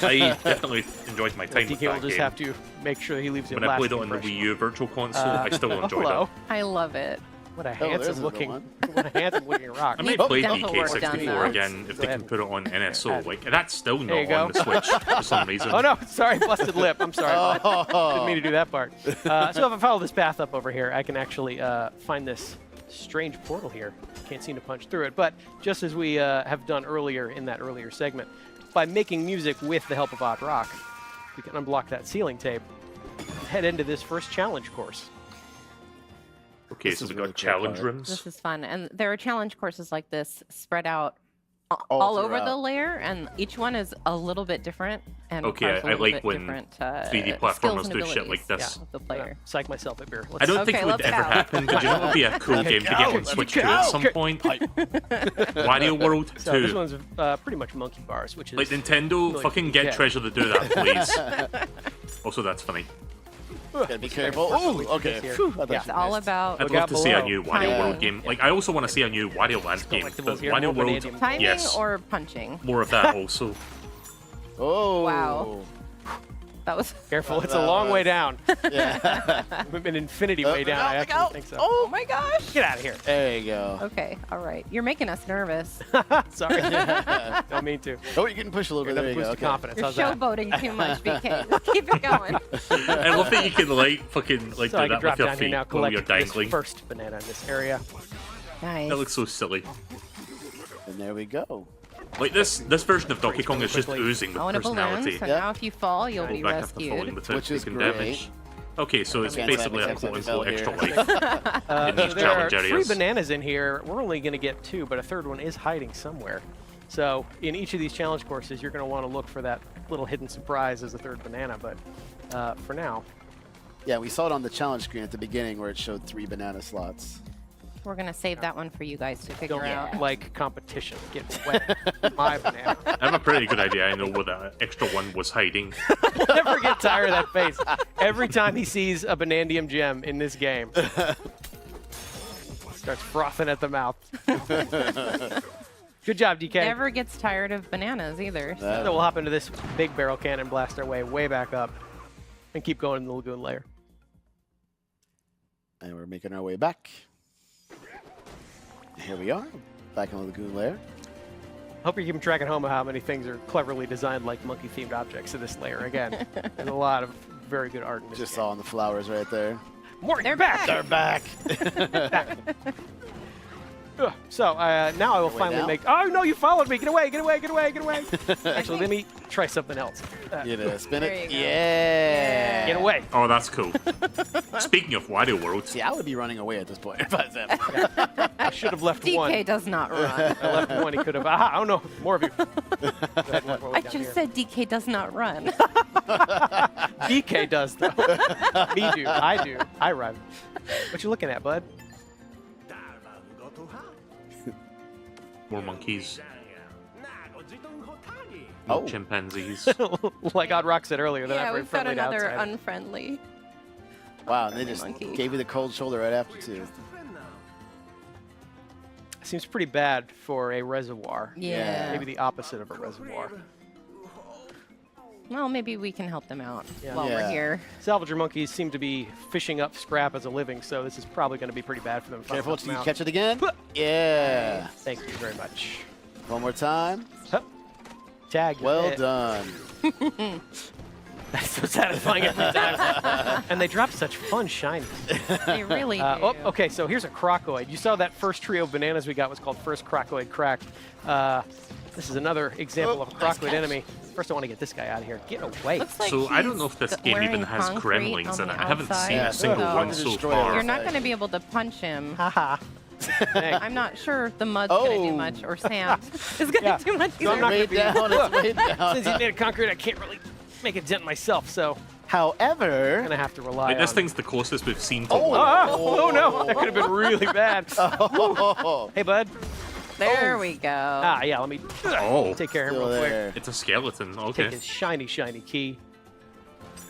A: I definitely enjoyed my time with
E: DK will
A: that
E: just
A: game.
E: have to make sure he leaves you a
A: When I played it
E: lasting
A: on the Wii
E: impression.
A: U Virtual Console, I still
E: Oh,
A: enjoyed
E: hello.
A: it.
D: I love it.
E: What a
B: there's another
E: handsome looking,
B: one.
E: what a handsome looking rock.
A: I might
D: Needs
A: play
D: dental work done,
A: DK64
D: though.
A: again if
E: Go
A: they can
E: ahead.
A: put it on NSO. Like, that's still
E: There
A: not
E: you go.
A: on the Switch for some reason.
E: Oh no, sorry, busted lip. I'm sorry.
B: Oh.
E: Didn't mean to do that part. So if I follow this path up over here, I can actually find this strange portal here. Can't seem to punch through it, but just as we have done earlier in that earlier segment, by making music with the help of Odd Rock, we can unblock that ceiling tape and head into this first challenge course.
A: Okay,
B: This
A: so
B: is
A: we
B: really
A: got
B: cool
A: challenge
B: part.
A: rooms.
D: This is fun. And there are challenge courses like this spread out
B: All
D: all over the
B: throughout.
D: layer, and each one is a little bit different. And
A: Okay,
D: requires a
A: I
D: little
A: like
D: bit
A: when
D: different,
A: 3D
D: skills
A: platformers
D: and
A: do shit like
D: abilities
A: this.
D: of the player.
E: Psych myself at beer.
A: I don't think
D: Okay,
A: it would
D: let's
A: ever
D: go.
A: happen, but you know what would be a cool game to get on
B: Let's
A: Switch
B: go.
A: 2 at some point? Wario World
E: So this
A: 2.
E: one's pretty much monkey bars, which is
A: Like, Nintendo,
E: really
A: fucking
E: cool.
A: get
E: Yeah.
A: Treasure to do that, please. Also, that's funny.
B: Gotta be careful. Oh, okay.
E: Here.
B: Phew, I thought
E: Yeah.
D: It's
B: you
D: all
B: missed.
D: about
A: I'd
E: Look out
A: love to see a
E: below.
A: new Wario
D: Timing.
A: World game. Like, I also want to see a new Wario Land game.
E: collectibles
A: But
E: here,
A: Wario
E: more
A: World,
E: vanadium.
D: timing
A: yes.
D: or punching.
A: More of that also.
B: Oh.
D: Wow. That was.
E: careful. It's a long way down.
B: Yeah.
E: An infinity way down. I
B: look
E: actually
B: out.
E: think so.
D: Oh my gosh.
E: Get out of here.
B: There you go.
D: Okay, all right. You're making us nervous.
E: Sorry. Don't mean to.
B: Oh, you're getting pushed a little bit.
E: Another
B: There you
E: boost
B: go.
E: of
B: Okay.
E: confidence.
D: You're
E: How's that?
D: showboating too much, BK. Let's keep it going.
A: I love that you can, like, fucking, like,
E: So I
A: do
E: can
A: that
E: drop
A: with your
E: down here
A: feet
E: now,
A: while
E: collect
A: you're
E: this
A: dangling.
E: first banana in this area.
D: Nice.
A: That looks so silly.
B: And there we go.
A: Like, this version of Donkey Kong is just
E: quickly.
A: oozing with
D: I want a balloon,
A: personality.
D: so
B: Yeah.
D: now if you fall, you'll
A: Go
D: be
A: back after falling
D: rescued.
A: without
B: Which is
A: taking
B: great.
A: damage. Okay, so it's
B: Can't
A: basically
B: tell me
A: a
B: something
A: quote-unquote
B: fell
A: extra
B: here.
A: life. in these
E: So there are
A: challenge
E: 3
A: areas.
E: bananas in here. We're only going to get 2, but a third one is hiding somewhere. So in each of these challenge courses, you're going to want to look for that little hidden surprise as a third banana. But for now,
B: Yeah, we saw it on the challenge screen at the beginning where it showed 3 banana slots.
D: We're gonna save that one for you guys to figure
E: Don't
D: out.
E: like competition. Get wet. My banana.
A: I have a pretty good idea. I know where that extra one was hiding.
E: We'll never get tired of that face. Every time he sees a Banandium gem in this game, starts frothing at the mouth. Good job, DK.
D: Never gets tired of bananas either. So.
E: So we'll hop into this big barrel cannon, blast our way back up, and keep going in the lagoon layer.
B: And we're making our way back. Here we are, back in the lagoon layer.
E: Hope you're keeping track at home of how many things are cleverly designed like monkey-themed objects in this layer. Again, there's a lot of very good art in this
B: Just
E: game.
B: saw the flowers right there.
E: More,
D: They're back.
B: They're back.
E: So now I will
B: Way
E: finally
B: down?
E: make. Oh no! You followed me. Get away! Get away! Get away! Get away! Actually, let me try something else.
B: Spin
D: There
B: it.
D: you go.
B: Yeah.
E: Get away!
A: Oh, that's cool. Speaking of Wario World,
B: See, I would be running away at this point if I was that.
E: I should have left one.
D: DK does not run.
E: I left one. He could have. I don't know. More of you. Go ahead, work our way
D: I
E: down
D: just
E: here.
D: said DK does not run.
E: DK does though. Me do. I do. I run. What you looking at, bud?
A: more monkeys,
B: Oh.
A: chimpanzees.
E: Like Odd Rock said earlier, they're
D: Yeah,
E: not very
D: we've got
E: friendly to
D: another
E: outsiders.
D: unfriendly.
B: Wow, and they just
D: Monkey.
B: gave you the cold shoulder right after, too.
E: Seems pretty bad for a reservoir.
D: Yeah.
E: Maybe the opposite of a reservoir.
D: Well, maybe we can help them out
E: Yeah.
D: while
B: Yeah.
D: we're here.
E: Salvager monkeys seem to be fishing up scrap as a living, so this is probably going to be pretty bad for them. if I
B: Careful
E: help
B: till
E: them
B: you
E: out.
B: catch it again. Yeah.
E: Thank you very much.
B: One more time.
E: Hup. Tag.
B: Well
E: hit.
B: done.
E: That's so satisfying every time. And they drop such fun shinies.
D: They really do.
E: Oh, okay, so here's a crocoid. You saw that first trio of bananas we got was called First Crocoid Crack. This is another example of a
B: nice
E: crocoid
B: catch.
E: enemy. First, I want to get this guy out of here. Get away.
D: Looks like
A: So I don't
D: he's
A: know if this
D: g-
A: game even
D: wearing
A: has
D: concrete
A: gremlins
D: on
A: in
D: the
A: it. I haven't
D: outside,
A: seen
B: Yeah,
A: a single
B: so
A: one
B: to
A: so
B: destroy
A: far.
D: You're not
B: Like-
D: going to be able to punch him.
E: Haha. Dang.
D: I'm not sure the mud's going to do
B: Oh.
D: much, or sand is going to
E: Yeah.
D: do much
E: So I'm
D: either.
E: not
B: Way
E: gonna be-
B: down. It's way down.
E: Since he's made of concrete, I can't really make a dent myself, so I'm
B: However,
E: going to have to rely
A: Like, this
E: on...
A: thing's the closest we've seen to
B: Oh.
A: one.
E: Ah, oh no, that could have been really bad.
B: oh,
E: Hey, bud.
D: There we go.
E: Ah, yeah, let me
A: Oh,
E: take care of him
B: still
E: real quick.
B: there.
A: it's a skeleton.
E: Take
A: Okay.
E: his shiny, shiny key.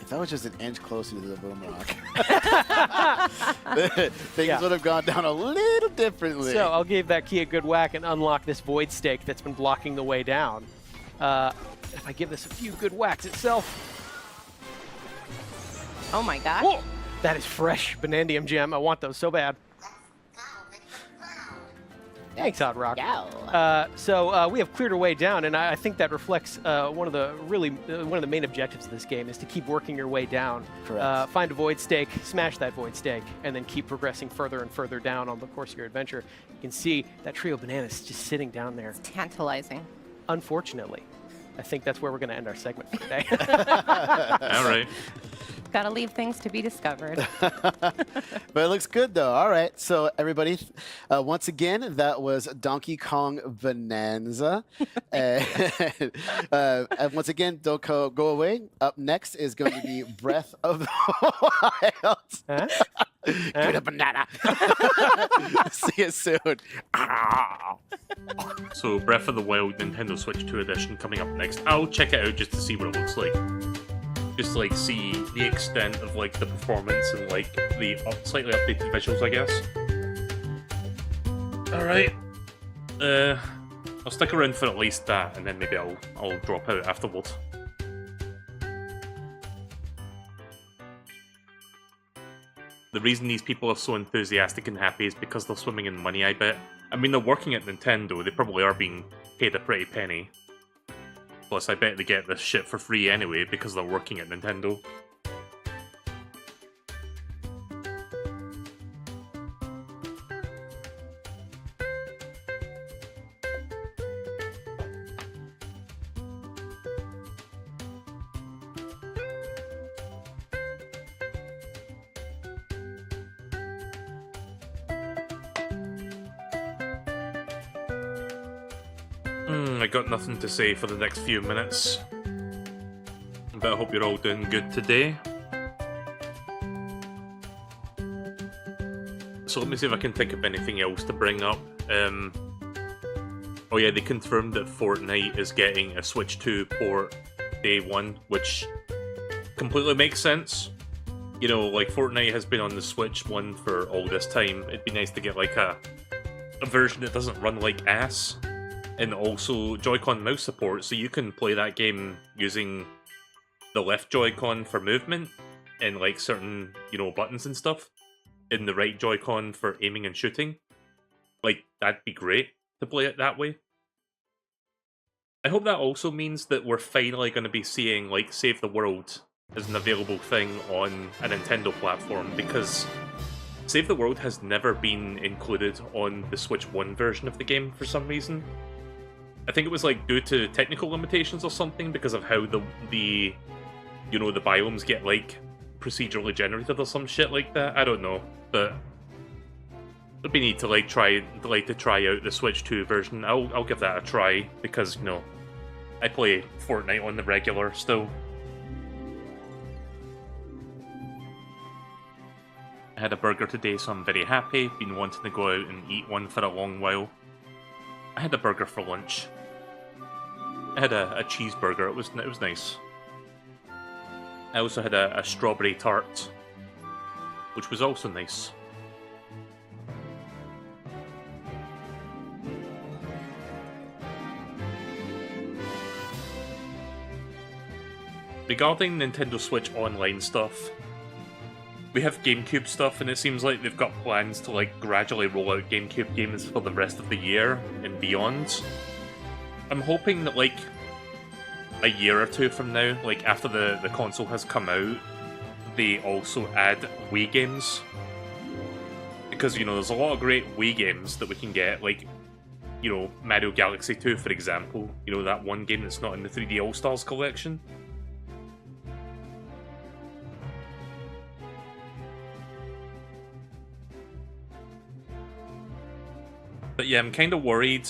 B: If that was just an inch closer to the boom rock, things
E: Yeah.
B: would have gone down a little differently.
E: So I'll give that key a good whack and unlock this void stake that's been blocking the way down. If I give this a few good whacks itself.
D: Oh my gosh.
E: Whoa! That is fresh Banandium gem. I want those so bad. Thanks, Odd Rock. So we have cleared our way down, and I think that reflects one of the main objectives of this game is to keep working your way down.
B: Correct.
E: Find a void stake, smash that void stake, and then keep progressing further and further down on the course of your adventure. You can see that trio of bananas just sitting down there.
D: Tantalizing.
E: Unfortunately, I think that's where we're going to end our segment for today.
A: All right.
D: Got to leave things to be discovered.
B: But it looks good, though. All right. So, everybody, once again, that was Donkey Kong Bonanza. And once again, don't go away. Up next is going to be Breath of the Wild.
E: Huh?
B: Give it a banana. See you soon.
A: So Breath of the Wild Nintendo Switch 2 edition coming up next. I'll check it out just to see what it looks like. Just like see the extent of like the performance and like the slightly updated visuals, I guess. All right. I'll stick around for at least that, and then maybe I'll drop out afterwards. The reason these people are so enthusiastic and happy is because they're swimming in money, I bet. I mean, they're working at Nintendo, they probably are being paid a pretty penny. Plus, I bet they get this shit for free anyway because they're working at Nintendo. I got nothing to say for the next few minutes. But I hope you're all doing good today. So let me see if I can think of anything else to bring up. Oh yeah, they confirmed that Fortnite is getting a Switch 2 port day one, which completely makes sense. You know, like, Fortnite has been on the Switch one for all this time. It'd be nice to get, like, a version that doesn't run like ass. And also Joy-Con mouse support, so you can play that game using the left Joy-Con for movement and, like, certain, you know, buttons and stuff, and the right Joy-Con for aiming and shooting. Like, that'd be great to play it that way. I hope that also means that we're finally going to be seeing, like, Save the World as an available thing on a Nintendo platform, because Save the World has never been included on the Switch 1 version of the game for some reason. I think it was, like, due to technical limitations or something, because of how the you know, the biomes get, like, procedurally generated or some shit like that. I don't know, but it'd be neat to, like, try out the Switch 2 version. I'll give that a try, because, you know, I play Fortnite on the regular still. I had a burger today, so I'm very happy. Been wanting to go out and eat one for a long while. I had a burger for lunch. I had a cheeseburger. It was nice. I also had a strawberry tart, which was also nice. Regarding Nintendo Switch Online stuff, we have GameCube stuff, and it seems like they've got plans to, like, gradually roll out GameCube games for the rest of the year and beyond. I'm hoping that, like, a year or two from now, like, after the console has come out, they also add Wii games. Because, you know, there's a lot of great Wii games that we can get, like, you know, Mario Galaxy 2, for example. You know, that one game that's not in the 3D All-Stars collection. But yeah, I'm kind of worried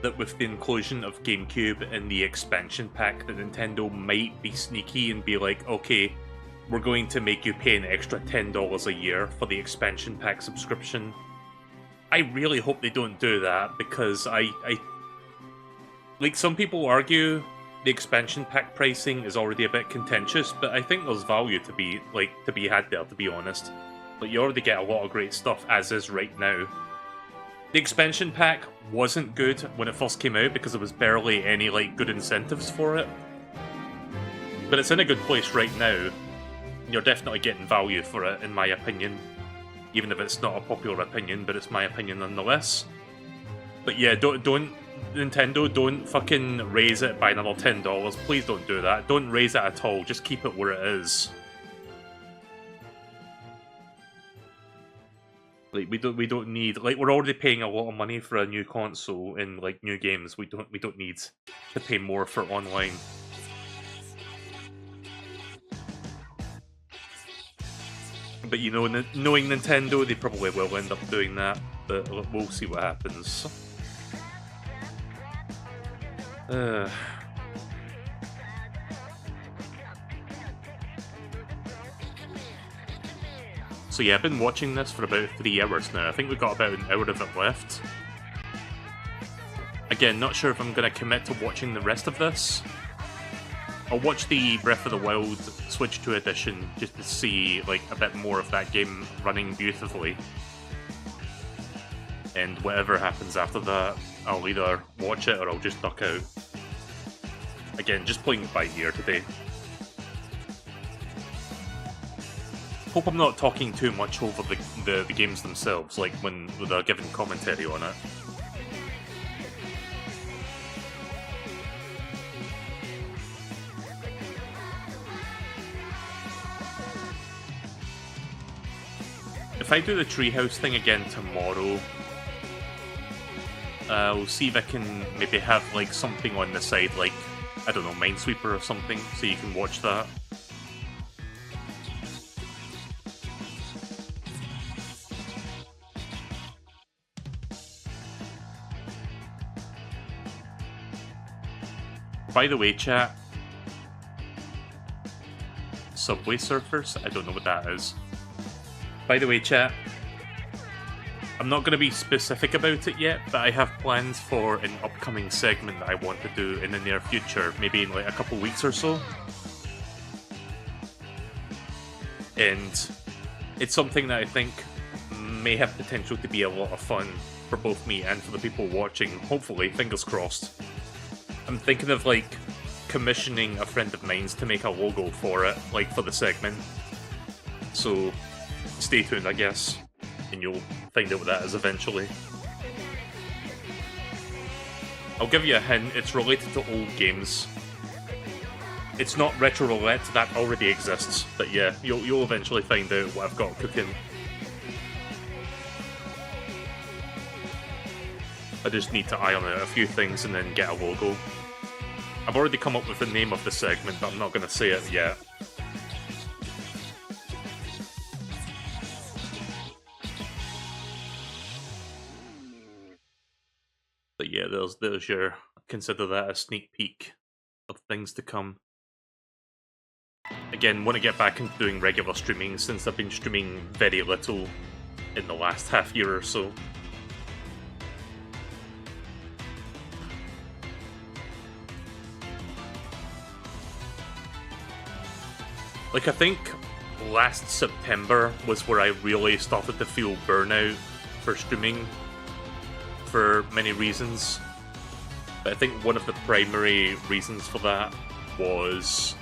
A: that with the inclusion of GameCube and the expansion pack, that Nintendo might be sneaky and be like, okay, we're going to make you pay an extra $10 a year for the expansion pack subscription. I really hope they don't do that, because like, some people argue the expansion pack pricing is already a bit contentious, but I think there's value to be had there, to be honest. Like, you already get a lot of great stuff as is right now. The expansion pack wasn't good when it first came out because there was barely any, like, good incentives for it. But it's in a good place right now. You're definitely getting value for it, in my opinion. Even if it's not a popular opinion, but it's my opinion nonetheless. But yeah, don't Nintendo, don't fucking raise it by another $10. Please don't do that. Don't raise it at all. Just keep it where it is. Like, we don't need, like, we're already paying a lot of money for a new console and, like, new games. We don't need to pay more for online. But, you know, knowing Nintendo, they probably will end up doing that. But we'll see what happens. So yeah, I've been watching this for about 3 hours now. I think we've got about an hour of it left. Again, not sure if I'm going to commit to watching the rest of this. I'll watch the Breath of the Wild Switch 2 edition just to see, like, a bit more of that game running beautifully. And whatever happens after that, I'll either watch it or I'll just duck out. Again, just playing by ear today. Hope I'm not talking too much over the games themselves, like when they're giving commentary on it. If I do the Treehouse thing again tomorrow, I'll see if I can maybe have, like, something on the side, like, I don't know, Minesweeper or something, so you can watch that. By the way, chat, Subway Surfers? I don't know what that is. By the way, chat, I'm not going to be specific about it yet, but I have plans for an upcoming segment that I want to do in the near future, maybe in like a couple weeks or so. And it's something that I think may have potential to be a lot of fun for both me and for the people watching, hopefully, fingers crossed. I'm thinking of like commissioning a friend of mine's to make a logo for it, like for the segment. So stay tuned, I guess, and you'll find out what that is eventually. I'll give you a hint, it's related to old games. It's not Retro Roulette, that already exists, but yeah, you'll eventually find out what I've got cooking. I just need to iron out a few things and then get a logo. I've already come up with the name of the segment, but I'm not going to say it yet. But yeah, there's your... Consider that a sneak peek of things to come. Again, want to get back into doing regular streaming since I've been streaming very little in the last half year or so. Like, I think last September was where I really started to feel burnout for streaming for many reasons. But I think one of the primary reasons for that was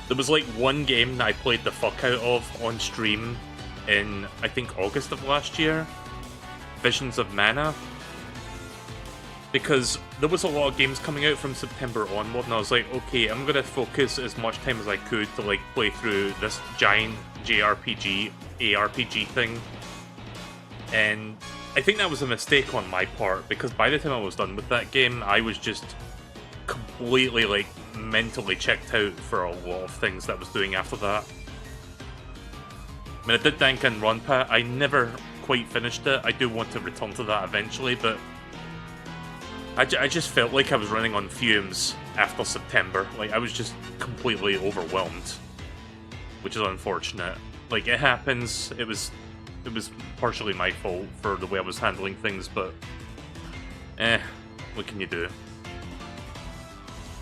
A: there was like one game that I played the fuck out of on stream in, I think, August of last year, Visions of Mana. Because there was a lot of games coming out from September onward, and I was like, okay, I'm gonna focus as much time as I could to like play through this giant JRPG, ARPG thing. And I think that was a mistake on my part, because by the time I was done with that game, I was just completely like mentally checked out for a lot of things that I was doing after that. I mean, I did Danganronpa, I never quite finished it. I do want to return to that eventually, but I just felt like I was running on fumes after September. Like, I was just completely overwhelmed, which is unfortunate. Like, it happens. It was partially my fault for the way I was handling things, but what can you do?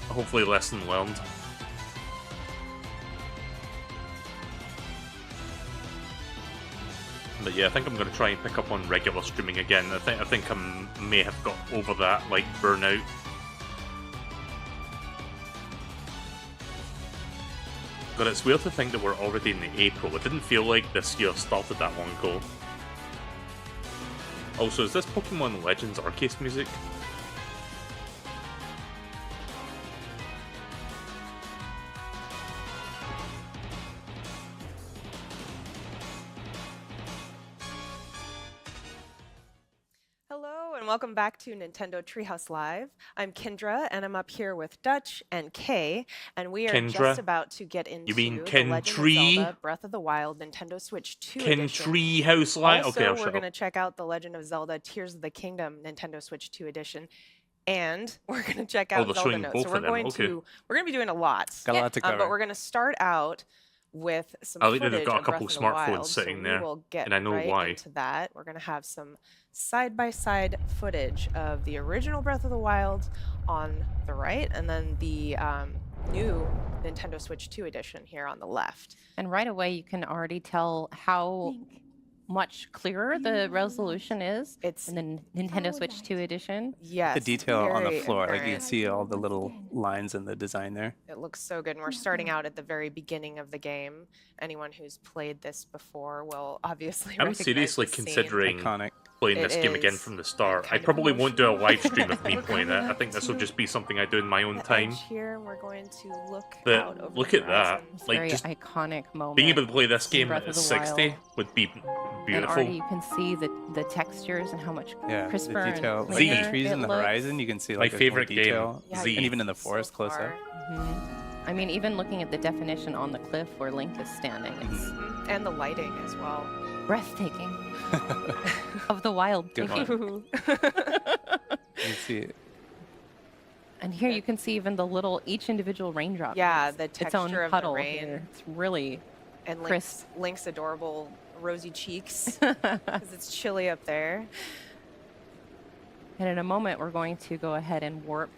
A: Hopefully, lesson learned. But yeah, I think I'm going to try and pick up on regular streaming again. I think I may have got over that, like, burnout. God, it's weird to think that we're already in April. It didn't feel like this year started that long ago. Also, is this Pokemon Legends Arceus music?
K: Welcome back to Nintendo Treehouse Live. I'm Kendra, and I'm up here with Dutch and Kay, and we are just about to get into The Legend of Zelda Breath of the Wild Nintendo Switch 2 edition.
A: Treehouse Live?
K: Also,
A: okay,
K: we're going to check out The Legend of Zelda Tears of the Kingdom Nintendo Switch 2 edition, and we're going to check out Zelda Notes. So we're going to be doing a lot.
G: Got a lot to cover.
K: But we're going to start out with some
A: I think
K: footage
A: they've got a
K: of
A: couple
K: Breath of the
A: smartphones
K: Wild,
A: sitting
K: so
A: there,
K: we will get
A: and I know
K: right
A: why.
K: into that. We're going to have some side-by-side footage of the original Breath of the Wild on the right, and then the new Nintendo Switch 2 edition here on the left.
D: And right away, you can already tell how much clearer the resolution is in the Nintendo Switch 2 edition.
K: Yes.
G: The detail on the floor, like you
K: apparent.
G: can see all the little lines in the design there.
K: It looks so good, and we're starting out at the very beginning of the game. Anyone who's played this before will obviously
A: I'm
K: recognize
A: seriously
K: the scene.
A: considering
G: Iconic.
A: playing this game again from the start. I probably won't do a live stream of me playing it. I think this will just be something I do in my own time.
K: Here, we're going to look
A: But
K: out over
A: look
K: the
A: at that.
K: horizon.
A: Like,
D: Very
A: just
D: iconic moment.
A: being able to play this game
D: Breath
A: at
D: of the
A: 60
D: Wild.
A: would be
D: And
A: beautiful.
D: already you can see the textures and how much
G: Yeah,
D: crisper
G: the detail.
D: and
G: Like
D: cleaner
G: the trees
D: it
G: in the
D: looks.
G: horizon, you can see
A: My
G: like there's more
A: favorite game,
G: detail.
A: Z.
G: And even in the forest close up.
D: I mean, even looking at the definition on the cliff where Link is standing, it's
K: And the lighting as well.
D: breathtaking. Of the wild.
G: Good
D: taking.
G: one. You can see it.
D: And here you can see even each individual raindrop.
K: Yeah,
D: has
K: the
D: its own
K: texture of
D: puddle
K: the rain.
D: here. It's really
K: And
D: crisp.
K: Link's adorable rosy cheeks because it's chilly up there.
D: And in a moment, we're going to go ahead and warp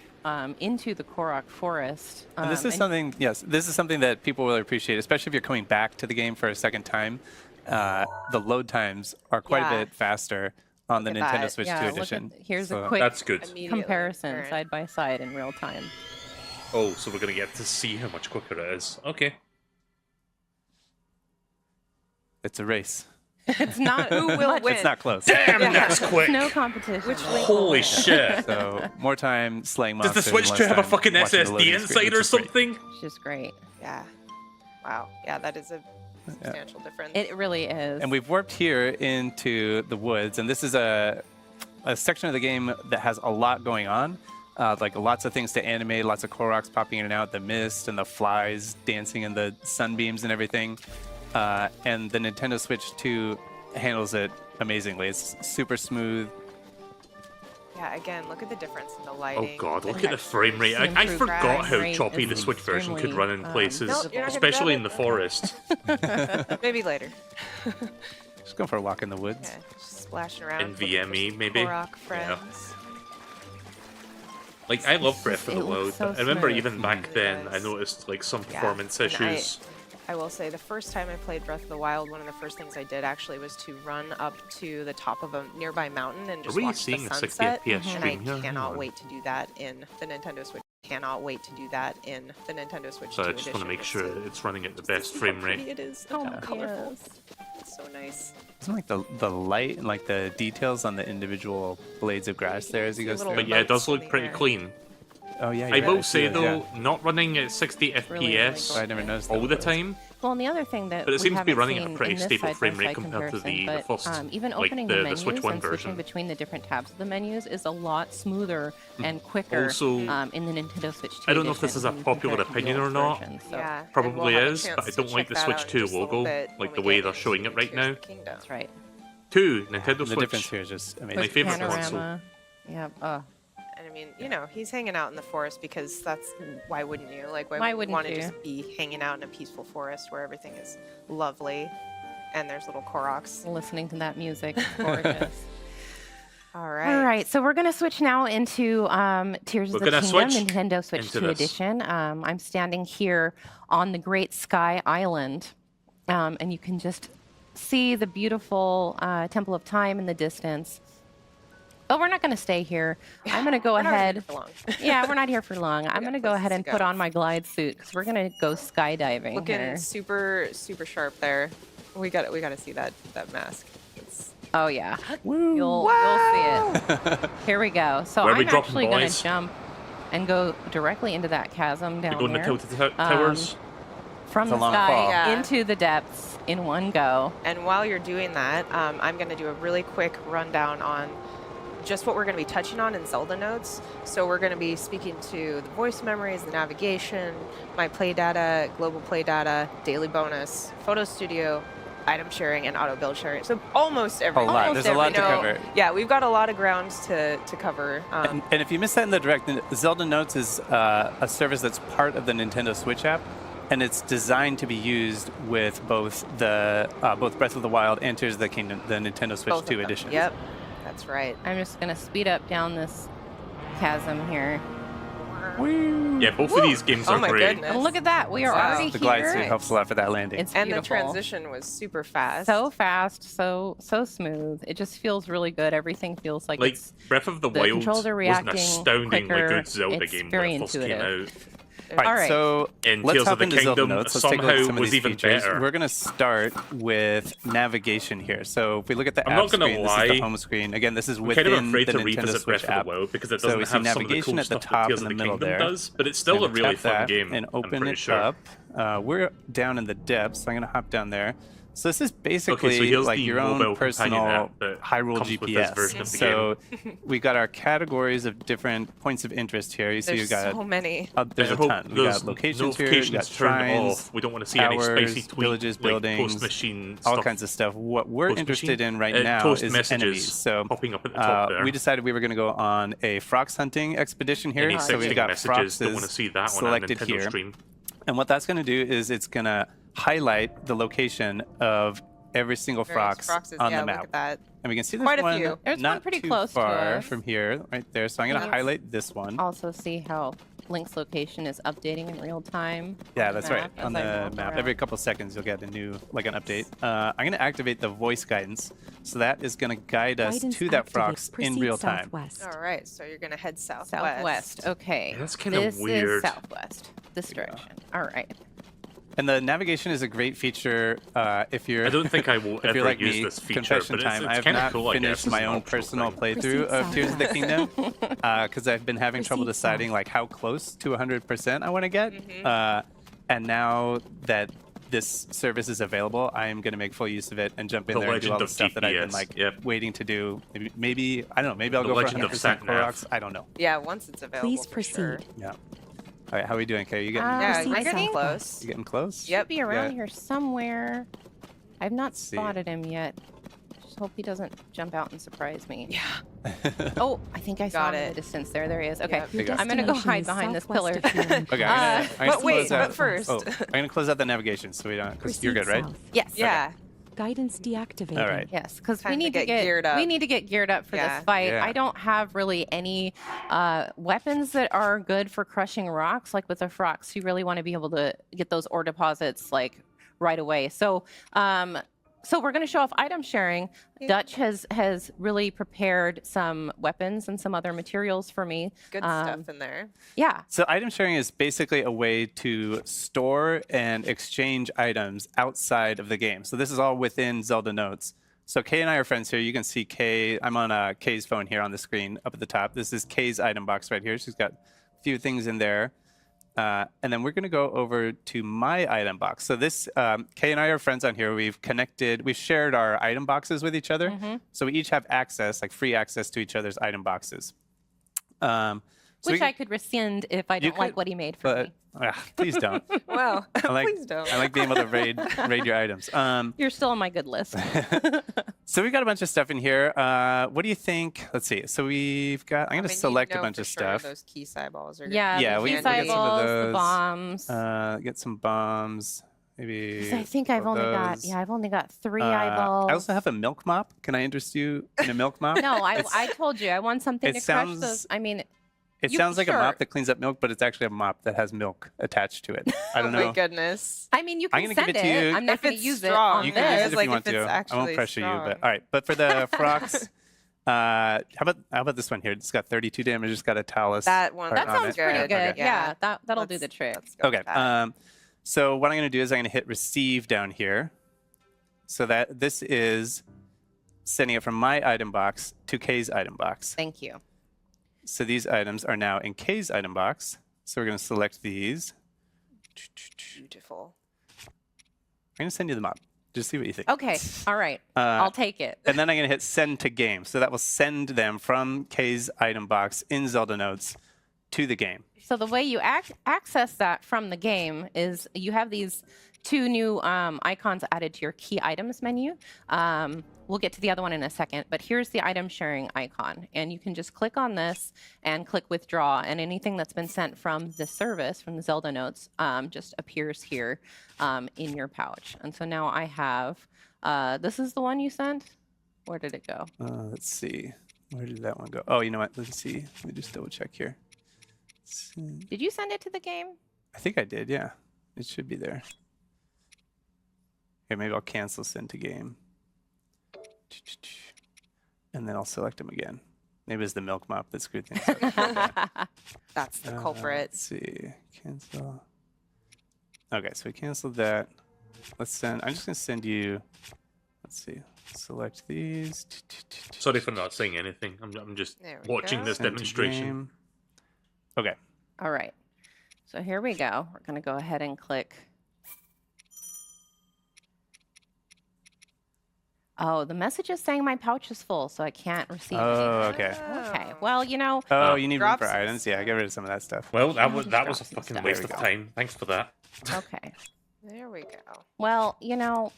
D: into the Korok Forest.
G: And this is something, yes, this is something that people really appreciate, especially if you're coming back to the game for a second time. The load times are quite a bit faster on the
K: Look at
G: Nintendo
K: that.
G: Switch
D: Yeah,
G: 2
D: look
G: edition.
D: here's
G: So
D: a quick
A: That's good.
K: Immediately
D: comparison
K: return.
D: side by side in real time.
A: Oh, so we're gonna get to see how much quicker it is. Okay.
G: It's a race.
D: It's not
K: Who will win?
G: It's not close.
A: Damn, that's quick.
D: no competition.
K: Which link?
A: Holy shit.
G: So more time slaying
A: Does
G: monsters.
A: the Switch
G: and
A: 2
G: less
A: have a
G: time
A: fucking
G: watching the
A: SSD
G: loading
A: inside
G: screen,
A: or
G: which is great.
A: something?
D: Which is great.
K: Yeah. Wow. Yeah, that is a substantial difference.
D: It really is.
G: And we've warped here into the woods, and this is a section of the game that has a lot going on. Like lots of things to animate, lots of Koroks popping in and out, the mist and the flies dancing in the sunbeams and everything. And the Nintendo Switch 2 handles it amazingly. It's super smooth.
K: Yeah, again, look at the difference in the
A: Oh
K: lighting.
A: god, look at the frame rate.
D: The
A: I
D: improved
A: forgot how
D: frame
A: choppy
D: is
A: the Switch version could run in
D: extremely,
A: places,
K: Nope, you're not gonna
A: especially
K: grab
A: in the
K: it?
A: forest.
K: Maybe later.
G: Just go for a walk in the woods.
K: Yeah, just splashing around.
A: In
K: looking for
A: VME,
K: some
A: maybe?
K: Korok
A: Yeah.
K: friends.
A: Like, I love Breath of
D: It
A: the Wild,
D: looks so
A: but I remember
D: smooth.
A: even back
K: It
A: then, I
K: does.
A: noticed like some
K: Yeah,
A: performance
K: and
A: issues.
K: I will say the first time I played Breath of the Wild, one of the first things I did actually was to run up to the top of a nearby mountain and just
A: we
K: watch the
A: seeing a 60
K: sunset.
A: FPS
K: And
A: stream
K: I
A: here? Hang
K: cannot
A: on.
K: wait to do that in the Nintendo Switch. Cannot wait to do that in the Nintendo Switch
A: So
K: 2
A: I just want to
K: edition,
A: make
K: just
A: sure
K: to-
A: it's running at the
K: just to
A: best
K: see
A: frame
K: how pretty
A: rate.
K: it is. Oh,
D: Yeah.
K: colorful.
D: Yes.
K: It's so nice.
G: Isn't like the light and like the details on the individual blades of grass there as he goes
K: Little
G: through?
A: But yeah, it does
K: boats in
A: look
K: the
A: pretty
K: air.
A: clean.
G: Oh yeah.
A: I
G: you're
A: will
G: right,
A: say
G: see that,
A: though, not running at 60
D: really,
A: FPS
D: really
G: I never noticed
A: all
G: that
A: the
G: was.
A: time,
D: Well, and the other thing that
A: but it
D: we
A: seems to be
D: haven't
A: running at
D: seen
A: a pretty
D: in this
A: stable frame rate
D: side-by-side
A: compared to the
D: comparison,
A: first,
D: but, even
A: like
D: opening
A: the
D: menus
A: Switch 1
D: and switching
A: version.
D: between the different tabs of the menus is a lot smoother and quicker
A: Also,
D: in the Nintendo Switch 2
A: I don't know if this is a
D: edition when you compare
A: popular
D: it to the
A: opinion
D: old
A: or not.
D: version, so
K: Yeah, and
A: Probably
K: we'll have a
A: is, but
K: chance
A: I
K: to
A: don't like
K: check
A: the
K: that
A: Switch
K: out in
A: 2
K: just a little
A: logo,
K: bit
A: like
K: when
A: the
K: we
A: way
K: get
A: they're showing
K: into
A: it right
K: Tears
A: now.
K: of the Kingdom.
D: That's right.
A: 2, Nintendo
G: The
A: Switch.
G: difference here is just amazing.
A: My favorite console.
D: Panorama. Yeah.
K: And I mean, you know, he's hanging out in the forest because that's why wouldn't you? Like, why,
D: Why
K: would you
D: wouldn't
K: want to
D: you?
K: just be hanging out in a peaceful forest where everything is lovely and there's little Koroks?
D: Listening to that music, it's gorgeous.
K: All right.
D: All right, so we're going to switch now into Tears
A: We're
D: of the
A: gonna
D: Kingdom,
A: switch
D: Nintendo Switch
A: into
D: 2
A: this.
D: edition. I'm standing here on the Great Sky Island, and you can just see the beautiful Temple of Time in the distance. But we're not going to stay here. I'm going to go
K: We're not gonna
D: ahead.
K: be for long.
D: Yeah, we're not here for long. I'm
K: got
D: going to go
K: places
D: ahead
K: to
D: and
K: go.
D: put on my glide suit because we're going to go skydiving
K: Looking
D: here.
K: super sharp there. We got to see that mask. It's,
D: Oh yeah, you'll see it. Here we go. So
A: Where are we
D: I'm
A: dropping,
D: actually going
A: boys?
D: to jump and go directly into that chasm down
A: We go in the
D: there.
A: Tilted Towers.
D: From
G: It's a
D: the
G: long
D: sky
G: fall.
K: Yeah.
D: into the depths in one go.
K: and while you're doing that, I'm going to do a really quick rundown on just what we're going to be touching on in Zelda notes. So we're going to be speaking to the voice memories, the navigation, my play data, global play data, daily bonus, photo studio, item sharing, and auto build sharing. So almost everything.
G: lot.
K: Almost
G: There's a lot to
K: everything.
G: cover.
K: Yeah, we've got a lot of ground to cover.
G: And if you missed that in the direct, Zelda Notes is a service that's part of the Nintendo Switch app, and it's designed to be used with both the both Breath of the Wild and Tears of the Kingdom, the Nintendo Switch
K: both of
G: 2
K: them.
G: edition.
K: Yep, that's right.
D: I'm just going to speed up down this chasm here.
A: Yeah, both of these games
K: Oh
A: are
K: my
A: great.
K: goodness.
D: And look at that. We are
K: Wow.
D: already
G: The glide
D: here.
G: suit helps a lot for that landing.
D: It's
K: And the
D: beautiful.
K: transition was super fast.
D: So fast, so smooth. It just feels really good. Everything feels like
A: Like,
D: it's
A: Breath of the
D: the
A: Wild
D: controls
A: was
D: are
A: an
D: reacting
A: astoundingly
D: quicker.
A: good Zelda
D: It's
A: game when
D: very
A: it first came
D: intuitive.
A: out.
D: All right.
G: So
A: And
G: let's
A: Tears
G: hop
A: of the
G: into Zelda
A: Kingdom
G: Notes. Let's take a look at
A: somehow
G: some of
A: was
G: these
A: even
G: features.
A: better.
G: We're going to start with navigation here. So if we look at the
A: I'm
G: app
A: not gonna
G: screen, this is the
A: lie.
G: home screen. Again, this is
A: I'm
G: within
A: kind of afraid
G: the
A: to
G: Nintendo
A: revisit
G: Switch
A: Breath
G: app.
A: of the Wild because it
G: So
A: doesn't
G: we see
A: have some of the
G: navigation
A: cool
G: at the
A: stuff that
G: top
A: Tears
G: in
A: of
G: the
A: the
G: middle
A: Kingdom
G: there.
A: does, but it's still a
G: And we
A: really
G: tap
A: fun
G: that
A: game.
G: and
A: I'm
G: open
A: pretty
G: it
A: sure.
G: up. We're down in the depths, so I'm going to hop down there. So this is basically
A: here's
G: like
A: the
G: your own
A: mobile companion
G: personal
A: app that
G: Hyrule
A: comes with this
G: GPS.
A: version of the
G: So we got our categories of different points of interest here. You see, you
K: There's
G: got
K: so many.
G: there's
A: I
G: a
A: hope
G: ton. We
A: those
G: got locations here, we
A: notifications
G: got
A: turned
G: shrines,
A: off. We don't want to see any
G: towers,
A: spicy tweet,
G: villages,
A: like
G: buildings,
A: post machine
G: all
A: stuff.
G: kinds of stuff. What we're
A: Post
G: interested
A: machine?
G: in right now
A: toast
G: is
A: messages
G: enemies. So
A: popping up at the top there.
G: we decided we were going to go on a fox hunting expedition here.
A: Any
G: So we've
A: sexting
G: got
A: messages, don't want
G: foxes
A: to see that on a
G: selected
A: Nintendo
G: here.
A: stream.
G: And what that's going to do is it's going to highlight the location of every single
K: Various
G: frox
K: froxes,
G: on
K: yeah,
G: the
K: look
G: map.
K: at that.
G: And we can see there's
K: Quite a
G: one
K: few.
D: There's one
G: not
D: pretty
G: too
D: close to
G: far
D: us.
G: from here, right there. So I'm going to
D: Can you
G: highlight this one.
D: Also see how Link's location is updating in real time.
G: Yeah,
D: on the
G: that's right.
D: map
G: On
D: as I
G: the
D: walk
G: map,
D: around.
G: every couple seconds you'll get a new, like an update. I'm going to activate the voice guidance, so that is going to guide us
L: Guidance
G: to that
L: activate.
G: frox in
L: Proceed
G: real time.
L: southwest.
K: All right, so you're gonna head southwest.
D: Southwest. Okay.
A: Yeah, that's kinda
D: This
A: weird.
D: is southwest. This direction. All right.
G: And the navigation is a great feature if you're.
A: I don't think I will
G: if you're
A: ever
G: like
A: use
G: me,
A: this feature,
G: confession
A: but
G: time.
A: it's
G: I have
A: kind of
G: not
A: cool, I guess,
G: finished
A: as
G: my
A: an
G: own
A: optional
G: personal
A: thing.
G: playthrough of Tears of the
L: Proceed
G: Kingdom because I've been having trouble
L: Proceed
G: deciding
L: south.
G: like how close to 100% I want to get. And now that this service is available, I am going to make full use of it and jump in
A: The
G: there and do all
A: Legend
G: the
A: of
G: stuff that I've been
A: DPS,
G: like
A: yep.
G: waiting to do. Maybe I don't know. Maybe I'll
A: The
G: go for
A: Legend of
G: 100%
A: Sat-Nav.
G: Koroks. I don't know.
K: Yeah, once it's available.
L: Please
K: for sure.
L: proceed.
G: Yeah. All right, how are we doing, Kay? You getting,
K: Yeah,
L: Proceed
K: you're getting
L: southwest.
K: close.
G: you getting close?
K: Yep.
D: Be around
G: Yeah.
D: here somewhere. I've not
G: see.
D: spotted him yet. Just hope he doesn't jump out and surprise me.
K: Yeah.
D: Oh, I think I saw
K: Got
D: him in
K: it.
D: the distance. There he is. Okay.
K: Yep.
L: Your
G: There you go.
D: I'm gonna go
L: destination
D: hide
L: is
D: behind this
L: southwest
D: pillar.
L: of here.
G: Okay, I'm gonna
K: But wait,
G: close out.
K: but first.
G: Oh, I'm gonna close out the navigation so we don't. Because you're
L: Proceed
G: good, right?
L: south.
D: Yes.
K: Yeah.
L: Guidance deactivated.
G: All right.
D: Yes, because we
K: Time to
D: need to
K: get geared up.
D: we need to get geared up for
K: Yeah.
D: this fight.
G: Yeah.
D: I don't have really any weapons that are good for crushing rocks. Like with the frox, you really want to be able to get those ore deposits like right away. So so we're going to show off item sharing.
K: Yeah.
D: Dutch has really prepared some weapons and some other materials for me.
K: Good stuff in there.
D: Yeah.
G: So item sharing is basically a way to store and exchange items outside of the game. So this is all within Zelda Notes. So Kay and I are friends here. You can see Kay. I'm on Kay's phone here on the screen up at the top. This is Kay's item box right here. She's got a few things in there. And then we're going to go over to my item box. So this, Kay and I are friends on here. We've shared our item boxes with each other. So we each have access, like free access to each other's item boxes.
D: Which I could rescind if I don't like
G: could,
D: what he made for me.
G: please don't.
K: Well,
G: I
K: please don't.
G: I like being able to raid your items.
D: You're still on my good list.
G: So we've got a bunch of stuff in here. What do you think? Let's see. So we've got. I'm going to select a bunch of stuff.
K: Those key eyeballs are.
D: Yeah,
G: Yeah,
D: the
G: we
D: key
G: can get some of
D: eyeballs, the
G: those.
D: bombs.
G: Get some bombs. Maybe.
D: 'Cause I think I've
G: of
D: only got
G: those.
D: I've only got 3 eyeballs.
G: I also have a milk mop. Can I interest you in a milk mop?
D: No, I told you I want something
G: it
D: to crush
G: sounds-
D: those. I mean,
G: It
D: You-
G: sounds like a
D: sure.
G: mop that cleans up milk, but it's actually a mop that has milk attached to it. I don't
K: Oh
G: know.
K: my goodness.
D: I mean, you
G: I'm
D: can
G: gonna
D: send
G: give it to you.
D: I'm not
K: If
D: going to
K: it's
D: use
K: strong,
D: it on
G: You can use
D: this.
G: it if
K: like
G: you want
K: if it's
G: to. I won't
K: actually
G: pressure you, but
K: strong.
G: all right. But for the frox, how about this one here? It's got 32 damage. It's got a talus.
K: That one.
G: heart
D: That
G: on
D: sounds
G: it.
D: pretty
K: good.
D: good.
K: Okay.
D: Yeah, that'll do the
K: Let's-
D: trick.
K: let's go
G: Okay.
K: with that.
G: So what I'm going to do is I'm going to hit receive down here, so that this is sending it from my item box to Kay's item box.
D: Thank you.
G: So these items are now in Kay's item box. So we're going to select these.
K: Beautiful.
G: I'm going to send you the mop. Just see what you think.
D: Okay. All right. I'll take it.
G: And then I'm going to hit send to game. So that will send them from Kay's item box in Zelda Notes to the game.
D: So the way you access that from the game is you have these 2 new icons added to your key items menu. We'll get to the other one in a second, but here's the item sharing icon. And you can just click on this and click withdraw, and anything that's been sent from the service, from the Zelda Notes, just appears here in your pouch. And so now I have, this is the one you sent? Where did it go?
G: Let's see. Where did that one go? Oh, you know what? Let's see. Let me just double check here.
D: Did you send it to the game?
G: I think I did, yeah. It should be there. Okay, maybe I'll cancel send to game. And then I'll select them again. Maybe it's the milk mop that screwed things up.
K: That's the culprit.
G: Let's see. Cancel. Okay, so we canceled that. Let's send. I'm just going to send you. Let's see. Select these.
A: Sorry for not saying anything. I'm just
K: There we
A: watching
K: go.
A: this
G: Send to
A: demonstration.
G: game. Okay.
D: All right. So here we go. We're going to go ahead and click. Oh, the message is saying my pouch is full, so I can't receive it.
G: Oh, okay.
D: Okay. Well, you know.
G: Oh, you need room for
K: Drops.
G: items? Yeah, get rid of some of that stuff.
A: Well, that was
D: Drop
A: a
D: some
A: fucking
D: stuff.
A: waste
G: There
A: of
G: we go.
A: time. Thanks for that.
D: Okay.
K: There we go.
D: Well, you know,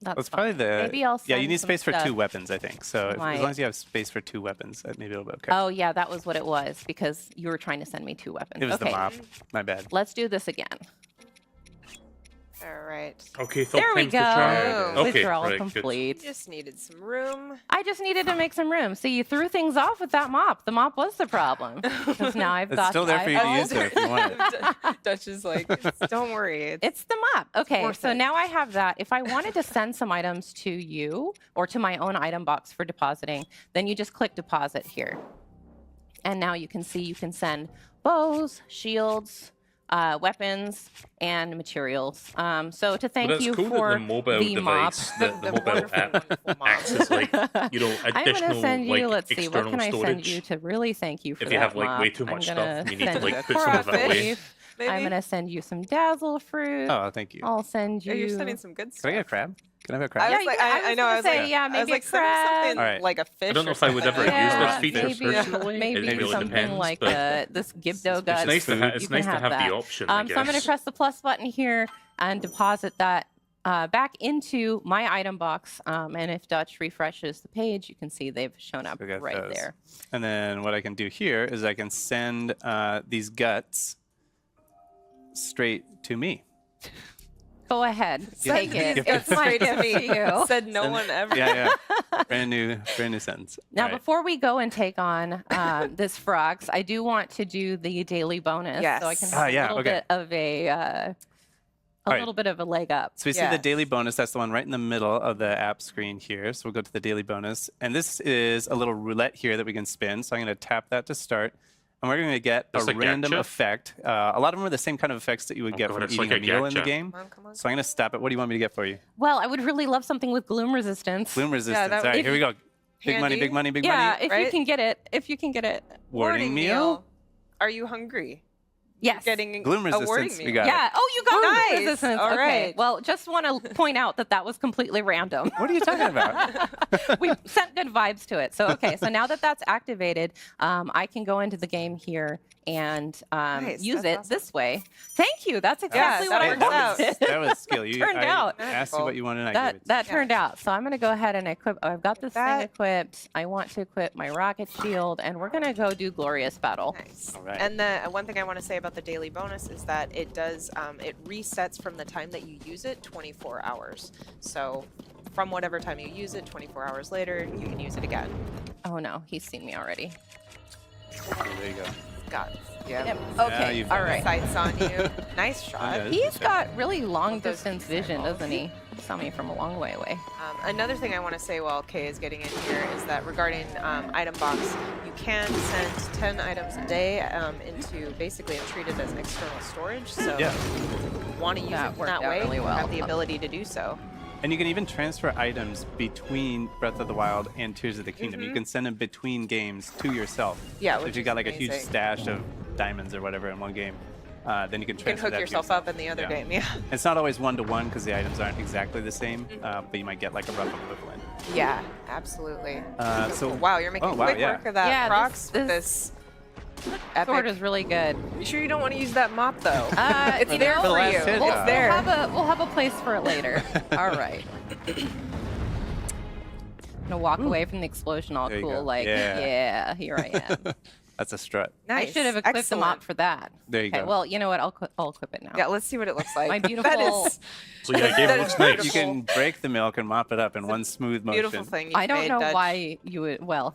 D: that's
G: That's
D: fine.
G: probably the.
D: Maybe I'll
G: Yeah, you
D: send
G: need
D: some
G: space for 2
D: stuff.
G: weapons, I think. So as
D: Right.
G: long as you have space for 2 weapons, maybe it'll be okay.
D: Oh, yeah, that was what it was because you were trying to send me 2 weapons.
G: It was
D: okay.
G: the mop. My bad.
D: Let's do this again.
K: All right.
A: Okay,
D: There we
A: time's to try.
D: go.
A: Okay,
D: Withdrawal
A: right, good.
D: complete.
K: Just needed some room.
D: I just needed to make some room. So you threw things off with that mop. The mop was the problem. Because now I've
G: It's
D: got
G: still there for you to
D: eyeballs.
G: use it if you want it.
K: Dutch is like, don't worry.
D: It's the mop. Okay,
K: worth
D: so
K: it.
D: now I have that. If I wanted to send some items to you or to my own item box for depositing, then you just click deposit here. And now you can see you can send bows, shields, weapons, and materials. So to thank
A: Well, that's
D: you
A: cool
D: for
A: that the mobile
D: the mop.
A: device, the mobile
K: wonderful,
A: app,
K: wonderful mop.
A: acts as like,
D: I'm
A: additional
D: gonna send you.
A: like
D: Let's see. What
A: external
D: can I
A: storage.
D: send you to really thank you for
A: If
D: that
A: you have like
D: mop?
A: way too
D: I'm
A: much
D: gonna
A: stuff, you need to
D: send
A: like
D: you
A: put some of it
K: crawfish.
A: away.
K: Maybe?
D: I'm gonna send you some dazzle fruit.
G: Oh, thank you.
D: I'll send you.
K: Oh, you're sending some good
G: Can I
K: stuff.
G: get a crab? Can I have a
K: I
G: crab?
D: Yeah,
K: was like,
D: you- I
K: I
D: was
K: know.
D: gonna
K: I was
D: say,
K: like,
D: yeah,
K: I was
D: maybe
K: like,
D: a
K: send me something
G: crab. Alright.
K: like a fish.
A: I don't know
K: or
A: if I would
K: something
A: ever
K: like
A: use
K: that.
A: this feature
D: maybe,
A: personally.
D: maybe
A: it really
D: something
A: depends,
D: like
A: but
D: this Gibdo
A: it's
D: guts.
A: nice to
D: You
A: have. It's
D: can
A: nice to have
D: that.
A: the option. I guess.
D: So I'm going to press the plus button here and deposit that back into my item box. And if Dutch refreshes the page, you can see they've shown up
G: We got
D: right
G: those.
D: there.
G: And then what I can do here is I can send these guts straight to me.
D: Go ahead,
K: Send
D: take it.
K: these
D: It's
K: guts
D: my
K: straight to
D: gift to
K: me.
D: you.
K: Said no
G: Send-
K: one ever.
G: Yeah, yeah. brand new sentence.
D: Now,
G: All right.
D: before we go and take on this Frogs, I do want to do the daily bonus, so I can
K: Yes.
D: have
G: yeah,
D: a little
G: okay.
D: bit of a
G: right.
D: little bit of a leg up.
G: So we see the
K: Yes.
G: daily bonus. That's the one right in the middle of the app screen here. So we'll go to the daily bonus. And this is a little roulette here that we can spin. So I'm going to tap that to start. And we're going to get
A: That's
G: a
A: like
G: random
A: gacha?
G: effect. A lot of them are the same kind of effects that you would
A: Oh
G: get
A: God,
G: from
A: it's
G: eating
A: like
G: a
A: a
G: meal in the
A: gacha.
G: game.
K: Come on, come on.
G: So I'm going to stop it. What do you want me to get for you?
D: Well, I would really love something with gloom resistance.
G: Gloom resistance.
K: that
G: All right,
K: would
G: here we go. Big money,
K: handy.
G: big money, big
D: Yeah,
G: money.
D: if you
K: right?
D: can get it. If you can get it.
G: Warning meal.
K: Are you hungry?
D: Yes.
K: Getting
G: Gloom
K: a warning
G: resistance.
K: meal.
G: We got it.
D: Yeah. Oh, you got gloom
K: Nice.
D: resistance.
K: All
D: Okay.
K: right.
D: Well, just want to point out that was completely random.
G: What are you talking about?
D: We sent good vibes to it. So okay. So now that that's activated, I can go into the game here and
K: Nice,
D: use it
K: that's
D: this way. Thank you. That's exactly
K: that
D: what I
K: works out.
D: wanted.
G: That was skill. You
D: Turned
G: I
D: out.
G: asked you what you wanted and I gave it to
D: That
K: Yeah.
D: turned out. So I'm going to go ahead and equip. I've got this thing
K: That-
D: equipped. I want to equip my rocket shield, and we're going to go do glorious battle.
K: Nice.
G: All right.
K: And the one thing I want to say about the daily bonus is that it does it resets from the time that you use it 24 hours. So from whatever time you use it, 24 hours later, you can use it again.
D: Oh no, he's seen me already.
G: There you go.
K: Got it. Yeah.
D: Yep.
G: Yeah,
D: Okay.
G: you
D: All
G: found
D: right.
K: Sights on you. Nice shot.
G: Yeah.
D: He's got really long
K: With those
D: distance
K: pixel
D: vision,
K: eyeballs.
D: doesn't he? He saw me from a long way away.
K: Another thing I want to say while Kay is getting in here is that regarding item box, you can send 10 items a day into basically and treat it as external storage. So
G: Yeah.
K: if you want to use
D: That
K: it in
D: worked
K: that
D: out
K: way,
D: really
K: you
D: well.
K: have the ability to do so.
G: And you can even transfer items between Breath of the Wild and Tears of the Kingdom. You can send them between games to yourself.
K: Yeah,
G: So
K: which
G: if you
K: is
G: got like a huge
K: amazing.
G: stash of diamonds or whatever in one game, then you can
K: You can
G: transfer
K: hook
G: that to
K: yourself up in the other
G: Yeah.
K: game. Yeah.
G: It's not always one-to-one because the items aren't exactly the same, but you might get like a rough equivalent.
K: Yeah, absolutely.
G: So
K: Wow, you're making quick
G: yeah.
K: work of that,
D: Yeah,
K: Prox, with
D: this
K: this epic.
D: Sword is really good.
K: You sure you don't want to use that mop though? It's
D: you
K: there
D: know,
K: for
G: last
K: you.
G: hit,
K: It's
G: yeah.
K: there.
D: We'll have a place for it later. All right. I'm gonna walk away from the explosion all
G: There you
D: cool,
G: go.
D: like,
G: Yeah.
D: yeah, here I am.
G: That's a strut.
K: Nice.
D: I should have equipped the mop
K: Excellent.
D: for that.
G: There you
D: Okay,
G: go.
D: well, you know what? I'll equip it now.
K: Yeah, let's see what it looks like.
D: My
K: That
D: beautiful-
K: is
A: So yeah, the game
K: That
A: looks
K: is
A: nice.
G: You can break the milk and mop it up in one smooth motion.
K: beautiful thing.
D: I don't
K: made,
D: know
K: Dutch.
D: why you would. Well,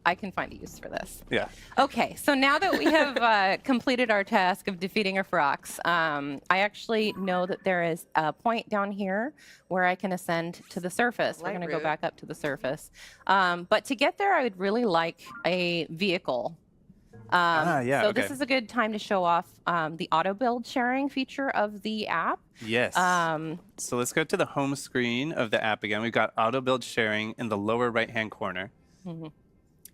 D: I can find a use for this.
G: Yeah.
D: Okay, so now that we have completed our task of defeating our Frox, I actually know that there is a point down here where I can ascend to the surface. We're
K: Light
D: going to go
K: route.
D: back up to the surface. But to get there, I would really like a vehicle.
G: yeah,
D: So
G: okay.
D: this is a good time to show off the auto build sharing feature of the app.
G: Yes. So let's go to the home screen of the app again. We've got auto build sharing in the lower right-hand corner.
D: Mhm.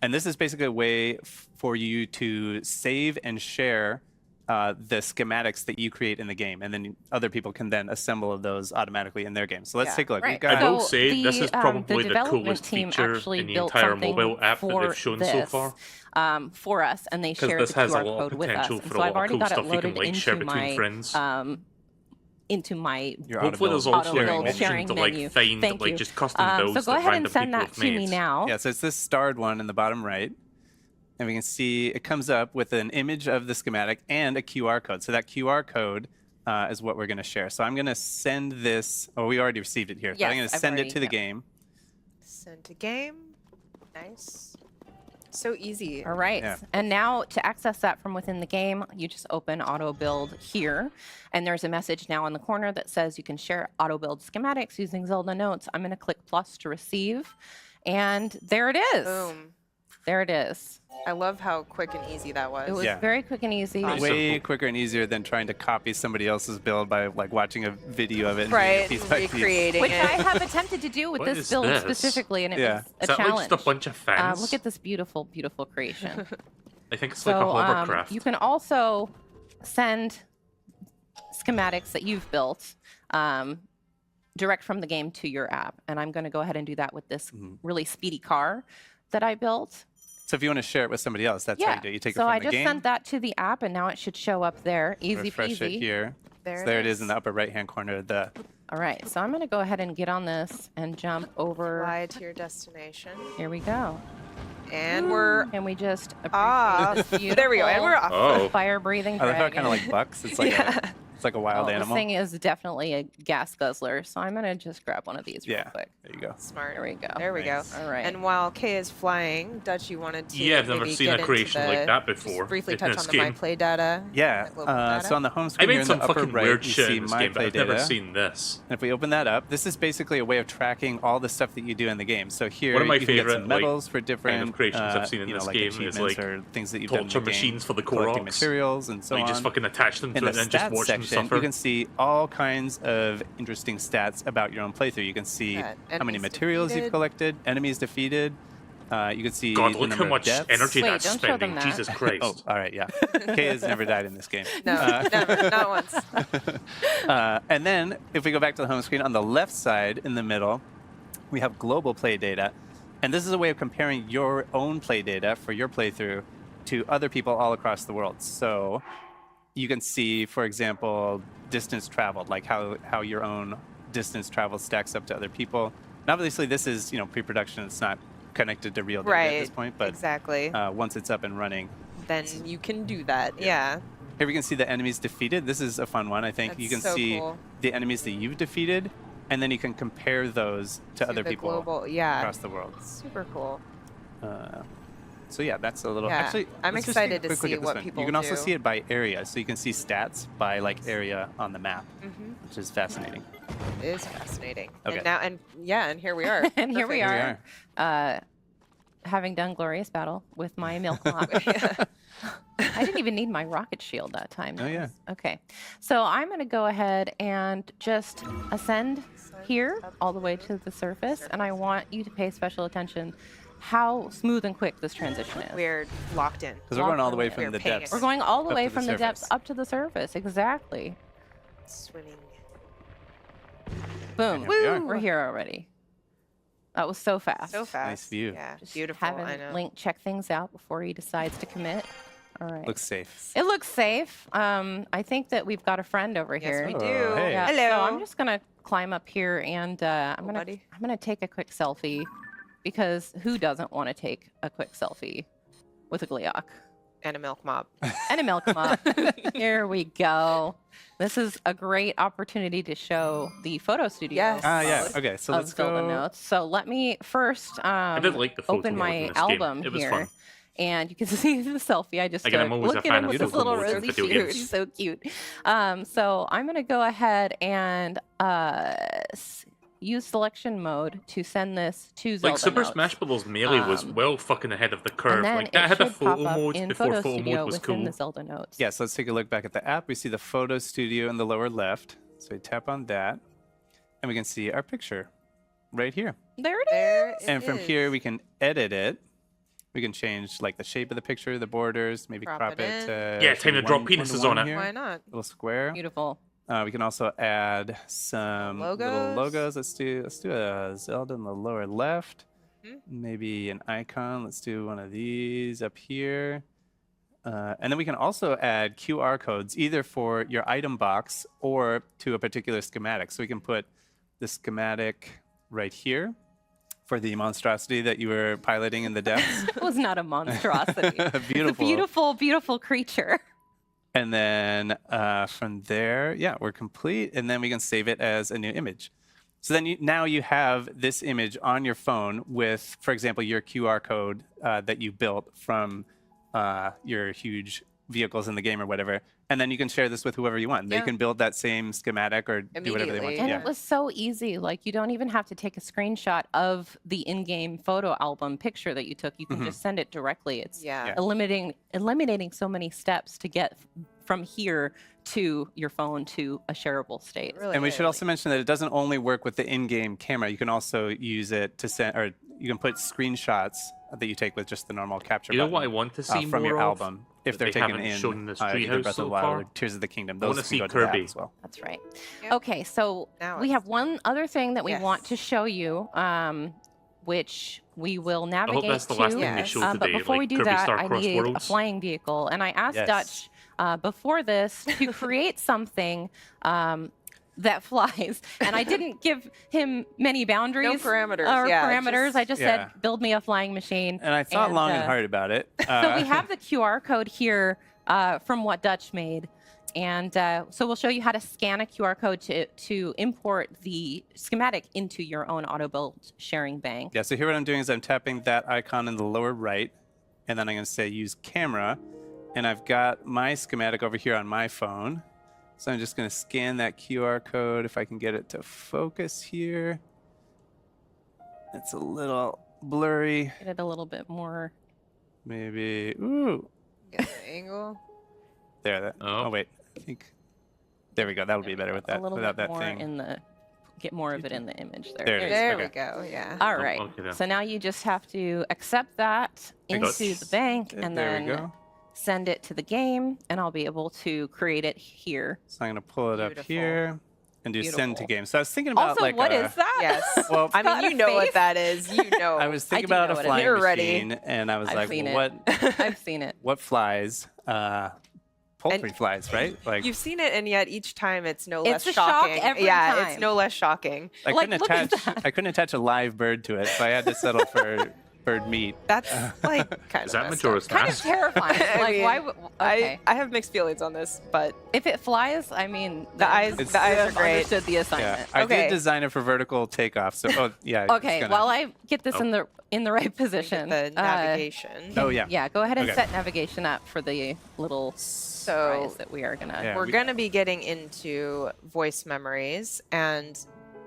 G: And this is basically a way for you to save and share the schematics that you create in the game, and then other people can then assemble those automatically in their game. So let's
K: Yeah.
G: take a look.
D: Right.
G: We've got
A: I will
D: So
A: say this
D: the,
A: is probably the
D: development
A: coolest
D: team
A: feature
D: actually
A: in the
D: built
A: entire
D: something
A: mobile app that
D: for
A: they've shown so
D: this,
A: far.
D: For us, and they
A: Because
D: shared
A: this
D: the
A: has a
D: QR
A: lot of
D: code with us.
A: potential
D: And
A: for
D: so
A: a
D: I've
A: lot of
D: already
A: cool
D: got it
A: stuff you can
D: loaded
A: like share
D: into
A: between
D: my
A: friends.
D: into my
G: your
A: Hopefully there's
G: auto
A: also
G: build
A: an
D: auto-build
A: option
D: sharing
A: to like
D: menu.
A: find
D: Thank
A: like
D: you.
A: just custom builds
D: So go
A: that
D: ahead
A: random
D: and send
A: people
D: that
A: have
D: to me
A: made.
D: now.
G: Yeah, so it's this starred one in the bottom right. And we can see it comes up with an image of the schematic and a QR code. So that QR code is what we're going to share. So I'm going to send this. Oh, we already received it here.
K: Yes,
G: I'm going to
K: I've
G: send it
K: already-
G: to the
K: yep.
G: game.
K: Send to game. Nice. So easy.
D: All right.
G: Yeah.
D: And now to access that from within the game, you just open auto build here. And there's a message now in the corner that says you can share auto build schematics using Zelda Notes. I'm going to click plus to receive. And there it is.
K: Boom.
D: There it is.
K: I love how quick and easy that was.
D: It was
G: Yeah.
D: very quick and easy.
A: Nice.
G: Way
A: simple.
G: quicker and easier than trying to copy somebody else's build by like watching a video of it and doing
K: right.
G: it piece by piece.
K: Recreating
D: Which
K: it.
D: I have attempted to do with
A: What
D: this
A: is
D: build
A: this?
D: specifically, and it
G: Yeah.
D: was a
A: Is that like
D: challenge.
A: just a bunch of fans?
D: Look at this beautiful, beautiful creation.
A: I think it's
D: So
A: like a hovercraft.
D: you can also send schematics that you've built direct from the game to your app. And I'm going to go ahead and do that with this really speedy car that I built.
G: So if you want to share it with somebody else, that's how you do it. You take it
D: so
G: from
D: I
G: the
D: just
G: game,
D: sent that to the app, and now it should show up there. Easy
G: refresh
D: peasy.
G: it here.
K: There
G: So
K: it
G: there it is
K: is.
G: in the upper right-hand corner of the.
D: All right, so I'm going to go ahead and get on this and jump over.
K: Fly to your destination.
D: Here we go.
K: And we're
D: And we just appreciate
K: off.
D: this
K: There we go. And we're
D: beautiful
K: off.
A: Oh.
D: fire-breathing
G: I love how
D: dragon.
G: it kind of like bucks. It's like it's like a wild
D: This
G: animal.
D: thing is definitely a gas guzzler, so I'm going to just grab one of these real
G: Yeah.
D: quick.
G: There you go.
K: Smart.
D: There we go.
K: There we
G: Nice.
K: go.
D: All right.
K: And while Kay is flying, Dutch, you wanted to
A: Yeah, I've never
K: maybe
A: seen
K: get
A: a
K: into
A: creation like
K: the-
A: that
K: just
A: before
K: briefly
A: in
K: touch
A: this
K: on the My
A: game.
K: Play data.
G: Yeah.
K: the global data.
G: So on the home
A: I
G: screen here
A: made
G: in
A: some
G: the upper
A: fucking
G: right,
A: weird
G: you
A: shit
G: see
A: in this
G: my
A: game, but
G: play
A: I've never
G: data.
A: seen this.
G: And if we open that up, this is basically a way of tracking all the stuff that you do in the game. So here
A: One of my
G: you can get
A: favorite,
G: some medals for different
A: kind of creations I've seen in
G: you know,
A: this
G: like
A: game is,
G: achievements
A: like,
G: or things that you've done in the
A: torture
G: game,
A: machines for the
G: collecting
A: Koroks.
G: materials and so
A: So you
G: on.
A: just fucking attach them
G: In
A: to
G: the
A: it and just
G: stats
A: watch them
G: section,
A: suffer.
G: you can see all kinds of interesting stats about your own playthrough. You can see
K: Yeah,
G: how many
K: enemies
G: materials you've
K: defeated.
G: collected, enemies defeated. You can see
A: God,
G: the
A: look
G: number
A: how much
G: of deaths.
A: energy
D: Wait,
A: that's
D: don't show them
A: spending.
D: that.
A: Jesus Christ.
G: Oh, all right, yeah. Kay has never died in this game.
K: No, never. Not once.
G: And then if we go back to the home screen, on the left side in the middle, we have global play data. And this is a way of comparing your own play data for your playthrough to other people all across the world. So you can see, for example, distance traveled, like how your own distance traveled stacks up to other people. And obviously, this is pre-production. It's not connected to real data
K: Right.
G: at this point, but
K: Exactly.
G: once it's up and running,
K: Then you can do that. Yeah.
G: here we can see the enemies defeated. This is a fun one. I think you can
K: That's so
G: see
K: cool.
G: the enemies that you've defeated, and then you can compare those to other
K: the
G: people
K: global, yeah.
G: across the world.
K: Super cool.
G: So yeah, that's a little.
K: Yeah,
G: Actually,
K: I'm
G: let's just take a
K: excited to
G: quick look
K: see
G: at this
K: what
G: one.
K: people
G: You can also
K: do.
G: see it by area, so you can see stats by like area on the map, which is fascinating.
K: It is fascinating.
G: Okay.
K: And now, and here we are.
D: And here we
K: Perfect.
G: Here we
D: are. Having done Glorious Battle with my milk mop. I didn't even need my rocket shield that time.
G: Oh, yeah.
D: Okay. So I'm going to go ahead and just ascend here all the way to the surface. And I want you to pay special attention how smooth and quick this transition is.
K: We're locked in.
G: Because we're going all the way
K: We're
G: from the
K: paying
G: depths.
D: We're going all the
G: up
D: way
G: to the
D: from the depths
G: surface.
D: up to the surface. Exactly.
K: Swimming.
D: Boom.
G: here we are.
D: We're here already. That was so fast.
K: So fast.
G: view.
K: Yeah.
D: Just
K: Beautiful.
D: having
K: I know.
D: Link check things out before he decides to commit. All right.
G: Looks safe.
D: It looks safe. I think that we've got a friend over
K: Yes,
D: here.
K: we
G: Oh,
K: do.
G: hey.
D: Yeah,
K: Hello.
D: So I'm just gonna climb up here and I'm gonna
K: buddy.
D: take a quick selfie because who doesn't want to take a quick selfie with a Gleeok
K: And a milk mop.
D: and a milk mop? Here we go. This is a great opportunity to show the photo studio.
K: Yes.
G: Yeah. Okay, so
D: Of
G: let's
D: Zelda
G: go.
D: Notes. So let me first
A: did like the photo
D: open
A: mode
D: my
A: in this game.
D: album
A: It was
D: here.
A: fun.
D: And you can see the selfie I just
A: Again,
D: took.
A: I'm always a
D: Look
A: fan
D: at him
A: of
D: with his
A: photo
D: little
A: modes in
D: rosy
A: video
D: shoes.
A: games.
D: He's so cute. So I'm going to go ahead and use selection mode to send this to Zelda
A: Like Super
D: Notes.
A: Smash Bros. Melee was
D: Um,
A: well fucking ahead of the curve.
D: And then
A: Like that
D: it
A: had a
D: should pop
A: photo
D: up
A: mode
D: in
A: before
D: Photo
A: photo
D: Studio
A: mode was
D: within
A: cool.
D: the Zelda Notes.
G: Yeah, so let's take a look back at the app. We see the photo studio in the lower left. So we tap on that, and we can see our picture right here.
D: There it is.
K: There it
G: And from
K: is.
G: here, we can edit it. We can change like the shape of the picture, the borders, maybe
K: Crop
G: crop
K: it
G: it
K: in.
G: to
A: Yeah, time to drop
G: 1
A: penises
G: to 1
A: on it.
G: here.
K: Why not?
G: Little square.
D: Beautiful.
G: We can also add some little
K: Logos.
G: logos. Let's do a Zelda in the lower left.
K: Mhm.
G: Maybe an icon. Let's do one of these up here. And then we can also add QR codes either for your item box or to a particular schematic. So we can put the schematic right here for the monstrosity that you were piloting in the depths.
D: It was not a monstrosity. It's a
G: Beautiful.
D: beautiful, beautiful creature.
G: And then from there, yeah, we're complete. And then we can save it as a new image. So then now you have this image on your phone with, for example, your QR code that you built from your huge vehicles in the game or whatever. And then you can share this with whoever you want. They
K: Yeah.
G: can build that same schematic or do whatever they want.
K: Immediately.
D: And
G: Yeah.
D: it was so easy. Like, you don't even have to take a screenshot of the in-game photo album picture that you took. You can just send it directly. It's
K: Yeah.
D: eliminating so many steps to get from here to your phone to a shareable state.
K: Really
G: And we should
K: is.
G: also mention that it doesn't only work with the in-game camera. You can also use it to send, or you can put screenshots that you take with just the normal capture
A: You know
G: button,
A: what I want to see
G: from
A: more
G: your
A: of
G: album if
A: that
G: they're
A: they
G: taken
A: haven't
G: in
A: shown in this
G: either
A: Treehouse
G: Breath of
A: so
G: the Wild
A: far?
G: or Tears of the Kingdom.
A: I wanna
G: Those
A: see
G: can go to that
A: Kirby.
G: as well.
D: That's right.
K: Yep.
D: Okay, so
K: Now
D: we
K: it's-
D: have one other thing that we want
K: Yes.
D: to show you, which we will
A: I
D: navigate
A: hope that's the
D: to.
A: last thing they
K: Yes.
A: show
D: But
A: today.
D: before we
A: like
D: do
A: Kirby
D: that,
A: Star
D: I
A: Cross
D: need a
A: Worlds.
D: flying vehicle. And I asked
G: Yes.
D: Dutch before this to create something that flies. And I didn't give him many boundaries
K: parameters,
D: or
K: yeah,
D: parameters.
K: just-
D: I just
G: Yeah.
D: said, build me a flying machine.
G: And I thought long and hard about it.
D: So we have the QR code here from what Dutch made. And so we'll show you how to scan a QR code to import the schematic into your own auto build sharing bank.
G: Yeah, so here what I'm doing is I'm tapping that icon in the lower right, and then I'm going to say use camera, and I've got my schematic over here on my phone. So I'm just going to scan that QR code if I can get it to focus here. It's a little blurry.
D: Get it a little bit more.
G: Maybe, ooh,
K: Get the angle.
G: there. That.
A: Oh.
G: Oh wait, I think. There we go. That'll be better with that.
D: A little
G: Without
D: bit
G: that
D: more
G: thing.
D: in the. Get more of it in the image there.
G: There it is.
K: There
G: okay.
K: we go. Yeah.
D: All
A: Oh,
D: right.
A: okay then.
D: So now you just have to accept that into
A: Dutch.
D: the bank and
G: There we
D: then
G: go.
D: send it to the game, and I'll be able to create it here.
G: So I'm going to pull it up
K: Beautiful.
G: here and do send to
D: Beautiful.
G: game. So I was thinking about
D: Also,
G: like
D: what is that?
K: Yes.
G: Well,
K: I
D: got
K: mean,
D: a
K: you know what
D: face?
K: that is. You know.
G: I was thinking
D: do
G: about
D: know
G: a
D: what it
G: flying
K: is. You're ready.
G: machine, and I was
D: I've
G: like,
D: seen
G: well,
D: it.
G: what
D: I've seen it.
G: what flies? Poultry flies, right? Like
K: You've seen it, and yet each time it's no
D: It's
K: less
D: a shock
K: shocking.
D: every
K: yeah,
D: time.
K: it's no less shocking.
G: I
D: like,
G: couldn't
D: look at
G: attach
D: that.
G: I couldn't attach a live bird to it, so I had to settle for bird meat.
K: That's like kind
A: Is
K: of
A: that
K: messed
A: Majora's
K: up.
D: Kind of
A: Mask?
D: terrifying.
K: I
D: Like,
K: mean,
D: why would. Okay.
K: I have mixed feelings on this, but
D: If it flies, I mean,
K: The eyes-
G: It's-
K: the eyes are
D: I've
K: great.
D: understood the
G: Yeah,
D: assignment.
G: I
K: Okay.
G: did design it for vertical takeoff. So, oh yeah. it's
D: Okay,
G: gonna-
D: while I get this
A: Oh.
D: in the right position.
K: the navigation.
G: Oh yeah.
D: Yeah, go ahead and
G: Okay.
D: set navigation up for the little
K: So
D: prize that we are gonna.
G: Yeah.
K: we're
G: we-
K: going to be getting into voice memories, and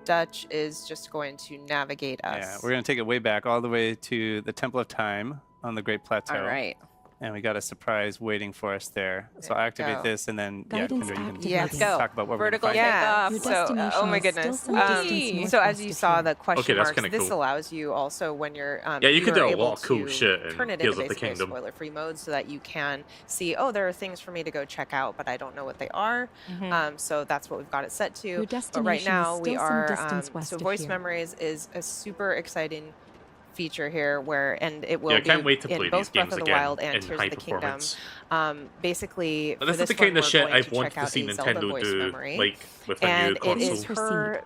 K: Dutch is just going to navigate us.
G: Yeah, we're gonna take it way back, all the way to the Temple of Time on the Great Plateau.
D: All right.
G: And we got a surprise waiting for us there. So
K: There
G: I
K: we
G: activate
K: go.
G: this, and then yeah,
L: Guidance
G: Kendra, you can
L: activated.
K: Yes.
D: Let's go.
G: talk about what
D: Vertical
G: we're gonna find.
K: Yeah.
L: Your
K: So,
L: destination
K: oh my
L: is still
K: goodness.
L: some distance
D: Um,
K: So as
L: northwest
K: you
L: of
K: saw
L: here.
K: the question
A: Okay, that's
K: marks,
A: kinda
K: this
A: cool.
K: allows you also when you're
A: Yeah, you
K: you
A: could do
K: are
A: a
K: able
A: lot of cool
K: to
A: shit in
K: turn it
A: Tears
K: into
A: of the
K: basically a
A: Kingdom.
K: spoiler-free mode so that you can see, oh, there are things for me to go check out, but I don't know what they are. So that's what we've got it set to.
L: Your
K: But right
L: destination
K: now
L: is
K: we
L: still some
K: are
L: distance west
K: so
L: of
K: voice
L: here.
K: memories is a super exciting feature here where and it will
A: Yeah, I
K: be
A: can't wait to
K: in
A: play
K: both
A: these
K: Breath
A: games
K: of the
A: again
K: Wild and
A: in
K: Tears
A: high
K: of the Kingdom.
A: performance.
K: Basically,
A: But
K: for
A: this is the
K: this one,
A: kind of
K: we're
A: shit
K: going
A: I've
K: to
A: wanted
K: check
A: to
K: out
A: see
K: a Zelda
A: Nintendo
K: voice
A: do,
K: memory,
A: like with a
K: and
A: new
K: it
A: console.
K: is her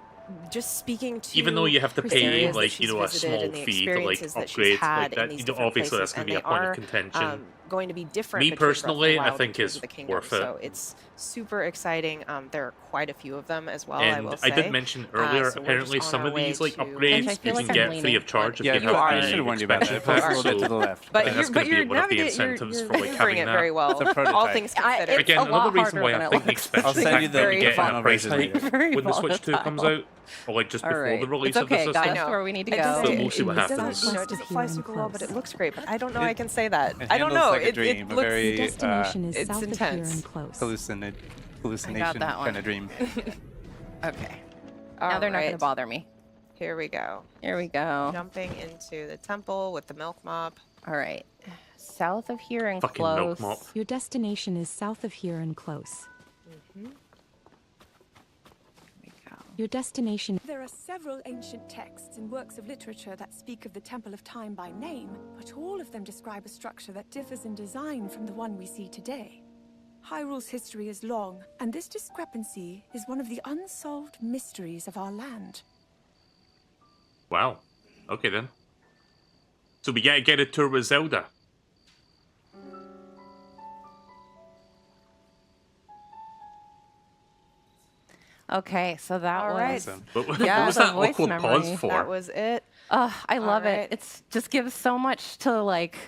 K: just speaking to
A: Even though you have to pay,
K: areas that
A: like,
K: she's
A: you know, a
K: visited
A: small
K: and the
A: fee to, like,
K: experiences that she's
A: upgrade
K: had
A: like
K: in
A: that,
K: these
A: you know,
K: different
A: obviously that's
K: places,
A: going to
K: and
A: be
K: they
A: a point
K: are
A: of contention.
K: going to be different.
A: Me
K: between Breath of the
A: personally, I
K: Wild and
A: think
K: Tears
A: is
K: of the Kingdom,
A: worth it.
K: So it's super exciting. There are quite a few of them as well. I
A: And
K: will
A: I
K: say.
A: did mention earlier,
K: so we're
A: apparently
K: just on
A: some
K: our
A: of
K: way
A: these like
K: to-
A: upgrades
D: I
A: you
D: feel
A: can
D: like I'm
A: get
D: leaning,
A: free of charge
K: but
A: if
G: Yeah,
A: you
K: you
A: have
K: are.
A: the
G: I should have warned you about that.
A: expansion
G: It's
A: pass,
G: a little bit
A: so
G: to the left.
K: But
A: that's
K: you're,
A: gonna
K: but
A: be
K: you're
A: one of the
K: navigating,
A: incentives
K: you're
A: for, like,
K: maneuvering
A: having
K: it
A: that.
K: very well.
G: It's a
K: All
G: prototype.
K: things
D: I-
K: considered.
D: it's
A: Again,
D: a
A: another
D: lot
A: reason why
D: harder
A: I
D: than
A: think
D: it
A: the
D: looks.
G: I'll
A: expansion
G: send you
A: pack
G: the
A: might get
G: final
A: enough prices
G: version
A: later.
G: later.
D: Very
A: When the Switch 2 comes
D: volatile.
A: out, or like just
D: All
A: before
D: right.
A: the release
D: It's
A: of the
D: okay,
A: system.
D: guys.
K: I know.
D: Where we need to
K: It
D: go.
K: doesn't-
A: So we'll see what
K: it doesn't,
A: happens.
K: you know, it
L: West of
K: doesn't fly
L: here and
K: super well, but it
L: close.
K: looks great. But I don't know.
G: It-
K: I can say that.
G: It
K: I don't
G: handles
K: know.
G: like a
K: It
G: dream, a
K: looks.
G: very
L: Your destination is
K: it's
L: south of here
K: intense.
L: and close.
G: hallucination
D: that one.
G: kind of dream.
D: Okay. Now they're not going to bother me.
K: Here we go.
D: Here we go.
K: Jumping into the temple with the milk mop.
D: All right. South of here and
A: Fucking milk
D: close.
A: mop.
L: Your destination is south of here and close.
D: Here we go.
L: Your destination.
M: There are several ancient texts and works of literature that speak of the Temple of Time by name, but all of them describe a structure that differs in design from the one we see today. Hyrule's history is long, and this discrepancy is one of the unsolved mysteries of our land.
A: Wow. Okay then. So we gotta get a tour with Zelda.
D: Okay, so that
K: All
D: was
K: right.
G: Awesome.
A: What
K: Yeah,
A: was
D: the
A: that
D: voice
A: awkward pause
D: memory.
A: for?
K: That was it.
D: I love
K: right.
D: it. It's just gives so much to like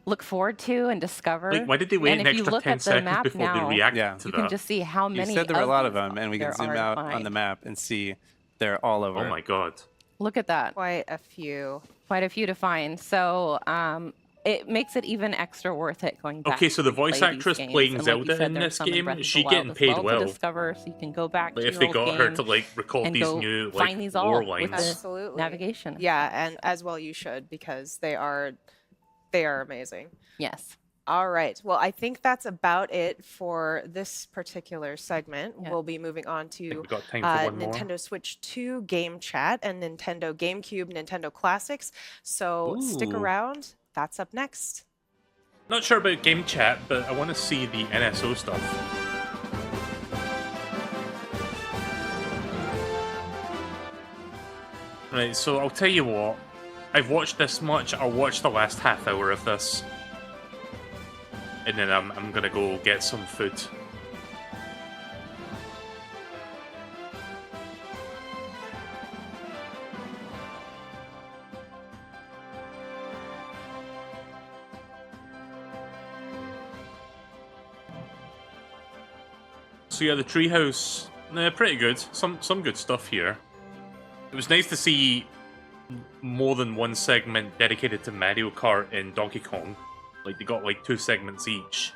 D: look forward to and discover.
A: Like, why did they wait
D: and
A: an
D: if you
A: extra
D: look
A: 10
D: at the
A: seconds
D: map
A: before they
D: now,
A: reacted
G: Yeah.
A: to
D: you
A: that?
D: can just see how
G: You
D: many
G: said there were a lot of
D: these
G: them, and we can
D: there
G: zoom
D: are to
G: out on the
D: find.
G: map and see they're all over.
A: Oh my god.
D: Look at that.
K: Quite a few.
D: Quite a few to find. So it makes it even extra worth it going back.
A: Okay, so
D: to
A: the voice
D: replay these
A: actress
D: games.
A: playing
D: And like you
A: Zelda
D: said,
A: in
D: there's
A: this
D: some in
A: game,
D: Breath of
A: is
D: the
A: she
D: Wild
A: getting
D: as
A: paid
D: well
A: well?
D: to discover, so you can go back
A: Like,
D: to
A: if
D: your
A: they
D: old
A: got her
D: game
A: to like record
D: and
A: these
D: go
A: new like
D: find these
A: lore
D: all
A: lines.
D: with the
K: Absolutely.
D: navigation.
K: Yeah, and as well you should, because they are amazing.
D: Yes.
K: All right. Well, I think that's about it for this particular segment.
D: Yeah.
K: We'll be moving on
A: I
K: to
A: think we got time for one more.
K: Nintendo Switch 2 Game Chat and Nintendo GameCube Nintendo Classics. So stick
A: Ooh.
K: around. That's up next.
A: Not sure about game chat, but I want to see the NSO stuff. Right, so I'll tell you what. I've watched this much. I'll watch the last half hour of this, and then I'm gonna go get some food. So yeah, the Treehouse, pretty good. Some good stuff here. It was nice to see more than one segment dedicated to Mario Kart and Donkey Kong. Like, they got like 2 segments each.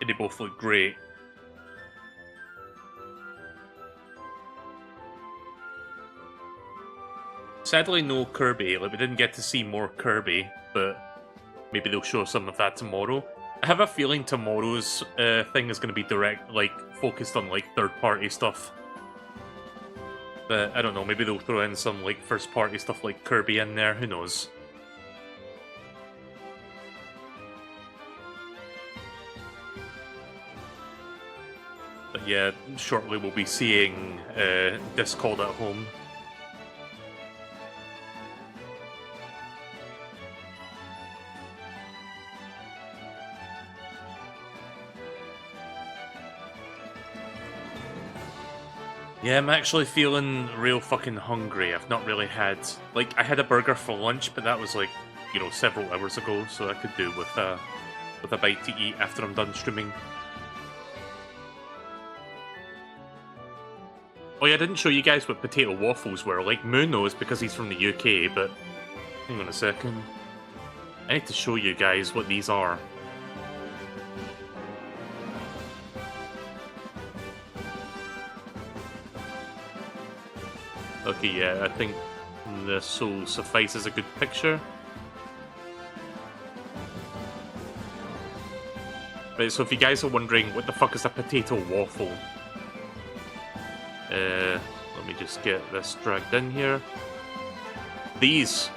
A: And they both look great. Sadly, no Kirby. Like, we didn't get to see more Kirby, but maybe they'll show some of that tomorrow. I have a feeling tomorrow's thing is going to be focused on like third-party stuff. But I don't know, maybe they'll throw in some like first-party stuff like Kirby in there, who knows. But yeah, shortly we'll be seeing This Called at Home. Yeah, I'm actually feeling real fucking hungry. I've not really had... Like, I had a burger for lunch, but that was like, you know, several hours ago, so I could do with a bite to eat after I'm done streaming. Oh yeah, I didn't show you guys what potato waffles were. Like, Moo knows because he's from the UK, but... Hang on a second. I need to show you guys what these are. Okay, yeah, I think this will suffice as a good picture. Right, so if you guys are wondering what the fuck is a potato waffle, let me just get this dragged in here. These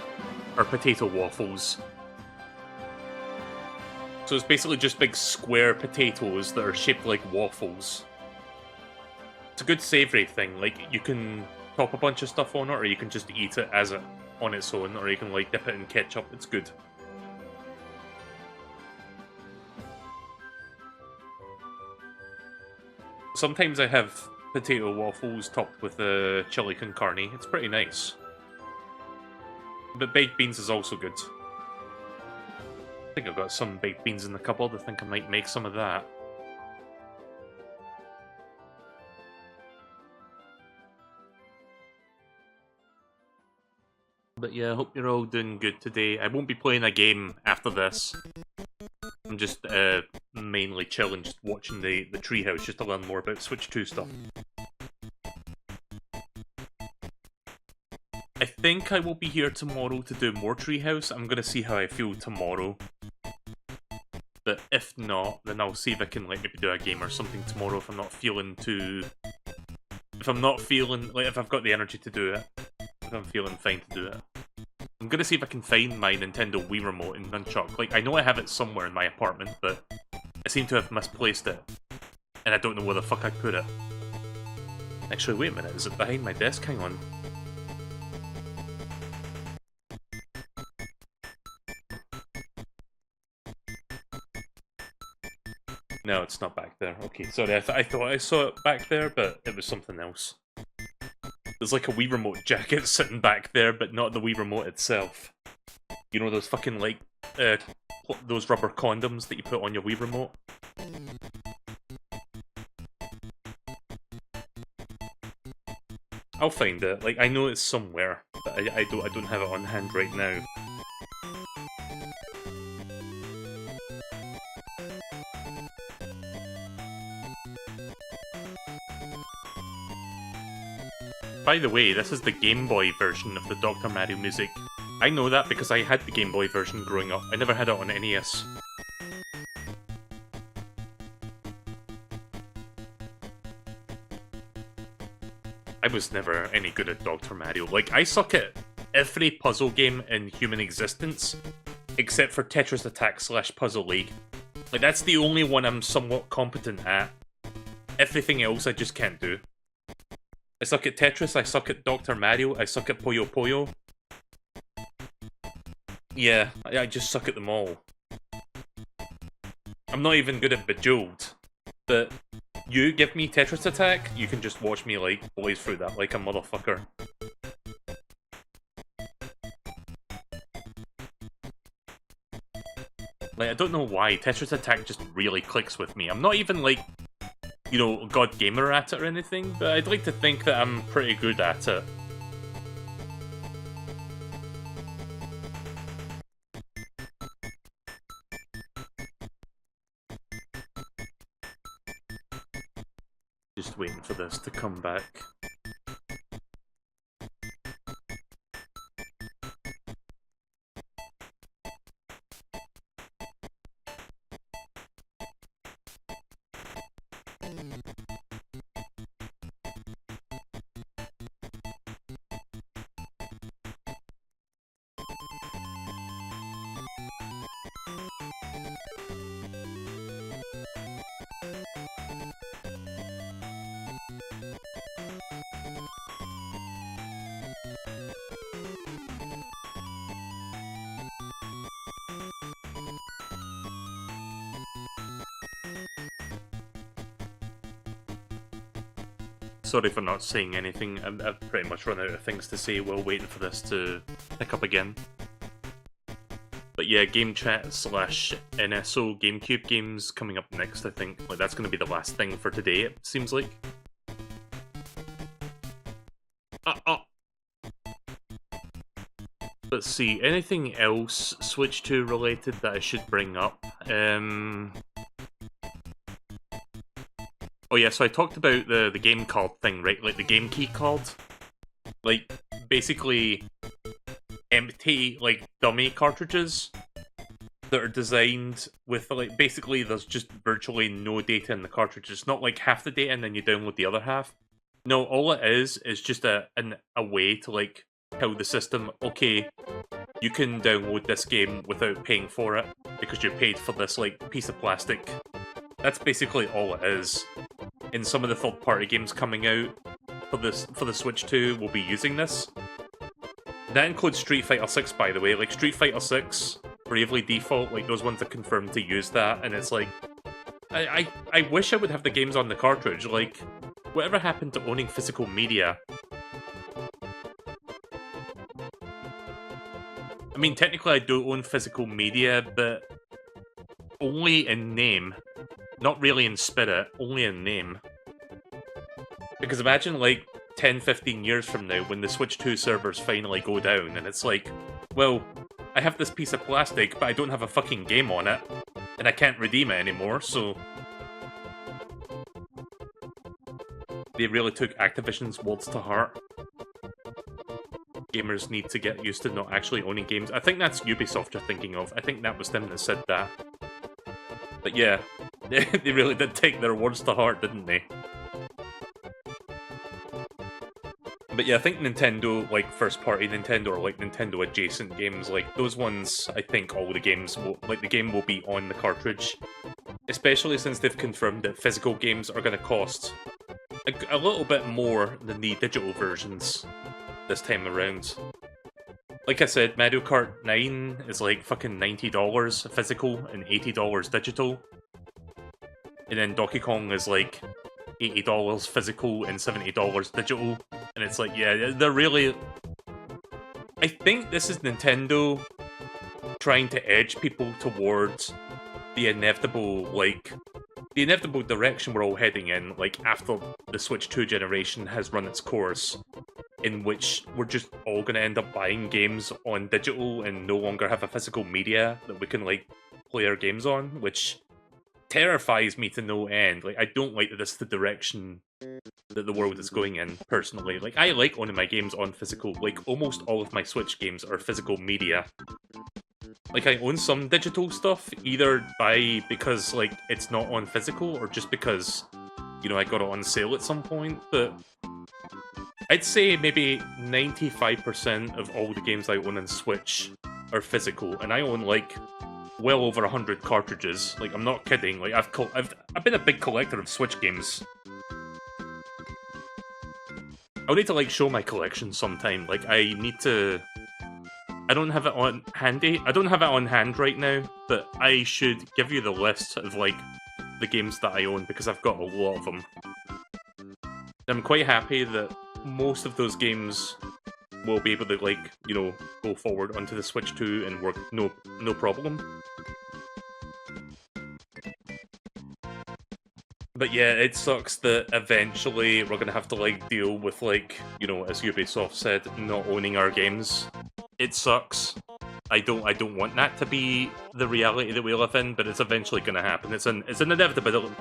A: are potato waffles. So it's basically just big square potatoes that are shaped like waffles. It's a good savoury thing, like you can top a bunch of stuff on it, or you can just eat it as it on its own, or you can like dip it in ketchup. It's good. Sometimes I have potato waffles topped with chili con carne. It's pretty nice. But baked beans is also good. I think I've got some baked beans in the cupboard. I think I might make some of that. But yeah, I hope you're all doing good today. I won't be playing a game after this. I'm just mainly chilling, just watching the Treehouse, just to learn more about Switch 2 stuff. I think I will be here tomorrow to do more Treehouse. I'm gonna see how I feel tomorrow. But if not, then I'll see if I can like maybe do a game or something tomorrow if I'm not feeling too... If I'm not feeling... Like, if I've got the energy to do it. If I'm feeling fine to do it. I'm gonna see if I can find my Nintendo Wii Remote in Nunchuck. Like, I know I have it somewhere in my apartment, but I seem to have misplaced it. And I don't know where the fuck I put it. Actually, wait a minute, is it behind my desk? Hang on. No, it's not back there. Okay, sorry, I thought I saw it back there, but it was something else. There's like a Wii Remote jacket sitting back there, but not the Wii Remote itself. You know those fucking, like, those rubber condoms that you put on your Wii Remote? I'll find it. Like, I know it's somewhere, but I don't have it on hand right now. By the way, this is the Game Boy version of the Dr. Mario music. I know that because I had the Game Boy version growing up. I never had it on NES. I was never any good at Dr. Mario. Like, I suck at every puzzle game in human existence, except for Tetris Attack / Puzzle League. Like, that's the only one I'm somewhat competent at. Everything else I just can't do. I suck at Tetris, I suck at Dr. Mario, I suck at Puyo Puyo. Yeah, I just suck at them all. I'm not even good at Bejeweled, but you give me Tetris Attack, you can just watch me, like, blaze through that like a motherfucker. Like, I don't know why, Tetris Attack just really clicks with me. I'm not even, like, you know, god gamer at it or anything, but I'd like to think that I'm pretty good at it. Just waiting for this to come back. Sorry for not saying anything, I've pretty much run out of things to say while waiting for this to pick up again. But yeah, Game Chat / NSO GameCube games coming up next, I think. Like, that's going to be the last thing for today, it seems like. Let's see, anything else Switch 2 related that I should bring up? Oh yeah, so I talked about the game card thing, right? Like the game key card. Like, basically empty, like, dummy cartridges that are designed with, like, basically there's just virtually no data in the cartridge. It's not like half the data and then you download the other half. No, all it is just a way to, like, tell the system, okay, you can download this game without paying for it because you paid for this, like, piece of plastic. That's basically all it is. In some of the third-party games coming out for the Switch 2, we'll be using this. That includes Street Fighter 6, by the way. Like, Street Fighter 6, Bravely Default, like, those ones are confirmed to use that, and it's like... I wish I would have the games on the cartridge. Like, whatever happened to owning physical media? I mean, technically I do own physical media, but only in name. Not really in spirit, only in name. Because imagine, like, 10, 15 years from now, when the Switch 2 servers finally go down, and it's like, well, I have this piece of plastic, but I don't have a fucking game on it, and I can't redeem it anymore, so... They really took Activision's words to heart. Gamers need to get used to not actually owning games. I think that's Ubisoft you're thinking of. I think that was them that said that. But yeah, they really did take their words to heart, didn't they? But yeah, I think Nintendo, like, first-party Nintendo or, like, Nintendo-adjacent games, like, those ones, I think all the games will, like, the game will be on the cartridge. Especially since they've confirmed that physical games are going to cost a little bit more than the digital versions this time around. Like I said, Mario Kart 9 is like fucking $90 physical and $80 digital. and then Donkey Kong is like $80 physical and $70 digital, and it's like, yeah, they're really. I think this is Nintendo trying to edge people towards the inevitable direction we're all heading in, like after the Switch 2 generation has run its course, in which we're just all going to end up buying games on digital and no longer have a physical media that we can like play our games on, which terrifies me to no end. Like, I don't like that this is the direction that the world is going in, personally. Like, I like owning my games on physical. Like, almost all of my Switch games are physical media. Like, I own some digital stuff, either because, like, it's not on physical, or just because, you know, I got it on sale at some point, but I'd say maybe 95% of all the games I own on Switch are physical, and I own, like, well over 100 cartridges. Like, I'm not kidding. Like, I've been a big collector of Switch games. I'll need to, like, show my collection sometime. Like, I don't have it on handy. I don't have it on hand right now, but I should give you the list of, like, the games that I own, because I've got a lot of them. I'm quite happy that most of those games will be able to, like, you know, go forward onto the Switch 2 and work no problem. But yeah, it sucks that eventually we're gonna have to, like, deal with, like, you know, as Ubisoft said, not owning our games. It sucks. I don't want that to be the reality that we live in, but it's eventually gonna happen. It's an inevitability.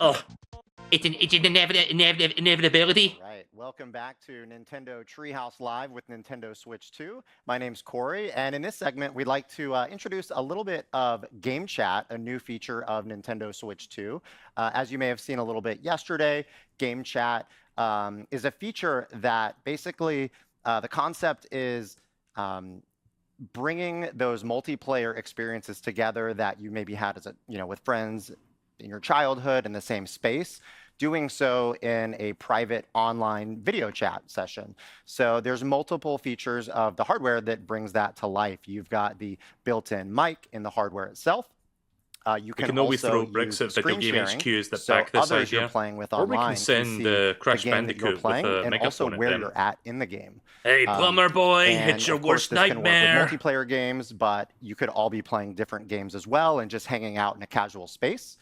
A: Oh, it's an inevitability.
H: Right. Welcome back to Nintendo Treehouse Live with Nintendo Switch 2. My name's Corey, and in this segment, we'd like to introduce a little bit of Game Chat, a new feature of Nintendo Switch 2. As you may have seen a little bit yesterday, Game Chat is a feature that basically the concept is bringing those multiplayer experiences together that you maybe had as with friends in your childhood in the same space, doing so in a private online video chat session. So there's multiple features of the hardware that brings that to life. You've got the built-in mic in the hardware itself. You can
A: always
H: also
A: throw bricks at video game
H: sharing,
A: HQs that
H: so
A: back this
H: others
A: idea.
H: you're playing with
A: Or we
H: online
A: can send Crash
H: the game that you're
A: Bandicoot
H: playing
A: with a
H: and also
A: megaphone at
H: where
A: them.
H: you're at in the game.
A: Hey, plumber boy,
H: and
A: it's your
H: of course,
A: worst
H: this can work with
A: nightmare.
H: multiplayer games, but you could all be playing different games as well and just hanging out in a casual space.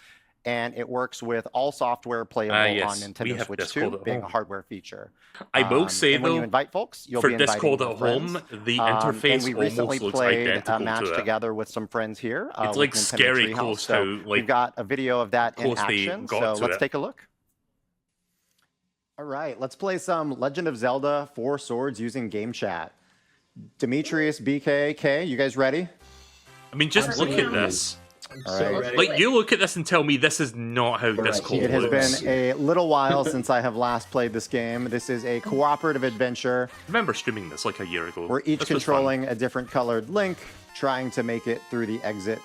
H: And it works with all software playable on Nintendo Switch 2, being a hardware feature.
A: I will say,
H: and when
A: though,
H: you invite folks, you'll
A: for
H: be inviting
A: Discord
H: your
A: at home,
H: friends.
A: the interface
H: and we recently
A: almost looks
H: played
A: identical
H: a match
A: to it.
H: together with some friends here.
A: It's
H: with
A: like
H: Nintendo
A: scary
H: Treehouse.
A: close
H: So
A: how, like,
H: we've got a video of that in
A: close they
H: action.
A: got
H: So
A: to
H: let's
A: it.
H: take a look. All right, let's play some Legend of Zelda 4 Swords using Game Chat. Demetrius, BK, K, you guys ready?
A: I mean, just look at this.
H: All right.
A: Like, you look at this and tell me this is not how Discord
H: It has
A: looks.
H: been a little while since I have last played this game. This is a cooperative adventure.
A: I remember streaming this like a year ago.
H: We're each
A: This was fun.
H: controlling a different colored Link, trying to make it through the exit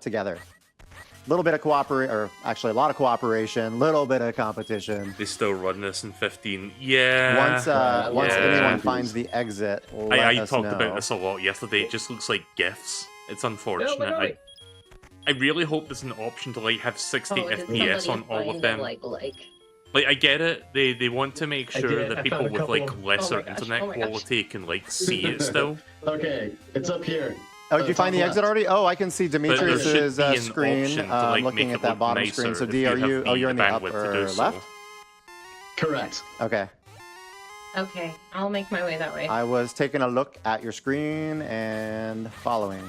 H: together. A little bit of cooperation, or actually a lot of cooperation, little bit of competition.
A: They still run this in 15. Yeah.
H: Once anyone finds the exit, let
A: I
H: us
A: talked
H: know.
A: about this a lot yesterday. It just looks like GIFs. It's unfortunate. I really hope there's an option to like have 60 FPS on all of them. Like, I get it. They want to make sure that people with like lesser internet quality can like see it still.
N: Okay, it's up here.
H: Oh, did you find the exit already? Oh, I can see
A: But there
H: Demetrius's
A: should be an
H: screen.
A: option to, like,
H: Looking
A: make
H: at
A: it
H: that
A: look
H: bottom
A: nicer
H: screen. So
A: if
H: D,
A: you
H: are
A: have
H: you? Oh,
A: the
H: you're in the
A: bandwidth to do
H: upper
A: so.
H: left.
N: Correct.
H: Okay.
O: Okay, I'll make my way that way.
H: I was taking a look at your screen and following.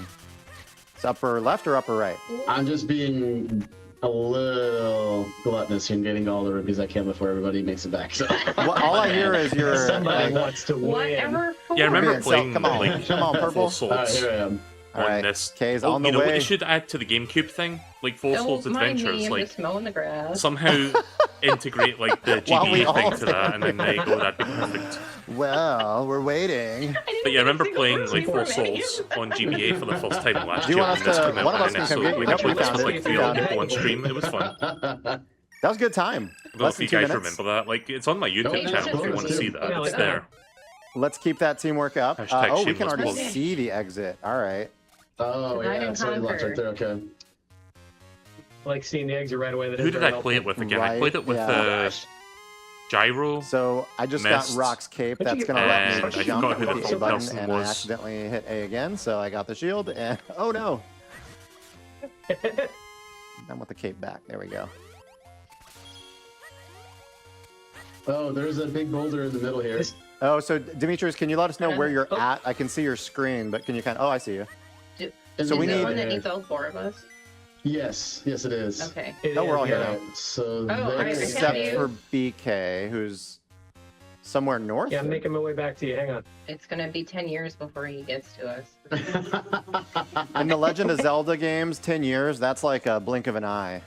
H: It's upper left or upper right?
N: I'm just being a little gluttonous here and getting all the rupees I can before everybody makes it back. So.
H: All I hear is your.
N: Somebody wants to win.
O: Whatever.
A: Yeah, I remember
H: So,
A: playing
H: come on,
A: like
H: come on, purple.
A: Full
N: All right,
A: Swords
N: here I am.
H: All
A: on
H: right,
A: this.
H: K's on the
A: you know what
H: way.
A: they should add to the GameCube thing? Like Full Swords
O: Don't mind
A: Adventures,
O: me, I'm
A: like
O: just mowing the grass.
A: somehow integrate like the
H: While we
A: GBA
H: all
A: thing to that, and then they go, that'd be perfect.
H: Well, we're waiting.
A: But yeah, I remember playing like Full Swords on GBA for the first time last
H: Do you
A: year,
H: want
A: and
H: us
A: this
H: to-
A: came
H: one
A: out
H: of us
A: then,
H: can
A: so
H: come get
A: we
H: you. Yep,
A: played
H: we
A: this
H: found
A: with
H: it.
A: like
H: We
A: 3 other
H: found it.
A: people on stream. It was fun. I
H: That was a good time.
A: don't know
H: Less
A: if
H: than
A: you
H: 2
A: guys
H: minutes.
A: remember that. Like, it's on my YouTube channel if you want to see that. It's there.
H: Let's keep that teamwork up.
A: Hashtag
H: Oh, we can
A: shameless
H: already
A: plug.
O: plug.
H: see the exit. All right.
N: Oh,
O: Divide
N: yeah,
O: and
N: it's already locked
O: conquer.
N: right there. Okay.
H: All right.
O: Divide and
H: K's on the
O: conquer.
H: way.
P: like seeing the exit right away. That
A: Who
P: is
A: did
P: very
A: I play it
P: helpful.
A: with again? I played it with Gyro.
H: So I just
A: Mist,
H: got Rock's cape.
P: How'd you
H: That's
P: get
H: going to let
A: and
H: me
A: I
H: jump
A: forgot who the
H: with the
A: full
H: button,
A: person
H: and I
A: was.
H: accidentally hit A again, so I got the shield, and oh no. I'm with the cape back. There we go.
N: Oh, there's a big boulder in the middle here.
H: Oh, so Demetrius, can you let us know where you're at? I can see your screen, but can you kind of... Oh, I see you.
O: Is
H: So we
O: the
H: need...
O: one that needs all 4 of us?
N: Yes, yes, it is.
O: Okay.
H: Oh, we're all here
N: Yeah,
H: now.
N: so
H: Except for BK, who's somewhere north.
P: Yeah, I'm making my way back to you. Hang on.
O: It's gonna be 10 years before he gets to us.
H: In the Legend of Zelda games, 10 years, that's like a blink of an eye.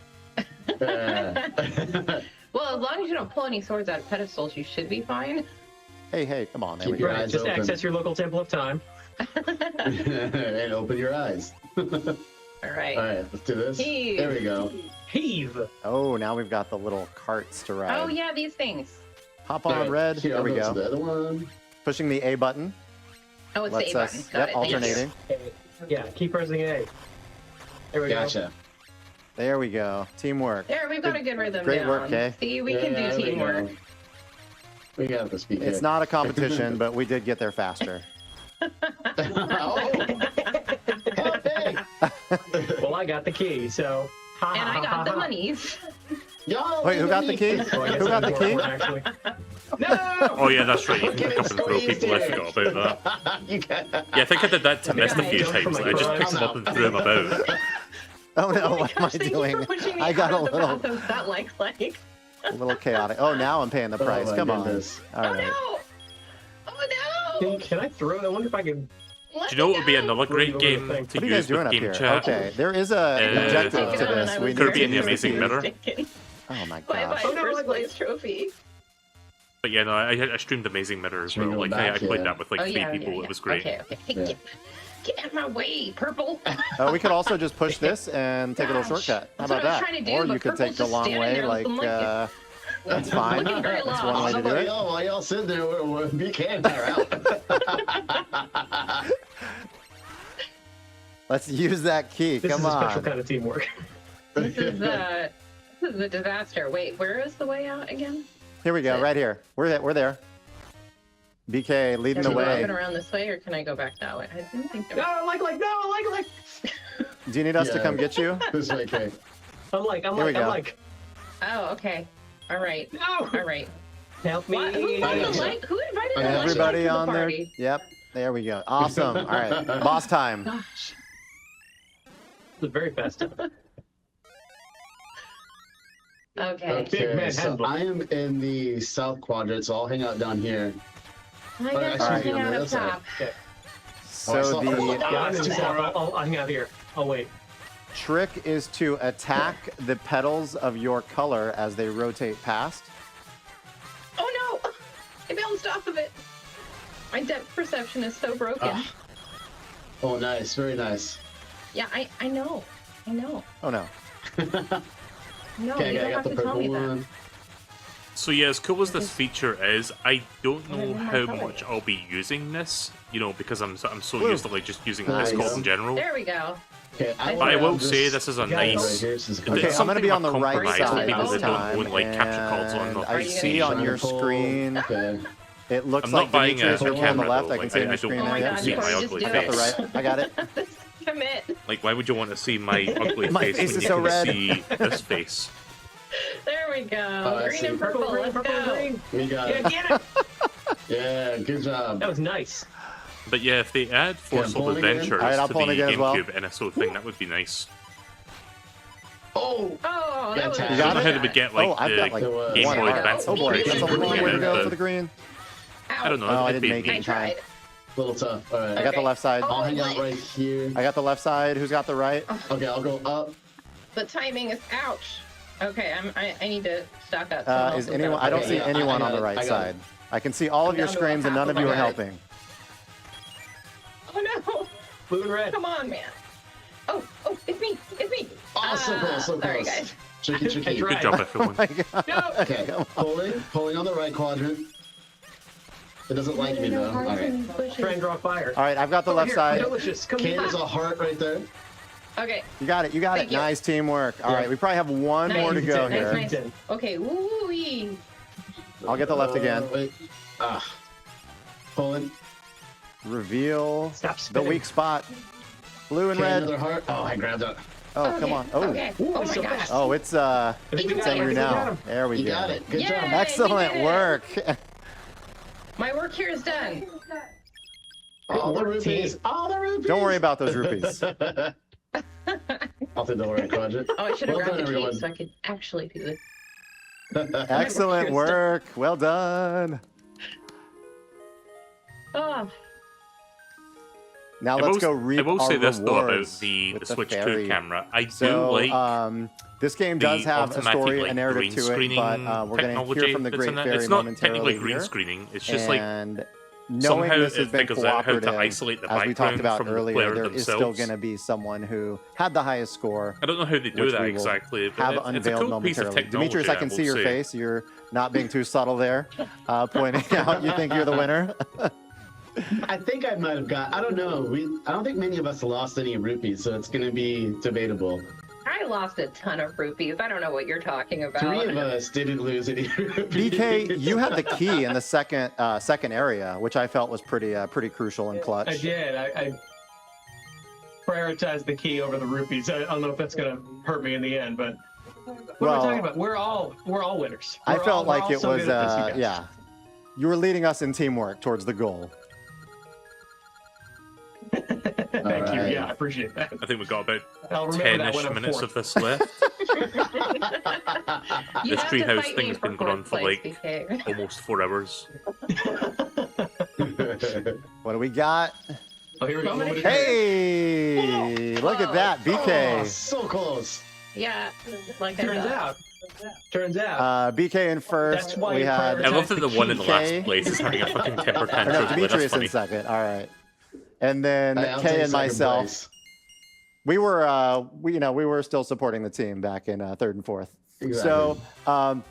O: Well, as long as you don't pull any swords out of pedestals, you should be fine.
H: Hey, come on. There
N: Keep
H: we
N: your
H: go.
N: eyes
P: Just
N: open.
P: access your local temple of time.
N: And open your eyes.
O: All right.
N: All right, let's do this.
O: Heave.
N: There we go.
P: Heave.
H: Oh, now we've got the little carts to ride.
O: Oh yeah, these things.
H: Hop on,
N: All right,
H: red.
N: here,
H: There
N: I'll
H: we
N: go to
H: go.
N: the other one.
H: Pushing the A button.
O: Oh, it's
H: Lets
O: the A
H: us,
O: button. Got
H: yep,
O: it. Thank you.
H: alternating.
P: Yeah, keep pressing A. There we
N: Gotcha.
H: There we go. Teamwork.
O: There, we've got a good rhythm
H: Great
O: down.
H: work, Kay.
O: See, we can
N: Yeah,
O: do
N: there we go.
O: teamwork.
N: We got this, BK.
H: It's not a competition, but we did get there faster.
P: Well, I got the key, so.
O: And I got the monies.
H: Wait, who got the key? Who got the key?
A: Oh yeah, that's right. You can pick up and throw people. I forgot about that. Yeah, I think I did that to Mist a few times. I just picked him up and threw him about.
H: Oh no, what am I doing? I got a little
O: That
H: little chaotic. Oh, now I'm paying the price.
N: my
H: Come
N: goodness.
H: on. All right.
P: Can I throw it? I wonder if I can.
A: Do you know what would be another great game
H: What
A: to
H: are you guys
A: use
H: doing
A: with
H: up
A: game
H: here?
A: chat?
H: Okay, there is a objective to this. We need
A: Kirby
H: to
A: and the
H: use
A: Amazing
H: it.
A: Mirror.
H: Oh my
O: Bye
H: gosh.
O: bye, first place trophy.
A: But yeah, no, I streamed Amazing Mirror as well.
N: Stream
A: Like
N: back,
A: I played
N: yeah.
A: that with like 3 people.
O: Yeah.
A: It was great.
O: Okay. Hey, get out of my way, purple.
H: We could also just push this and take a little shortcut. How
O: That's what
H: about
O: I was
H: that?
O: trying to do,
H: Or
O: but
H: you could
O: Purple's
H: take the
O: just
H: long
O: standing
H: way,
O: there
H: like,
O: looking like
H: that's fine.
O: Looking very
H: That's one way to do
N: Somebody
H: it.
N: else, while y'all sit there, we're BK and I are out.
H: Let's use that key.
P: This
H: Come
P: is a
H: on.
P: special kind of teamwork.
O: This is a disaster. Wait, where is the way out again?
H: Here we go, right here. We're there. BK leading
O: Can
H: the
O: I go
H: way.
O: up and around this way, or can I go back that way? I didn't think there
P: No,
O: was...
P: like.
H: Do you need us to
N: Yeah.
H: come get you?
N: This way, Kay.
P: I'm
H: Here we go.
O: Oh, okay. All right.
P: No.
O: All right.
P: Help me.
O: Who invited the light? Who invited the light
H: Everybody
O: to the
H: on there.
O: party?
H: Yep. There we go. Awesome. All right. Boss time.
O: Gosh.
P: It's very fast.
O: Okay.
P: Big man,
N: so
P: handle.
N: I am in the south quadrant, so I'll hang out down here.
O: I guess
N: All
O: I'll
N: right.
O: hang
N: On the
O: out
N: other
O: up
N: side.
O: top.
P: Okay.
H: So
N: saw her.
H: the
P: Yeah, I'm in the south. I'll hang out here. I'll wait.
H: trick is to attack the petals of your color as they rotate past.
O: Oh no! I bounced off of it. My depth perception is so broken.
N: Oh, nice. Very nice.
O: Yeah, I know. I know.
H: Oh no.
O: No,
N: Okay,
O: you
N: I
O: don't
N: got
O: have
N: the
O: to tell
N: purple
O: me that.
N: one.
A: So yeah, as cool as this feature is, I don't know
O: Whatever my
A: how
O: color
A: much I'll be using this. You know, because I'm so
H: Blue.
A: used to like just using
N: Nice.
A: Discord in general.
O: There we go.
N: Okay,
O: But
A: But I will
N: just-
A: say this is a
N: got it right
A: nice.
N: here. This is
A: it's
H: Okay,
N: good.
H: I'm gonna be
A: something
H: on the right
A: compromise for
H: side
A: people
H: this
A: that don't
H: time,
A: own like capture cards on
H: and
A: the
H: I
O: Are you
H: see
O: gonna
H: on your
N: Trying to pull-
H: screen.
N: Okay.
H: It looks
A: I'm
H: like
A: not buying
H: Demetrius
A: a
H: are on the
A: camera,
H: left.
A: though.
H: I can
A: Like,
H: see on
A: I
H: your
A: don't
H: screen
O: Oh my
H: there.
O: god,
A: see
O: you
A: my
O: just
A: ugly
O: do
H: I got the
A: face.
H: right. I got it.
O: Commit.
A: Like, why would you want to see my ugly
H: My
A: face
H: face
A: when
H: is
A: you
H: so
A: can
H: red.
A: see this face?
O: There we go.
N: I
O: Green
N: see.
O: and purple. Let's go.
N: We got
P: Yeah,
N: it.
P: get it.
N: Yeah, good job.
P: That was nice.
A: But yeah, if they add Force
N: pull
A: of
N: it again.
A: Adventures
H: Alright, I'll
A: to
H: pull
A: the
H: it again as well.
A: GameCube NSO thing, that would be nice.
N: Oh!
O: Oh, that was.
N: You
A: I
H: got
A: don't know
H: it?
A: how they would get like
H: Oh, I've
A: the
H: got like
A: Game
H: one
A: Boy
H: heart.
A: Advance
H: Oh boy,
A: integration
H: that's a
A: for
H: long way to
A: it,
H: go
A: but
H: for the green.
A: I don't know.
H: Oh, I
A: it'd
H: didn't
A: be
H: make it in time.
O: tried.
N: Little tough. All right.
H: I got the
O: Okay.
H: left side.
N: I'll hang out
O: Oh,
N: right here.
H: I got the left side. Who's got the right?
N: Okay, I'll go up.
O: The timing is ouch. Okay, I need to stock up. Someone else
H: Is
O: has
H: anyone?
O: got
H: I don't
O: it.
H: see
N: Yeah,
H: anyone
N: I
H: on
N: got
H: the
N: it.
H: right
N: I got
H: side.
N: it.
H: I can see all of
O: I'm
H: your
O: down to
H: screens, and
O: half
H: none of
O: of
H: you
O: my
H: are
O: guys.
H: helping.
O: Oh no!
P: Blue and red.
O: Come on, man. Oh, it's me. It's me.
N: Oh, so close, so
O: Sorry,
N: close.
O: guys.
N: Tricky, tricky.
A: Good job, everyone.
N: Okay, pulling on the right quadrant. It doesn't like me though. All right.
P: Try and draw fire.
H: All right, I've got the
P: Over
H: left
P: here.
H: side.
P: Delicious. Come
N: Okay,
P: here.
N: there's a heart right there.
O: Okay.
H: You got it. You got
O: Thank
H: it.
O: you.
H: Nice teamwork. All
N: Yeah.
H: right, we probably have one more to go here.
O: Nice. Okay. Woo-wee.
H: I'll get the left again.
N: Wait. Pulling.
H: Reveal
P: Stop
H: the
P: spinning.
H: weak spot. Blue and
N: Okay,
H: red.
N: another heart. Oh, I grabbed it.
H: Oh,
O: Okay,
H: come on. Oh.
O: Okay. Oh my
P: so
O: gosh.
P: fast.
H: Oh, it's angry now. There we
N: You
H: go.
N: got it. Good
O: Yay!
N: job.
O: we
H: Excellent
O: did it.
H: work.
O: My work here is done.
N: All the rupees. All the rupees.
H: Don't worry about those rupees.
N: I'll take the Lord quadrant.
O: Oh, I should have
N: Well
O: grabbed
N: done,
O: the key
N: everyone.
O: so I could actually do it.
H: Excellent work. Well done.
O: Oh,
H: Now
A: I
H: let's
A: will-
H: go reap
A: I will
H: our
A: say this though about
H: rewards
A: the
H: with
A: Switch 2
H: fairy.
A: camera. I do
H: So,
A: like
H: this game
A: the
H: does have a
A: automatic,
H: story,
A: like,
H: a narrative
A: green
H: to it,
A: screening
H: but we're going to
A: technology
H: hear from the
A: that's
H: great
A: in it.
H: fairy
A: It's not
H: momentarily
A: technically green
H: here.
A: screening. It's just like
H: And knowing
A: somehow
H: this has
A: it
H: been
A: figures out how to
H: cooperative,
A: isolate the
H: as we talked
A: background
H: about
A: from the
H: earlier,
A: player
H: there is still
A: themselves.
H: going to be someone who had the highest score.
A: I don't know how they do
H: which
A: that
H: we will
A: exactly, but
H: have
A: it's a
H: unveiled
A: cool piece of
H: momentarily.
A: technology.
H: Demetrius, I can see your
A: will say.
H: face. You're not being too subtle there, pointing out you think you're the winner.
N: I think I might have got. I don't know. I don't think many of us lost any rupees, so it's going to be debatable.
O: I lost a ton of rupees. I don't know what you're talking about.
N: 3 of us didn't lose any rupees.
H: BK, you had the key in the second area, which I felt was pretty crucial and clutch.
P: I did. I prioritized the key over the rupees. I don't know if that's gonna hurt me in the end, but what am I talking about? We're all winners.
H: I
P: We're
H: felt
P: we're
H: like
P: all
H: it
P: so
H: was
P: good at this, you guys.
H: yeah. You were leading us in teamwork towards the goal.
P: Thank you. Yeah, I appreciate that.
A: I think we've got about
P: I'll remember that
A: 10-ish
P: when I'm
A: minutes
P: fourth.
A: of this left.
O: You
A: This
O: have to
A: Treehouse
O: fight me
A: thing's
O: for
A: been going on
O: fourth
A: for
O: place,
A: like
O: BK.
A: almost 4 hours.
H: What do we got?
P: Oh, here we go.
H: Hey, look at that, BK.
N: Oh, so close.
O: Yeah, like
P: Turns out.
H: BK in first.
P: That's why
H: We
P: you
H: had.
A: I love that the one in the last
H: PK.
A: place is having a fucking temper
H: Or
A: tantrum.
H: no,
A: Like, that's
H: Demetrius
A: funny.
H: in second. All right, and then
N: Hey, I'll
H: Kay
N: take
H: and
N: second
H: myself.
N: place.
H: We were, we were still supporting the team back in third and fourth.
N: Exactly.
H: So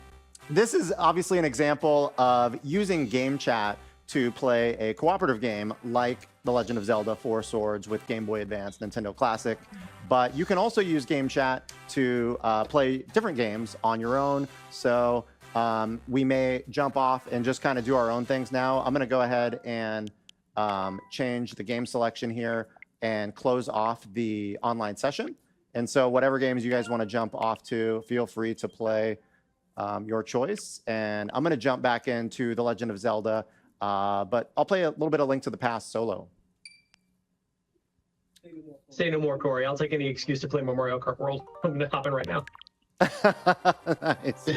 H: this is obviously an example of using game chat to play a cooperative game like The Legend of Zelda 4 Swords with Game Boy Advance, Nintendo Classic. But you can also use game chat to play different games on your own. So we may jump off and just kind of do our own things now. I'm going to go ahead and change the game selection here and close off the online session. And so whatever games you guys want to jump off to, feel free to play your choice. And I'm going to jump back into The Legend of Zelda, but I'll play a little bit of Link to the Past solo.
P: Say no more, Corey. I'll take any excuse to play Mario Kart World. I'm gonna hop in right now.
H: Nice.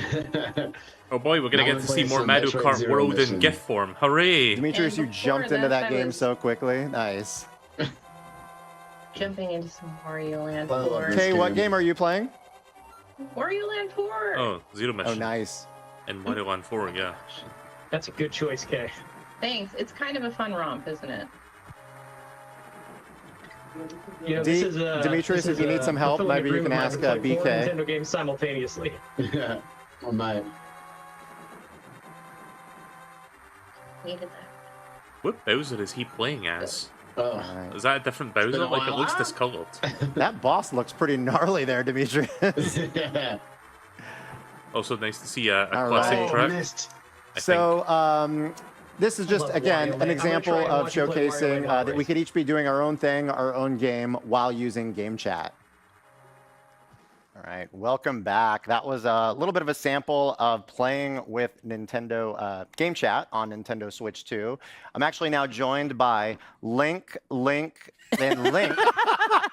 A: Oh boy, we're gonna
N: Now
A: get
N: we're
A: to see
N: playing
A: more
N: some
A: Mario
N: Metroid
A: Kart
N: Zero
A: World in
N: Mission.
A: GIF form. Hooray!
H: Demetrius, you
O: And
H: jumped
O: before
H: into that
O: this, I
H: game
O: was-
H: so quickly. Nice.
O: Jumping into some Wario Land
N: I love
O: 4.
N: this.
H: Okay, what
N: game.
H: game are you playing?
O: Wario Land 4!
A: Oh, Zero Mission.
H: Oh, nice.
A: And Mario Land 4, yeah.
P: That's a good choice, Kay.
O: Thanks. It's kind of a fun romp, isn't it?
P: You know,
H: Demetrius, if you need some help, maybe you can ask BK.
P: Nintendo games simultaneously.
N: Yeah. Oh my.
O: Needed that.
A: What Bowser is he playing as?
N: Oh.
H: All right.
A: Is that a different Bowser?
N: been a
A: Like, it
N: while.
A: looks discolored.
H: That boss looks pretty gnarly there, Demetrius.
N: Yeah.
A: Also nice to see a
H: All
A: classic
H: right.
A: track.
N: Missed.
A: I
H: So this is just,
P: love
H: again,
P: Wario
H: an
P: Land.
H: example
P: I'm gonna try and
H: of
P: watch you play Wario
H: showcasing
P: Land
H: that we
P: race.
H: could each be doing our own thing, our own game, while using game chat. All right, welcome back. That was a little bit of a sample of playing with Nintendo Game Chat on Nintendo Switch 2. I'm actually now joined by Link, and Link.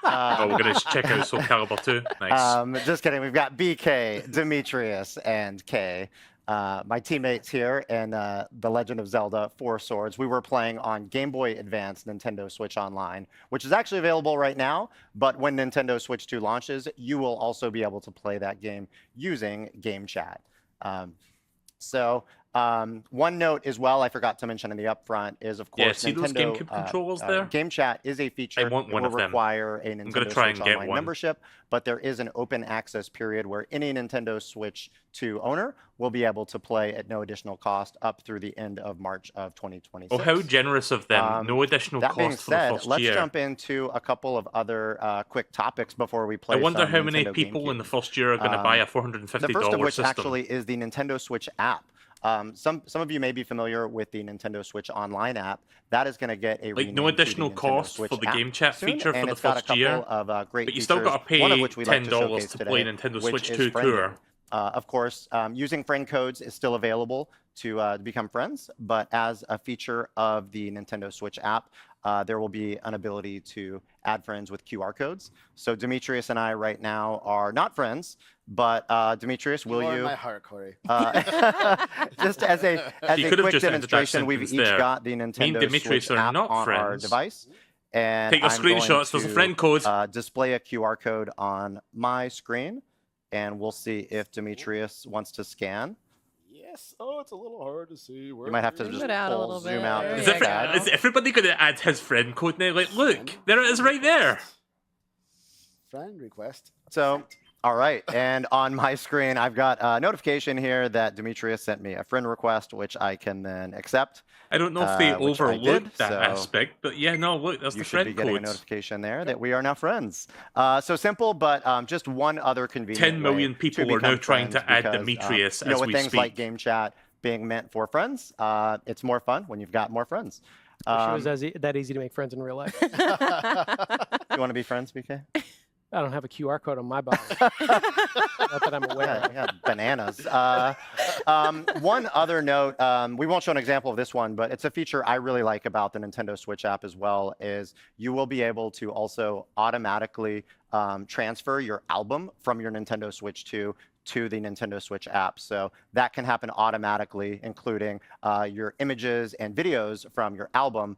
A: Oh, we're gonna check out Soul Calibur 2. Nice.
H: Just kidding. We've got BK, Demetrius, and Kay. My teammates here in The Legend of Zelda 4 Swords. We were playing on Game Boy Advance Nintendo Switch Online, which is actually available right now, but when Nintendo Switch 2 launches, you will also be able to play that game using Game Chat. One note as well, I forgot to mention in the upfront is, of course,
A: see those
H: Nintendo
A: GameCube controllers there?
H: Game Chat is a feature
A: I want one
H: that
A: of
H: will
A: them.
H: require a
A: I'm gonna
H: Nintendo
A: try
H: Switch
A: and get
H: Online
A: one.
H: membership, but there is an open access period where any Nintendo Switch 2 owner will be able to play at no additional cost up through the end of March of 2026.
A: Oh, how generous of them. No additional
H: That being
A: cost for the
H: said,
A: first
H: let's
A: year.
H: jump into a couple of other quick topics before we play
A: I wonder
H: some
A: how many
H: Nintendo
A: people
H: GameCube.
A: in the first year are going to buy a $450
H: The first of which
A: system.
H: actually is the Nintendo Switch app. Some of you may be familiar with the Nintendo Switch Online app. That is going to get a
A: Like no additional cost for the game chat feature for the first year,
H: great
A: but you still got to pay
H: one of which we'd like to
A: $10
H: showcase
A: to
H: today,
A: play Nintendo
H: which
A: Switch
H: is
A: 2
H: friending.
A: Tour.
H: Of course, using friend codes is still available to become friends, but as a feature of the Nintendo Switch app, there will be an ability to add friends with QR codes. So Demetrius and I right now are not friends, but Demetrius, will
B: You are
H: you?
B: in my heart, Corey.
H: Just as a
A: You could have
H: quick
A: just ended that
H: demonstration, we've
A: sentence
H: each
A: there.
H: got the
A: Me and
H: Nintendo
A: Demetrius
H: Switch
A: are
H: app
A: not
H: on our
A: friends.
H: device. And
A: Take your
H: I'm going
A: screenshots, there's a
H: to,
A: friend code.
H: display a QR code on my screen, and we'll see if Demetrius wants to scan.
B: Yes. Oh, it's a little hard to see.
H: You might have to just zoom out.
D: There
H: to
D: you go.
A: Is everybody going to add his friend code now? Like, look, there it is right there.
B: Friend request.
H: So, all right, and on my screen, I've got a notification here that Demetrius sent me a friend request, which I can then accept.
A: I don't know if they
H: which I did,
A: overlooked that
H: so
A: aspect, but yeah, no, look, that's
H: you
A: the
H: should
A: friend
H: be getting a
A: code.
H: notification there that we are now friends. So simple, but just one other convenient
A: 10 million
H: way
A: people
H: to
A: are now
H: become
A: trying to
H: friends
A: add
H: because,
A: Demetrius
H: you know,
A: as
H: with
A: we
H: things like
A: speak.
H: game chat being meant for friends, it's more fun when you've got more friends.
E: Wish it was that easy to make friends in real life.
H: You want to be friends, BK?
E: I don't have a QR code on my body. Not that I'm aware.
H: Yeah, bananas. One other note, we won't show an example of this one, but it's a feature I really like about the Nintendo Switch app as well, is you will be able to also automatically transfer your album from your Nintendo Switch 2 to the Nintendo Switch app. So that can happen automatically, including your images and videos from your album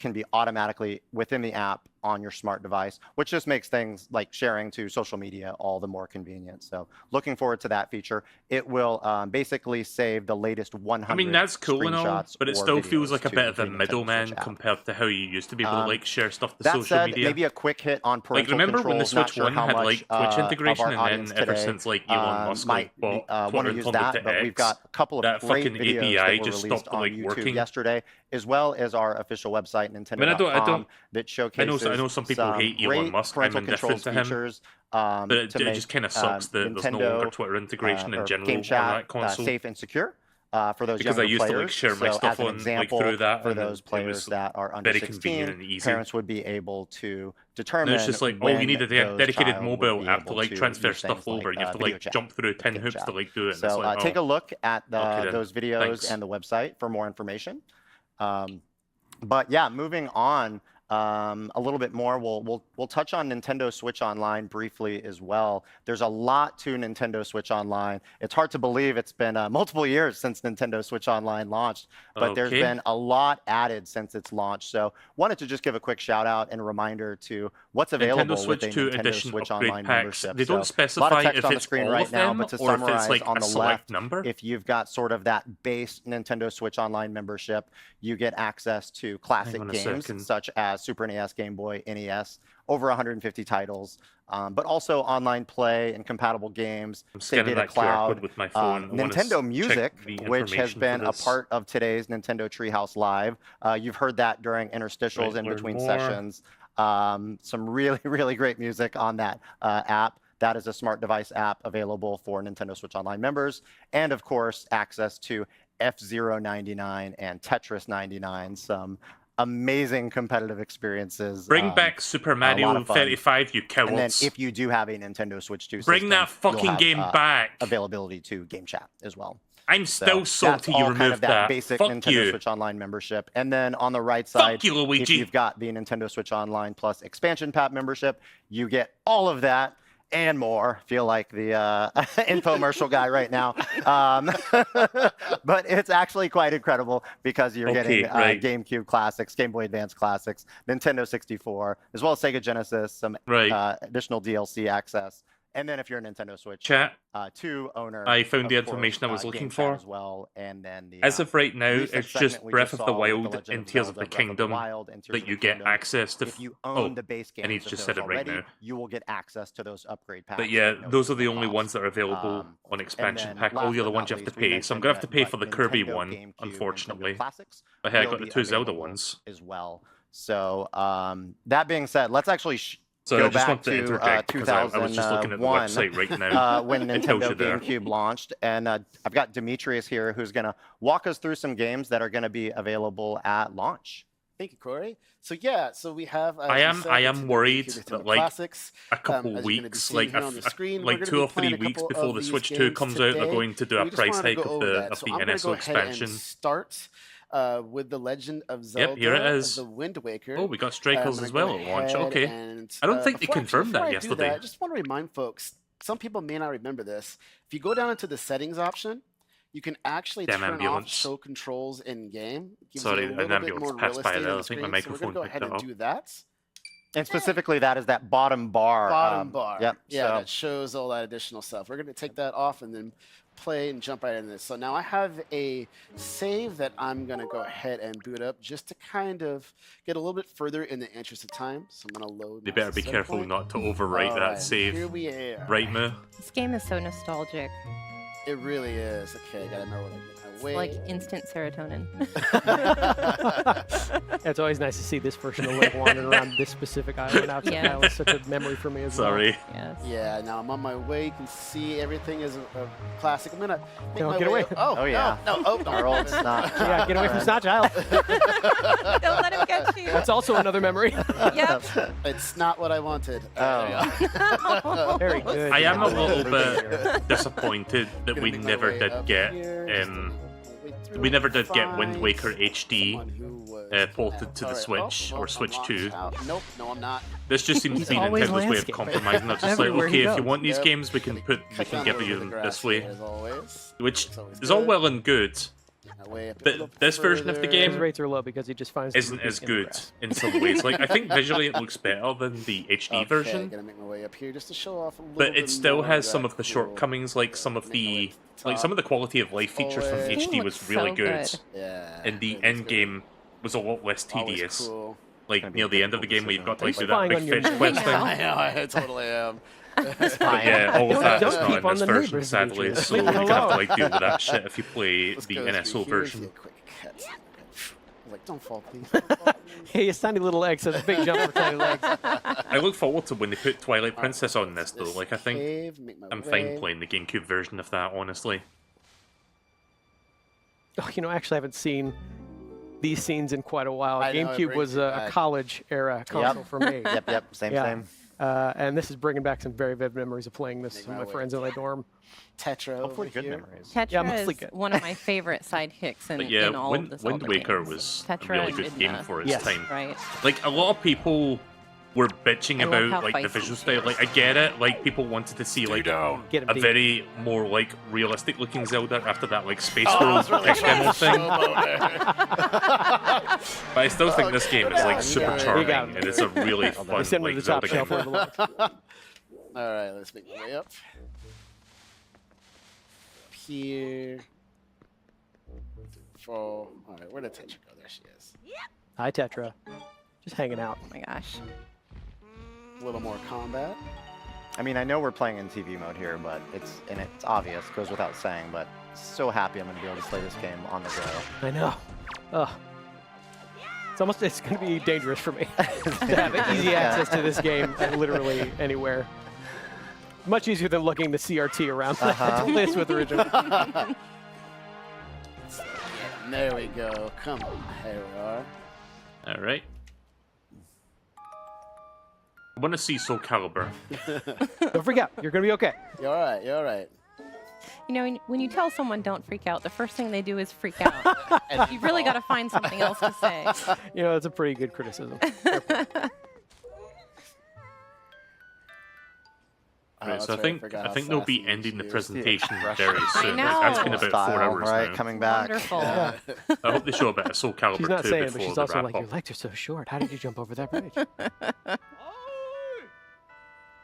H: can be automatically within the app on your smart device, which just makes things like sharing to social media all the more convenient. So looking forward to that feature. It will basically save the latest 100
A: I mean, that's cool and all,
H: screenshots
A: but it
H: or
A: still feels
H: videos
A: like a
H: to
A: bit of
H: the
A: a
H: Nintendo
A: middleman
H: Switch app.
A: compared to how you used to be able to like share stuff to
H: That
A: social
H: said,
A: media.
H: maybe a quick hit on parental
A: Like, remember when the
H: controls. Not
A: Switch
H: sure
A: 1
H: how
A: had
H: much,
A: like Twitch
H: of
A: integration,
H: our
A: and
H: audience
A: then ever
H: today,
A: since like Elon Musk like bought
H: want
A: Twitter
H: to
A: and
H: use
A: turned it
H: that,
A: to
H: but we've
A: X,
H: got a couple of
A: that
H: great
A: fucking
H: videos
A: API
H: that were
A: just
H: released
A: stopped
H: on
A: like
H: YouTube
A: working.
H: yesterday, as well as our official website, Nintendo.com,
A: I don't.
H: that showcases
A: I know some people hate Elon
H: great
A: Musk. I'm
H: parental
A: indifferent
H: controls
A: to him.
H: features,
A: But it
H: to make,
A: just kind of sucks that there's no longer
H: Nintendo,
A: Twitter integration in
H: or
A: general
H: Game
A: on
H: Chat
A: that console.
H: safe and secure. For those
A: Because I
H: younger
A: used to like
H: players.
A: share my
H: So
A: stuff
H: as an
A: on like
H: example,
A: through that,
H: for
A: and
H: those
A: it
H: players
A: was
H: that are under
A: very
H: 16,
A: convenient and easy.
H: parents would be able to
A: And
H: determine
A: it's just like, oh,
H: when
A: you need a
H: those
A: dedicated
H: child
A: mobile
H: would be
A: app to
H: able
A: like transfer
H: use
A: stuff
H: things
A: over, and you have to
H: video
A: like
H: chat,
A: jump through 10
H: Game
A: hoops
H: Chat.
A: to like do it. And
H: So
A: it's like,
H: take a look at
A: okay then.
H: those videos
A: Thanks.
H: and the website for more information. But yeah, moving on a little bit more, we'll touch on Nintendo Switch Online briefly as well. There's a lot to Nintendo Switch Online. It's hard to believe it's been multiple years since Nintendo Switch Online launched, but there's
A: Okay.
H: been a lot added since its launch. So wanted to just give a quick shout out and reminder to what's available
A: Nintendo Switch
H: with a
A: 2
H: Nintendo
A: edition
H: Switch
A: upgrade
H: Online
A: packs.
H: membership.
A: They don't
H: So a lot
A: specify
H: of text
A: if
H: on the
A: it's
H: screen
A: all
H: right
A: of
H: now,
A: them
H: but to
A: or if it's
H: summarize
A: like
H: on
A: a
H: the
A: select
H: left,
A: number.
H: if you've got sort of that base Nintendo Switch Online membership, you get access to classic
A: on a
H: games
A: second.
H: such as Super NES, Game Boy, NES, over 150 titles, but also online play and compatible games,
A: I'm
H: Save
A: scanning
H: Data
A: that QR
H: Cloud,
A: code with my phone. I wanna
H: Nintendo
A: check
H: Music,
A: the
H: which has
A: information for
H: been a
A: this.
H: part of today's Nintendo Treehouse Live. You've heard that during interstitials
A: Right,
H: in
A: learn
H: between
A: more.
H: sessions. Some really, really great music on that app. That is a smart device app available for Nintendo Switch Online members. And of course, access to F-Zero 99 and Tetris 99, some amazing competitive experiences.
A: Bring back Super
H: a lot
A: Mario
H: of fun.
A: 35, you
H: And then
A: cowards.
H: if you do have a Nintendo Switch 2
A: Bring
H: system,
A: that
H: you'll
A: fucking
H: have,
A: game back.
H: availability to Game Chat as well.
A: I'm still salty you
H: that's all kind
A: removed
H: of that
A: that.
H: basic
A: Fuck
H: Nintendo
A: you.
H: Switch Online membership. And then on the right side,
A: you, Luigi.
H: if you've got the Nintendo Switch Online Plus expansion pack membership, you get all of that and more. Feel like the infomercial guy right now. But it's actually quite incredible because you're getting
A: right.
H: GameCube classics, Game Boy Advance classics, Nintendo 64, as well as Sega Genesis, some additional DLC access, And then if you're a Nintendo Switch
A: Chat.
H: 2 owner,
A: I found
H: of
A: the
H: course,
A: information I was
H: Game
A: looking
H: Chat
A: for.
H: as well. And then the,
A: As of right now,
H: recent
A: it's
H: segment
A: just
H: we
A: Breath
H: just
A: of the
H: saw with
A: Wild
H: Legend
A: and Tears of the
H: Zelda, Breath
A: Kingdom
H: Wild and Tears
A: that
H: of
A: you
H: the
A: get
H: Kingdom.
A: access to.
H: If you own the base
A: and
H: games
A: he's
H: of
A: just
H: those
A: said it right
H: already,
A: now.
H: you will get access to those upgrade packs.
A: But yeah,
H: at no
A: those are the
H: additional
A: only
H: cost.
A: ones that are available on
H: And
A: expansion
H: then
A: pack. All
H: last
A: the other
H: but
A: ones
H: not
A: you have to
H: least, we
A: pay. So I'm
H: mentioned
A: gonna have to
H: that,
A: pay
H: but
A: for the Kirby
H: Nintendo
A: one,
H: GameCube,
A: unfortunately.
H: Nintendo Classics
A: But hey, I
H: will
A: got the
H: be
A: two Zelda
H: available
A: ones.
H: as well. So that being said, let's actually
A: So
H: go
A: I just
H: back
A: want to
H: to
A: interject because I was just looking at the
H: 2001
A: website right now.
H: when
A: It tells
H: Nintendo
A: you there.
H: GameCube launched, and I've got Demetrius here who's going to walk us through some games that are going to be available at launch.
B: Thank you, Corey. So yeah, so we have.
A: I am worried that like
B: Classics,
A: a couple
B: as you're gonna be
A: weeks,
B: seeing
A: like
B: here on the screen, we're
A: like
B: gonna
A: 2
B: be
A: or 3
B: playing a
A: weeks
B: couple
A: before
B: of
A: the
B: these
A: Switch 2
B: games
A: comes out, they're
B: today.
A: going to do a
B: We just
A: price
B: wanted to
A: hike
B: go
A: of
B: over
A: the
B: that.
A: of
B: So
A: the
B: I'm gonna
A: NSO
B: go ahead and
A: expansion.
B: start with the Legend of Zelda.
A: Yep, here it is.
B: The Wind Waker.
A: Oh, we got Stray
B: I'm
A: Kills
B: gonna
A: as
B: go
A: well at launch.
B: ahead
A: Okay.
B: and,
A: I don't think they confirmed
B: before
A: that
B: I do
A: yesterday.
B: I just want to remind folks. Some people may not remember this. If you go down into the settings option, you can actually
A: Damn
B: turn
A: ambulance.
B: off show controls in game. Gives
A: Sorry,
B: you a
A: an
B: little bit
A: ambulance
B: more
A: passed by
B: real estate
A: there.
B: on
A: I
B: the
A: think my
B: screen, so we're
A: microphone
B: gonna go
A: picked
B: ahead
A: it
B: and
A: up.
B: do that.
H: And specifically, that is that bottom bar.
B: Bottom bar.
H: Yep.
B: Yeah,
H: so-
B: that shows all that additional stuff. We're going to take that off and then play and jump right into this. So now I have a save that I'm going to go ahead and boot up just to kind of get a little bit further in the interest of time. So I'm going to load.
A: They
B: my
A: better be
B: set
A: careful
B: point.
A: not to overwrite
B: All
A: that
B: right,
A: save.
B: Here we are.
A: Right, Moo?
D: This game is so nostalgic.
B: It really is. Okay, I got to remember what I did.
D: It's like instant serotonin.
E: It's always nice to see this version of Link wandering around this specific island outside.
D: Yeah.
E: That was such a memory for me as
A: Sorry.
E: well.
D: Yes.
B: Yeah, now I'm on my way. You can see everything is a classic. I'm gonna make
E: No,
B: my
E: get
B: way.
E: away.
B: Oh,
H: Oh, yeah.
B: No, oh, no.
H: Our old snot.
E: Yeah, get away from Snot Child.
D: Don't let him get you.
E: That's also another memory.
D: Yep.
B: It's not what I wanted.
H: Oh.
E: Very good.
A: I am a little
E: Here.
A: bit disappointed that
B: Gonna
A: we
B: make my
A: never
B: way
A: did
B: up
A: get
B: here, just
A: we never did get Wind
B: find
A: Waker HD
B: someone who was
A: ported to the
B: All right,
A: Switch
B: oh,
A: or
B: I'm
A: Switch
B: locked
A: 2.
B: out. Nope, no, I'm not.
A: This just seems to be
E: He's always
A: Nintendo's way of
E: landscaping.
A: compromising. They're just like,
E: Everywhere he
A: okay, if you
E: goes.
A: want these
B: Yep.
A: games, we can
B: Cut
A: give
B: down
A: you
B: over the
A: them
B: grass
A: this way,
B: here, as always.
A: which
B: It's always
A: is all
B: good.
A: well and good.
B: My way up a
A: But
B: little
A: this version of the
B: further.
A: game
E: His rates are low because he just finds the
A: isn't
E: rupees
A: as
E: in the
A: good
E: grass.
A: in some ways. Like I think visually it looks better than the HD
B: Okay,
A: version,
B: gonna make my way up here just to show off a little
A: but
B: bit
A: it still
B: more
A: has
B: of
A: some
B: that
A: of the
B: cool-
A: shortcomings, like some of
B: Make my way
A: the
B: to the
A: like some of the
B: top.
A: quality of life features from
B: Forward.
A: HD
D: Game
A: was
D: looks
A: really
D: so
A: good,
D: good.
B: Yeah.
A: and the
B: it looks
A: end
B: good.
A: game was a lot less
B: Always
A: tedious.
B: cool.
A: Like
H: Gonna be
A: near
H: a
A: the end of the
H: difficult
A: game where you've got to
E: Are
A: like
E: you
A: do that
E: spying
A: big
E: on your
A: fish
E: neighbor?
A: quest thing.
B: I know, I totally am.
A: But yeah, all of that is
E: Don't
A: not
E: keep
A: in
E: on
A: this
E: the
A: version,
E: neighbors,
A: sadly.
E: Demetrius.
A: So
E: Leave
A: you're
E: them
A: gonna have to
E: alone.
A: like deal with that shit if you play
B: Let's
A: the
B: go through
A: NSO
B: here, see
A: version.
B: a quick cut. Like, don't fall, please. Don't fall, please.
E: Hey, his tiny little legs. That's a big jump for tiny legs.
A: I look forward to when they put Twilight Princess on this though. Like I think
B: Cave, make my
A: I'm
B: way.
A: fine playing the GameCube version of that, honestly.
E: Oh, you know, actually, I haven't seen these scenes in quite a while.
B: I know, it
E: GameCube
B: brings
E: was
B: me
E: a
B: back.
E: college era console for me.
H: Yep. Same.
E: And this is bringing back some very vivid memories of playing this
B: Make
E: with
B: my
E: my
B: way
E: friends in my dorm.
B: Tetra.
H: Hopefully,
B: over
H: good
B: here.
H: memories.
D: Tetra
E: Yeah, mostly
D: is
E: good.
D: one of my favorite sidekicks in,
A: But yeah,
D: in all of the
A: Wind
D: Zelda
A: Waker
D: games.
A: was
D: Tetra
A: a really
D: and
A: good game
D: Midna.
A: for its
E: Yes.
A: time.
D: Right.
A: Like a lot of people were bitching
D: I love
A: about
D: how
A: like the
D: feisty
A: visual
D: she
A: style.
D: is.
A: Like I get it. Like people wanted to see like
E: Get him
A: a
E: deep.
A: very more like realistic looking Zelda after that like Space
B: Oh, I
A: World
B: was really
A: tech
B: trying
A: demo
B: to
A: thing.
B: showboat there.
A: But I still think this game is like
B: Yeah,
A: super
B: you
A: charming
E: got it.
A: and it's a really fun
E: They send him
A: like
E: to the top
A: Zelda
E: shelf
A: game.
E: where it belongs.
B: All right, let's make my way up. Here. All right, where did Tetra go? There she is.
E: Hi, Tetra. Just hanging out.
D: Oh my gosh.
B: A little more combat.
H: I mean, I know we're playing in TV mode here, but it's obvious, goes without saying. But so happy I'm going to be able to play this game on the go.
E: I know. Ugh. It's going to be dangerous for me to have easy access to this game literally anywhere. Much easier than lugging the CRT around to play this with original.
B: There we go. Come on, here we are.
A: All right. I want to see Soul Calibur.
E: Don't freak out. You're going to be okay.
B: You're all right. You're all right.
D: You know, when you tell someone don't freak out, the first thing they do is freak out. You've really got to find something else to say.
E: You know, it's a pretty good criticism.
A: Right, so I
B: that's right,
A: think
B: forgot
A: I
B: how
A: think they'll
B: fast
A: be
B: he
A: ending the
B: is.
A: presentation
H: Yeah.
A: very soon.
D: know.
A: Like, that's been about 4
H: Style,
A: hours
H: right?
A: now.
H: Coming back.
D: Wonderful.
H: Yeah.
A: I hope they show a bit of Soul Calibur
E: She's not
A: 2
E: saying,
A: before
E: but she's
A: the
E: also
A: wrap
E: like,
A: up.
E: your legs are so short. How did you jump over that bridge?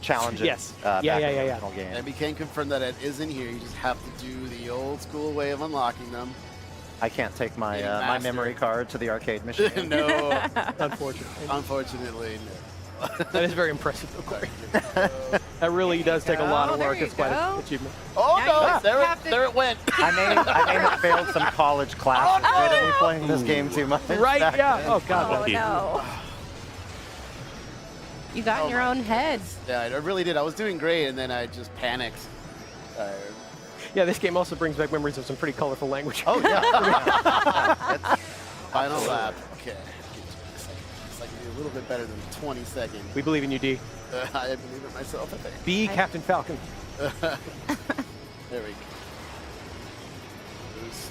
H: challenges.
E: Yes.
H: Back
E: Yeah,
H: in
E: yeah,
H: the
E: yeah, yeah.
H: original game.
B: And we can confirm that it isn't here. You just have to do the old school way of unlocking them.
H: I can't take my
B: Getting
H: my
B: master.
H: memory card to the arcade machine.
B: No.
E: Unfortunately.
B: Unfortunately, no.
E: That is very impressive, though, Clary. That really does take a lot of work. It's quite an achievement.
B: Oh no! There it went.
H: I may have failed some college classes due to me playing this game too much.
E: Right? Yeah. Oh God.
D: No. You got in your own head.
B: Yeah, I really did. I was doing great, and then I just panicked.
E: Yeah, this game also brings back memories of some pretty colorful language.
H: Oh yeah.
B: Final lap. Okay. It's like a little bit better than 20 seconds.
E: We believe in you, D.
B: I believe in myself, I think.
E: Be Captain Falcon.
B: There we go. Boost.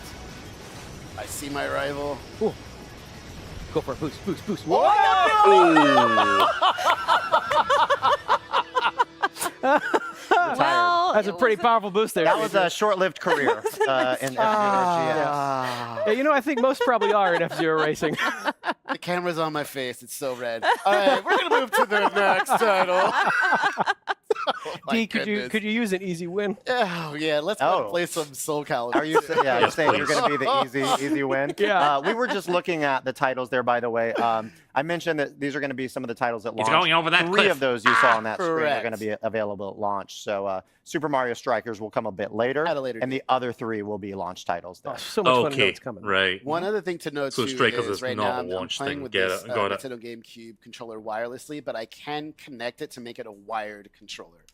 B: I see my rival.
E: Ooh. Go for it. Boost, boost, boost.
B: Whoa!
D: Well,
E: that's a pretty powerful boost there.
H: That was a short-lived career in F-Zero GX.
E: Yeah, you know, I think most probably are in F-Zero racing.
B: The camera's on my face. It's so red. All right, we're going to move to the next title.
E: D, could you use an easy win?
B: Oh, yeah. Let's play some Soul Calibur.
H: Are you you're saying you're going to be the easy win?
E: Yeah.
H: We were just looking at the titles there, by the way. I mentioned that these are going to be some of the titles at launch.
A: going over that
H: 3
A: cliff.
H: of those you saw on that screen are
B: correct.
H: going to be available at launch. So Super Mario Strikers will come a bit later,
B: At a later
H: and
B: date.
H: the other 3 will be launch titles there.
E: Oh, so much fun to know
A: Okay,
E: it's coming.
A: right.
B: One other thing to note
A: So
B: too
A: Strikers
B: is
A: is
B: right
A: not
B: now
A: a
B: I'm
A: launch
B: playing
A: thing.
B: with
A: Get
B: this
A: it, got it.
B: Nintendo GameCube controller wirelessly, but I can connect it to make it a wired controller.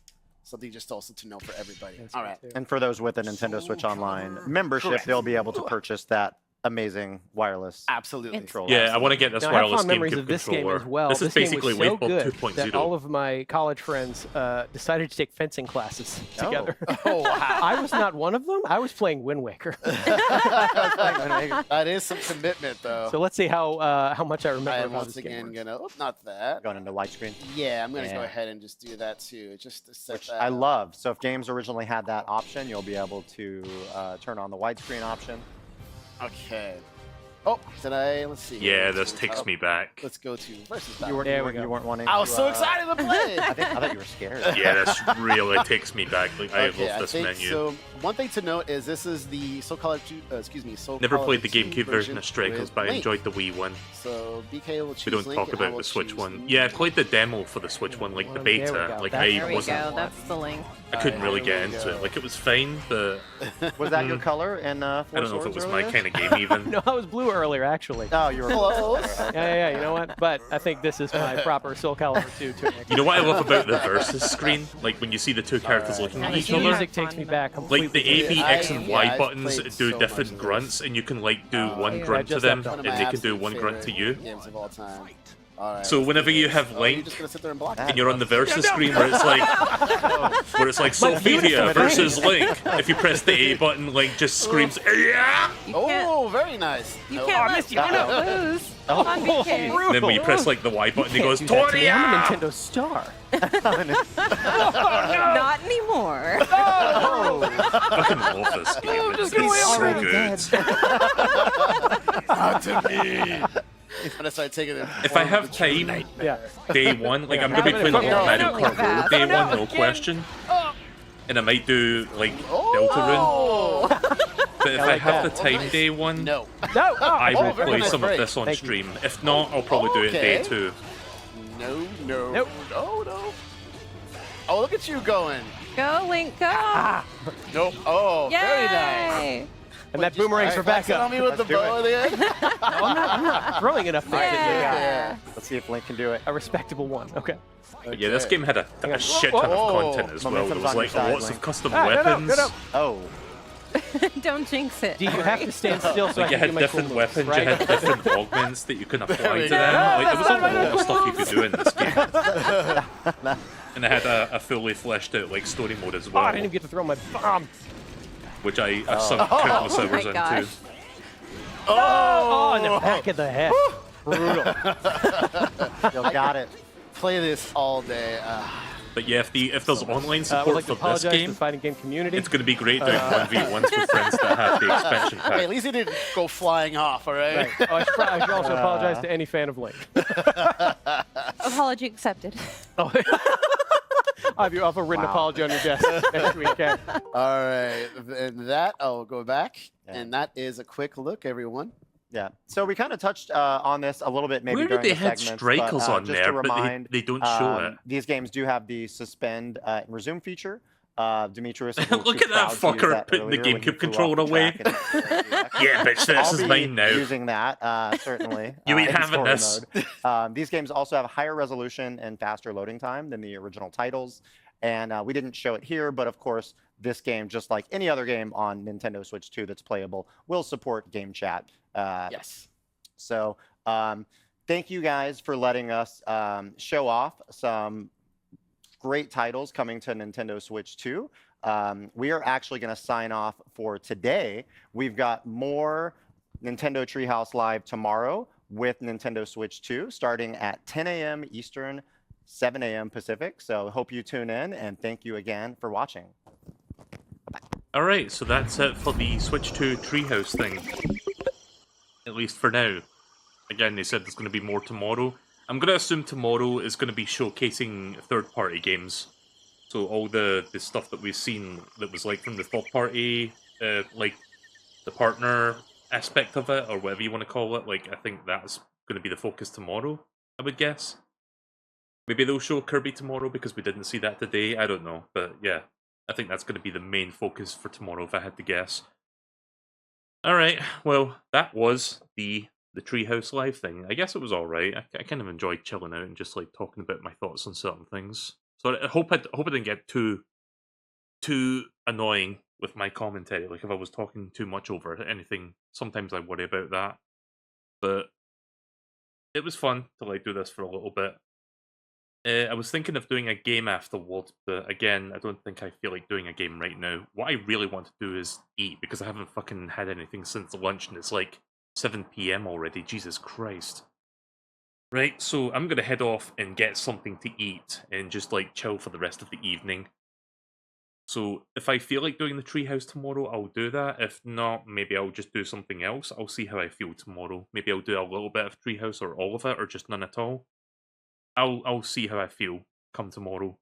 B: Something just also to know for everybody. All right.
H: And for those with a Nintendo Switch Online membership, they'll be able to purchase that amazing wireless
B: Absolutely.
H: controller.
A: Yeah, I want to get this
E: Now, I have
A: wireless
E: fond memories
A: GameCube
E: of this
A: controller.
E: game as well.
A: This is basically
E: game was so
A: Waveball
E: good
A: 2.0.
E: that all of my college friends decided to take fencing classes together.
B: Oh, wow.
E: I was not one of them. I was playing Wind Waker.
B: That is some commitment, though.
E: So let's see how much I remember.
B: I am
E: of how
B: once
E: this game
B: again
E: works.
B: gonna. Oh, not that.
H: Going into widescreen.
B: Yeah, I'm gonna go
H: Yeah.
B: ahead and just do that too, just to set
H: Which
B: that
H: I
B: up.
H: love. So if games originally had that option, you'll be able to turn on the widescreen option.
B: Okay. Oh, let's see.
A: Yeah,
B: Let's
A: this
B: go
A: takes
B: up.
A: me back.
B: Let's go to versus
H: You
B: battle.
H: weren't,
E: There
H: you
E: we
H: weren't,
E: go.
H: you weren't wanting
B: I was
H: to,
B: so excited to play.
H: I thought you were scared.
A: Yeah, this really takes me back. Like, I
B: Okay,
A: love this
B: think
A: menu.
B: so. One thing to note is this is the Soul Calibur Soul
A: Never
B: Calibur
A: played the
B: 2
A: GameCube version of Strikers,
B: with
A: but I
B: Link.
A: enjoyed the Wii one.
B: So BK will choose
A: We don't
B: Link
A: talk
B: and I
A: about
B: will
A: the Switch
B: choose
A: one.
B: Link.
A: Yeah, I played the demo for the Switch one, like the
E: There we
A: beta.
E: go.
A: Like
E: There
D: There we
A: wasn't.
D: go. That's the link.
A: I couldn't really
B: Here
A: get
B: we
A: into
B: go.
A: it. Like it was fine, but
H: Was that your color in
A: I
H: Four
A: don't know if it
H: Swords
A: was my
H: earlier?
A: kind of game even.
E: No, I was blue earlier, actually.
H: Oh, you were
B: Close.
E: Yeah. You know what? But I think this is my proper Soul Calibur 2 tunic.
A: You know what I love about the versus screen? Like when you see the two characters looking at
E: The
A: each
E: cue
A: other.
E: music takes me back completely.
A: Like the A, B, X, and Y
B: I've
A: buttons
B: played
A: do
B: so
A: different
B: much of
A: grunts, and you can like do one
E: yeah,
A: grunt to
E: just
A: them,
E: stepped up.
A: and
B: One of
A: they
B: my
A: can do
B: absolute
A: one grunt to you.
B: favorite games of all time. All right,
A: So
B: let's
A: whenever
B: do
A: you
B: this.
A: have
B: Oh,
A: Link,
B: you're just gonna sit there and block.
A: and you're on the versus screen where it's like Sophia versus Link. If you press the A button, Link just screams, "Yeah!"
B: Oh, very nice.
D: You
B: No.
D: can't lose. Come on, BK.
A: And then when you press like the Y button, he goes,
E: Do that to me. I'm a
A: "Tonya!"
E: Nintendo star.
D: Not anymore.
A: I fucking love this game. It's so good.
B: Not to me. I'm gonna start taking it.
A: If I have time,
E: Yeah.
A: day one, like I'm gonna be playing a lot of Mario Kart Road day one, no question. And I might do like Deltarune. But if I have the time day one,
B: No.
E: No.
A: I will
B: very
A: play
B: nice
A: some of
B: break.
A: this on
E: Thank you.
A: stream. If not, I'll probably do it day
B: Okay.
A: 2.
B: No.
E: Nope.
B: No. Oh, look at you going.
D: Go, Link, go.
B: Nope. Oh, very nice.
D: Yay.
E: And that boomerang's for backup.
B: On me with the
H: Let's do
B: bow at the end.
E: I'm not throwing enough there.
B: Yeah.
H: Let's see if Link can do it.
E: A respectable one. Okay.
A: But yeah, this
B: Okay.
A: game had a shit ton of
B: Whoa.
A: content as well. There
H: Momentum's
A: was
H: on your
A: like
H: side,
A: lots
H: Link.
A: of custom
E: Ah,
A: weapons.
E: Get up.
H: Oh.
D: Don't jinx it.
E: Do you have to stand still so
A: Like you
E: I can
A: had
E: do my
A: different
E: cool moves,
A: weapons,
E: right?
A: you had different augments that you can apply
B: we
A: to
B: go.
A: them. Like there was a
E: That's not
A: lot of
E: my
A: stuff you could do in this game. And it had a fully fleshed out like story mode as
E: Oh,
A: well,
E: I didn't even get to throw my bomb.
A: which I sunk countless
D: Oh my
A: hours
D: gosh.
A: into.
E: Oh, in the back of the head. Brutal.
H: You got it.
B: Play this all day.
A: But yeah, if there's online
E: Would
A: support
E: like to
A: for this
E: apologize to the
A: game,
E: fighting game community.
A: it's going to be great doing 1v1s with friends that have the expansion
B: Hey,
A: pack.
B: at least he didn't go flying off, all right?
E: Right. Oh, I should also apologize to any fan of Link.
D: Apology accepted.
E: Oh. I'll have your written apology on your desk next week. Okay.
B: All right, and that, I'll go back, and that is a quick look, everyone.
H: Yeah. So we kind of touched on this a little bit maybe
A: Where did
H: during
A: they
H: the
A: have
H: segments,
A: strikers
H: but
A: on
H: just
A: there,
H: to
A: but
H: remind,
A: they don't show it?
H: these games do have the suspend and resume feature. Demetrius alluded
A: Look
H: to
A: at that
H: proud to use
A: fucker
H: that
A: putting the
H: earlier when he
A: GameCube
H: flew off
A: controller
H: the
A: away.
H: track and
A: Yeah, bitch, this
H: I'll
A: is
H: be
A: mine now.
H: using that, certainly.
A: You ain't
H: in
A: having
H: story
A: this.
H: mode. These games also have a higher resolution and faster loading time than the original titles. And we didn't show it here, but of course, this game, just like any other game on Nintendo Switch 2 that's playable, will support game chat.
B: Yes.
H: So thank you guys for letting us show off some great titles coming to Nintendo Switch 2. We are actually going to sign off for today. We've got more Nintendo Treehouse Live tomorrow with Nintendo Switch 2 starting at 10 a.m. Eastern, 7 a.m. Pacific. So hope you tune in, and thank you again for watching.
A: Alright, so that's it for the Switch 2 Treehouse thing. At least for now. Again, they said there's going to be more tomorrow. I'm going to assume tomorrow is going to be showcasing third-party games. So all the stuff that we've seen that was like from the third-party, like the partner aspect of it, or whatever you want to call it, like I think that's going to be the focus tomorrow, I would guess. Maybe they'll show Kirby tomorrow because we didn't see that today, I don't know. But yeah, I think that's going to be the main focus for tomorrow if I had to guess. Alright, well, that was the Treehouse Live thing. I guess it was alright. I kind of enjoyed chilling out and just like talking about my thoughts on certain things. So I hope I didn't get too annoying with my commentary. Like if I was talking too much over anything, sometimes I worry about that. But it was fun to like do this for a little bit. I was thinking of doing a game afterwards, but again, I don't think I feel like doing a game right now. What I really want to do is eat, because I haven't fucking had anything since lunch, and it's like 7 p.m. already. Jesus Christ. Right, so I'm gonna head off and get something to eat, and just like chill for the rest of the evening. So if I feel like doing the treehouse tomorrow, I'll do that. If not, maybe I'll just do something else. I'll see how I feel tomorrow. Maybe I'll do a little bit of treehouse, or all of it, or just none at all. I'll see how I feel come tomorrow.